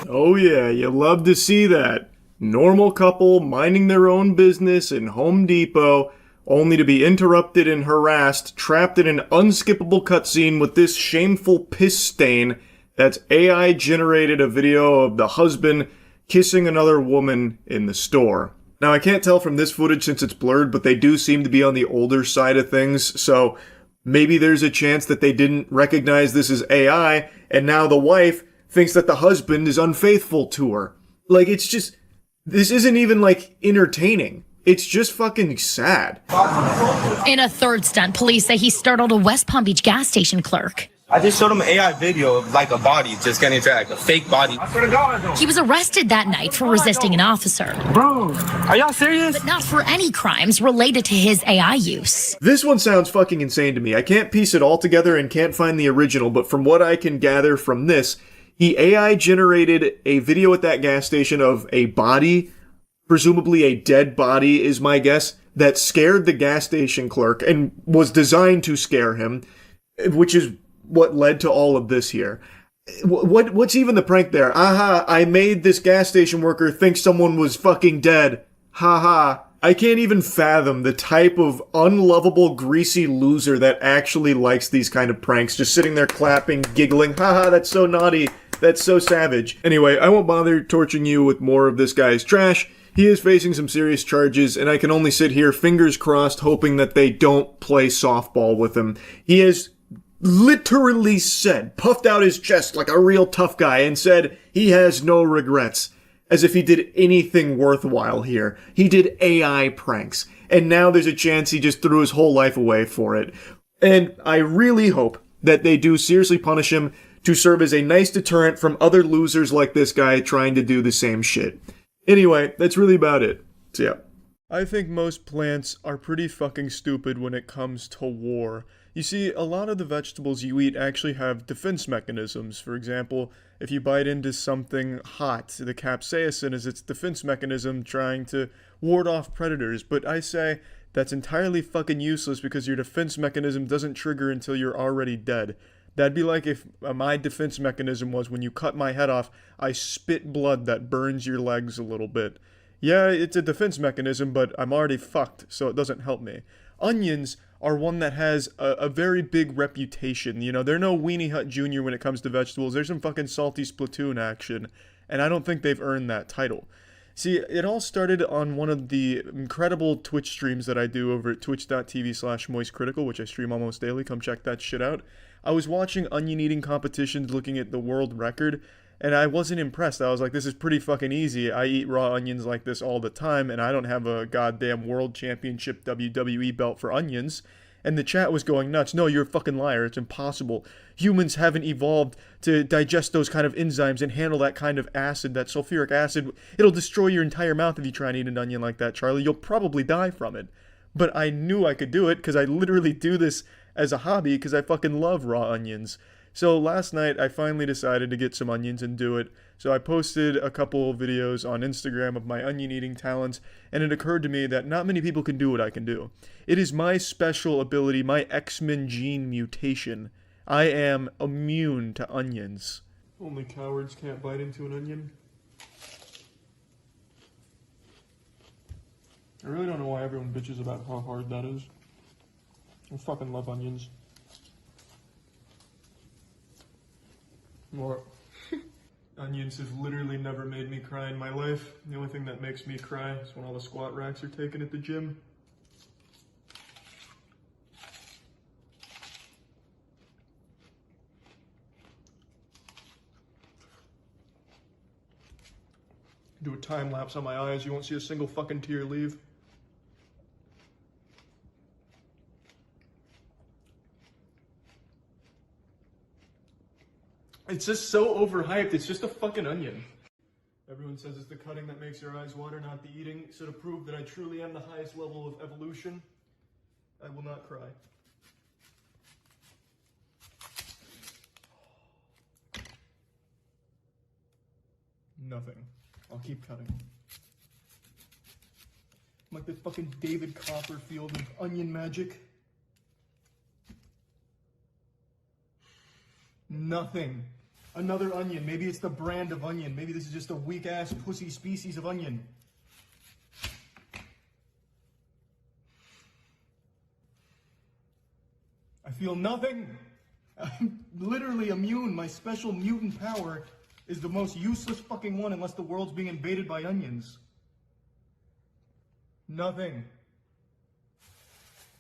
S1: Oh yeah, you love to see that. Normal couple minding their own business in Home Depot, only to be interrupted and harassed, trapped in an unskippable cutscene with this shameful piss stain that's AI generated a video of the husband kissing another woman in the store. Now, I can't tell from this footage since it's blurred, but they do seem to be on the older side of things, so maybe there's a chance that they didn't recognize this as AI, and now the wife thinks that the husband is unfaithful to her. Like, it's just, this isn't even, like, entertaining. It's just fucking sad.
S10: In a third stunt, police say he startled a West Palm Beach gas station clerk.
S20: I just showed him an AI video of like a body just getting attacked, a fake body. I swear to God.
S10: He was arrested that night for resisting an officer.
S20: Bro, are y'all serious?
S10: But not for any crimes related to his AI use.
S1: This one sounds fucking insane to me. I can't piece it all together and can't find the original, but from what I can gather from this, he AI generated a video at that gas station of a body, presumably a dead body is my guess, that scared the gas station clerk and was designed to scare him, which is what led to all of this here. What's even the prank there? Aha, I made this gas station worker think someone was fucking dead. Haha. I can't even fathom the type of unlovable, greasy loser that actually likes these kind of pranks, just sitting there clapping, giggling, haha, that's so naughty, that's so savage. Anyway, I won't bother torching you with more of this guy's trash. He is facing some serious charges, and I can only sit here, fingers crossed, hoping that they don't play softball with him. He has literally said, puffed out his chest like a real tough guy, and said he has no regrets. As if he did anything worthwhile here. He did AI pranks. And now there's a chance he just threw his whole life away for it. And I really hope that they do seriously punish him to serve as a nice deterrent from other losers like this guy trying to do the same shit. Anyway, that's really about it. So yeah. I think most plants are pretty fucking stupid when it comes to war. You see, a lot of the vegetables you eat actually have defense mechanisms. For example, if you bite into something hot, the capsaicin is its defense mechanism trying to ward off predators. But I say that's entirely fucking useless because your defense mechanism doesn't trigger until you're already dead. That'd be like if my defense mechanism was when you cut my head off, I spit blood that burns your legs a little bit. Yeah, it's a defense mechanism, but I'm already fucked, so it doesn't help me. Onions are one that has a very big reputation. You know, they're no Weenie Hut Jr. when it comes to vegetables. There's some fucking salty Splatoon action, and I don't think they've earned that title. See, it all started on one of the incredible Twitch streams that I do over at twitch.tv/moistcritical, which I stream almost daily. Come check that shit out. I was watching onion eating competitions, looking at the world record, and I wasn't impressed. I was like, this is pretty fucking easy. I eat raw onions like this all the time, and I don't have a goddamn world championship WWE belt for onions. And the chat was going nuts. No, you're a fucking liar. It's impossible. Humans haven't evolved to digest those kind of enzymes and handle that kind of acid, that sulfuric acid. It'll destroy your entire mouth if you try and eat an onion like that, Charlie. You'll probably die from it. But I knew I could do it because I literally do this as a hobby because I fucking love raw onions. So last night, I finally decided to get some onions and do it. So I posted a couple of videos on Instagram of my onion eating talents, and it occurred to me that not many people can do what I can do. It is my special ability, my X-Men gene mutation. I am immune to onions. Only cowards can't bite into an onion. I really don't know why everyone bitches about how hard that is. I fucking love onions. More. Onions have literally never made me cry in my life. The only thing that makes me cry is when all the squat racks are taken at the gym. Do a time lapse on my eyes, you won't see a single fucking tear leave. It's just so overhyped. It's just a fucking onion. Everyone says it's the cutting that makes your eyes water, not the eating. So to prove that I truly am the highest level of evolution, I will not cry. Nothing. I'll keep cutting. I'm like the fucking David Copperfield of onion magic. Nothing. Another onion. Maybe it's the brand of onion. Maybe this is just a weak-ass pussy species of onion. I feel nothing. I'm literally immune. My special mutant power is the most useless fucking one unless the world's being invaded by onions. Nothing.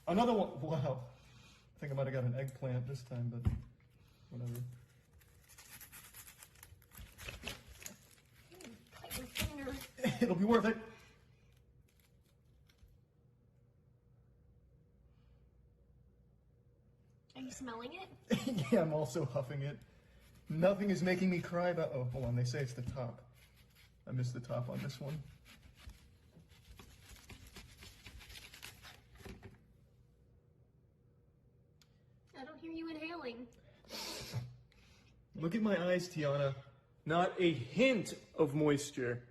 S1: Another one. Wow. I think I might have got an eggplant this time, but whatever. It'll be worth it.
S3: smelling it?
S1: Yeah, I'm also huffing it. Nothing is making me cry about... Oh, hold on, they say it's the top. I missed the top on this one.
S3: I don't hear you inhaling.
S1: Look at my eyes, Tiana. Not a hint of moisture.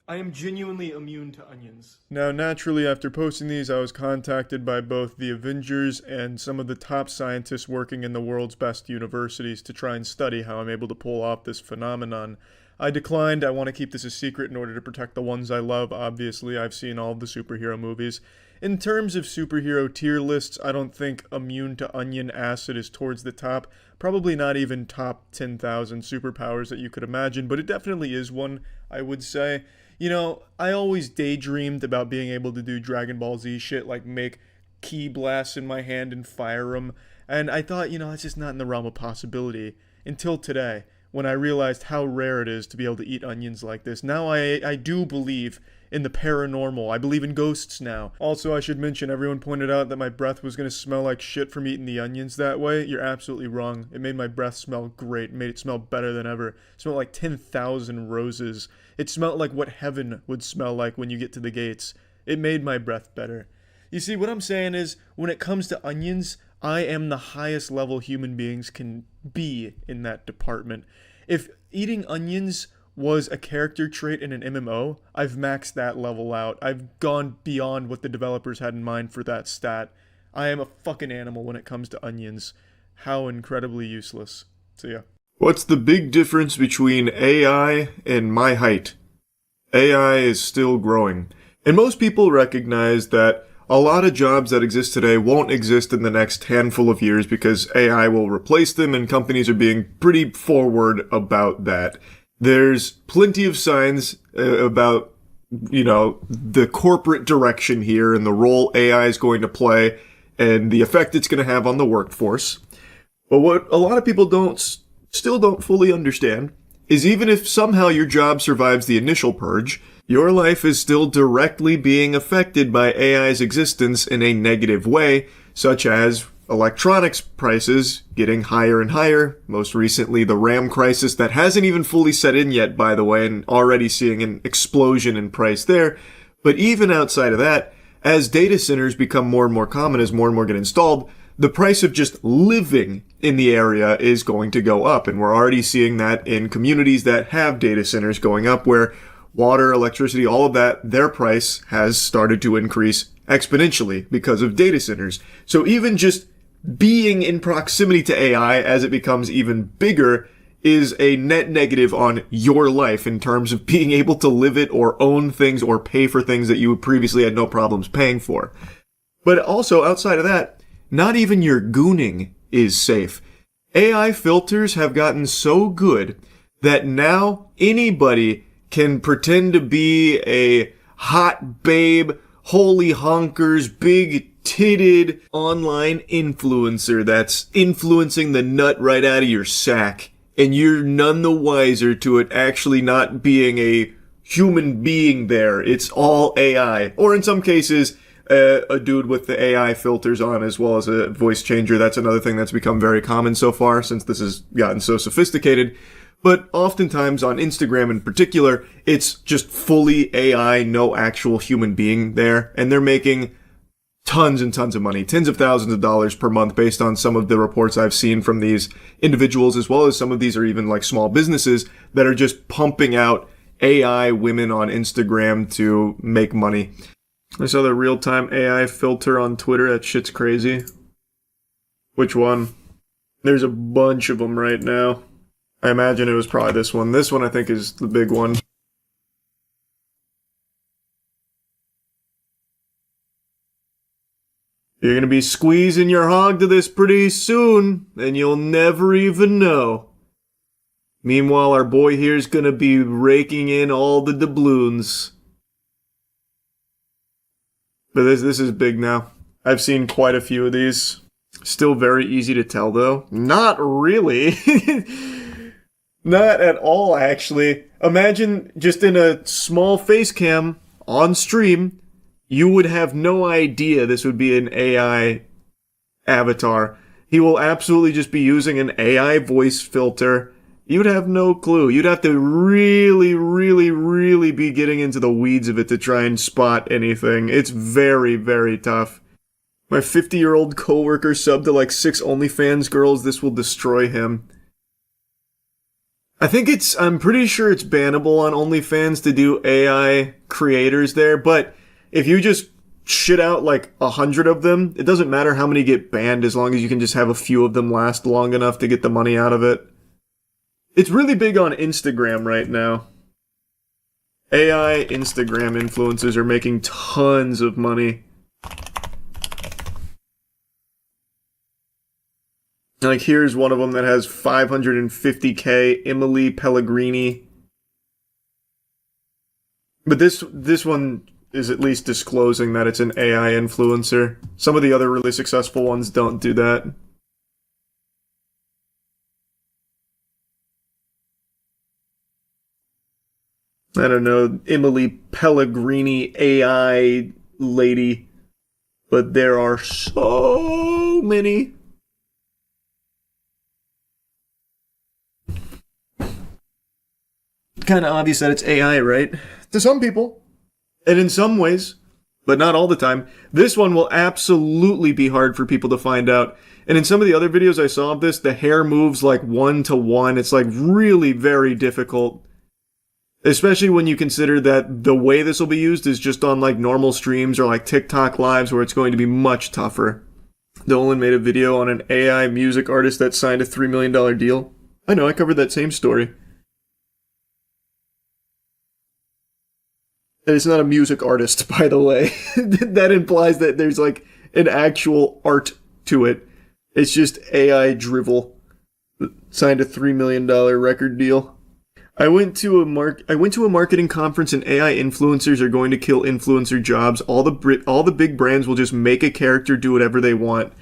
S1: I am genuinely immune to onions. Now, naturally, after posting these, I was contacted by both the Avengers and some of the top scientists working in the world's best universities to try and study how I'm able to pull off this phenomenon. I declined. I want to keep this a secret in order to protect the ones I love. Obviously, I've seen all of the superhero movies. In terms of superhero tier lists, I don't think immune to onion acid is towards the top. Probably not even top 10,000 superpowers that you could imagine, but it definitely is one, I would say. You know, I always daydreamed about being able to do Dragon Ball Z shit, like make ki blasts in my hand and fire them. And I thought, you know, that's just not in the realm of possibility. Until today, when I realized how rare it is to be able to eat onions like this. Now I do believe in the paranormal. I believe in ghosts now. Also, I should mention, everyone pointed out that my breath was going to smell like shit from eating the onions that way. You're absolutely wrong. It made my breath smell great. It made it smell better than ever. It smelled like 10,000 roses. It smelled like what heaven would smell like when you get to the gates. It made my breath better. You see, what I'm saying is, when it comes to onions, I am the highest level human beings can be in that department. If eating onions was a character trait in an MMO, I've maxed that level out. I've gone beyond what the developers had in mind for that stat. I am a fucking animal when it comes to onions. How incredibly useless. So yeah. What's the big difference between AI and my height? AI is still growing. And most people recognize that a lot of jobs that exist today won't exist in the next handful of years because AI will replace them, and companies are being pretty forward about that. There's plenty of signs about, you know, the corporate direction here and the role AI is going to play and the effect it's going to have on the workforce. But what a lot of people still don't fully understand is even if somehow your job survives the initial purge, your life is still directly being affected by AI's existence in a negative way, such as electronics prices getting higher and higher. Most recently, the RAM crisis that hasn't even fully set in yet, by the way, and already seeing an explosion in price there. But even outside of that, as data centers become more and more common, as more and more get installed, the price of just living in the area is going to go up. And we're already seeing that in communities that have data centers going up, where water, electricity, all of that, their price has started to increase exponentially because of data centers. So even just being in proximity to AI as it becomes even bigger is a net negative on your life in terms of being able to live it or own things or pay for things that you previously had no problems paying for. But also, outside of that, not even your gooning is safe. AI filters have gotten so good that now anybody can pretend to be a hot babe, holy honkers, big-titted online influencer that's influencing the nut right out of your sack, and you're none the wiser to it actually not being a human being there. It's all AI. Or in some cases, a dude with the AI filters on as well as a voice changer. That's another thing that's become very common so far since this has gotten so sophisticated. But oftentimes on Instagram in particular, it's just fully AI, no actual human being there. And they're making tons and tons of money, tens of thousands of dollars per month based on some of the reports I've seen from these individuals, as well as some of these are even like small businesses that are just pumping out AI women on Instagram to make money. I saw the real-time AI filter on Twitter. That shit's crazy. Which one? There's a bunch of them right now. I imagine it was probably this one. This one I think is the big one. You're gonna be squeezing your hog to this pretty soon, and you'll never even know. Meanwhile, our boy here's gonna be raking in all the doubloons. But this is big now. I've seen quite a few of these. Still very easy to tell, though. Not really. Not at all, actually. Imagine just in a small face cam on stream, you would have no idea this would be an AI avatar. He will absolutely just be using an AI voice filter. You'd have no clue. You'd have to really, really, really be getting into the weeds of it to try and spot anything. It's very, very tough. My 50-year-old coworker subbed to like 6 OnlyFans girls. This will destroy him. I'm pretty sure it's bannable on OnlyFans to do AI creators there, but if you just shit out like 100 of them, it doesn't matter how many get banned as long as you can just have a few of them last long enough to get the money out of it. It's really big on Instagram right now. AI Instagram influencers are making tons of money. Like, here's one of them that has 550k, Emily Pellegrini. But this one is at least disclosing that it's an AI influencer. Some of the other really successful ones don't do that. I don't know, Emily Pellegrini AI lady. But there are so many. Kind of obvious that it's AI, right? To some people. And in some ways, but not all the time. This one will absolutely be hard for people to find out. And in some of the other videos I saw of this, the hair moves like 1-to-1. It's like really very difficult. Especially when you consider that the way this will be used is just on like normal streams or like TikTok lives where it's going to be much tougher. Dolan made a video on an AI music artist that signed a $3 million deal. I know, I covered that same story. And it's not a music artist, by the way. That implies that there's like an actual art to it. It's just AI drivel. Signed a $3 million record deal. I went to a marketing conference and AI influencers are going to kill influencer jobs. All the big brands will just make a character do whatever they want.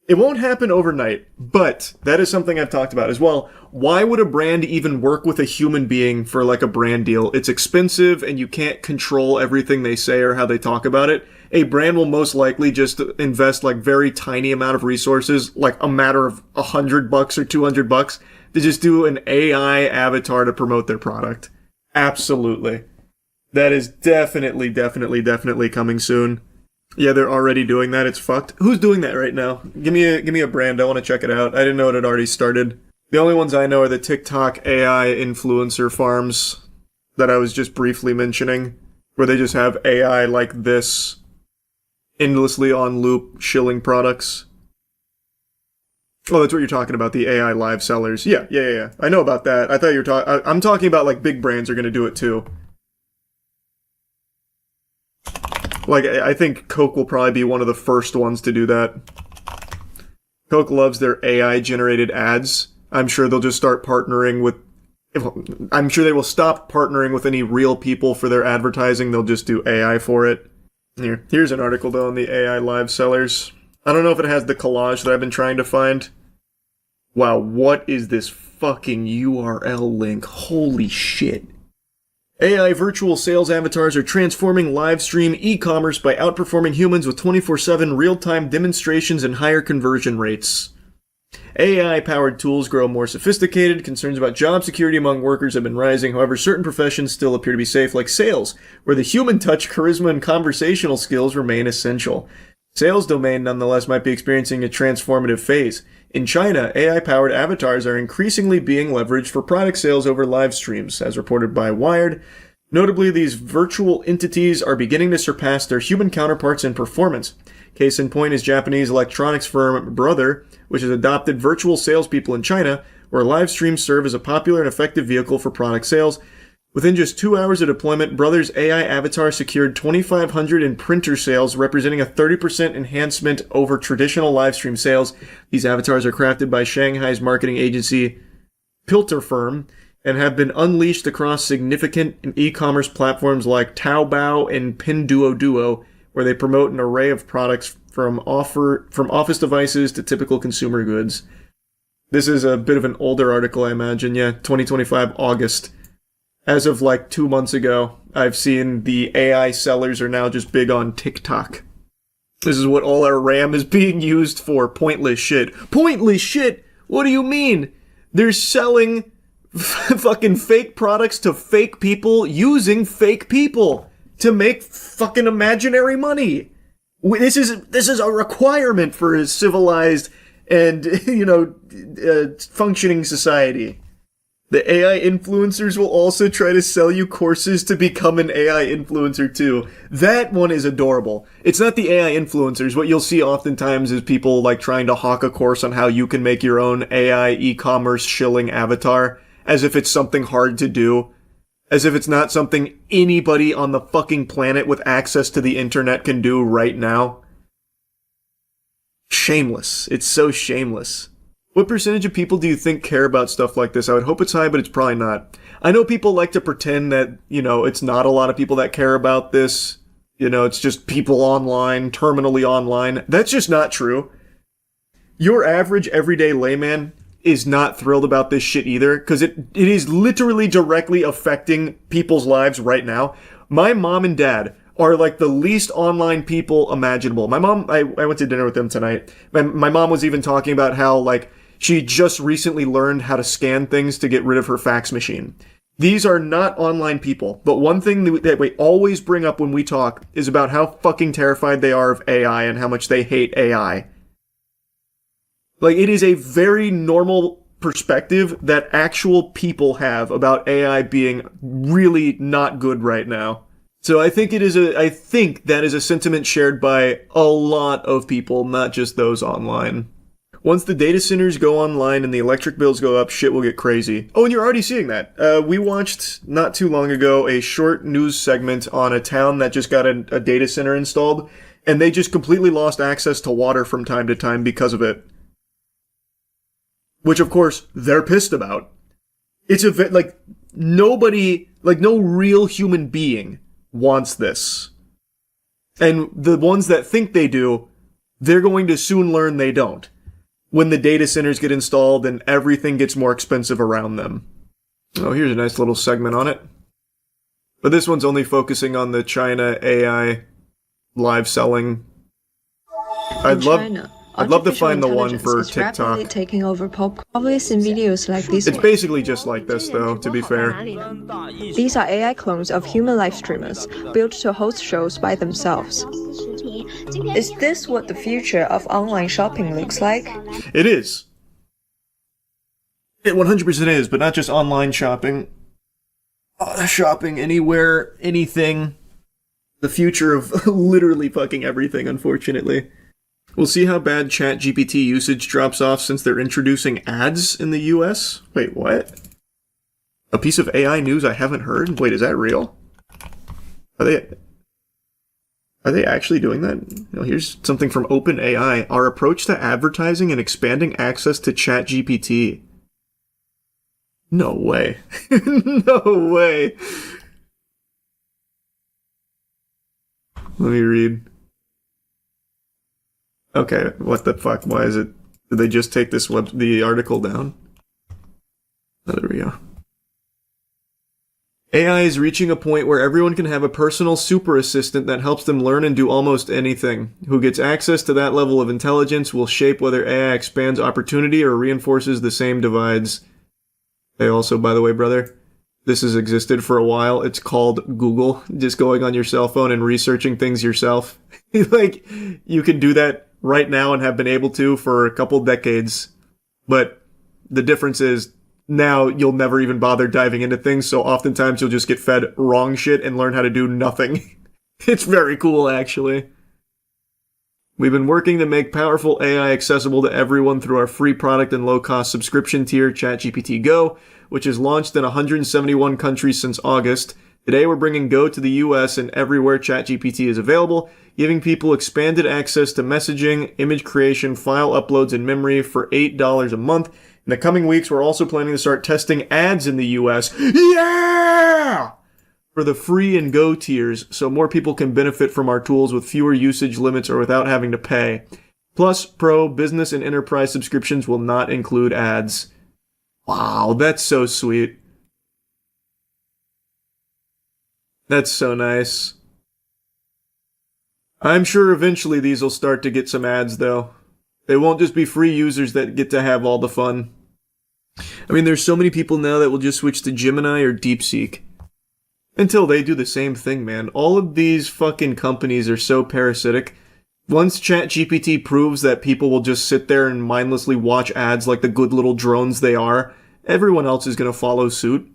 S1: It won't happen overnight, but that is something I've talked about as well. Why would a brand even work with a human being for like a brand deal? It's expensive and you can't control everything they say or how they talk about it. A brand will most likely just invest like very tiny amount of resources, like a matter of $100 or $200 to just do an AI avatar to promote their product. Absolutely. That is definitely coming soon. Yeah, they're already doing that. It's fucked. Who's doing that right now? Give me a brand. I want to check it out. I didn't know it had already started. The only ones I know are the TikTok AI influencer farms that I was just briefly mentioning, where they just have AI like this endlessly on loop shilling products. Oh, that's what you're talking about, the AI live sellers. Yeah. I know about that. I thought you were talking... I'm talking about, like, big brands are going to do it, too. Like, I think Coke will probably be one of the first ones to do that. Coke loves their AI-generated ads. I'm sure they'll just start partnering with... I'm sure they will stop partnering with any real people for their advertising. They'll just do AI for it. Here's an article, though, on the AI live sellers. I don't know if it has the collage that I've been trying to find. Wow, what is this fucking URL link? Holy shit. AI virtual sales avatars are transforming live stream e-commerce by outperforming humans with 24/7 real-time demonstrations and higher conversion rates. AI-powered tools grow more sophisticated. Concerns about job security among workers have been rising. However, certain professions still appear to be safe, like sales, where the human touch, charisma, and conversational skills remain essential. Sales domain, nonetheless, might be experiencing a transformative phase. In China, AI-powered avatars are increasingly being leveraged for product sales over live streams, as reported by Wired. Notably, these virtual entities are beginning to surpass their human counterparts in performance. Case in point is Japanese electronics firm Brother, which has adopted virtual salespeople in China, where live streams serve as a popular and effective vehicle for product sales. Within just 2 hours of deployment, Brother's AI avatar secured 2,500 in printer sales, representing a 30% enhancement over traditional live stream sales. These avatars are crafted by Shanghai's marketing agency Pilter Firm and have been unleashed across significant e-commerce platforms like Taobao and Pinduoduo, where they promote an array of products from office devices to typical consumer goods. This is a bit of an older article, I imagine. Yeah, 2025 August. As of like 2 months ago, I've seen the AI sellers are now just big on TikTok. This is what all our RAM is being used for. Pointless shit. Pointless shit? What do you mean? They're selling fucking fake products to fake people using fake people to make fucking imaginary money. This is a requirement for a civilized and, functioning society. The AI influencers will also try to sell you courses to become an AI influencer too. That one is adorable. It's not the AI influencers. What you'll see oftentimes is people like trying to hawk a course on how you can make your own AI e-commerce shilling avatar, as if it's something hard to do. As if it's not something anybody on the fucking planet with access to the internet can do right now. Shameless. It's so shameless. What percentage of people do you think care about stuff like this? I would hope it's high, but it's probably not. I know people like to pretend that, it's not a lot of people that care about this. It's just people online, terminally online. That's just not true. Your average everyday layman is not thrilled about this shit either, because it is literally directly affecting people's lives right now. My mom and dad are like the least online people imaginable. My mom, I went to dinner with them tonight. My mom was even talking about how, like, she just recently learned how to scan things to get rid of her fax machine. These are not online people, but one thing that we always bring up when we talk is about how fucking terrified they are of AI and how much they hate AI. Like, it is a very normal perspective that actual people have about AI being really not good right now. So I think that is a sentiment shared by a lot of people, not just those online. Once the data centers go online and the electric bills go up, shit will get crazy. Oh, and you're already seeing that. We watched, not too long ago, a short news segment on a town that just got a data center installed, and they just completely lost access to water from time to time because of it. Which, of course, they're pissed about. It's nobody, no real human being wants this. And the ones that think they do, they're going to soon learn they don't, when the data centers get installed and everything gets more expensive around them. Oh, here's a nice little segment on it. But this one's only focusing on the China AI live selling. I'd love to find the one for TikTok.
S5: Taking over pop culture in videos like this.
S1: It's basically just like this, though, to be fair.
S5: These are AI clones of human live streamers, built to host shows by themselves. Is this what the future of online shopping looks like?
S1: It is. It 100% is, but not just online shopping. Shopping anywhere, anything. The future of literally fucking everything, unfortunately. We'll see how bad ChatGPT usage drops off since they're introducing ads in the US. Wait, what? A piece of AI news I haven't heard? Wait, is that real? Are they actually doing that? Here's something from OpenAI. Our approach to advertising and expanding access to ChatGPT. No way. No way. Let me read. Okay, what the fuck? Why is it? Did they just take the article down? Oh, there we go. AI is reaching a point where everyone can have a personal super assistant that helps them learn and do almost anything. Who gets access to that level of intelligence will shape whether AI expands opportunity or reinforces the same divides. Hey, also, by the way, brother, this has existed for a while. It's called Google. Just going on your cell phone and researching things yourself. Like, you can do that right now and have been able to for a couple decades. But the difference is now you'll never even bother diving into things, so oftentimes you'll just get fed wrong shit and learn how to do nothing. It's very cool, actually. We've been working to make powerful AI accessible to everyone through our free product and low-cost subscription tier, ChatGPT Go, which is launched in 171 countries since August. Today we're bringing Go to the US and everywhere ChatGPT is available, giving people expanded access to messaging, image creation, file uploads, and memory for $8 a month. In the coming weeks, we're also planning to start testing ads in the US. Yeah! For the free and Go tiers, so more people can benefit from our tools with fewer usage limits or without having to pay. Plus, Pro, Business, and Enterprise subscriptions will not include ads. Wow, that's so sweet. That's so nice. I'm sure eventually these will start to get some ads, though. They won't just be free users that get to have all the fun. I mean, there's so many people now that will just switch to Gemini or DeepSeek. Until they do the same thing, man. All of these fucking companies are so parasitic. Once ChatGPT proves that people will just sit there and mindlessly watch ads like the good little drones they are, everyone else is going to follow suit.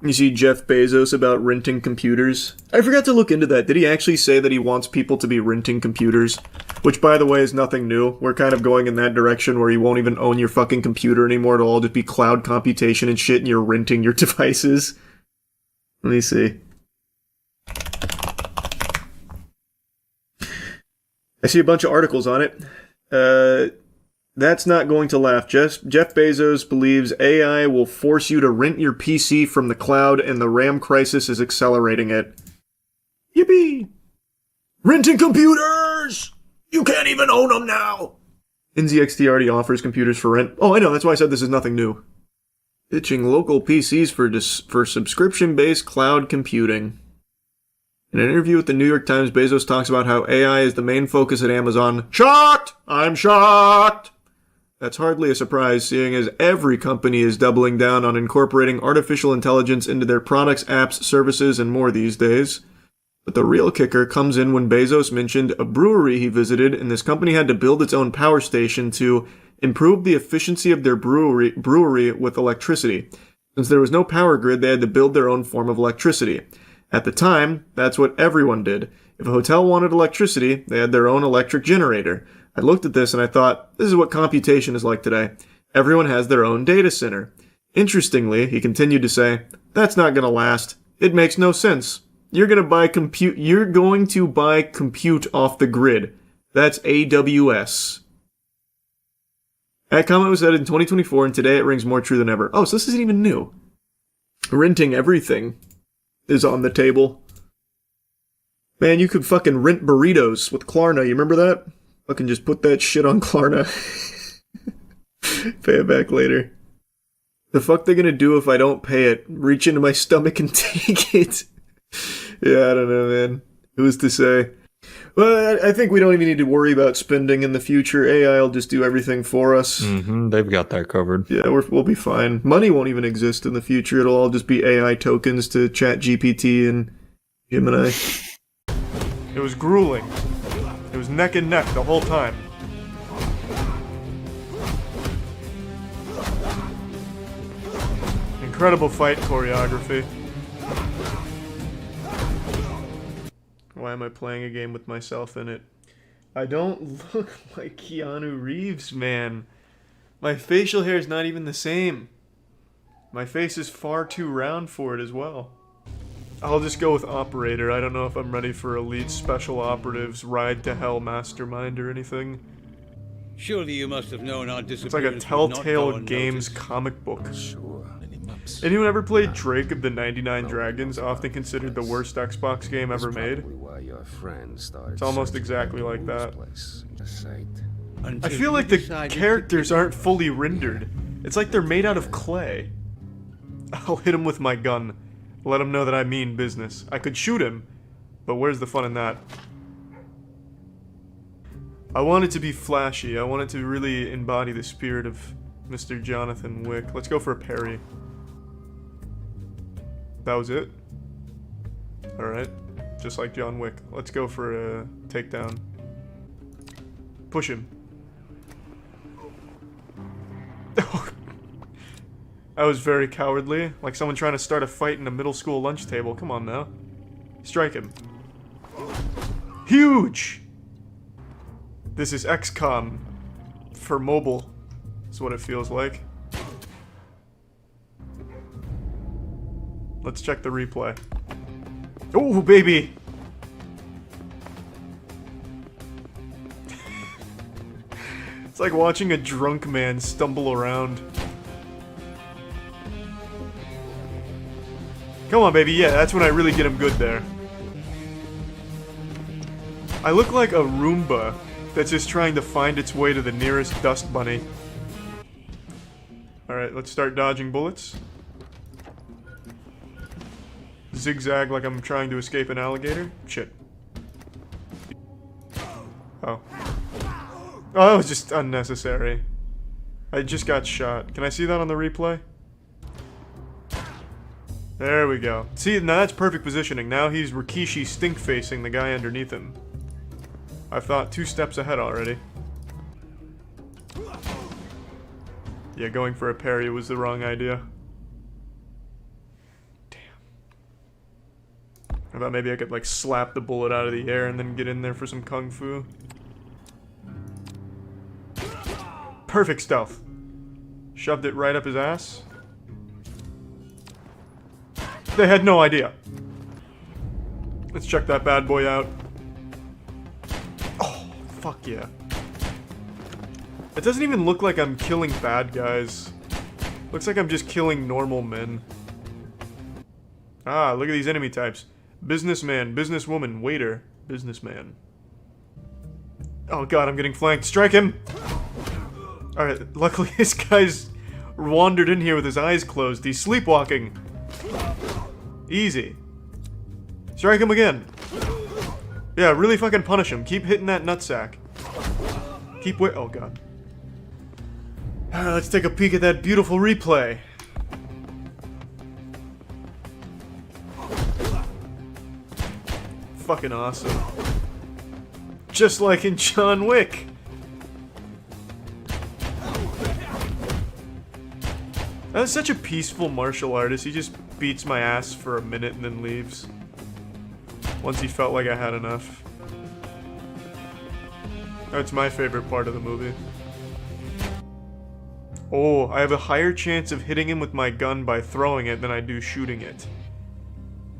S1: You see Jeff Bezos about renting computers. I forgot to look into that. Did he actually say that he wants people to be renting computers? Which, by the way, is nothing new. We're kind of going in that direction where you won't even own your fucking computer anymore. It'll all just be cloud computation and shit, and you're renting your devices. Let me see. I see a bunch of articles on it. That's not going to laugh. Jeff Bezos believes AI will force you to rent your PC from the cloud, and the RAM crisis is accelerating it. Yippee! Renting computers! You can't even own them now! NZXT already offers computers for rent. Oh, I know, that's why I said this is nothing new. Pitching local PCs for subscription-based cloud computing. In an interview with the New York Times, Bezos talks about how AI is the main focus at Amazon. Shocked! I'm shocked! That's hardly a surprise, seeing as every company is doubling down on incorporating artificial intelligence into their products, apps, services, and more these days. But the real kicker comes in when Bezos mentioned a brewery he visited, and this company had to build its own power station to improve the efficiency of their brewery with electricity. Since there was no power grid, they had to build their own form of electricity. At the time, that's what everyone did. If a hotel wanted electricity, they had their own electric generator. I looked at this and I thought, this is what computation is like today. Everyone has their own data center. Interestingly, he continued to say, that's not going to last. It makes no sense. You're going to buy compute off the grid. That's AWS. That comment was said in 2024, and today it rings more true than ever. Oh, so this isn't even new. Renting everything is on the table. Man, you could fucking rent burritos with Klarna. You remember that? Fucking just put that shit on Klarna. Pay it back later. The fuck they gonna do if I don't pay it? Reach into my stomach and take it? Yeah, I don't know, man. Who's to say? Well, I think we don't even need to worry about spending in the future. AI will just do everything for us.
S11: Mm-hmm, they've got that covered.
S1: Yeah, we'll be fine. Money won't even exist in the future. It'll all just be AI tokens to ChatGPT and Gemini. It was grueling. It was neck and neck the whole time. Incredible fight choreography. Why am I playing a game with myself in it? I don't look like Keanu Reeves, man. My facial hair is not even the same. My face is far too round for it as well. I'll just go with Operator. I don't know if I'm ready for Elite Special Operatives, Ride to Hell Mastermind or anything.
S13: Surely you must have known our
S1: It's like a Telltale Games comic book. Sure. Anyone ever played Drake of the 99 Dragons? Often considered the worst Xbox game ever made. It's almost exactly like that. I feel like the characters aren't fully rendered. It's like they're made out of clay. I'll hit him with my gun. Let him know that I mean business. I could shoot him, but where's the fun in that? I want it to be flashy. I want it to really embody the spirit of Mr. Jonathan Wick. Let's go for a parry. That was it? Alright. Just like John Wick. Let's go for a takedown. Push him. That was very cowardly. Like someone trying to start a fight in a middle school lunch table. Come on now. Strike him. Huge! This is XCOM for mobile. That's what it feels like. Let's check the replay. Oh, baby! It's like watching a drunk man stumble around. Come on, baby. Yeah, that's when I really get him good there. I look like a Roomba that's just trying to find its way to the nearest dust bunny. Alright, let's start dodging bullets. Zigzag like I'm trying to escape an alligator. Shit. Oh. Oh, that was just unnecessary. I just got shot. Can I see that on the replay? There we go. See, now that's perfect positioning. Now he's Rikishi stink-facing the guy underneath him. I've thought 2 steps ahead already. Yeah, going for a parry was the wrong idea. Damn. I thought maybe I could, like, slap the bullet out of the air and then get in there for some kung fu. Perfect stealth. Shoved it right up his ass. They had no idea. Let's check that bad boy out. Oh, fuck yeah. It doesn't even look like I'm killing bad guys. Looks like I'm just killing normal men. Ah, look at these enemy types. Businessman, businesswoman, waiter, businessman. Oh god, I'm getting flanked. Strike him! Alright, luckily this guy's wandered in here with his eyes closed. He's sleepwalking. Easy. Strike him again. Yeah, really fucking punish him. Keep hitting that nutsack. Keep oh god. Let's take a peek at that beautiful replay. Fucking awesome. Just like in John Wick. That's such a peaceful martial artist. He just beats my ass for a minute and then leaves. Once he felt like I had enough. That's my favorite part of the movie. Oh, I have a higher chance of hitting him with my gun by throwing it than I do shooting it.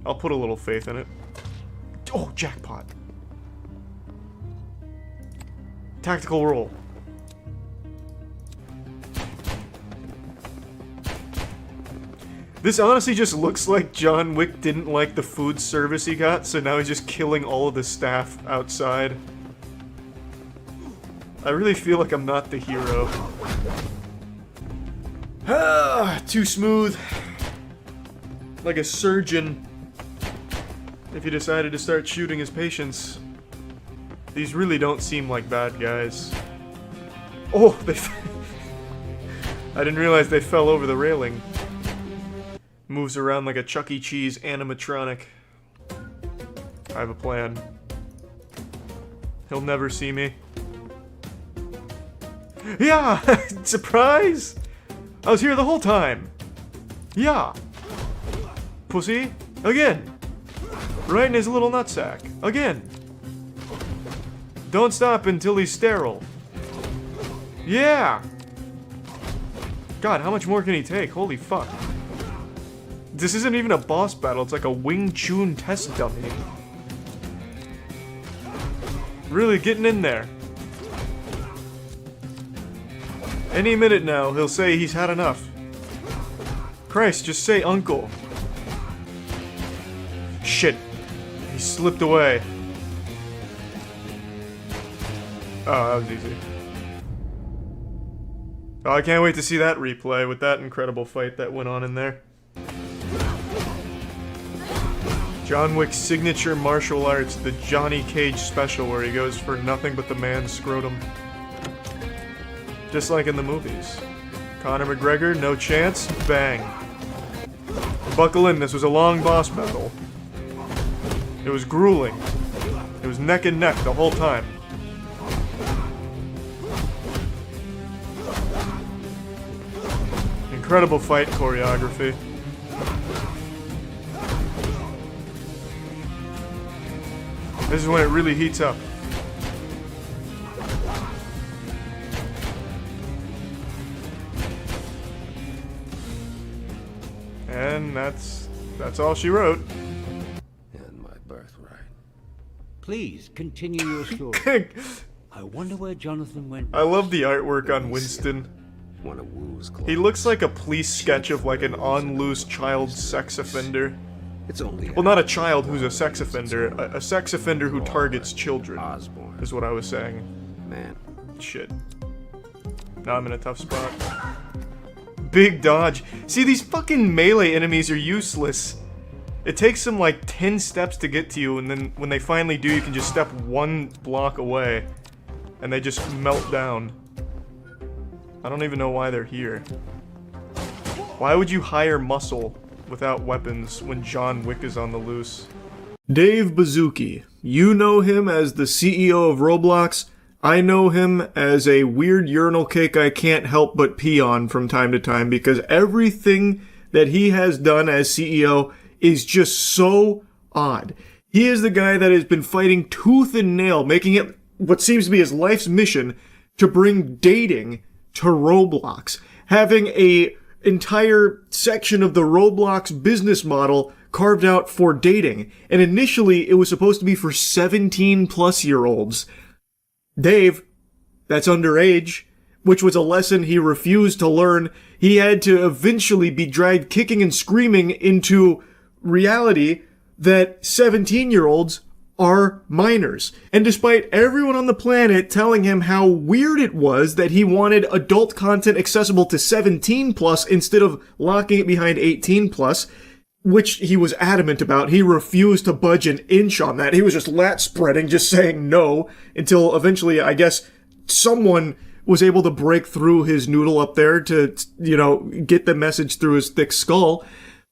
S1: I'll put a little faith in it. Oh, jackpot. Tactical roll. This honestly just looks like John Wick didn't like the food service he got, so now he's just killing all of the staff outside. I really feel like I'm not the hero. Ah, too smooth. Like a surgeon. If he decided to start shooting his patients. These really don't seem like bad guys. Oh, they I didn't realize they fell over the railing. Moves around like a Chuck E. Cheese animatronic. I have a plan. He'll never see me. Yeah! Surprise! I was here the whole time! Yeah! Pussy! Again! Right in his little nutsack. Again! Don't stop until he's sterile. Yeah! God, how much more can he take? Holy fuck. This isn't even a boss battle, it's like a Wing Chun test dummy. Really getting in there. Any minute now, he'll say he's had enough. Christ, just say uncle. Shit. He slipped away. Oh, that was easy. Oh, I can't wait to see that replay with that incredible fight that went on in there. John Wick's signature martial arts, the Johnny Cage special where he goes for nothing but the man's scrotum. Just like in the movies. Conor McGregor, no chance, bang. Buckle in, this was a long boss battle. It was grueling. It was neck and neck the whole time. Incredible fight choreography. This is when it really heats up. And that's all she wrote.
S13: And my birthright. Please continue your story. I wonder where Jonathan went.
S1: I love the artwork on Winston. He looks like a police sketch of like an on-loose child sex offender.
S13: It's only
S1: well, not a child who's a sex offender, a sex offender who targets children, is what I was saying.
S13: Man.
S1: Shit. Now I'm in a tough spot. Big dodge. See, these fucking melee enemies are useless. It takes them like 10 steps to get to you, and then when they finally do, you can just step one block away. and they just melt down. I don't even know why they're here. Why would you hire muscle without weapons when John Wick is on the loose? Dave Baszucki. You know him as the CEO of Roblox. I know him as a weird urinal cake I can't help but pee on from time to time because everything that he has done as CEO is just so odd. He is the guy that has been fighting tooth and nail, making it what seems to be his life's mission to bring dating to Roblox. Having a entire section of the Roblox business model carved out for dating. And initially, it was supposed to be for 17-plus-year-olds. Dave, that's underage, which was a lesson he refused to learn. He had to eventually be dragged kicking and screaming into reality that 17-year-olds are minors. And despite everyone on the planet telling him how weird it was that he wanted adult content accessible to 17+ instead of locking it behind 18+, which he was adamant about, he refused to budge an inch on that. He was just lat spreading, just saying no, until eventually, I guess, someone was able to break through his noodle up there to, you know, get the message through his thick skull.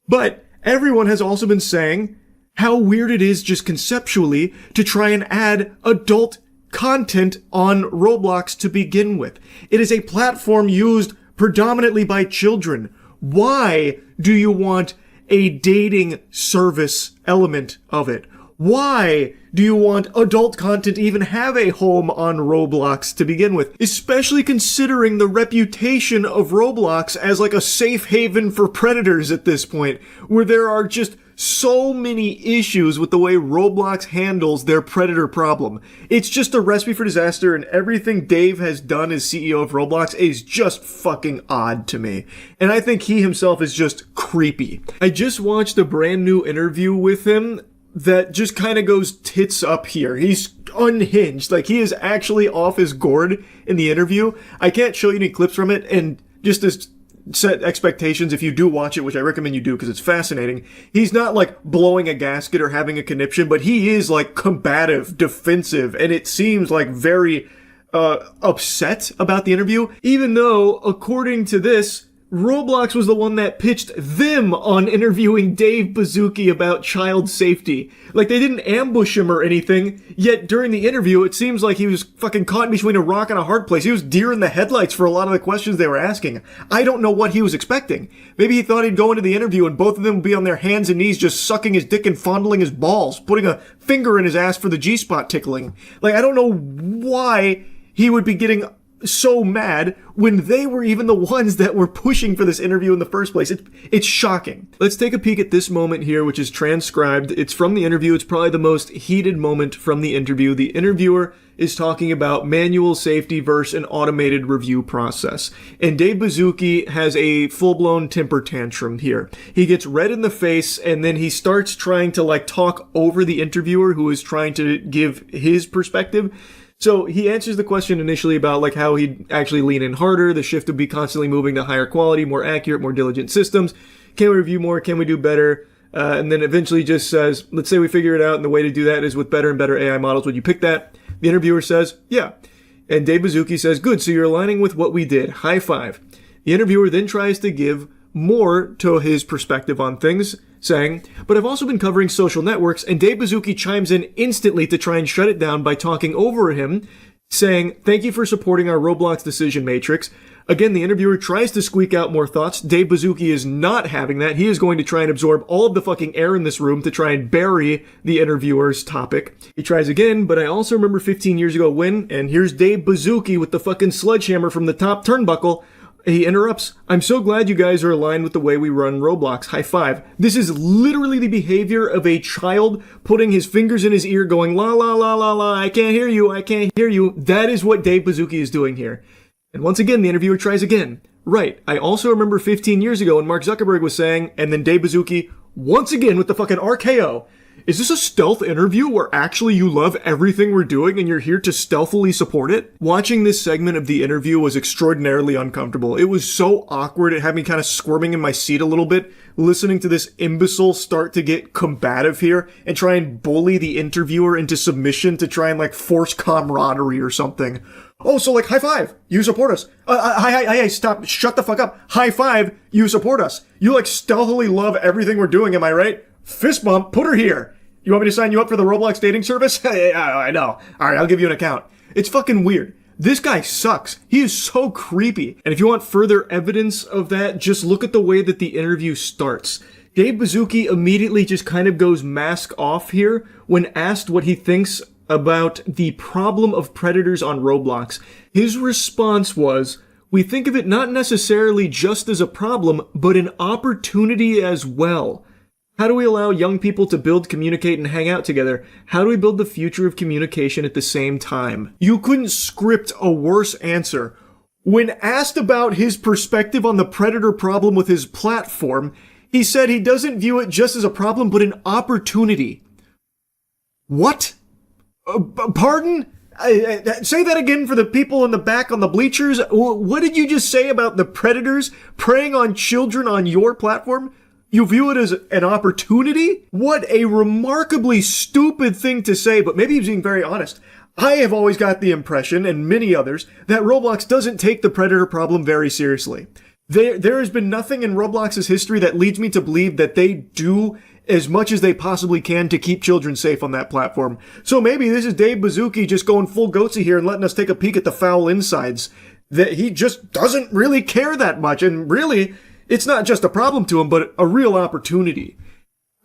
S1: But everyone has also been saying how weird it is just conceptually to try and add adult content on Roblox to begin with. It is a platform used predominantly by children. Why do you want a dating service element of it? Why do you want adult content to even have a home on Roblox to begin with? Especially considering the reputation of Roblox as like a safe haven for predators at this point, where there are just so many issues with the way Roblox handles their predator problem. It's just a recipe for disaster, and everything Dave has done as CEO of Roblox is just fucking odd to me. And I think he himself is just creepy. I just watched a brand new interview with him that just kind of goes tits up here. He's unhinged. Like, he is actually off his gourd in the interview. I can't show you any clips from it, and just as set expectations, if you do watch it, which I recommend you do because it's fascinating, he's not like blowing a gasket or having a conniption, but he is like combative, defensive, and it seems like very upset about the interview, even though, according to this, Roblox was the one that pitched them on interviewing Dave Baszucki about child safety. Like, they didn't ambush him or anything, yet during the interview, it seems like he was fucking caught between a rock and a hard place. He was deer in the headlights for a lot of the questions they were asking. I don't know what he was expecting. Maybe he thought he'd go into the interview and both of them would be on their hands and knees just sucking his dick and fondling his balls, putting a finger in his ass for the G-spot tickling. Like, I don't know why he would be getting so mad when they were even the ones that were pushing for this interview in the first place. It's shocking. Let's take a peek at this moment here, which is transcribed. It's from the interview. It's probably the most heated moment from the interview. The interviewer is talking about manual safety versus an automated review process. And Dave Baszucki has a full-blown temper tantrum here. He gets red in the face, and then he starts trying to like talk over the interviewer who is trying to give his perspective. So he answers the question initially about like how he'd actually lean in harder, the shift would be constantly moving to higher quality, more accurate, more diligent systems. Can we review more? Can we do better? And then eventually just says, let's say we figure it out and the way to do that is with better and better AI models. Would you pick that? The interviewer says, yeah. And Dave Baszucki says, good, so you're aligning with what we did. High five. The interviewer then tries to give more to his perspective on things, saying, but I've also been covering social networks, and Dave Baszucki chimes in instantly to try and shut it down by talking over him, saying, thank you for supporting our Roblox decision matrix. Again, the interviewer tries to squeak out more thoughts. Dave Baszucki is not having that. He is going to try and absorb all of the fucking air in this room to try and bury the interviewer's topic. He tries again, but I also remember 15 years ago when, and here's Dave Baszucki with the fucking sledgehammer from the top turnbuckle. He interrupts, I'm so glad you guys are aligned with the way we run Roblox. High five. This is literally the behavior of a child putting his fingers in his ear going, la la la la la, I can't hear you, I can't hear you. That is what Dave Baszucki is doing here. And once again, the interviewer tries again. Right, I also remember 15 years ago when Mark Zuckerberg was saying, and then Dave Baszucki, once again with the fucking RKO, is this a stealth interview where actually you love everything we're doing and you're here to stealthily support it? Watching this segment of the interview was extraordinarily uncomfortable. It was so awkward. It had me kind of squirming in my seat a little bit, listening to this imbecile start to get combative here and try and bully the interviewer into submission to try and like force camaraderie or something. Oh, so like high five, you support us. Hi, stop, shut the fuck up. High five, you support us. You like stealthily love everything we're doing, am I right? Fist bump, put her here. You want me to sign you up for the Roblox dating service? I know. Alright, I'll give you an account. It's fucking weird. This guy sucks. He is so creepy. And if you want further evidence of that, just look at the way that the interview starts. Dave Baszucki immediately just kind of goes mask off here when asked what he thinks about the problem of predators on Roblox. His response was, "We think of it not necessarily just as a problem, but an opportunity as well. How do we allow young people to build, communicate, and hang out together? How do we build the future of communication at the same time?" You couldn't script a worse answer. When asked about his perspective on the predator problem with his platform, he said he doesn't view it just as a problem, but an opportunity. What? Pardon? Say that again for the people in the back on the bleachers. What did you just say about the predators preying on children on your platform? You view it as an opportunity? What a remarkably stupid thing to say, but maybe he's being very honest. I have always got the impression, and many others, that Roblox doesn't take the predator problem very seriously. There has been nothing in Roblox's history that leads me to believe that they do as much as they possibly can to keep children safe on that platform. So maybe this is Dave Baszucki just going full goatsy here and letting us take a peek at the foul insides. That he just doesn't really care that much, and really, it's not just a problem to him, but a real opportunity.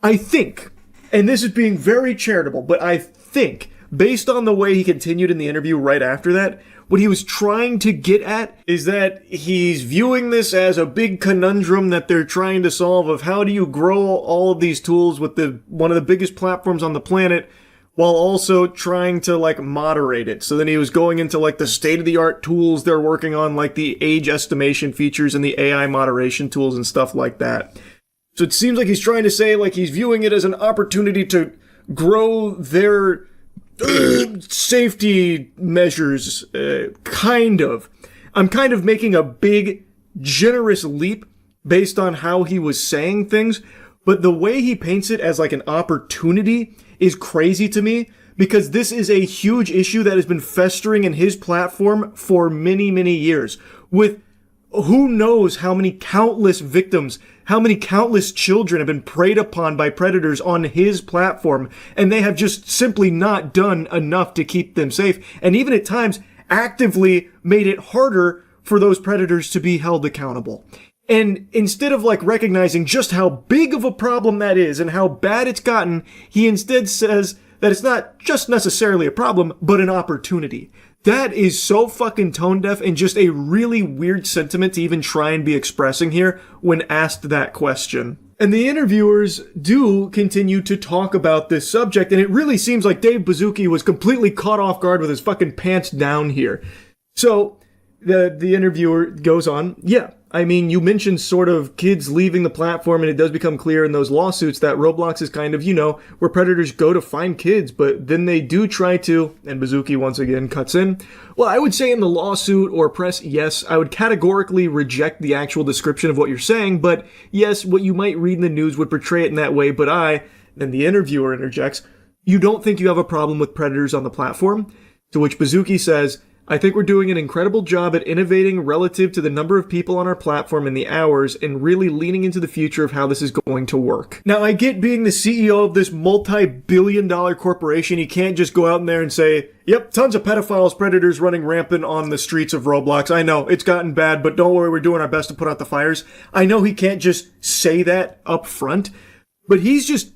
S1: I think, and this is being very charitable, but I think, based on the way he continued in the interview right after that, what he was trying to get at is that he's viewing this as a big conundrum that they're trying to solve of how do you grow all of these tools with one of the biggest platforms on the planet while also trying to like moderate it. So then he was going into like the state-of-the-art tools they're working on, like the age estimation features and the AI moderation tools and stuff like that. So it seems like he's trying to say like he's viewing it as an opportunity to grow their safety measures, kind of. I'm kind of making a big, generous leap based on how he was saying things, but the way he paints it as like an opportunity is crazy to me, because this is a huge issue that has been festering in his platform for many, many years, with who knows how many countless victims, how many countless children have been preyed upon by predators on his platform, and they have just simply not done enough to keep them safe, and even at times actively made it harder for those predators to be held accountable. And instead of like recognizing just how big of a problem that is and how bad it's gotten, he instead says that it's not just necessarily a problem, but an opportunity. That is so fucking tone deaf and just a really weird sentiment to even try and be expressing here when asked that question. And the interviewers do continue to talk about this subject, and it really seems like Dave Baszucki was completely caught off guard with his fucking pants down here. So the interviewer goes on, yeah, I mean, you mentioned sort of kids leaving the platform, and it does become clear in those lawsuits that Roblox is kind of, you know, where predators go to find kids, but then they do try to, and Baszucki once again cuts in. Well, I would say in the lawsuit or press, yes, I would categorically reject the actual description of what you're saying, but yes, what you might read in the news would portray it in that way, but then the interviewer interjects, you don't think you have a problem with predators on the platform? To which Baszucki says, I think we're doing an incredible job at innovating relative to the number of people on our platform and the hours, and really leaning into the future of how this is going to work. Now, I get being the CEO of this multi-billion-dollar corporation, he can't just go out in there and say, yep, tons of pedophiles, predators running rampant on the streets of Roblox. I know, it's gotten bad, but don't worry, we're doing our best to put out the fires. I know he can't just say that up front, but he's just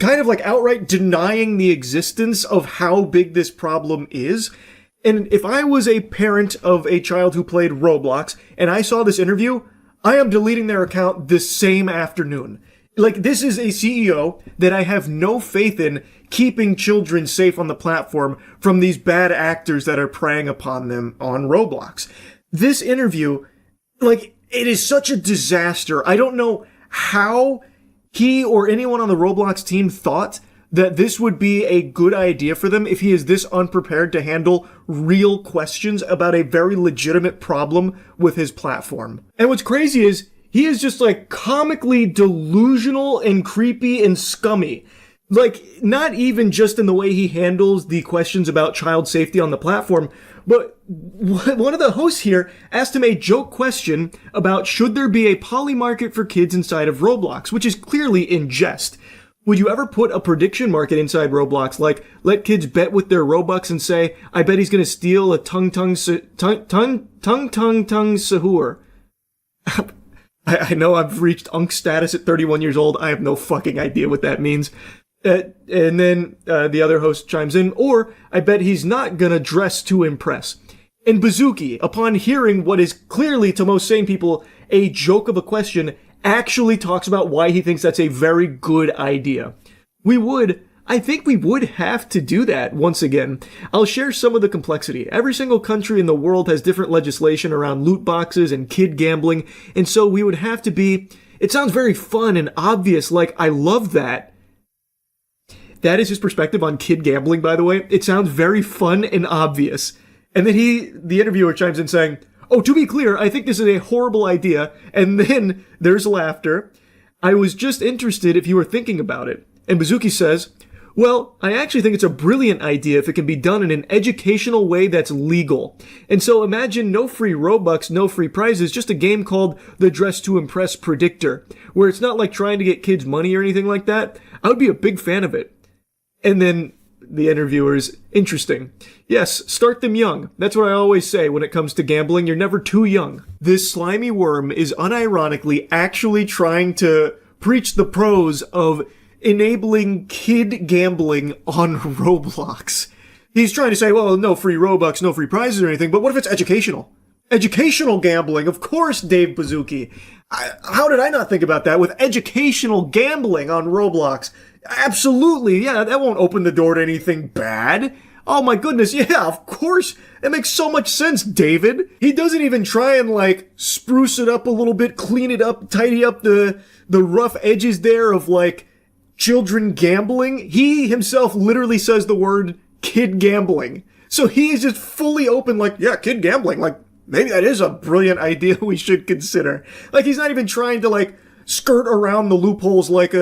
S1: kind of like outright denying the existence of how big this problem is. And if I was a parent of a child who played Roblox and I saw this interview, I am deleting their account this same afternoon. Like, this is a CEO that I have no faith in keeping children safe on the platform from these bad actors that are preying upon them on Roblox. This interview, like, it is such a disaster. I don't know how he or anyone on the Roblox team thought that this would be a good idea for them if he is this unprepared to handle real questions about a very legitimate problem with his platform. And what's crazy is he is just like comically delusional and creepy and scummy. Like, not even just in the way he handles the questions about child safety on the platform, but one of the hosts here asked him a joke question about should there be a poly market for kids inside of Roblox, which is clearly in jest. Would you ever put a prediction market inside Roblox, like let kids bet with their Robux and say, I bet he's gonna steal a tung sahur? I know I've reached unk status at 31 years old. I have no fucking idea what that means. And then the other host chimes in, or I bet he's not gonna dress to impress. And Bazooki, upon hearing what is clearly, to most sane people, a joke of a question, actually talks about why he thinks that's a very good idea. I think we would have to do that once again. I'll share some of the complexity. Every single country in the world has different legislation around loot boxes and kid gambling, and so we would have to be, it sounds very fun and obvious, like I love that. That is his perspective on kid gambling, by the way. It sounds very fun and obvious. And then the interviewer chimes in saying, oh, to be clear, I think this is a horrible idea. And then there's laughter. I was just interested if you were thinking about it. And Bazooki says, well, I actually think it's a brilliant idea if it can be done in an educational way that's legal. And so imagine no free Robux, no free prizes, just a game called the Dress to Impress Predictor, where it's not like trying to get kids money or anything like that. I would be a big fan of it. And then the interviewer's interesting. Yes, start them young. That's what I always say when it comes to gambling. You're never too young. This slimy worm is unironically actually trying to preach the pros of enabling kid gambling on Roblox. He's trying to say, well, no free Robux, no free prizes or anything, but what if it's educational? Educational gambling, of course, Dave Bazooki. How did I not think about that with educational gambling on Roblox? Absolutely, yeah, that won't open the door to anything bad. Oh my goodness, yeah, of course. It makes so much sense, David. He doesn't even try and, like, spruce it up a little bit, clean it up, tidy up the rough edges there of, like, children gambling. He himself literally says the word kid gambling. So he is just fully open, like, yeah, kid gambling, like, maybe that is a brilliant idea we should consider. Like, he's not even trying to, like, skirt around the loopholes like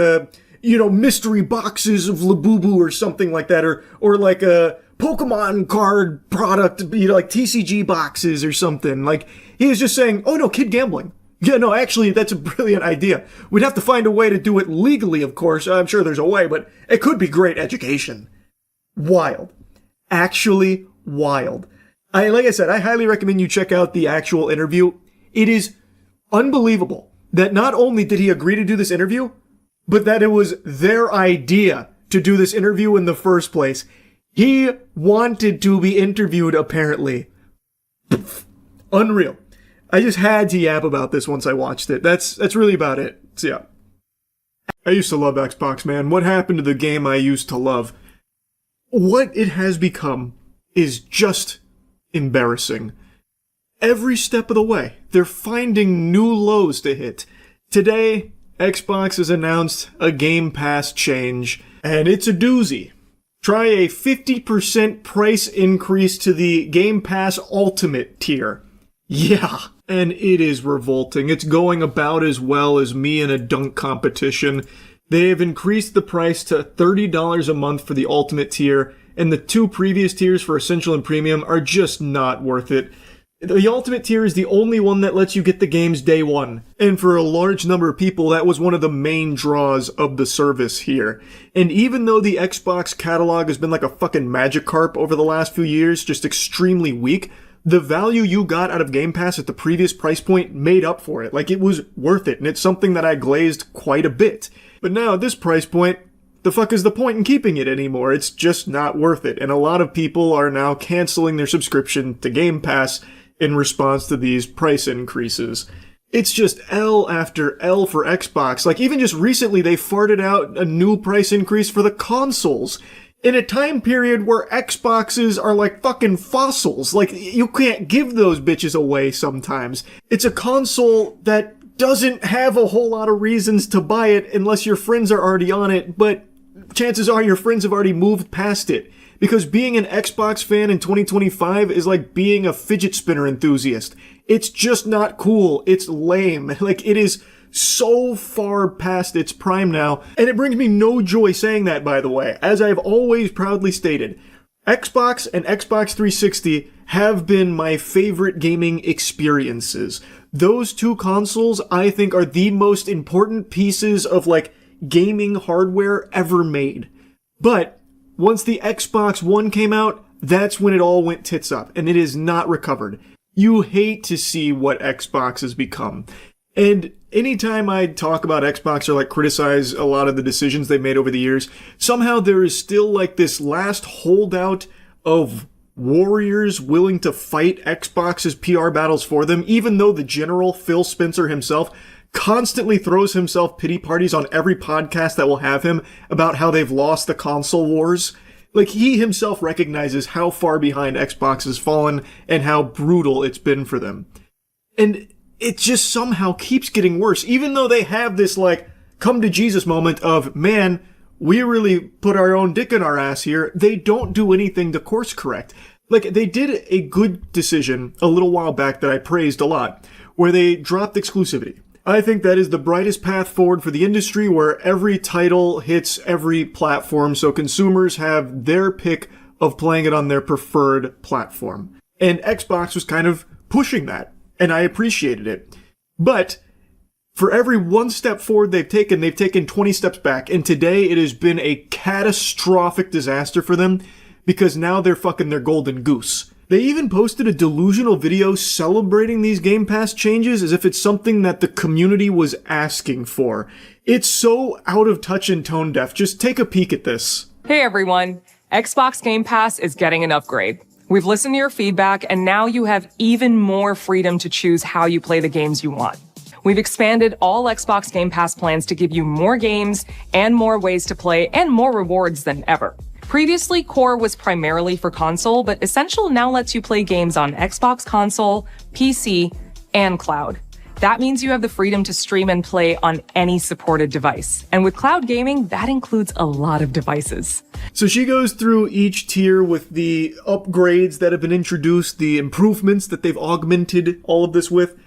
S1: mystery boxes of Labubu or something like that, or like a Pokemon card product, like TCG boxes or something. Like, he is just saying, oh no, kid gambling. Yeah, no, actually, that's a brilliant idea. We'd have to find a way to do it legally, of course. I'm sure there's a way, but it could be great education. Wild. Actually wild. Like I said, I highly recommend you check out the actual interview. It is unbelievable that not only did he agree to do this interview, but that it was their idea to do this interview in the first place. He wanted to be interviewed, apparently. Unreal. I just had to yap about this once I watched it. That's really about it. So yeah. I used to love Xbox, man. What happened to the game I used to love? What it has become is just embarrassing. Every step of the way, they're finding new lows to hit. Today, Xbox has announced a Game Pass change, and it's a doozy. Try a 50% price increase to the Game Pass Ultimate tier. Yeah, and it is revolting. It's going about as well as me in a dunk competition. They have increased the price to $30 a month for the Ultimate tier, and the two previous tiers for Essential and Premium are just not worth it. The Ultimate tier is the only one that lets you get the games day one. And for a large number of people, that was one of the main draws of the service here. And even though the Xbox catalog has been like a fucking Magikarp over the last few years, just extremely weak, the value you got out of Game Pass at the previous price point made up for it. Like, it was worth it, and it's something that I glazed quite a bit. But now at this price point, the fuck is the point in keeping it anymore? It's just not worth it. And a lot of people are now canceling their subscription to Game Pass in response to these price increases. It's just L after L for Xbox. Like, even just recently, they farted out a new price increase for the consoles in a time period where Xboxes are like fucking fossils. Like, you can't give those bitches away sometimes. It's a console that doesn't have a whole lot of reasons to buy it unless your friends are already on it, but chances are your friends have already moved past it. Because being an Xbox fan in 2025 is like being a fidget spinner enthusiast. It's just not cool. It's lame. Like, it is so far past its prime now. And it brings me no joy saying that, by the way. As I have always proudly stated, Xbox and Xbox 360 have been my favorite gaming experiences. Those two consoles, I think, are the most important pieces of, like, gaming hardware ever made. But once the Xbox One came out, that's when it all went tits up, and it is not recovered. You hate to see what Xbox has become. And anytime I talk about Xbox or like criticize a lot of the decisions they've made over the years, somehow there is still like this last holdout of warriors willing to fight Xbox's PR battles for them, even though the general Phil Spencer himself constantly throws himself pity parties on every podcast that will have him about how they've lost the console wars. Like, he himself recognizes how far behind Xbox has fallen and how brutal it's been for them. And it just somehow keeps getting worse, even though they have this, like, come to Jesus moment of, man, we really put our own dick in our ass here. They don't do anything to course correct. Like, they did a good decision a little while back that I praised a lot, where they dropped exclusivity. I think that is the brightest path forward for the industry, where every title hits every platform, so consumers have their pick of playing it on their preferred platform. And Xbox was kind of pushing that, and I appreciated it. But for every one step forward they've taken 20 steps back, and today it has been a catastrophic disaster for them, because now they're fucking their golden goose. They even posted a delusional video celebrating these Game Pass changes as if it's something that the community was asking for. It's so out of touch and tone deaf. Just take a peek at this.
S14: Hey everyone, Xbox Game Pass is getting an upgrade. We've listened to your feedback, and now you have even more freedom to choose how you play the games you want. We've expanded all Xbox Game Pass plans to give you more games and more ways to play and more rewards than ever. Previously, Core was primarily for console, but Essential now lets you play games on Xbox console, PC, and cloud. That means you have the freedom to stream and play on any supported device. And with cloud gaming, that includes a lot of devices.
S1: So she goes through each tier with the upgrades that have been introduced, the improvements that they've augmented all of this with.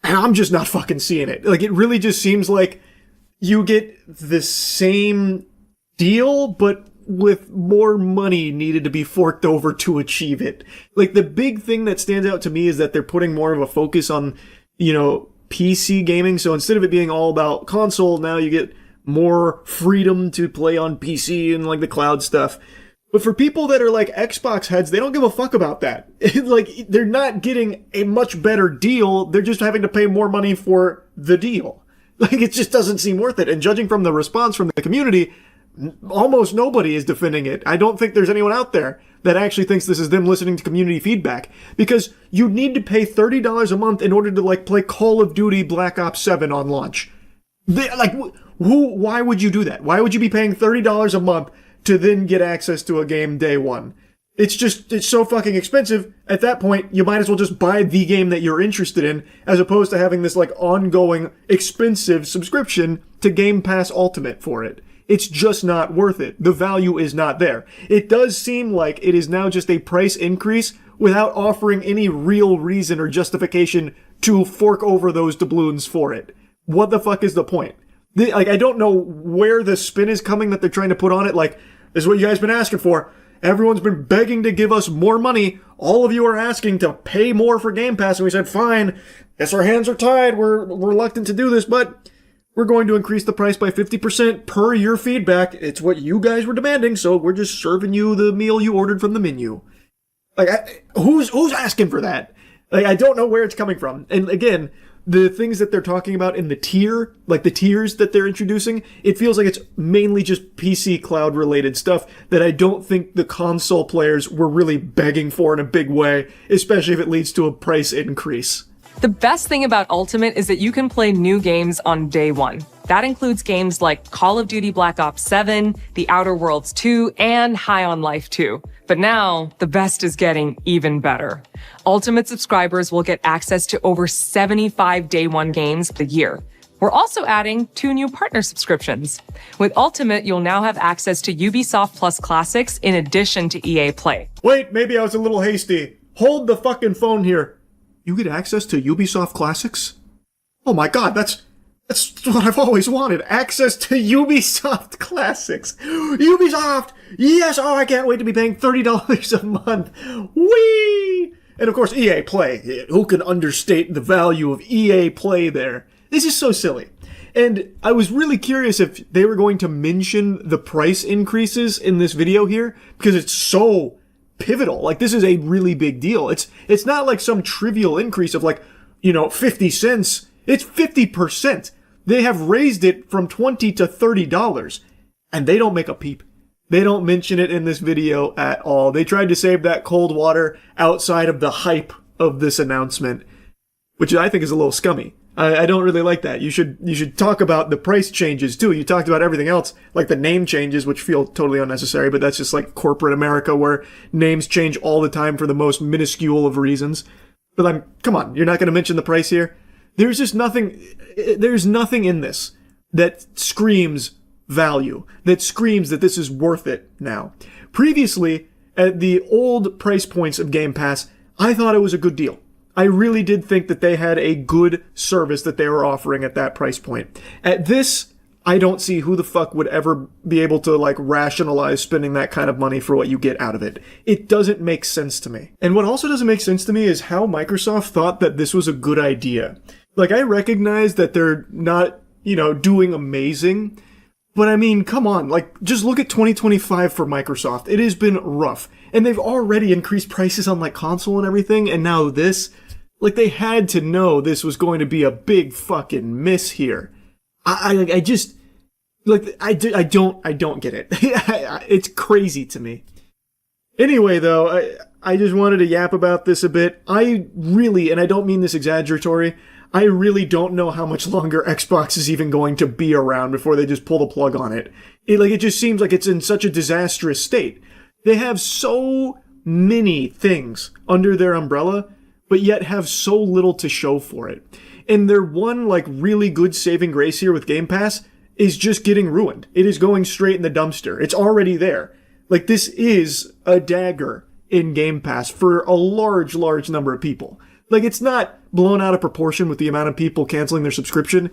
S1: And I'm just not fucking seeing it. Like, it really just seems like you get the same deal, but with more money needed to be forked over to achieve it. Like, the big thing that stands out to me is that they're putting more of a focus on, you know, PC gaming. So instead of it being all about console, now you get more freedom to play on PC and like the cloud stuff. But for people that are like Xbox heads, they don't give a fuck about that. Like, they're not getting a much better deal. They're just having to pay more money for the deal. Like, it just doesn't seem worth it. And judging from the response from the community, almost nobody is defending it. I don't think there's anyone out there that actually thinks this is them listening to community feedback, because you need to pay $30 a month in order to like play Call of Duty Black Ops 7 on launch. Why would you do that? Why would you be paying $30 a month to then get access to a game day one? It's so fucking expensive. At that point, you might as well just buy the game that you're interested in, as opposed to having this like ongoing expensive subscription to Game Pass Ultimate for it. It's just not worth it. The value is not there. It does seem like it is now just a price increase without offering any real reason or justification to fork over those doubloons for it. What the fuck is the point? I don't know where the spin is coming that they're trying to put on it. Like, this is what you guys been asking for. Everyone's been begging to give us more money. All of you are asking to pay more for Game Pass. And we said, fine. Guess our hands are tied. We're reluctant to do this, but we're going to increase the price by 50% per your feedback. It's what you guys were demanding, so we're just serving you the meal you ordered from the menu. Like, who's asking for that? Like, I don't know where it's coming from. And again, the things that they're talking about in the tier, like the tiers that they're introducing, it feels like it's mainly just PC cloud related stuff that I don't think the console players were really begging for in a big way, especially if it leads to a price increase.
S14: The best thing about Ultimate is that you can play new games on day one. That includes games like Call of Duty Black Ops 7, The Outer Worlds 2, and High on Life 2. But now, the best is getting even better. Ultimate subscribers will get access to over 75 day one games a year. We're also adding 2 new partner subscriptions. With Ultimate, you'll now have access to Ubisoft Plus Classics in addition to EA Play.
S1: Wait, maybe I was a little hasty. Hold the fucking phone here. You get access to Ubisoft Classics? Oh my god, that's what I've always wanted. Access to Ubisoft Classics. Ubisoft! Yes! Oh, I can't wait to be paying $30 a month. Whee! And of course, EA Play. Who can understate the value of EA Play there? This is so silly. And I was really curious if they were going to mention the price increases in this video here, because it's so pivotal. Like, this is a really big deal. It's not like some trivial increase of 50 cents. It's 50%. They have raised it from $20 to $30. And they don't make a peep. They don't mention it in this video at all. They tried to save that cold water outside of the hype of this announcement, which I think is a little scummy. I don't really like that. You should talk about the price changes too. You talked about everything else, like the name changes, which feel totally unnecessary, but that's just like corporate America where names change all the time for the most minuscule of reasons. But come on, you're not going to mention the price here? There's just nothing in this that screams value, that screams that this is worth it now. Previously, at the old price points of Game Pass, I thought it was a good deal. I really did think that they had a good service that they were offering at that price point. At this, I don't see who the fuck would ever be able to rationalize spending that kind of money for what you get out of it. It doesn't make sense to me. And what also doesn't make sense to me is how Microsoft thought that this was a good idea. I recognize that they're not, doing amazing, but I mean, come on, just look at 2025 for Microsoft. It has been rough. And they've already increased prices on console and everything, and now this. They had to know this was going to be a big fucking miss here. I just I don't get it. It's crazy to me. Anyway, though, I just wanted to yap about this a bit. I really, and I don't mean this exaggeratory, I really don't know how much longer Xbox is even going to be around before they just pull the plug on it. It just seems like it's in such a disastrous state. They have so many things under their umbrella, but yet have so little to show for it. And their one, really good saving grace here with Game Pass is just getting ruined. It is going straight in the dumpster. It's already there. This is a dagger in Game Pass for a large, large number of people. It's not blown out of proportion with the amount of people canceling their subscription.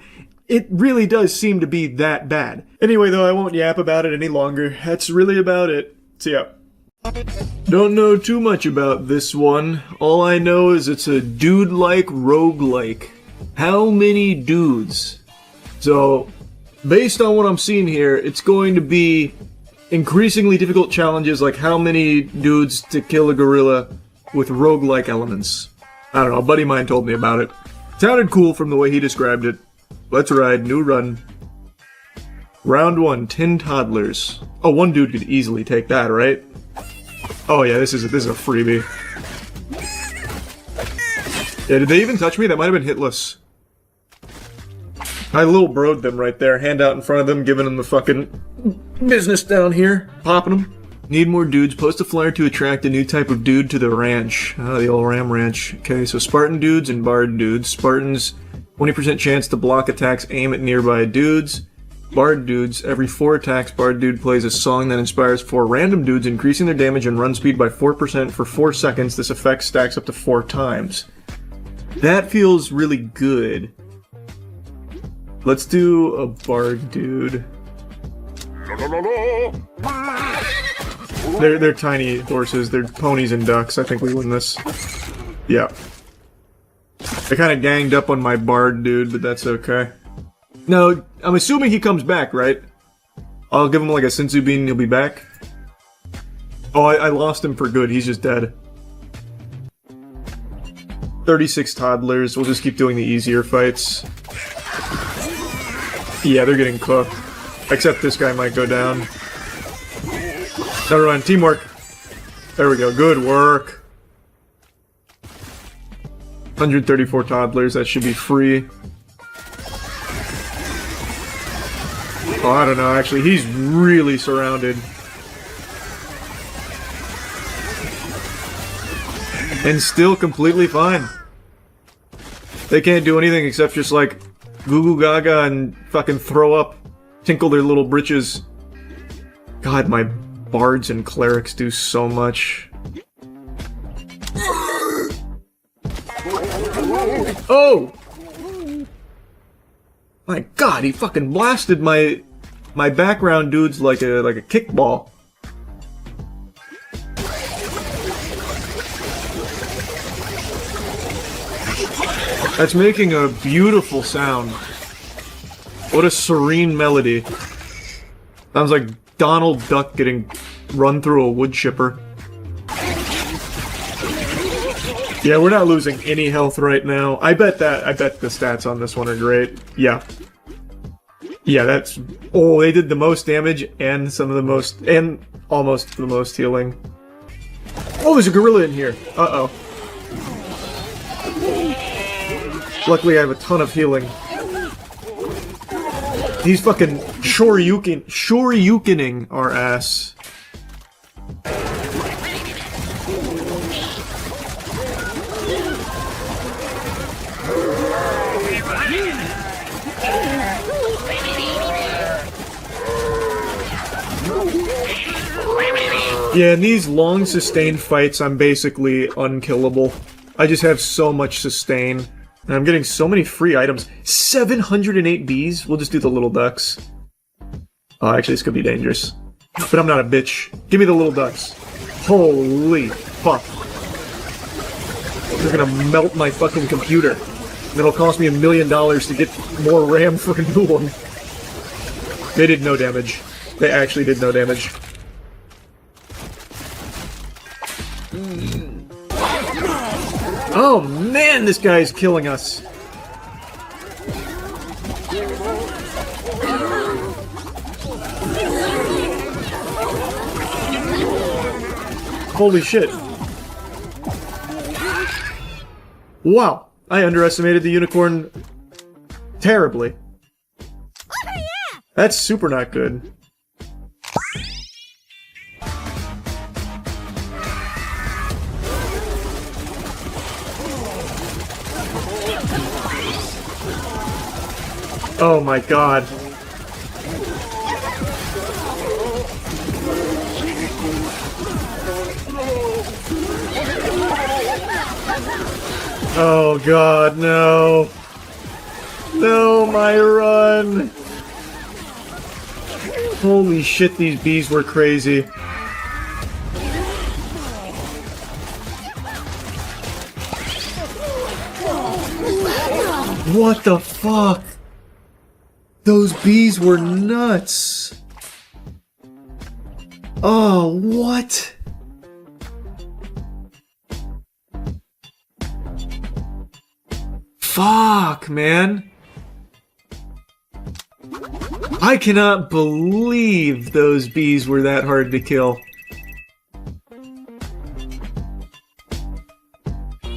S1: It really does seem to be that bad. Anyway, though, I won't yap about it any longer. That's really about it. See ya. Don't know too much about this one. All I know is it's a dude-like roguelike. How many dudes? So, based on what I'm seeing here, it's going to be increasingly difficult challenges like how many dudes to kill a gorilla with roguelike elements. I don't know, a buddy of mine told me about it. Sounded cool from the way he described it. Let's ride, new run. Round 1, 10 toddlers. Oh, one dude could easily take that, right? Oh yeah, this is a freebie. Yeah, did they even touch me? That might have been hitless. I little bro'd them right there, hand out in front of them, giving them the fucking business down here, popping them. Need more dudes. Post a flyer to attract a new type of dude to the ranch. Ah, the old Ram Ranch. Okay, so Spartan dudes and Bard dudes. Spartans, 20% chance to block attacks, aim at nearby dudes. Bard dudes, every 4 attacks, Bard dude plays a song that inspires 4 random dudes, increasing their damage and run speed by 4% for 4 seconds. This effect stacks up to 4 times. That feels really good. Let's do a Bard dude. They're tiny horses. They're ponies and ducks. I think we win this. Yeah. They kind of ganged up on my Bard dude, but that's okay. No, I'm assuming he comes back, right? I'll give him like a senzu bean and he'll be back. Oh, I lost him for good. He's just dead. 36 toddlers. We'll just keep doing the easier fights. Yeah, they're getting cooked. Except this guy might go down. Never mind. Teamwork. There we go. Good work. 134 toddlers. That should be free. Oh, I don't know. Actually, he's really surrounded. And still completely fine. They can't do anything except just, like, goo goo gaga and fucking throw up, tinkle their little britches. God, my bards and clerics do so much. Oh! My God, he fucking blasted my background dudes like a kickball. That's making a beautiful sound. What a serene melody. Sounds like Donald Duck getting run through a wood chipper. Yeah, we're not losing any health right now. I bet the stats on this one are great. Yeah. Yeah, that's... Oh, they did the most damage and some of the most... And almost the most healing. Oh, there's a gorilla in here. Uh-oh. Luckily, I have a ton of healing. He's fucking shoryukening our ass. Yeah, in these long sustained fights, I'm basically unkillable. I just have so much sustain. And I'm getting so many free items. 708 bees? We'll just do the little ducks. Oh, actually, this could be dangerous. But I'm not a bitch. Give me the little ducks. Holy fuck. They're gonna melt my fucking computer. And it'll cost me $1 million to get more RAM for a new one. They did no damage. They actually did no damage. Oh man, this guy's killing us. Holy shit. Wow, I underestimated the unicorn terribly. That's super not good. Oh my god. Oh god, no. No, my run. Holy shit, these bees were crazy. What the fuck? Those bees were nuts. Oh, what? Fuck, man. I cannot believe those bees were that hard to kill.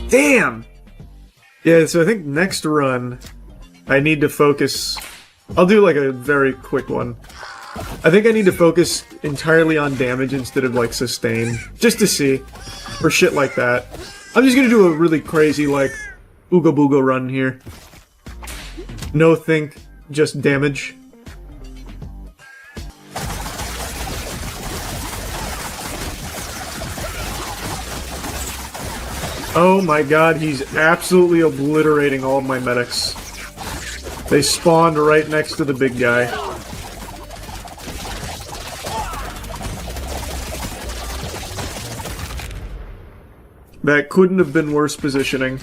S1: Damn! Yeah, so I think next run, I need to focus... I'll do like a very quick one. I think I need to focus entirely on damage instead of like sustain. Just to see. Or shit like that. I'm just gonna do a really crazy like Ooga Booga run here. No think, just damage. Oh my god, he's absolutely obliterating all of my medics. They spawned right next to the big guy. That couldn't have been worse positioning.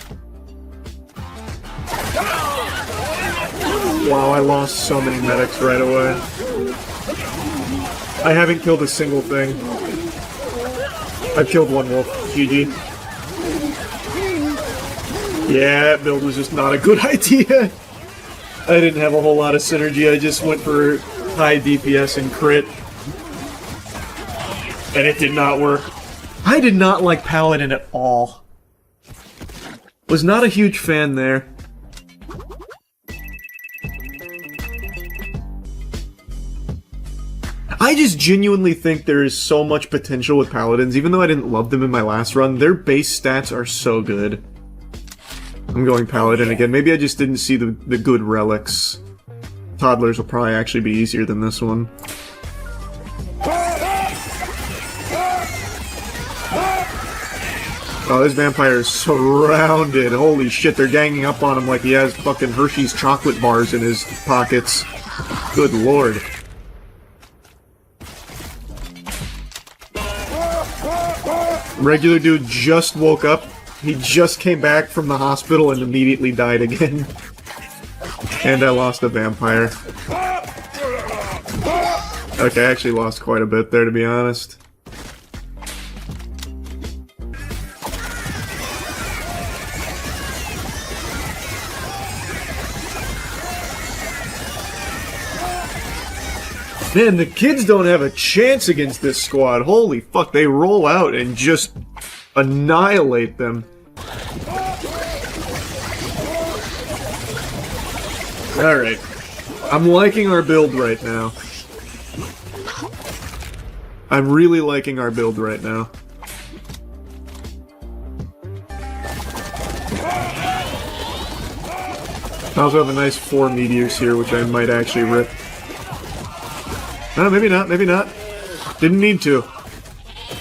S1: Wow, I lost so many medics right away. I haven't killed a single thing. I've killed one wolf. GG. Yeah, that build was just not a good idea. I didn't have a whole lot of synergy, I just went for high DPS and crit. And it did not work. I did not like Paladin at all. Was not a huge fan there. I just genuinely think there is so much potential with Paladins, even though I didn't love them in my last run. Their base stats are so good. I'm going Paladin again. Maybe I just didn't see the good relics. Toddlers will probably actually be easier than this one. Oh, this vampire is surrounded. Holy shit, they're ganging up on him like he has fucking Hershey's chocolate bars in his pockets. Good lord. Regular dude just woke up. He just came back from the hospital and immediately died again. And I lost a vampire. Okay, I actually lost quite a bit there, to be honest. Man, the kids don't have a chance against this squad. Holy fuck, they roll out and just annihilate them. Alright. I'm liking our build right now. I'm really liking our build right now. I also have a nice 4 meteors here, which I might actually rip. No, maybe not, maybe not. Didn't need to.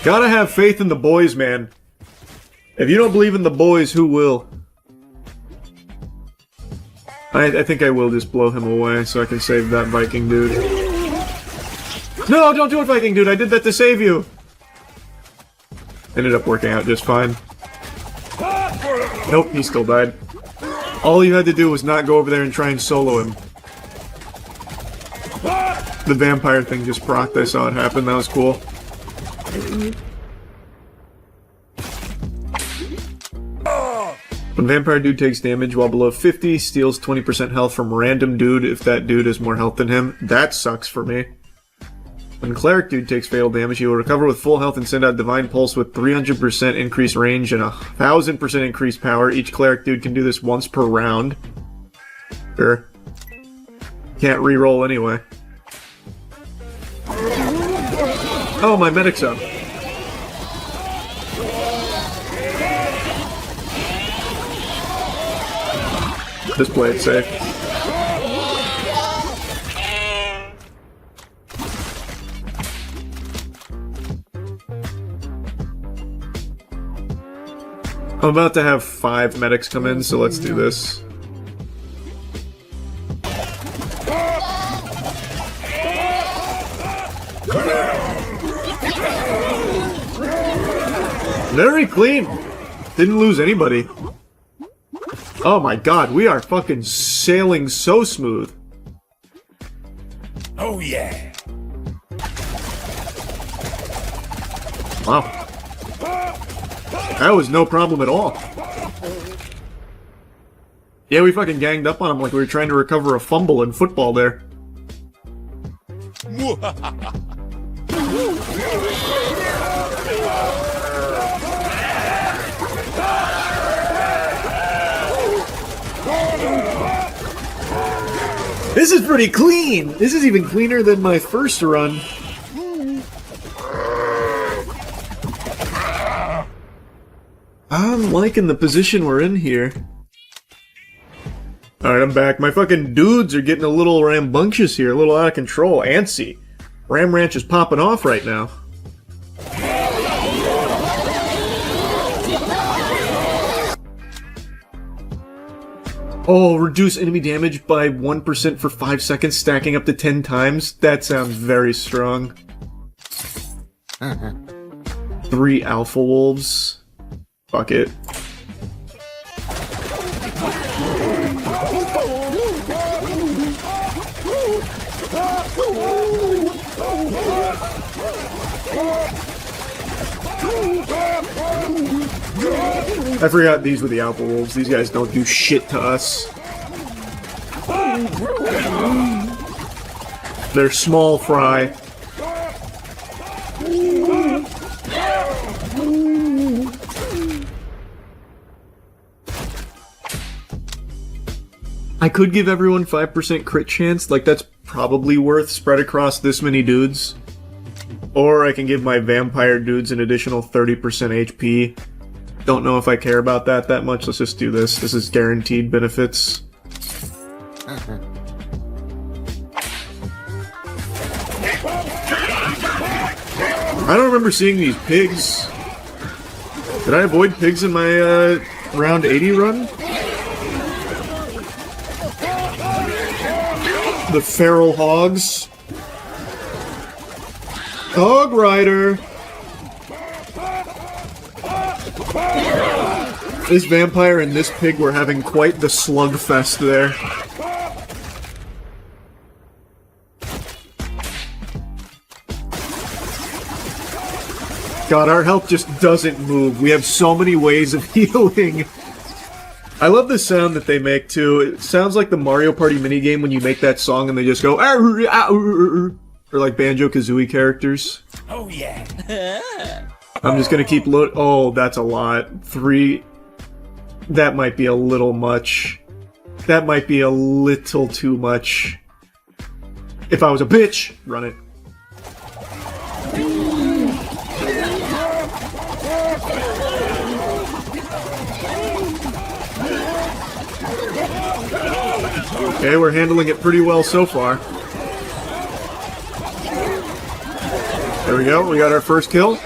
S1: Gotta have faith in the boys, man. If you don't believe in the boys, who will? I think I will just blow him away so I can save that Viking dude. No, don't do it, Viking dude! I did that to save you! Ended up working out just fine. Nope, he still died. All you had to do was not go over there and try and solo him. The vampire thing just procced. I saw it happen. That was cool. When vampire dude takes damage while below 50, steals 20% health from random dude if that dude has more health than him. That sucks for me. When cleric dude takes fatal damage, he will recover with full health and send out divine pulse with 300% increased range and 1000% increased power. Each cleric dude can do this once per round. Sure. Can't reroll anyway. Oh, my medic's up. Just play it safe. I'm about to have 5 medics come in, so let's do this. Very clean. Didn't lose anybody. Oh my god, we are fucking sailing so smooth.
S18: Oh yeah.
S1: Wow. That was no problem at all. Yeah, we fucking ganged up on him like we were trying to recover a fumble in football there. This is pretty clean! This is even cleaner than my first run. I'm liking the position we're in here. Alright, I'm back. My fucking dudes are getting a little rambunctious here, a little out of control, antsy. Ram Ranch is popping off right now. Oh, reduce enemy damage by 1% for 5 seconds, stacking up to 10 times? That sounds very strong. 3 alpha wolves. Fuck it. I forgot these were the alpha wolves. These guys don't do shit to us. They're small fry. I could give everyone 5% crit chance, like that's probably worth spread across this many dudes. Or I can give my vampire dudes an additional 30% HP. Don't know if I care about that much. Let's just do this. This is guaranteed benefits. I don't remember seeing these pigs. Did I avoid pigs in my round 80 run? The feral hogs. Hog Rider. This vampire and this pig were having quite the slugfest there. God, our health just doesn't move. We have so many ways of healing. I love the sound that they make, too. It sounds like the Mario Party minigame when you make that song and they just go... Or like Banjo-Kazooie characters.
S7: Oh, yeah.
S1: I'm just gonna keep load. Oh, that's a lot. 3... That might be a little much. That might be a little too much. If I was a bitch, run it. Okay, we're handling it pretty well so far. There we go, we got our first kill.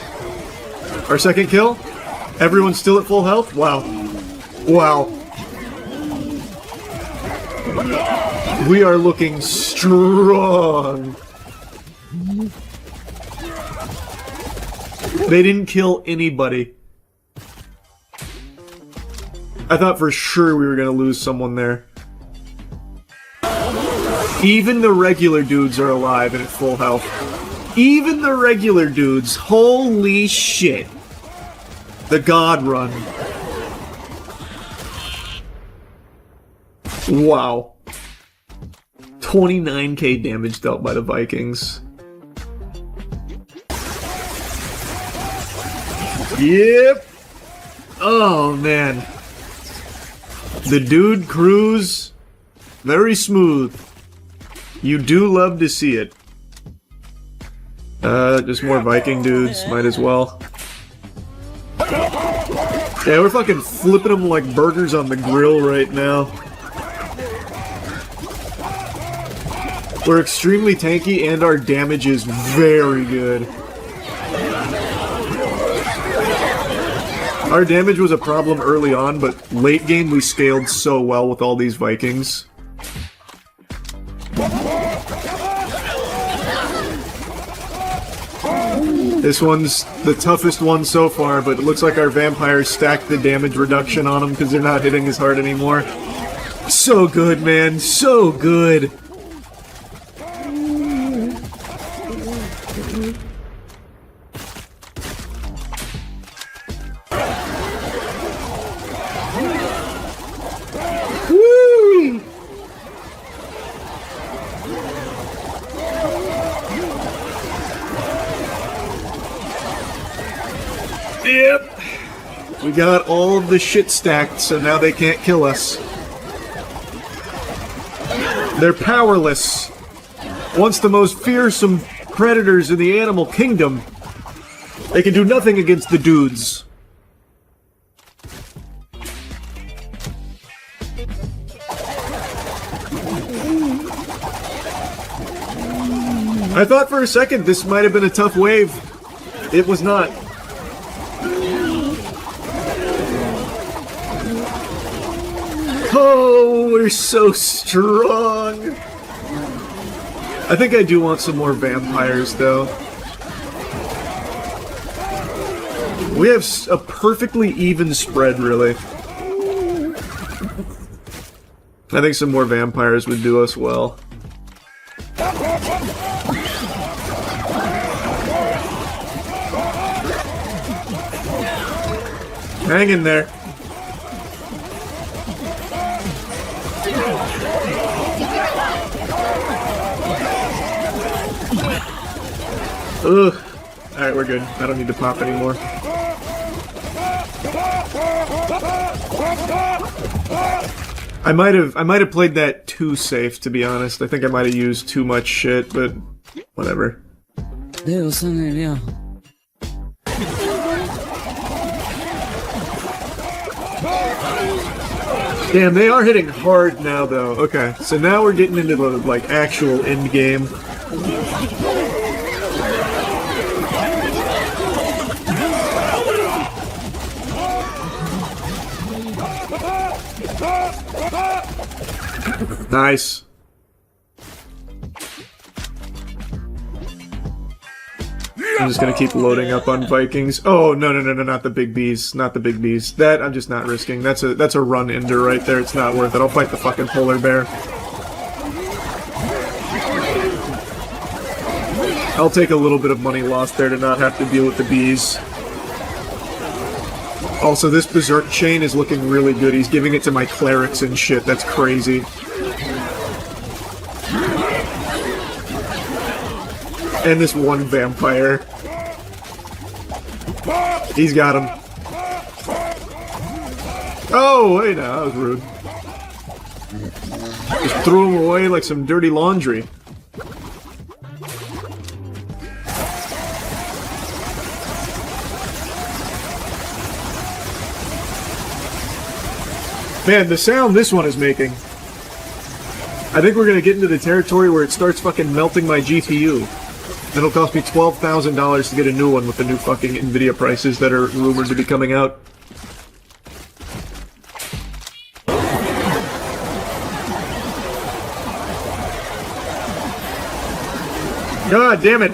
S1: Our second kill. Everyone's still at full health? Wow. Wow. We are looking strong. They didn't kill anybody. I thought for sure we were gonna lose someone there. Even the regular dudes are alive and at full health. Even the regular dudes. Holy shit. The God Run. Wow. 29k damage dealt by the Vikings. Yep. Oh, man. The dude crews very smooth. You do love to see it. Just more Viking dudes, might as well. Yeah, we're fucking flipping them like burgers on the grill right now. We're extremely tanky and our damage is very good. Our damage was a problem early on, but late game we scaled so well with all these Vikings. This one's the toughest one so far, but it looks like our vampires stacked the damage reduction on them because they're not hitting as hard anymore. So good, man. So good. Woo! Yep. We got all of the shit stacked, so now they can't kill us. They're powerless. Once the most fearsome predators in the animal kingdom. They can do nothing against the dudes. I thought for a second this might have been a tough wave. It was not. Oh, we're so strong. I think I do want some more vampires, though. We have a perfectly even spread, really. I think some more vampires would do us well. Hang in there. Ugh. Alright, we're good. I don't need to pop anymore. I might have played that too safe, to be honest. I think I might have used too much shit, but whatever. Damn, they are hitting hard now, though. Okay, so now we're getting into the, like, actual end game. Nice. I'm just gonna keep loading up on Vikings. Oh, no, not the big bees. Not the big bees. That I'm just not risking. That's a run ender right there. It's not worth it. I'll fight the fucking polar bear. I'll take a little bit of money lost there to not have to deal with the bees. Also, this Berserk chain is looking really good. He's giving it to my clerics and shit. That's crazy. And this one vampire. He's got him. Oh, wait, no, that was rude. Just threw him away like some dirty laundry. Man, the sound this one is making. I think we're gonna get into the territory where it starts fucking melting my GPU. It'll cost me $12,000 to get a new one with the new fucking Nvidia prices that are rumored to be coming out. God damn it!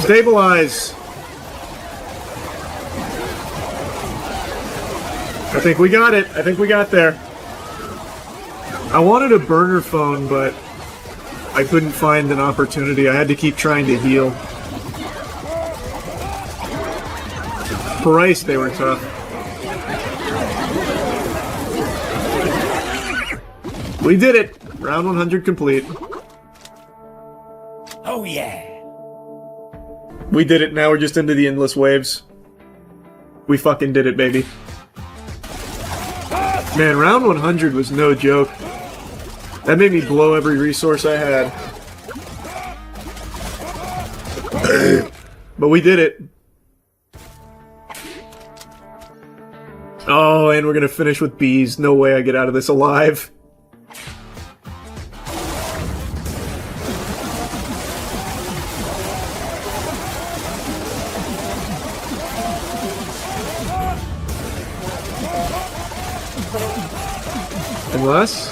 S1: Stabilize! I think we got it. I think we got there. I wanted a burner phone, but I couldn't find an opportunity. I had to keep trying to heal. Christ, they were tough. We did it! Round 100 complete.
S15: Oh yeah!
S1: We did it, now we're just into the endless waves. We fucking did it, baby. Man, round 100 was no joke. That made me blow every resource I had. But we did it. Oh, and we're gonna finish with bees. No way I get out of this alive. Unless...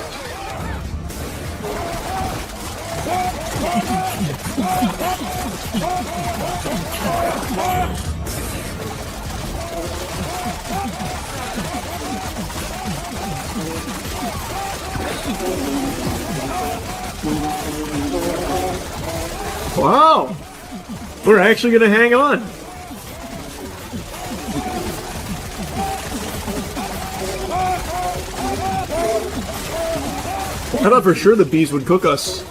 S1: Wow! We're actually gonna hang on! I thought for sure the bees would cook us.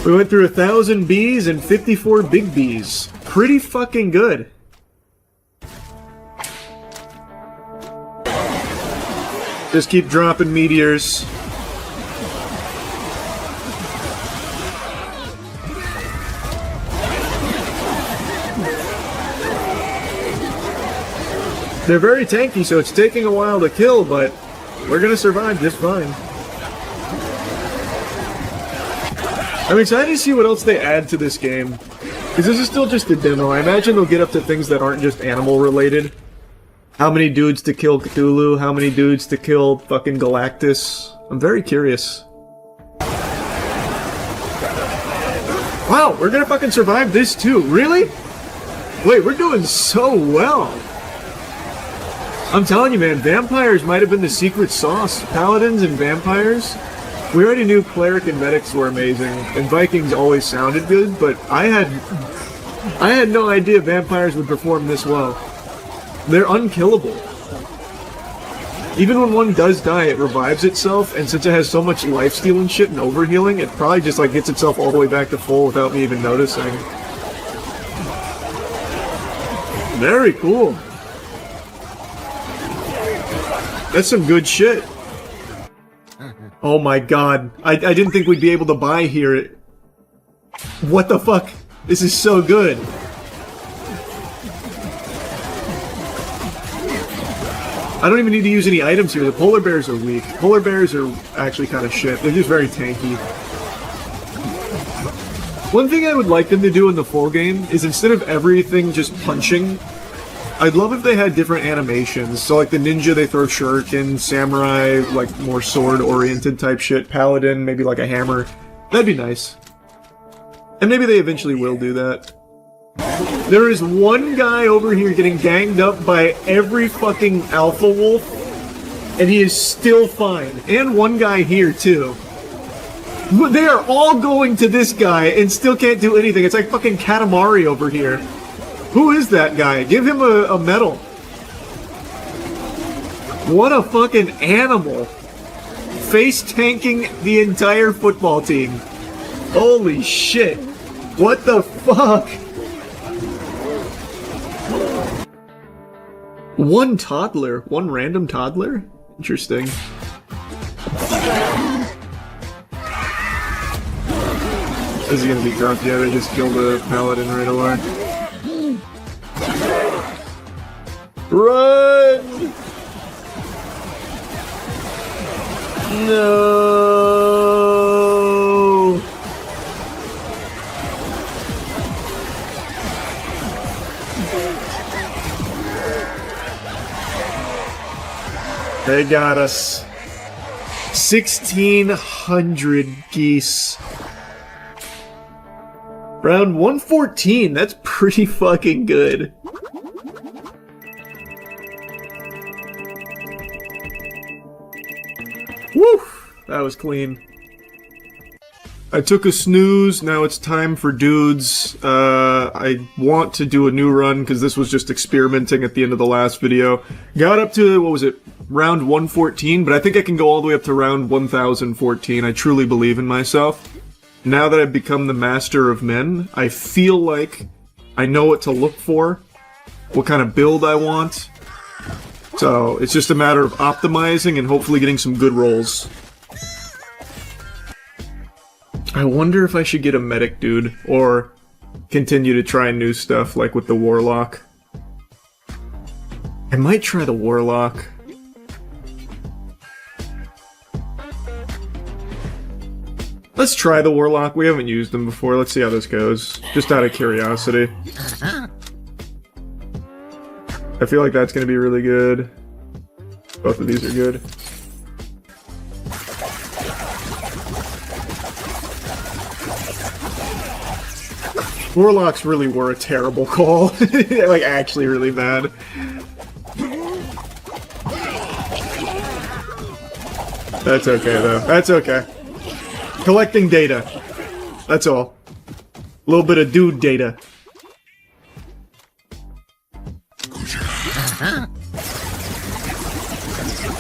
S1: We went through 1,000 bees and 54 big bees. Pretty fucking good. Just keep dropping meteors. They're very tanky, so it's taking a while to kill, but we're gonna survive just fine. I'm excited to see what else they add to this game, because this is still just a demo. I imagine they'll get up to things that aren't just animal related. How many dudes to kill Cthulhu, how many dudes to kill fucking Galactus. I'm very curious. Wow, we're gonna fucking survive this too, really? Wait, we're doing so well. I'm telling you, man, vampires might have been the secret sauce. Paladins and vampires. We already knew cleric and medics were amazing, and Vikings always sounded good, but I had no idea vampires would perform this well. They're unkillable. Even when one does die, it revives itself, and since it has so much lifesteal and shit and overhealing, it probably just like gets itself all the way back to full without me even noticing. Very cool. That's some good shit. Oh my god. I didn't think we'd be able to buy here. What the fuck? This is so good. I don't even need to use any items here. The polar bears are weak. Polar bears are actually kind of shit. They're just very tanky. One thing I would like them to do in the full game is instead of everything just punching, I'd love if they had different animations. So like the ninja, they throw shuriken, samurai, like more sword-oriented type shit, paladin, maybe like a hammer. That'd be nice. And maybe they eventually will do that. There is one guy over here getting ganged up by every fucking alpha wolf, and he is still fine. And one guy here, too. They are all going to this guy and still can't do anything. It's like fucking Katamari over here. Who is that guy? Give him a medal. What a fucking animal. Face tanking the entire football team. Holy shit. What the fuck? One toddler. One random toddler? Interesting. Is he gonna be drunk? Yeah, they just killed a paladin right away. Run! No! They got us. 1,600 geese. Round 114, that's pretty fucking good. Woo! That was clean. I took a snooze, now it's time for dudes. I want to do a new run because this was just experimenting at the end of the last video. Got up to, what was it, round 114, but I think I can go all the way up to round 1014. I truly believe in myself. Now that I've become the master of men, I feel like I know what to look for, what kind of build I want. So, it's just a matter of optimizing and hopefully getting some good rolls. I wonder if I should get a medic dude, or continue to try new stuff, like with the warlock. I might try the warlock. Let's try the warlock. We haven't used them before. Let's see how this goes. Just out of curiosity. I feel like that's going to be really good. Both of these are good. Warlocks really were a terrible call. Like, actually really bad. That's okay, though. That's okay. Collecting data. That's all. A little bit of dude data.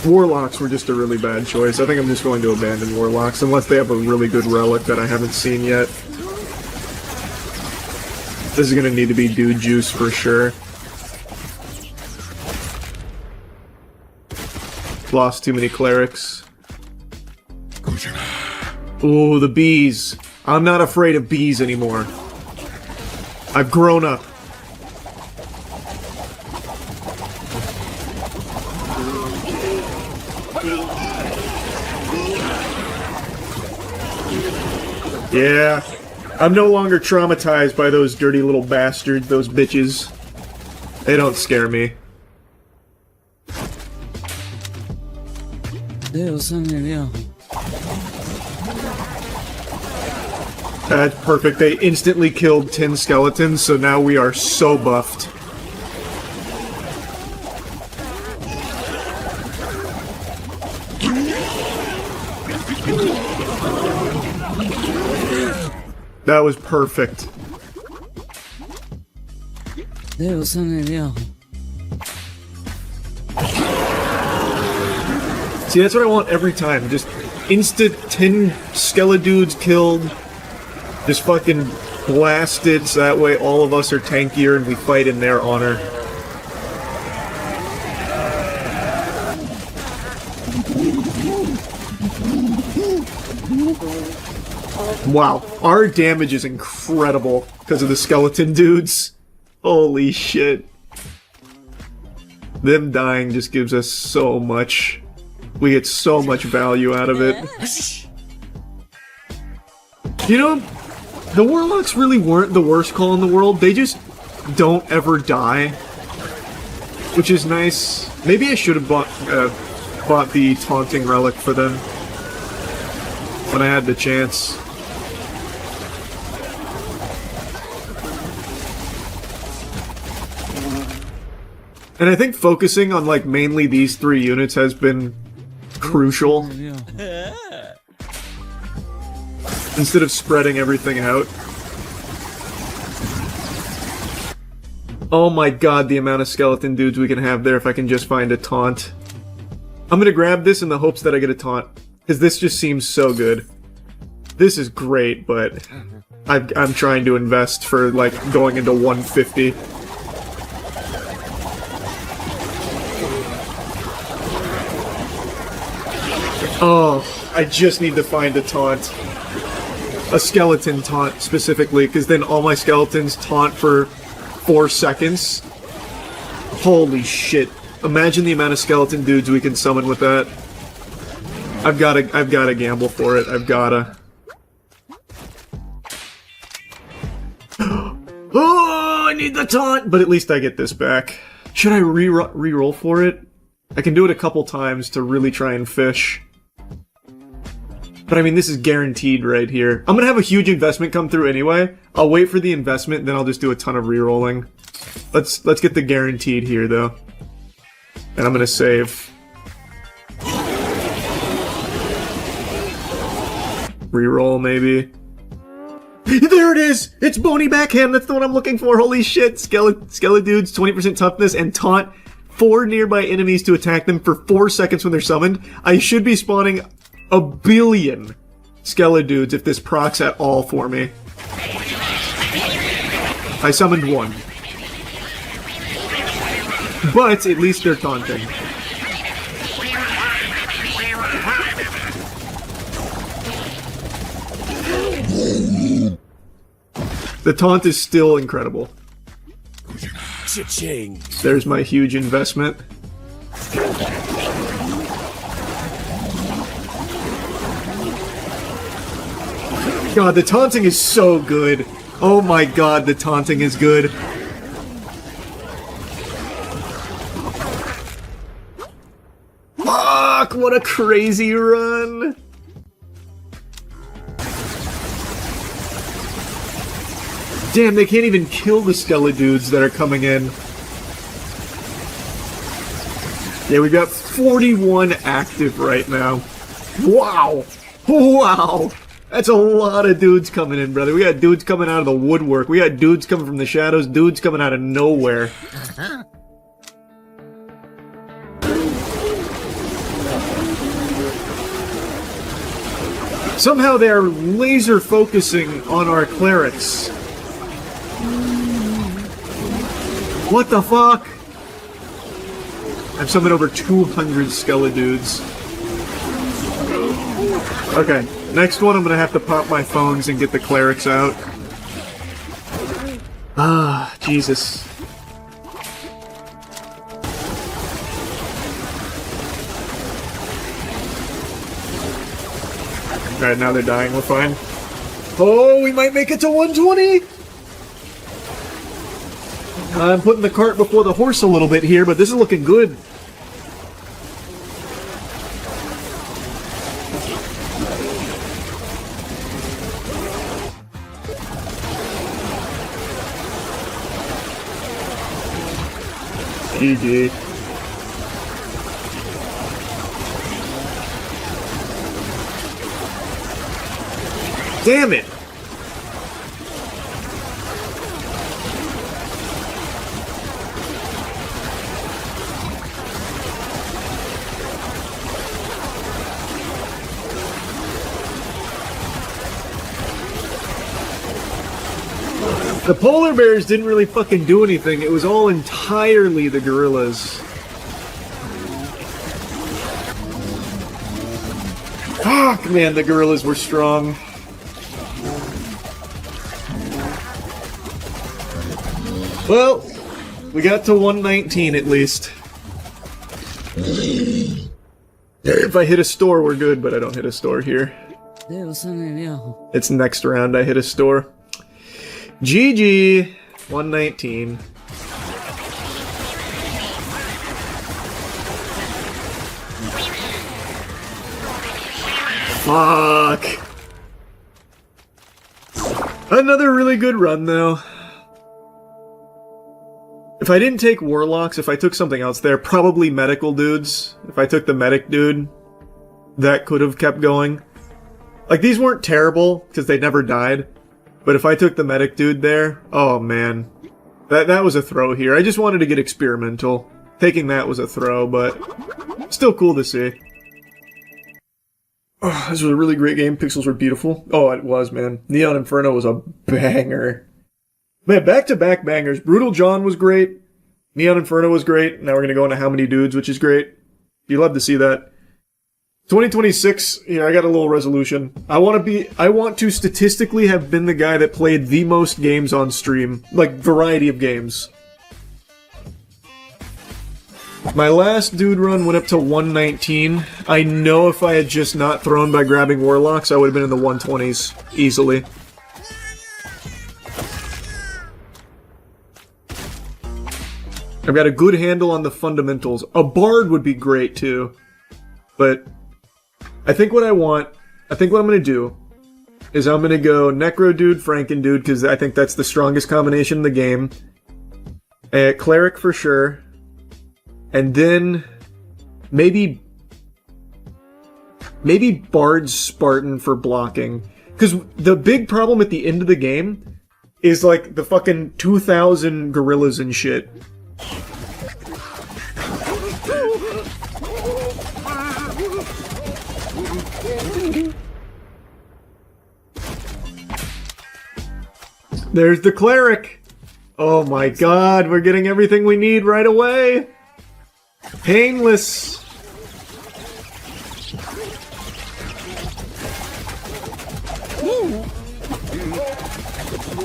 S1: Warlocks were just a really bad choice. I think I'm just going to abandon Warlocks, unless they have a really good relic that I haven't seen yet. This is gonna need to be dude juice for sure. Lost too many clerics. Ooh, the bees. I'm not afraid of bees anymore. I've grown up. Yeah. I'm no longer traumatized by those dirty little bastards, those bitches. They don't scare me. That's perfect. They instantly killed 10 skeletons, so now we are so buffed. That was perfect. See, that's what I want every time. Just instant 10 skeledudes killed. Just fucking blasted, so that way all of us are tankier and we fight in their honor. Wow, our damage is incredible because of the skeleton dudes. Holy shit. Them dying just gives us so much. We get so much value out of it. You know, the Warlocks really weren't the worst call in the world. They just don't ever die, which is nice. Maybe I should have bought the Taunting Relic for them when I had the chance. And I think focusing on, like, mainly these 3 units has been crucial. Instead of spreading everything out. Oh my god, the amount of skeleton dudes we can have there if I can just find a taunt. I'm gonna grab this in the hopes that I get a taunt, because this just seems so good. This is great, but I'm trying to invest for, like, going into 150. Oh, I just need to find a taunt. A skeleton taunt, specifically, because then all my skeletons taunt for 4 seconds. Holy shit. Imagine the amount of skeleton dudes we can summon with that. I've gotta gamble for it. I've gotta. Oh, I need the taunt! But at least I get this back. Should I re-roll for it? I can do it a couple times to really try and fish. But I mean, this is guaranteed right here. I'm gonna have a huge investment come through anyway. I'll wait for the investment, then I'll just do a ton of re-rolling. Let's get the guaranteed here, though. And I'm gonna save. Re-roll, maybe. There it is! It's Bony Backhand! That's the one I'm looking for! Holy shit! Skeledudes, 20% toughness, and taunt 4 nearby enemies to attack them for 4 seconds when they're summoned. I should be spawning a billion Skeledudes if this procs at all for me. I summoned 1. But at least they're taunting. The taunt is still incredible. There's my huge investment. God, the taunting is so good. Oh my god, the taunting is good. Fuck, what a crazy run. Damn, they can't even kill the Skeledudes that are coming in. Yeah, we've got 41 active right now. Wow! Wow! That's a lot of dudes coming in, brother. We got dudes coming out of the woodwork. We got dudes coming from the shadows. Dudes coming out of nowhere. Somehow they are laser focusing on our clerics. What the fuck? I've summoned over 200 Skeledudes. Okay, next one I'm gonna have to pop my phones and get the clerics out. Ah, Jesus. Alright, now they're dying, we're fine. Oh, we might make it to 120! I'm putting the cart before the horse a little bit here, but this is looking good. GG. Damn it! The polar bears didn't really fucking do anything. It was all entirely the gorillas. Fuck, man, the gorillas were strong. Well, we got to 119 at least. If I hit a store, we're good, but I don't hit a store here. It's next round I hit a store. GG! 119. Fuck! Another really good run, though. If I didn't take warlocks, if I took something else there, probably medical dudes. If I took the medic dude, that could have kept going. Like, these weren't terrible, because they never died. But if I took the medic dude there, oh man. That was a throw here. I just wanted to get experimental. Taking that was a throw, but still cool to see. Oh, this was a really great game. Pixels were beautiful. Oh, it was, man. Neon Inferno was a banger. Man, back-to-back bangers. Brutal John was great. Neon Inferno was great. Now we're gonna go into How Many Dudes, which is great. You love to see that. 2026, yeah, I got a little resolution. I want to statistically have been the guy that played the most games on stream. Like, variety of games. My last dude run went up to 119. I know if I had just not thrown by grabbing warlocks, I would have been in the 120s. Easily. I've got a good handle on the fundamentals. A bard would be great, too. But I think what I'm going to do is I'm going to go Necro Dude, Franken Dude, because I think that's the strongest combination in the game. Cleric for sure. And then maybe Bard's Spartan for blocking. Because the big problem at the end of the game is like the fucking 2,000 gorillas and shit. There's the cleric! Oh my god, we're getting everything we need right away! Painless!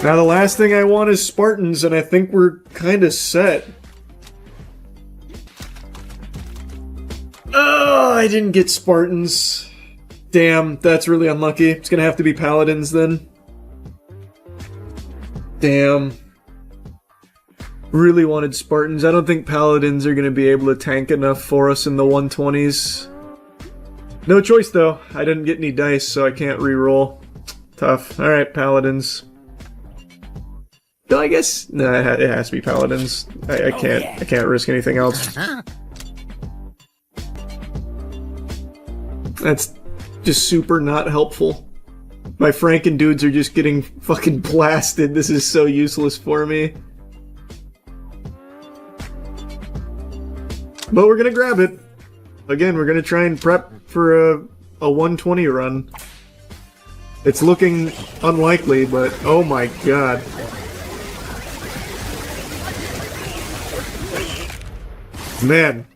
S1: Now the last thing I want is Spartans, and I think we're kinda set. Oh, I didn't get Spartans. Damn, that's really unlucky. It's gonna have to be Paladins then. Damn. Really wanted Spartans. I don't think Paladins are going to be able to tank enough for us in the 120s. No choice, though. I didn't get any dice, so I can't reroll. Tough. Alright, Paladins. No, I guess... No, it has to be Paladins. I can't risk anything else. That's just super not helpful. My Franken dudes are just getting fucking blasted. This is so useless for me. But we're gonna grab it. Again, we're gonna try and prep for a 120 run. It's looking unlikely, but oh my god. Man.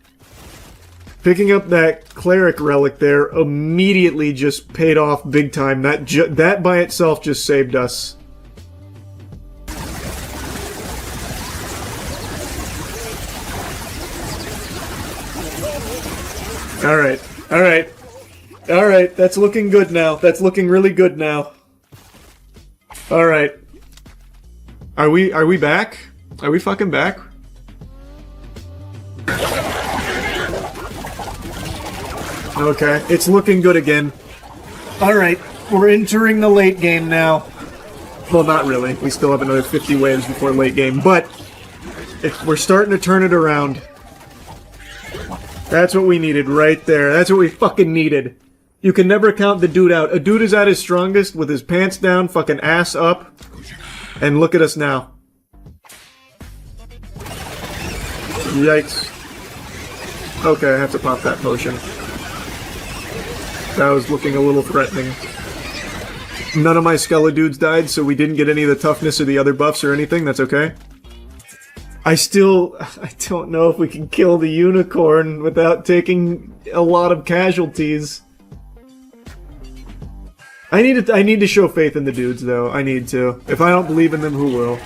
S1: Picking up that cleric relic there immediately just paid off big time. That by itself just saved us. Alright, alright. Alright, that's looking good now. That's looking really good now. Alright. Are we back? Are we fucking back? Okay, it's looking good again. Alright, we're entering the late game now. Well, not really. We still have another 50 waves before late game, but we're starting to turn it around. That's what we needed right there. That's what we fucking needed. You can never count the dude out. A dude is at his strongest with his pants down, fucking ass up. And look at us now. Yikes. Okay, I have to pop that potion. That was looking a little threatening. None of my Skella dudes died, so we didn't get any of the toughness or the other buffs or anything. That's okay. I don't know if we can kill the unicorn without taking a lot of casualties. I need to show faith in the dudes, though. I need to. If I don't believe in them, who will?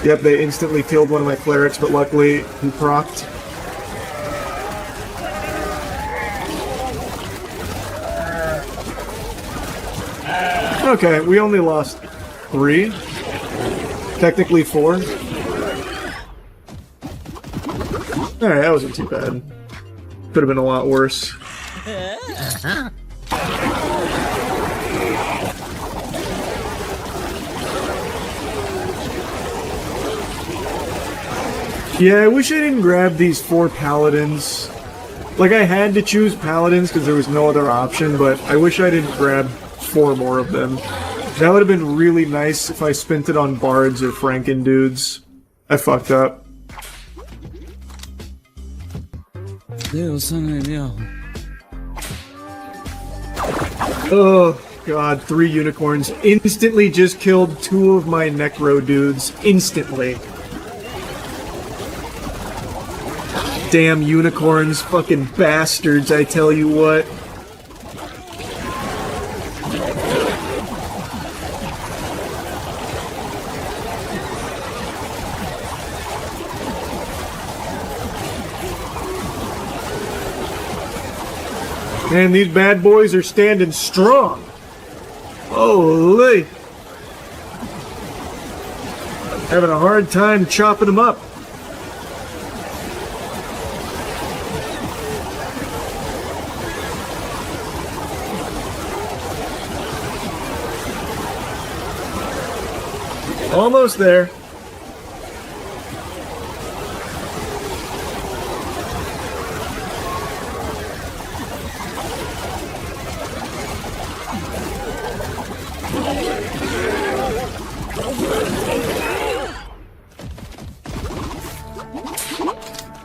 S1: Yep, they instantly killed one of my clerics, but luckily he procced. Okay, we only lost 3. Technically 4. Alright, that wasn't too bad. Could have been a lot worse. Yeah, I wish I didn't grab these 4 paladins. Like, I had to choose paladins because there was no other option, but I wish I didn't grab 4 more of them. That would have been really nice if I spent it on bards or franken dudes. I fucked up. Oh god, 3 unicorns. Instantly just killed 2 of my necro dudes. Instantly. Damn unicorns, fucking bastards, I tell you what. Man, these bad boys are standing strong. Holy. Having a hard time chopping them up. Almost there.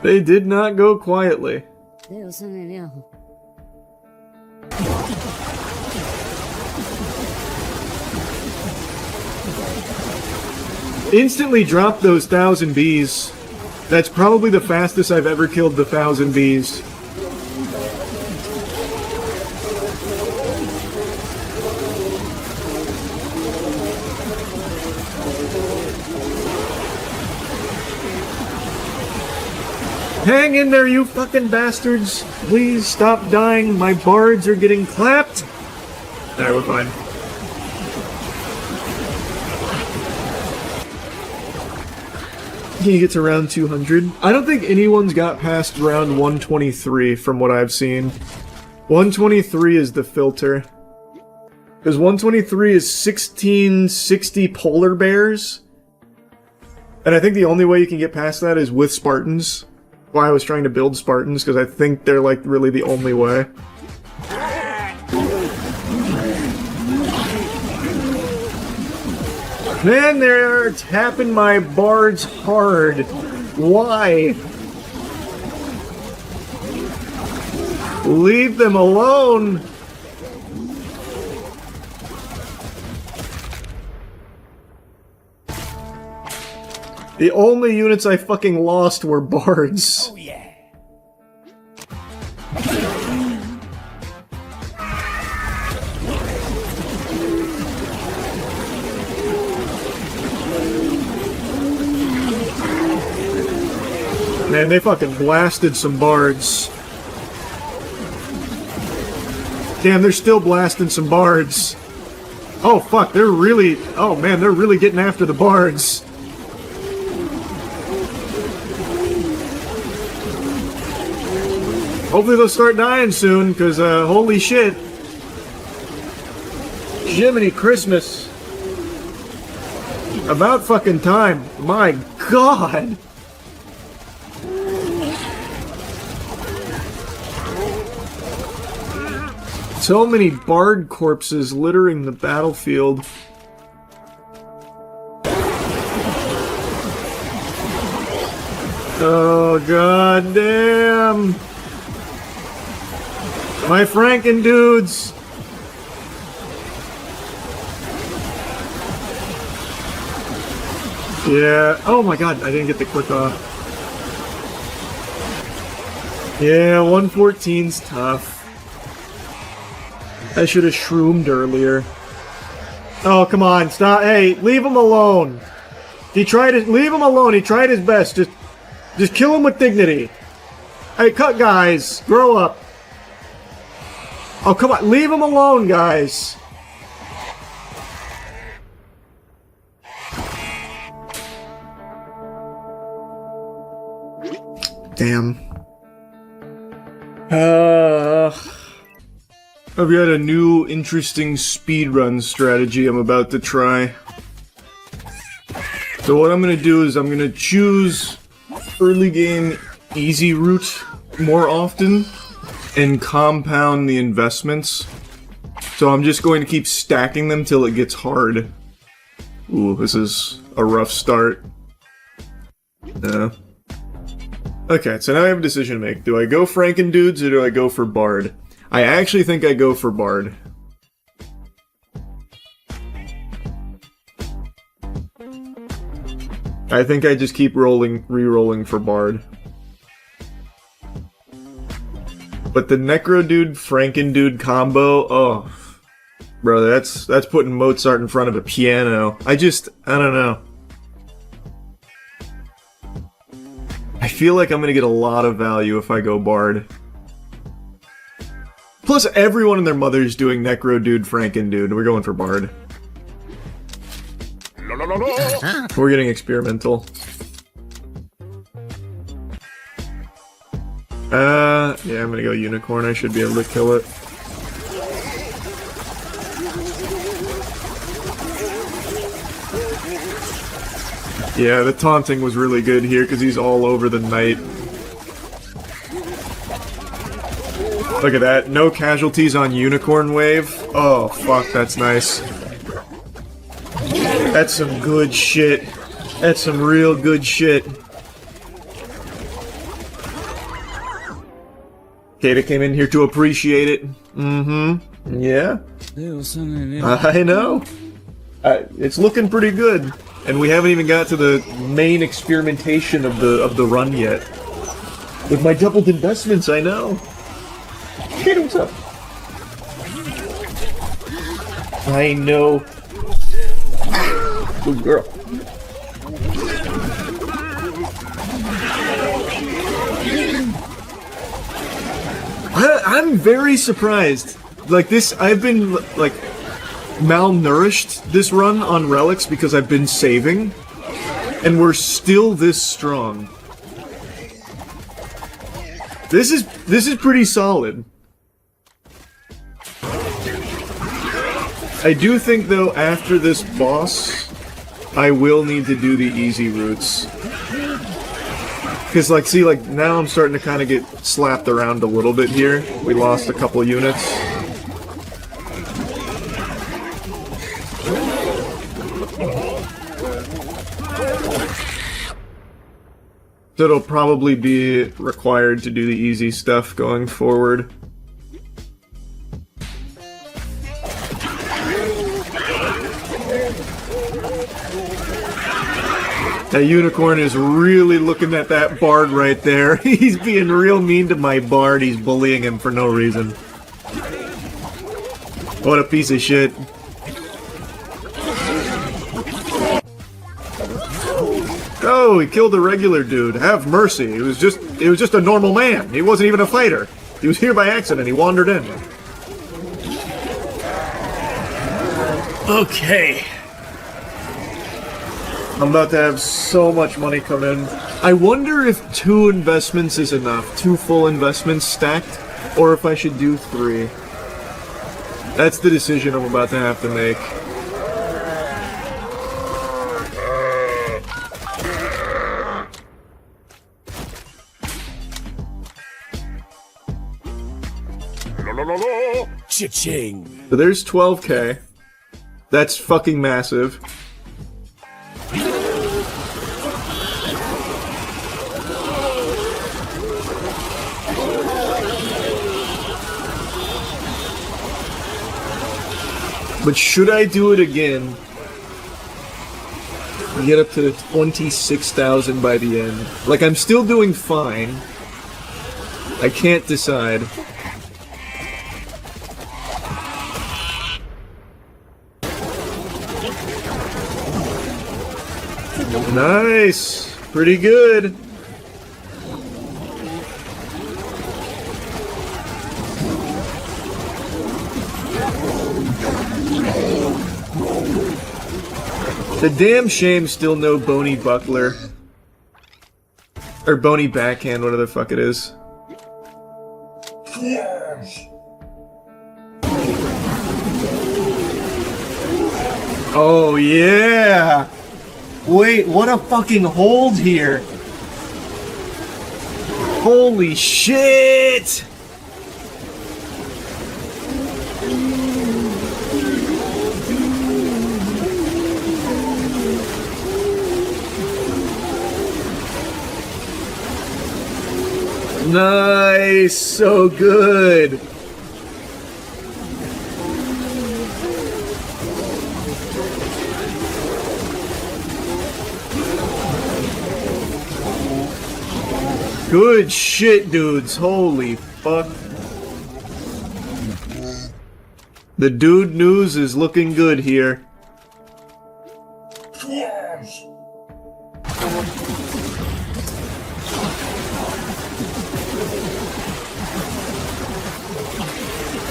S1: They did not go quietly. Instantly dropped those 1,000 bees. That's probably the fastest I've ever killed the 1,000 bees. Hang in there, you fucking bastards! Please stop dying. My bards are getting clapped. Alright, we're fine. Can you get to round 200? I don't think anyone's got past round 123 from what I've seen. 123 is the filter. Because 123 is 1660 polar bears. And I think the only way you can get past that is with Spartans. Why I was trying to build Spartans, because I think they're like really the only way. Man, they're tapping my bards hard. Why? Leave them alone. The only units I fucking lost were bards. Oh yeah. Man, they fucking blasted some bards. Damn, they're still blasting some bards. Oh fuck, they're really... Oh man, they're really getting after the bards. Hopefully they'll start dying soon, because holy shit. Jiminy Christmas. About fucking time. My god. So many bard corpses littering the battlefield. Oh god damn. My Franken dudes. Yeah. Oh my god, I didn't get the click off. Yeah, 114's tough. I should have shroomed earlier. Oh, come on, stop. Hey, leave him alone. Leave him alone. He tried his best. Just kill him with dignity. Hey, cut, guys. Grow up. Oh, come on. Leave him alone, guys. Damn. I've got a new interesting speedrun strategy I'm about to try. So what I'm gonna do is I'm gonna choose early game easy route more often and compound the investments. So I'm just going to keep stacking them till it gets hard. Ooh, this is a rough start. Okay, so now I have a decision to make. Do I go Frankendudes or do I go for Bard? I actually think I go for Bard. I think I just keep re-rolling for Bard. But the Necrodude Frankendude combo, oh, bro, that's putting Mozart in front of a piano. I don't know. I feel like I'm gonna get a lot of value if I go Bard. Plus, everyone and their mother's doing Necrodude Frankendude. We're going for Bard. We're getting experimental. Yeah, I'm gonna go Unicorn. I should be able to kill it. Yeah, the taunting was really good here because he's all over the knight. Look at that. No casualties on Unicorn Wave. Oh, fuck, that's nice. That's some good shit. That's some real good shit. Kata came in here to appreciate it. Mm-hmm. Yeah. I know. It's looking pretty good. And we haven't even got to the main experimentation of the run yet. With my doubled investments, I know. Kata, what's up? I know. Good girl. I'm very surprised. Like this, I've been like malnourished this run on relics because I've been saving, and we're still this strong. This is pretty solid. I do think though after this boss, I will need to do the easy routes. Because, like, see, like, now I'm starting to kind of get slapped around a little bit here. We lost a couple units. So it'll probably be required to do the easy stuff going forward. That Unicorn is really looking at that Bard right there. He's being real mean to my Bard. He's bullying him for no reason. What a piece of shit. Oh, he killed a regular dude. Have mercy. It was just a normal man. He wasn't even a fighter. He was here by accident. He wandered in. Okay. I'm about to have so much money come in. I wonder if 2 investments is enough. 2 full investments stacked, or if I should do 3. That's the decision I'm about to have to make. Cha-ching. So there's 12k. That's fucking massive. But should I do it again? Get up to 26,000 by the end. Like, I'm still doing fine. I can't decide. Nice. Pretty good. The damn shame still no bony buckler. Or bony backhand, whatever the fuck it is. Oh yeah! Wait, what a fucking hold here! Holy shit! Nice! So good! Good shit, dudes. Holy fuck. The dude news is looking good here.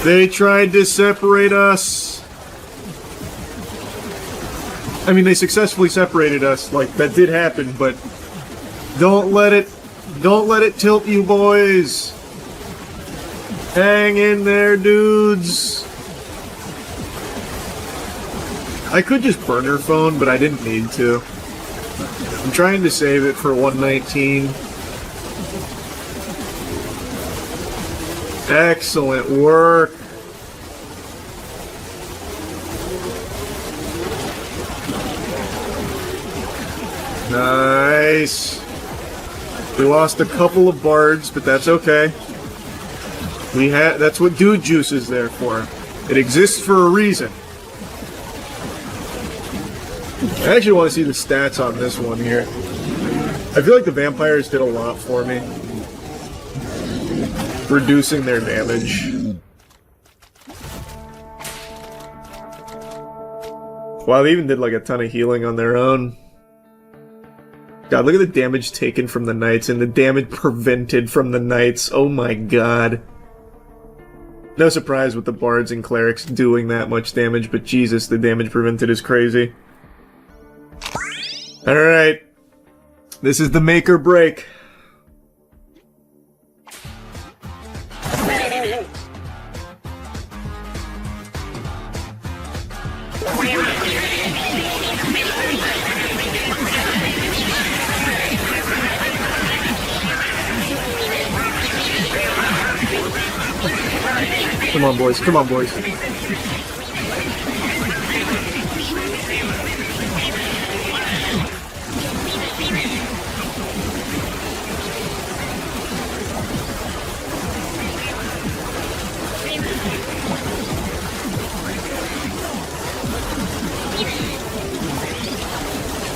S1: They tried to separate us. I mean, they successfully separated us. Like, that did happen, but don't let it tilt you, boys. Hang in there, dudes. I could just burn her phone, but I didn't need to. I'm trying to save it for 119. Excellent work. Nice. We lost a couple of bards, but that's okay. That's what dude juice is there for. It exists for a reason. I actually want to see the stats on this one here. I feel like the vampires did a lot for me. Reducing their damage. Wow, they even did like a ton of healing on their own. God, look at the damage taken from the knights and the damage prevented from the knights. Oh my god. No surprise with the bards and clerics doing that much damage, but Jesus, the damage prevented is crazy. Alright. This is the make or break. Come on, boys. Come on, boys.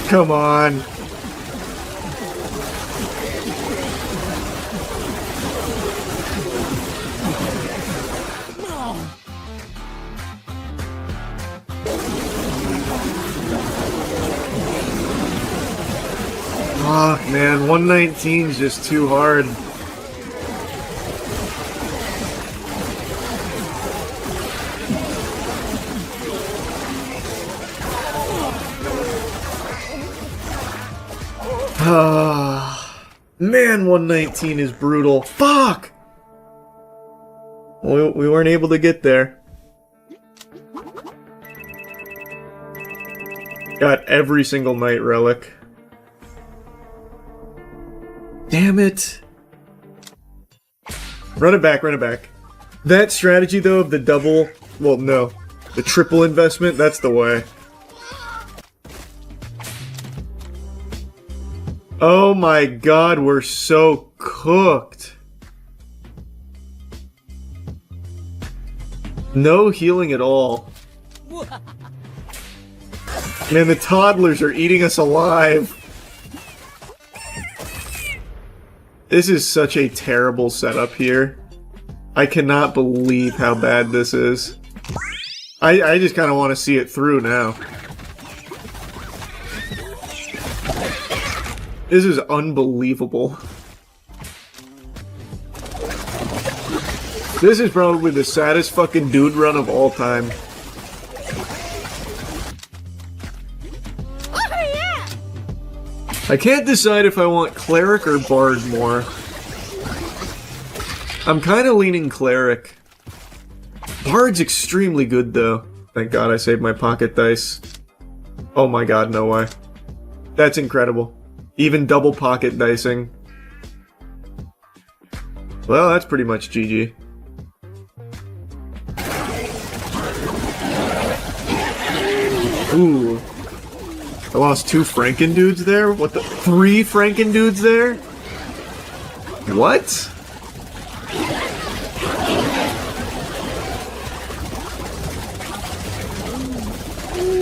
S1: Come on. Fuck, man, 119 is just too hard. Man, 119 is brutal. Fuck! We weren't able to get there. Got every single knight relic. Damn it. Run it back, run it back. That strategy, though, of the double... Well, no. The triple investment, that's the way. Oh my god, we're so cooked. No healing at all. Man, the toddlers are eating us alive. This is such a terrible setup here. I cannot believe how bad this is. I just kind of want to see it through now. This is unbelievable. This is probably the saddest fucking dude run of all time. I can't decide if I want Cleric or Bard more. I'm kind of leaning Cleric. Bard's extremely good though. Thank God I saved my pocket dice. Oh my god, no way. That's incredible. Even double pocket dicing. Well, that's pretty much GG. Ooh. I lost 2 Franken dudes there? What the? 3 Franken dudes there? What?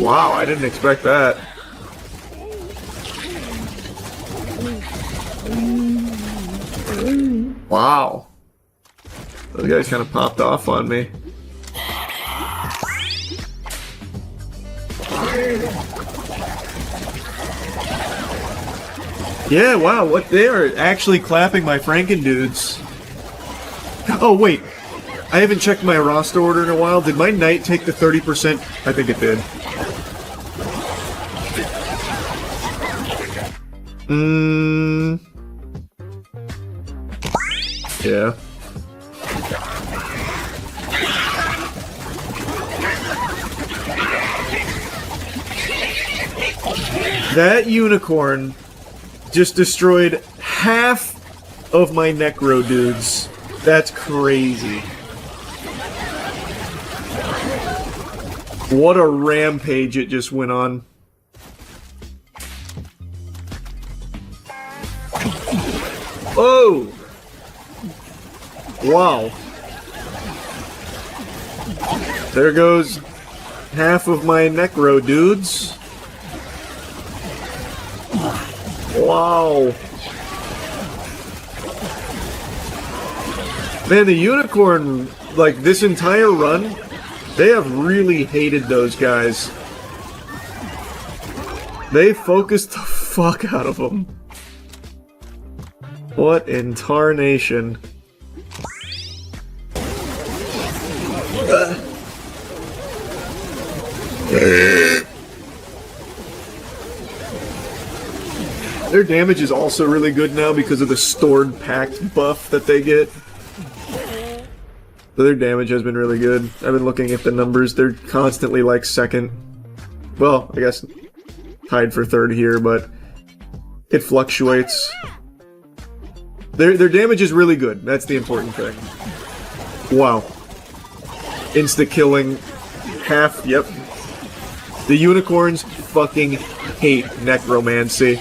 S1: Wow, I didn't expect that. Wow. Those guys kind of popped off on me. Yeah, wow, what they are actually clapping my Franken dudes. Oh wait, I haven't checked my roster order in a while. Did my knight take the 30%? I think it did. Yeah. That unicorn just destroyed half of my Necro dudes. That's crazy. What a rampage it just went on. Oh! Wow. There goes half of my Necro dudes. Wow. Man, the unicorn, like, this entire run, they have really hated those guys. They focused the fuck out of them. What in tarnation? Their damage is also really good now because of the stored pact buff that they get. So their damage has been really good. I've been looking at the numbers. They're constantly like second. Well, I guess tied for third here, but it fluctuates. Their damage is really good. That's the important thing. Wow. Insta-killing half, yep. The unicorns fucking hate necromancy.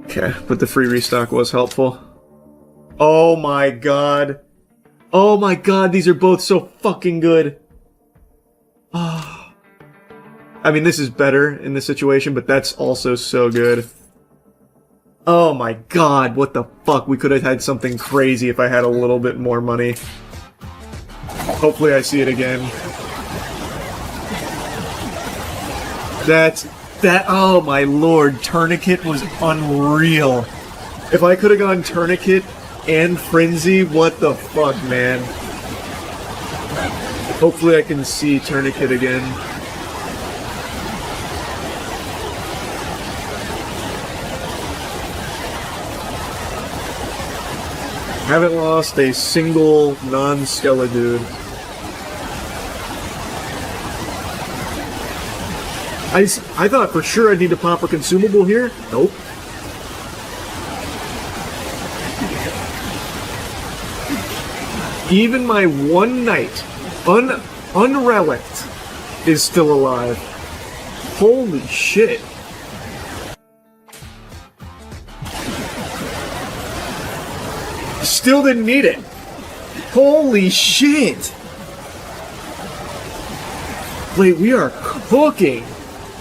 S1: Okay, but the free restock was helpful. Oh my god. Oh my god, these are both so fucking good. Oh. I mean, this is better in this situation, but that's also so good. Oh my god, what the fuck? We could have had something crazy if I had a little bit more money. Hopefully I see it again. Oh my lord, Tourniquet was unreal. If I could have gone Tourniquet and Frenzy, what the fuck, man. Hopefully I can see Tourniquet again. Haven't lost a single non-Skella dude. I thought for sure I'd need to pop a consumable here. Nope. Even my one knight, unrelicked, is still alive. Holy shit. Still didn't need it. Holy shit. Wait, we are cooking.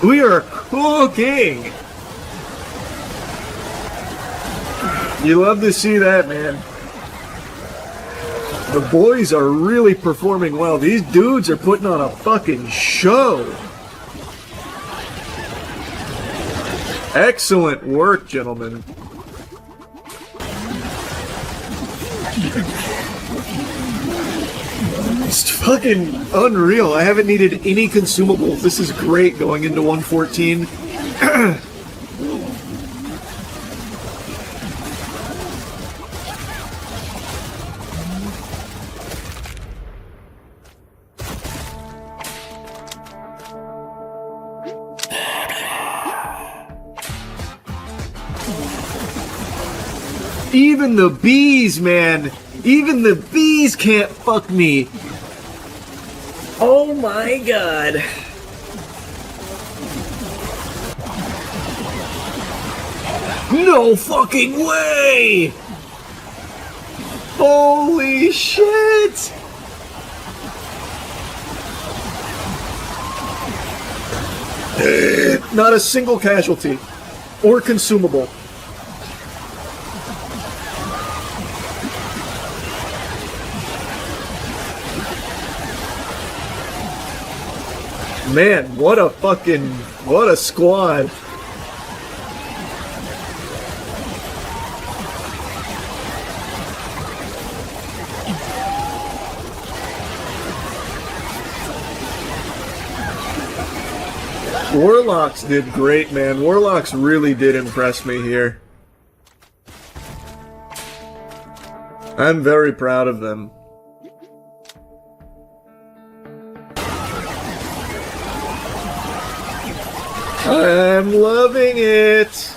S1: We are cooking. You love to see that, man. The boys are really performing well. These dudes are putting on a fucking show. Excellent work, gentlemen. It's fucking unreal. I haven't needed any consumables. This is great going into 114. Even the bees, man. Even the bees can't fuck me. Oh my god. No fucking way! Holy shit! Not a single casualty. Or consumable. Man, what a squad. Warlocks did great, man. Warlocks really did impress me here. I'm very proud of them. I'm loving it!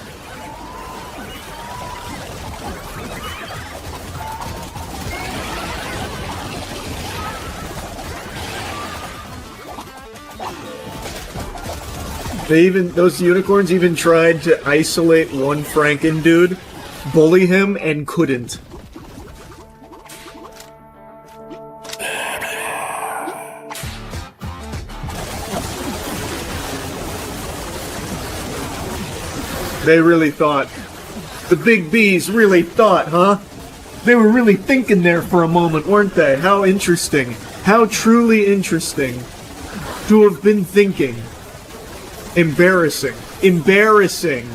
S1: Those unicorns even tried to isolate one Franken dude, bully him, and couldn't. They really thought. The big bees really thought, huh? They were really thinking there for a moment, weren't they? How interesting. How truly interesting to have been thinking. Embarrassing. Embarrassing.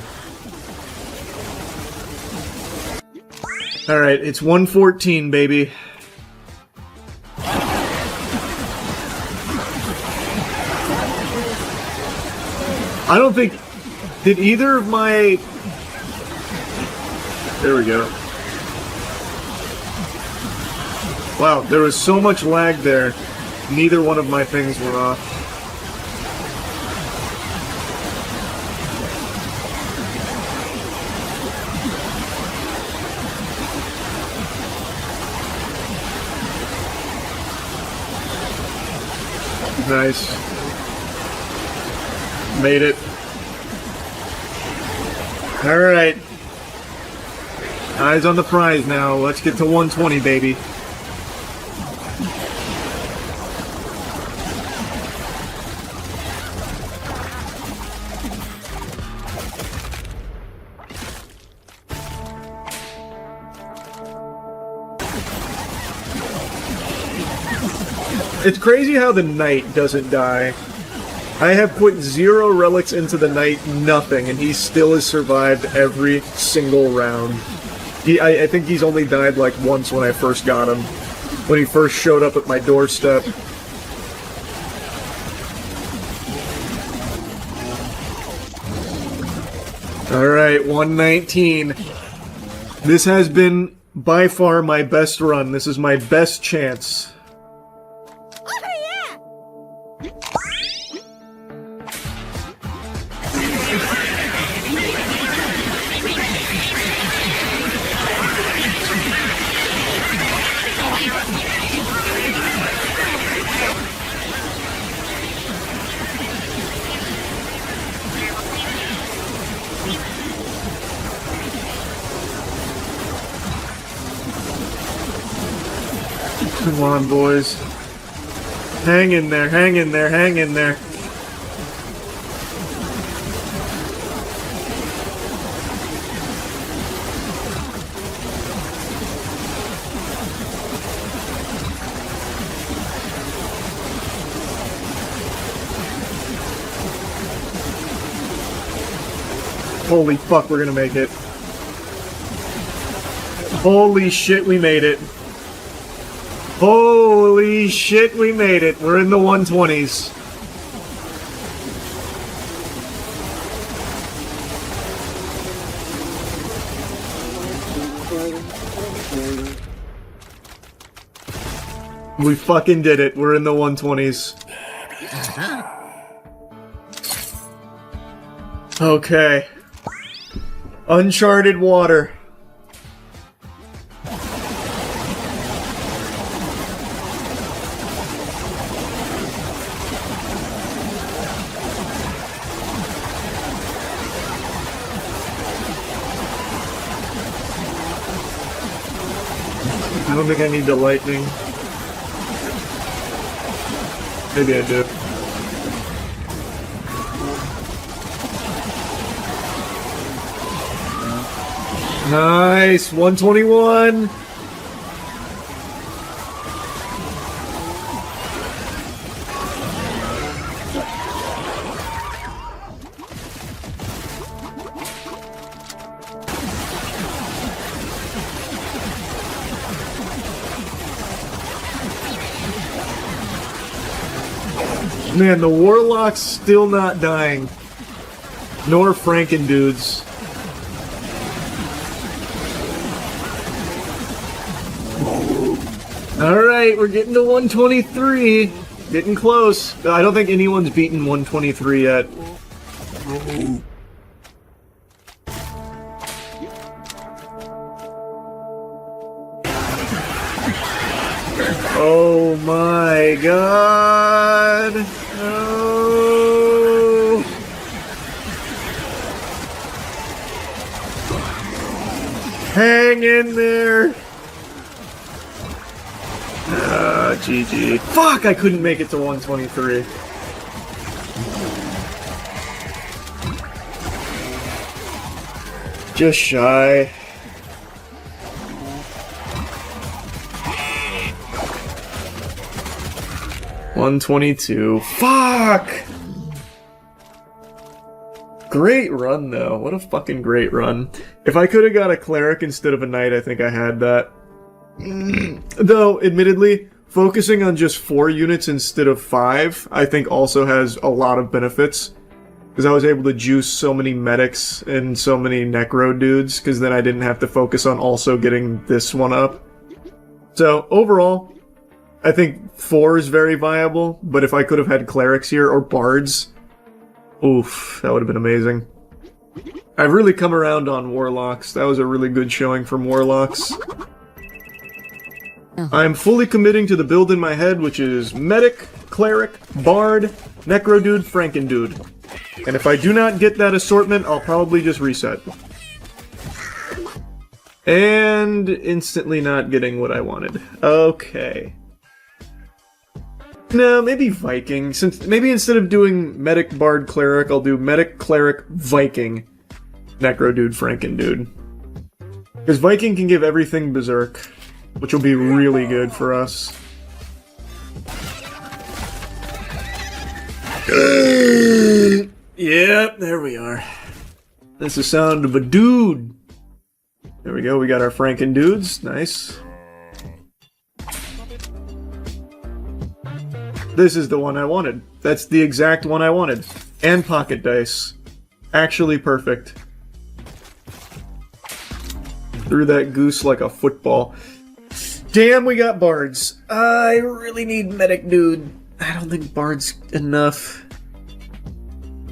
S1: Alright, it's 114, baby. I don't think... Did either of my... There we go. Wow, there was so much lag there. Neither one of my things were off. Nice. Made it. Alright. Eyes on the prize now. Let's get to 120, baby. It's crazy how the knight doesn't die. I have put 0 relics into the knight, nothing, and he still has survived every single round. I think he's only died like once when I first got him. When he first showed up at my doorstep. Alright, 119. This has been by far my best run. This is my best chance. Come on, boys. Hang in there, hang in there, hang in there. Holy fuck, we're gonna make it. Holy shit, we made it. Holy shit, we made it. We're in the 120s. We fucking did it. We're in the 120s. Okay. Uncharted water. I don't think I need the lightning. Maybe I do. Nice! 121! Man, the Warlock's still not dying. Nor Frankendudes. Alright, we're getting to 123. Getting close. I don't think anyone's beaten 123 yet. Oh my god. No. Hang in there. GG. Fuck, I couldn't make it to 123. Just shy. $122. Fuck! Great run, though. What a fucking great run. If I could have got a cleric instead of a knight, I think I had that. Though, admittedly, focusing on just 4 units instead of 5, I think also has a lot of benefits. Because I was able to juice so many medics and so many necro dudes, because then I didn't have to focus on also getting this one up. So, overall, I think 4 is very viable, but if I could have had clerics here, or bards, oof, that would have been amazing. I've really come around on warlocks. That was a really good showing from warlocks. I'm fully committing to the build in my head, which is medic, cleric, bard, necro dude, franken dude. And if I do not get that assortment, I'll probably just reset. And instantly not getting what I wanted. Okay. No, maybe Viking. Since maybe instead of doing medic, bard, cleric, I'll do medic, cleric, Viking, necro dude, franken dude. Because Viking can give everything berserk, which will be really good for us. Yep, there we are. That's the sound of a dude. There we go, we got our franken dudes. Nice. This is the one I wanted. That's the exact one I wanted. And pocket dice. Actually perfect. Threw that goose like a football. Damn, we got bards. I really need medic dude. I don't think bard's enough.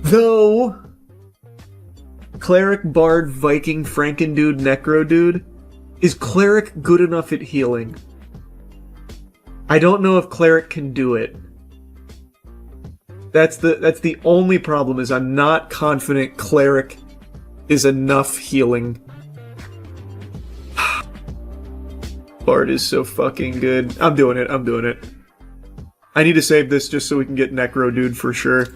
S1: Though, cleric, bard, Viking, franken dude, necro dude, is cleric good enough at healing? I don't know if cleric can do it. That's the only problem, is I'm not confident cleric is enough healing. Bard is so fucking good. I'm doing it, I'm doing it. I need to save this just so we can get necro dude for sure.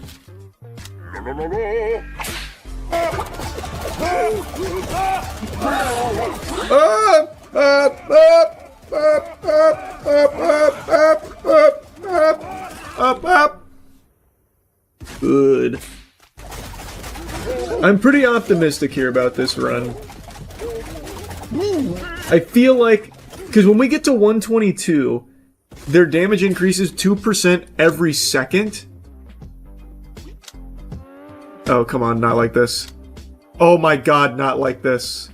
S1: Good. I'm pretty optimistic here about this run. I feel like, because when we get to 122, their damage increases 2% every second. Oh, come on, not like this. Oh my god, not like this.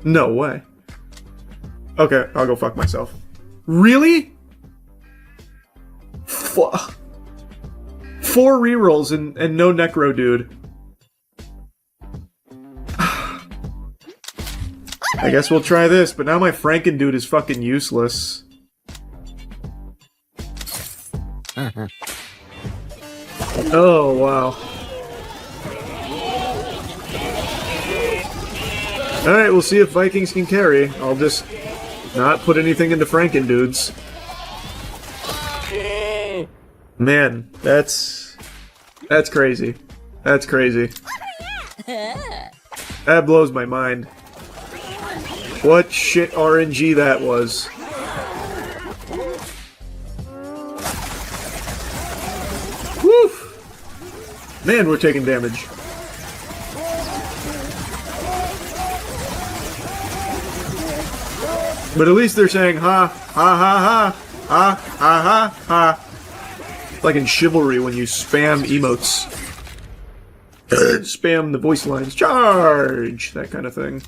S1: No way. Okay, I'll go fuck myself. Really? 4 rerolls and no necro, dude. I guess we'll try this, but now my Franken dude is fucking useless. Oh, wow. Alright, we'll see if Vikings can carry. I'll just not put anything into Franken dudes. Man, that's crazy. That's crazy. That blows my mind. What shit RNG that was. Woo! Man, we're taking damage. But at least they're saying ha, ha, ha, ha, ha, ha, ha, ha. Like in Chivalry when you spam emotes. Spam the voice lines. Charge! That kind of thing.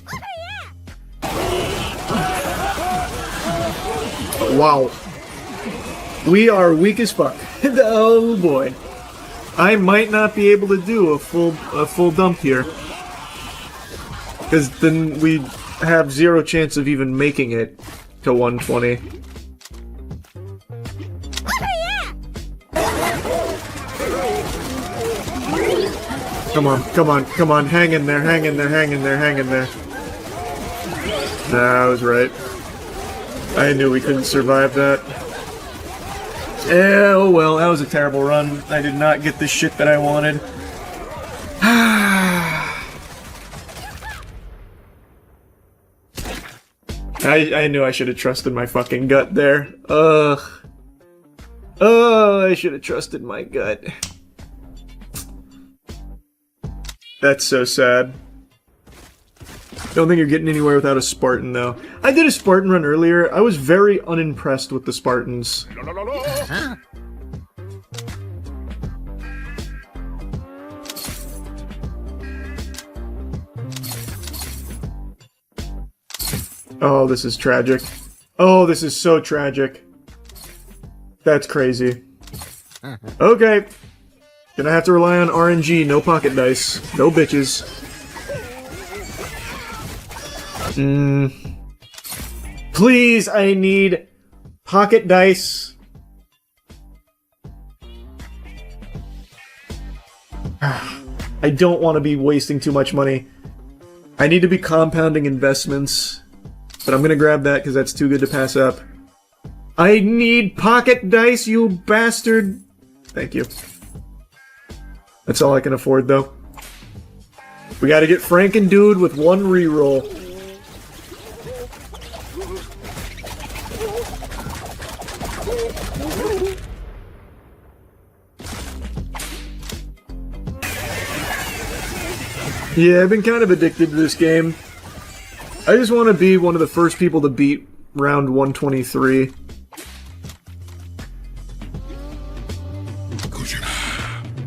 S1: Wow. We are weak as fuck. Oh boy. I might not be able to do a full dump here. Because then we have zero chance of even making it to 120. Come on, come on, come on, hang in there, hang in there, hang in there, hang in there. Nah, I was right. I knew we couldn't survive that. Oh well, that was a terrible run. I did not get the shit that I wanted. I knew I should have trusted my fucking gut there. Ugh. Oh, I should have trusted my gut. That's so sad. Don't think you're getting anywhere without a Spartan, though. I did a Spartan run earlier. I was very unimpressed with the Spartans. Oh, this is tragic. Oh, this is so tragic. That's crazy. Okay. Gonna have to rely on RNG, no pocket dice. No bitches. Please, I need pocket dice. I don't want to be wasting too much money. I need to be compounding investments. But I'm gonna grab that because that's too good to pass up. I need pocket dice, you bastard! Thank you. That's all I can afford, though. We gotta get Franken dude with one reroll. Yeah, I've been kind of addicted to this game. I just want to be one of the first people to beat round 123.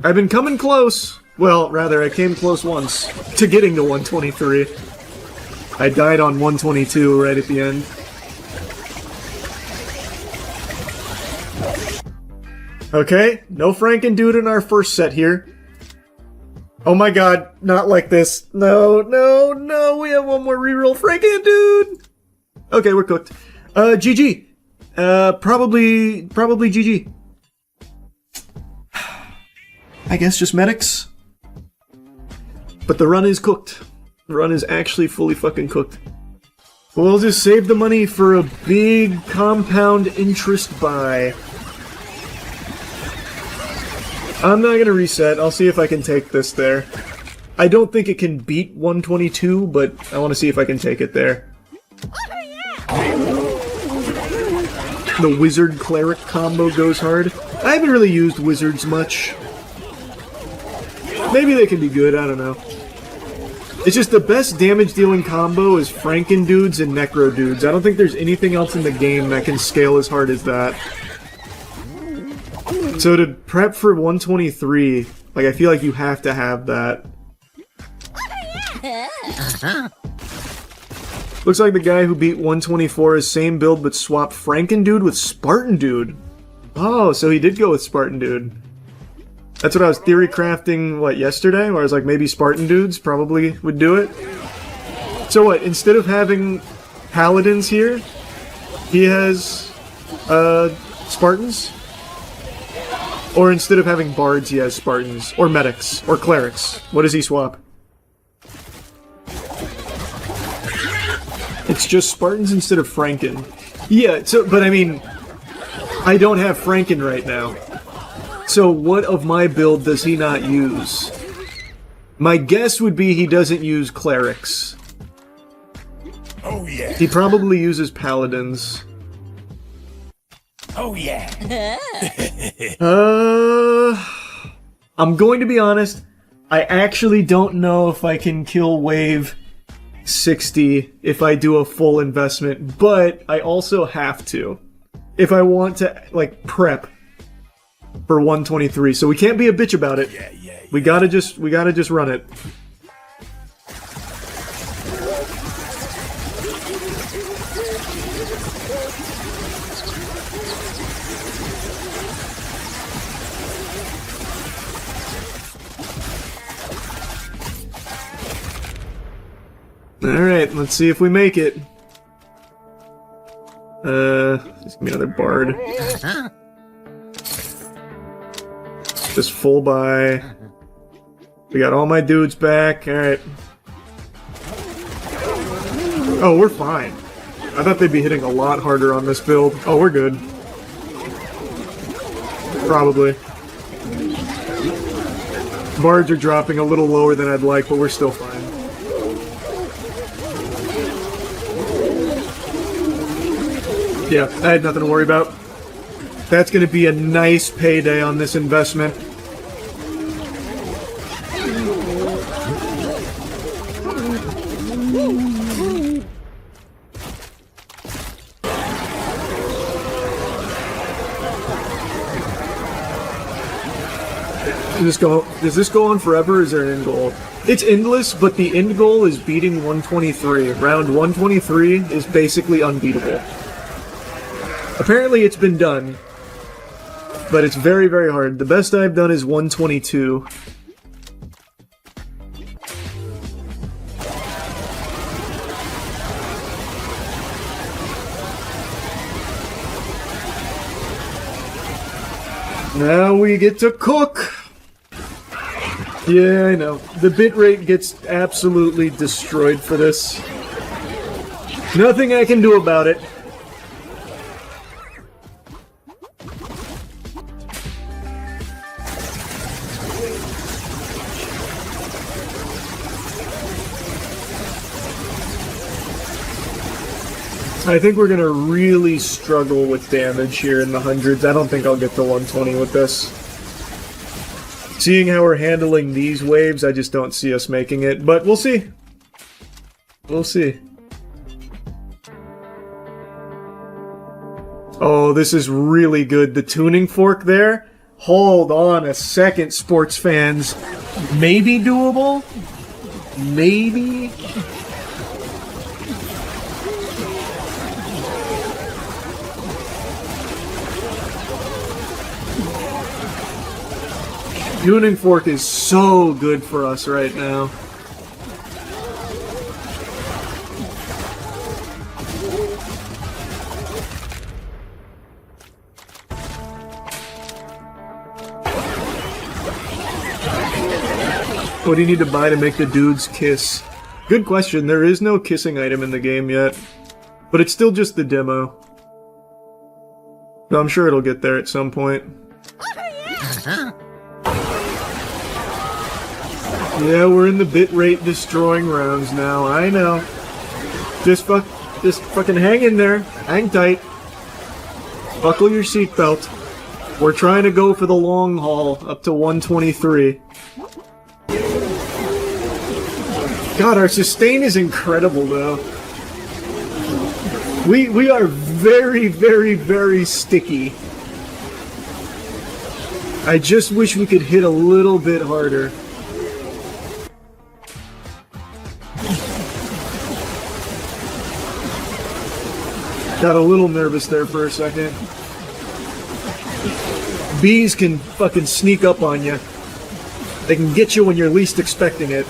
S1: I've been coming close. Well, rather, I came close once to getting to 123. I died on 122 right at the end. Okay, no Franken dude in our first set here. Oh my god, not like this. No, no, no, we have one more reroll. Franken dude! Okay, we're cooked. GG. Probably GG. I guess just medics. But the run is cooked. The run is actually fully fucking cooked. We'll just save the money for a big compound interest buy. I'm not gonna reset. I'll see if I can take this there. I don't think it can beat 122, but I want to see if I can take it there. The wizard cleric combo goes hard. I haven't really used wizards much. Maybe they can be good, I don't know. It's just the best damage-dealing combo is Franken dudes and Necro dudes. I don't think there's anything else in the game that can scale as hard as that. So to prep for 123, like, I feel like you have to have that. Looks like the guy who beat 124 is same build but swapped Franken dude with Spartan dude. Oh, so he did go with Spartan dude. That's what I was theory crafting, what, yesterday? Where I was like, maybe Spartan dudes probably would do it. So what, instead of having paladins here, he has, Spartans? Or instead of having bards, he has Spartans. Or medics. Or clerics. What does he swap? It's just Spartans instead of Franken. Yeah, so, but I mean, I don't have Franken right now. So what of my build does he not use? My guess would be he doesn't use clerics.
S18: Oh yeah.
S1: He probably uses paladins.
S18: Oh yeah.
S1: I'm going to be honest. I actually don't know if I can kill wave 60 if I do a full investment, but I also have to if I want to, like, prep for 123. So we can't be a bitch about it. We gotta just run it. Alright, let's see if we make it. Just give me another bard. Just full buy. We got all my dudes back. Alright. Oh, we're fine. I thought they'd be hitting a lot harder on this build. Oh, we're good. Probably. Bards are dropping a little lower than I'd like, but we're still fine. Yeah, I had nothing to worry about. That's going to be a nice payday on this investment. Does this go on forever, or is there an end goal? It's endless, but the end goal is beating 123. Round 123 is basically unbeatable. Apparently it's been done, but it's very, very hard. The best I've done is 122. Now we get to cook! Yeah, I know. The bitrate gets absolutely destroyed for this. Nothing I can do about it. I think we're gonna really struggle with damage here in the hundreds. I don't think I'll get to 120 with this. Seeing how we're handling these waves, I just don't see us making it, but we'll see. We'll see. Oh, this is really good. The tuning fork there? Hold on a second, sports fans. Maybe doable? Maybe? Tuning fork is so good for us right now. What do you need to buy to make the dudes kiss? Good question. There is no kissing item in the game yet. But it's still just the demo. But I'm sure it'll get there at some point. Yeah, we're in the bitrate destroying rounds now. I know. Just fucking hang in there. Hang tight. Buckle your seatbelt. We're trying to go for the long haul up to 123. God, our sustain is incredible, though. We are very, very, very sticky. I just wish we could hit a little bit harder. Got a little nervous there for a second. Bees can fucking sneak up on you. They can get you when you're least expecting it.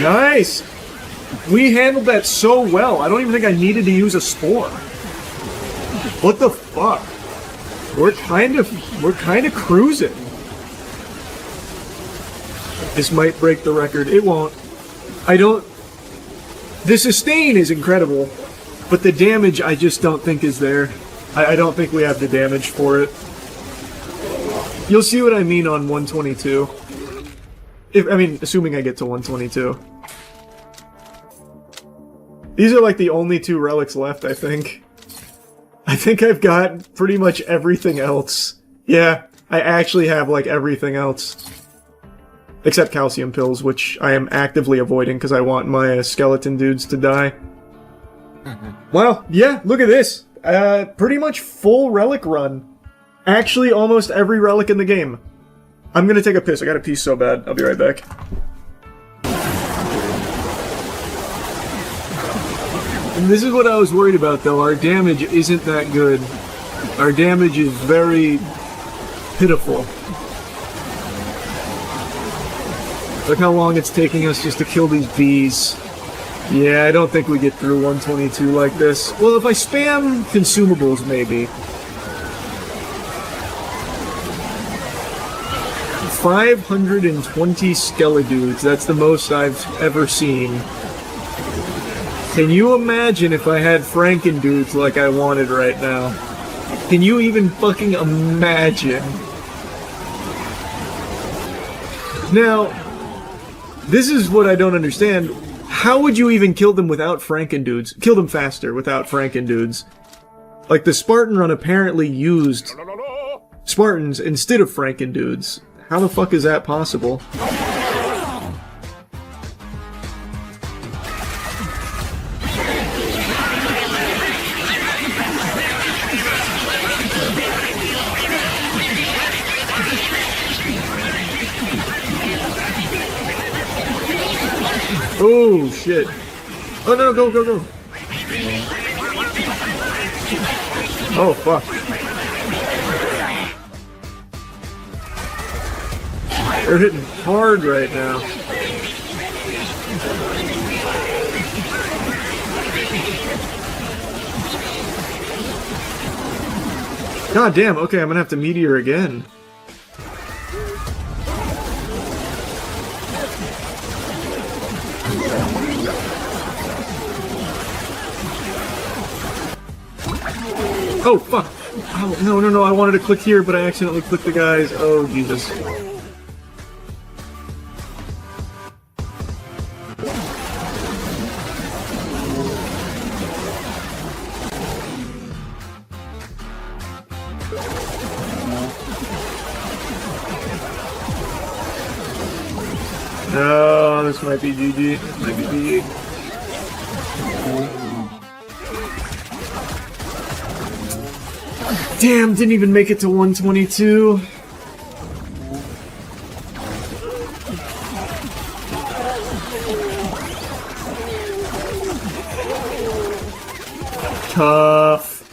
S1: Nice! We handled that so well. I don't even think I needed to use a spore. What the fuck? We're kind of cruising. This might break the record. It won't. The sustain is incredible, but the damage I just don't think is there. I don't think we have the damage for it. You'll see what I mean on 122. Assuming I get to 122. These are like the only 2 relics left, I think. I think I've got pretty much everything else. Yeah, I actually have like everything else. Except calcium pills, which I am actively avoiding because I want my skeleton dudes to die. Well, yeah, look at this. Pretty much full relic run. Actually, almost every relic in the game. I'm gonna take a piss. I gotta pee so bad. I'll be right back. And this is what I was worried about, though. Our damage isn't that good. Our damage is very pitiful. Look how long it's taking us just to kill these bees. Yeah, I don't think we get through 122 like this. Well, if I spam consumables, maybe. 520 skeledudes. That's the most I've ever seen. Can you imagine if I had Frankendudes like I wanted right now? Can you even fucking imagine? Now, this is what I don't understand. How would you even kill them without Frankendudes? Kill them faster without Frankendudes. Like, the Spartan run apparently used Spartans instead of Frankendudes. How the fuck is that possible? Oh, shit. Oh, no, go, go, go. Oh, fuck. They're hitting hard right now. God damn, okay, I'm gonna have to meteor again. Oh, fuck! Oh, no, no, no, I wanted to click here, but I accidentally clicked the guys. Oh, Jesus. No, this might be GG. This might be GG. Damn, didn't even make it to 122. Tough.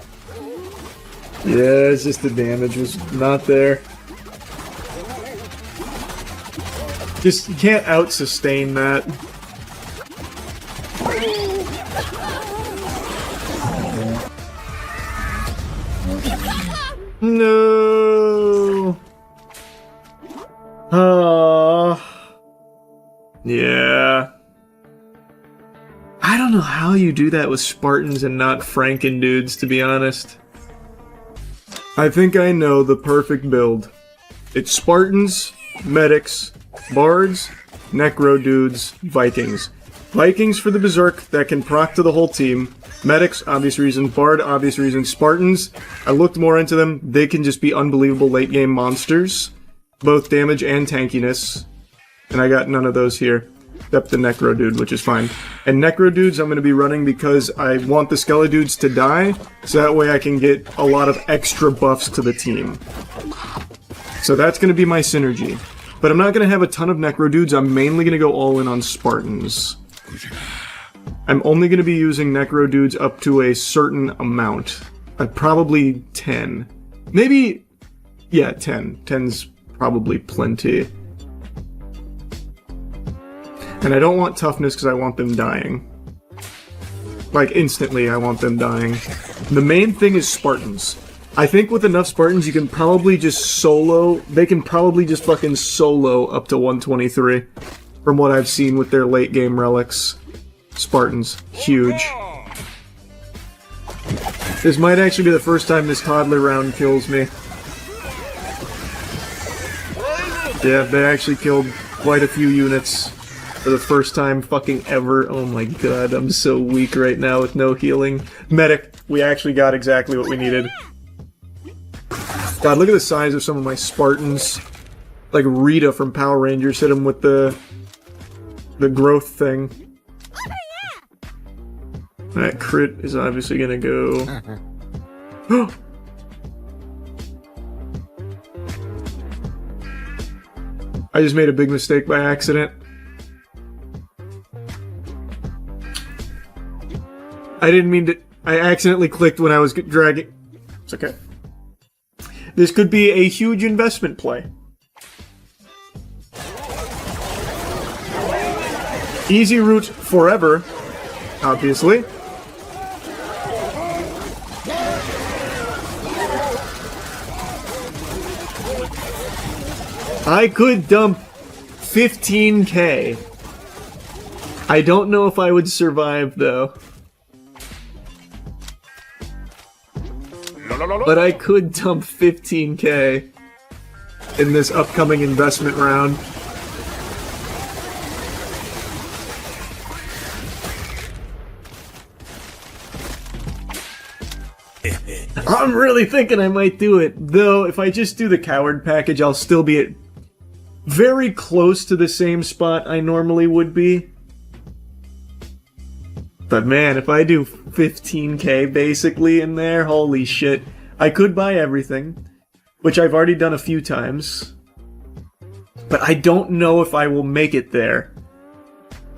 S1: Yeah, it's just the damage was not there. Just, you can't out-sustain that. No. Yeah. I don't know how you do that with Spartans and not Frankendudes, to be honest. I think I know the perfect build. It's Spartans, medics, bards, necro dudes, Vikings. Vikings for the Berserk that can proc to the whole team. Medics, obvious reason. Bard, obvious reason. Spartans, I looked more into them. They can just be unbelievable late game monsters. Both damage and tankiness. And I got none of those here. Except the Necro Dude, which is fine. And Necro Dudes I'm going to be running because I want the Skele Dudes to die, so that way I can get a lot of extra buffs to the team. So that's going to be my synergy. But I'm not going to have a ton of Necro Dudes, I'm mainly going to go all in on Spartans. I'm only going to be using Necro Dudes up to a certain amount. Probably 10. Maybe... yeah, 10. 10's probably plenty. And I don't want toughness because I want them dying. Like, instantly I want them dying. The main thing is Spartans. I think with enough Spartans you can probably just solo... they can probably just fucking solo up to 123. From what I've seen with their late game relics. Spartans. Huge. This might actually be the first time this toddler round kills me. Yeah, they actually killed quite a few units. For the first time fucking ever. Oh my god, I'm so weak right now with no healing. Medic, we actually got exactly what we needed. God, look at the size of some of my Spartans. Like Rita from Power Rangers hit him with the growth thing. That crit is obviously gonna go... I just made a big mistake by accident. I didn't mean to... I accidentally clicked when I was dragging... It's okay. This could be a huge investment play. Easy route forever, obviously. I could dump 15k. I don't know if I would survive, though. But I could dump 15k in this upcoming investment round. I'm really thinking I might do it. Though, if I just do the coward package, I'll still be at very close to the same spot I normally would be. But man, if I do 15k basically in there, holy shit. I could buy everything, which I've already done a few times. But I don't know if I will make it there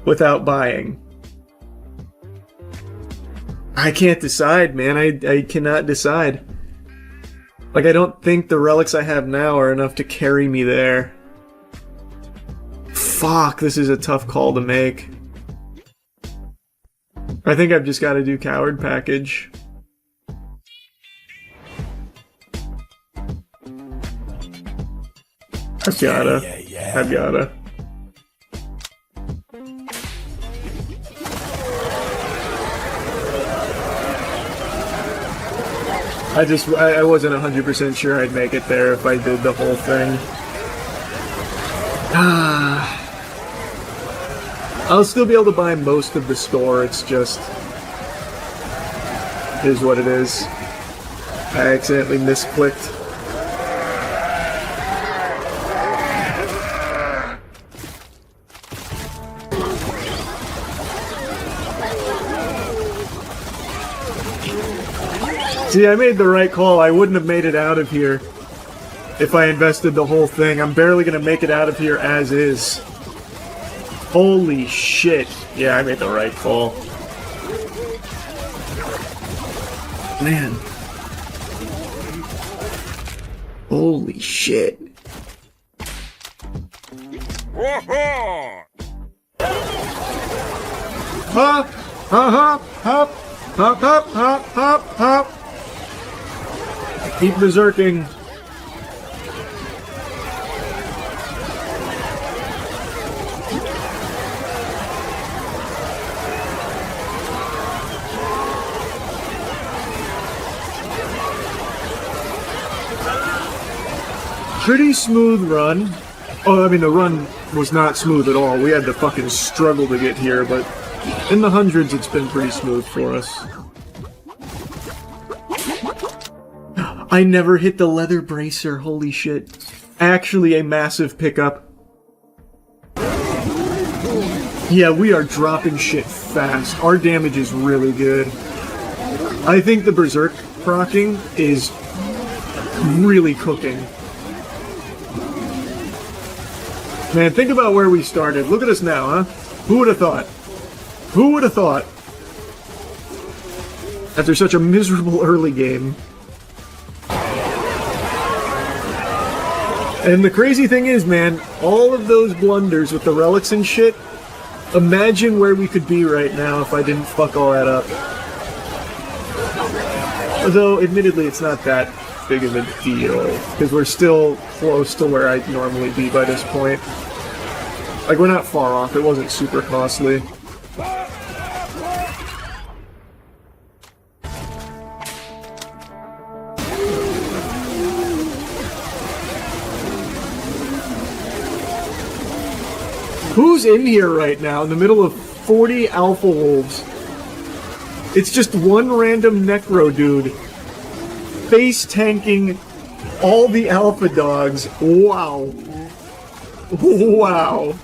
S1: without buying. I can't decide, man. I cannot decide. Like, I don't think the relics I have now are enough to carry me there. Fuck, this is a tough call to make. I think I've just got to do coward package. I've gotta. I wasn't 100% sure I'd make it there if I did the whole thing. I'll still be able to buy most of the store, it's just... it is what it is. I accidentally misclicked. See, I made the right call. I wouldn't have made it out of here if I invested the whole thing. I'm barely gonna make it out of here as is. Holy shit. Yeah, I made the right call. Man. Holy shit. Hop, hop, hop, hop, hop, hop, hop, hop. Keep berserking. Pretty smooth run. Oh, I mean, the run was not smooth at all. We had to fucking struggle to get here, but In the hundreds, it's been pretty smooth for us. I never hit the leather bracer, holy shit. Actually a massive pickup. Yeah, we are dropping shit fast. Our damage is really good. I think the Berserk proccing is really cooking. Man, think about where we started. Look at us now, huh? Who would have thought? Who would have thought? After such a miserable early game. And the crazy thing is, man, all of those blunders with the relics and shit, imagine where we could be right now if I didn't fuck all that up. Although, admittedly, it's not that big of a deal, because we're still close to where I'd normally be by this point. Like, we're not far off, it wasn't super costly. Who's in here right now in the middle of 40 alpha wolves? It's just one random necro dude face tanking all the alpha dogs. Wow. Wow.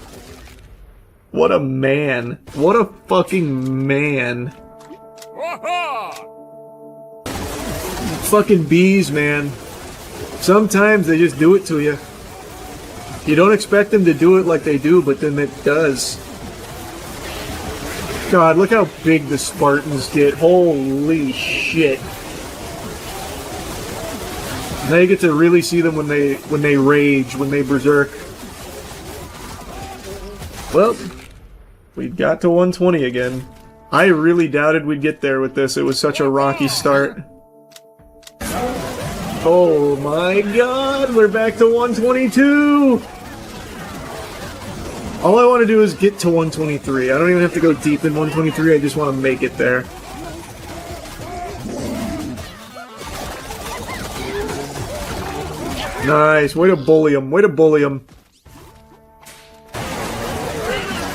S1: What a man. What a fucking man. Fucking bees, man. Sometimes they just do it to you. You don't expect them to do it like they do, but then it does. God, look how big the Spartans get. Holy shit. Now you get to really see them when they rage, when they berserk. Well, we got to 120 again. I really doubted we'd get there with this. It was such a rocky start. Oh my god, we're back to 122! All I want to do is get to 123. I don't even have to go deep in 123, I just want to make it there. Nice, way to bully him, way to bully him.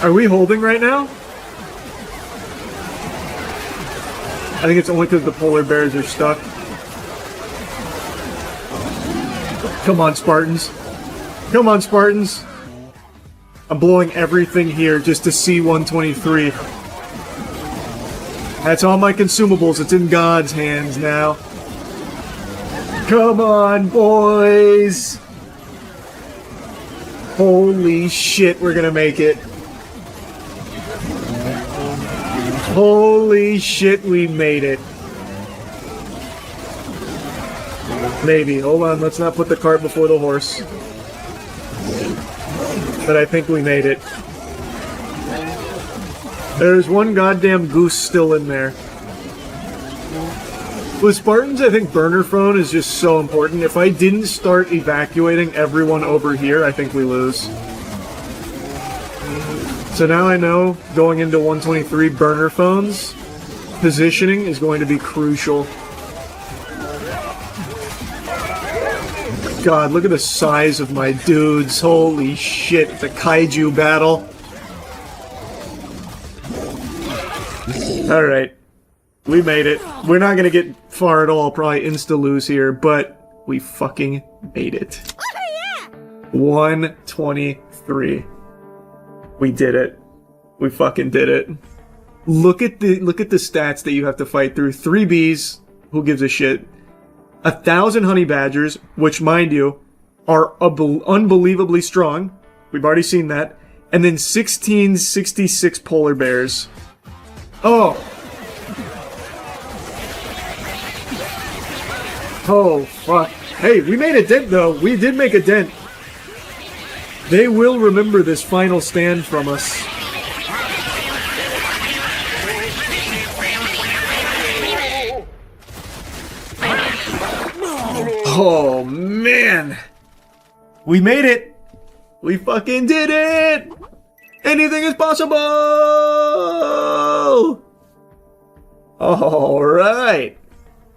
S1: Are we holding right now? I think it's only because the polar bears are stuck. Come on, Spartans. Come on, Spartans. I'm blowing everything here just to see 123. That's all my consumables. It's in God's hands now. Come on, boys. Holy shit, we're gonna make it. Holy shit, we made it. Maybe. Hold on, let's not put the cart before the horse. But I think we made it. There's one goddamn goose still in there. With Spartans, I think burner phone is just so important. If I didn't start evacuating everyone over here, I think we lose. So now I know, going into 123, burner phones, positioning is going to be crucial. God, look at the size of my dudes. Holy shit, the kaiju battle. Alright. We made it. We're not gonna get far at all, probably insta-lose here, but we fucking made it. 123. We did it. We fucking did it. Look at the stats that you have to fight through. 3 bees, who gives a shit? 1,000 honey badgers, which, mind you, are unbelievably strong. We've already seen that. And then 1666 polar bears. Oh! Oh, fuck. Hey, we made a dent, though. We did make a dent. They will remember this final stand from us. Oh, man. We made it. We fucking did it. Anything is possible. All right.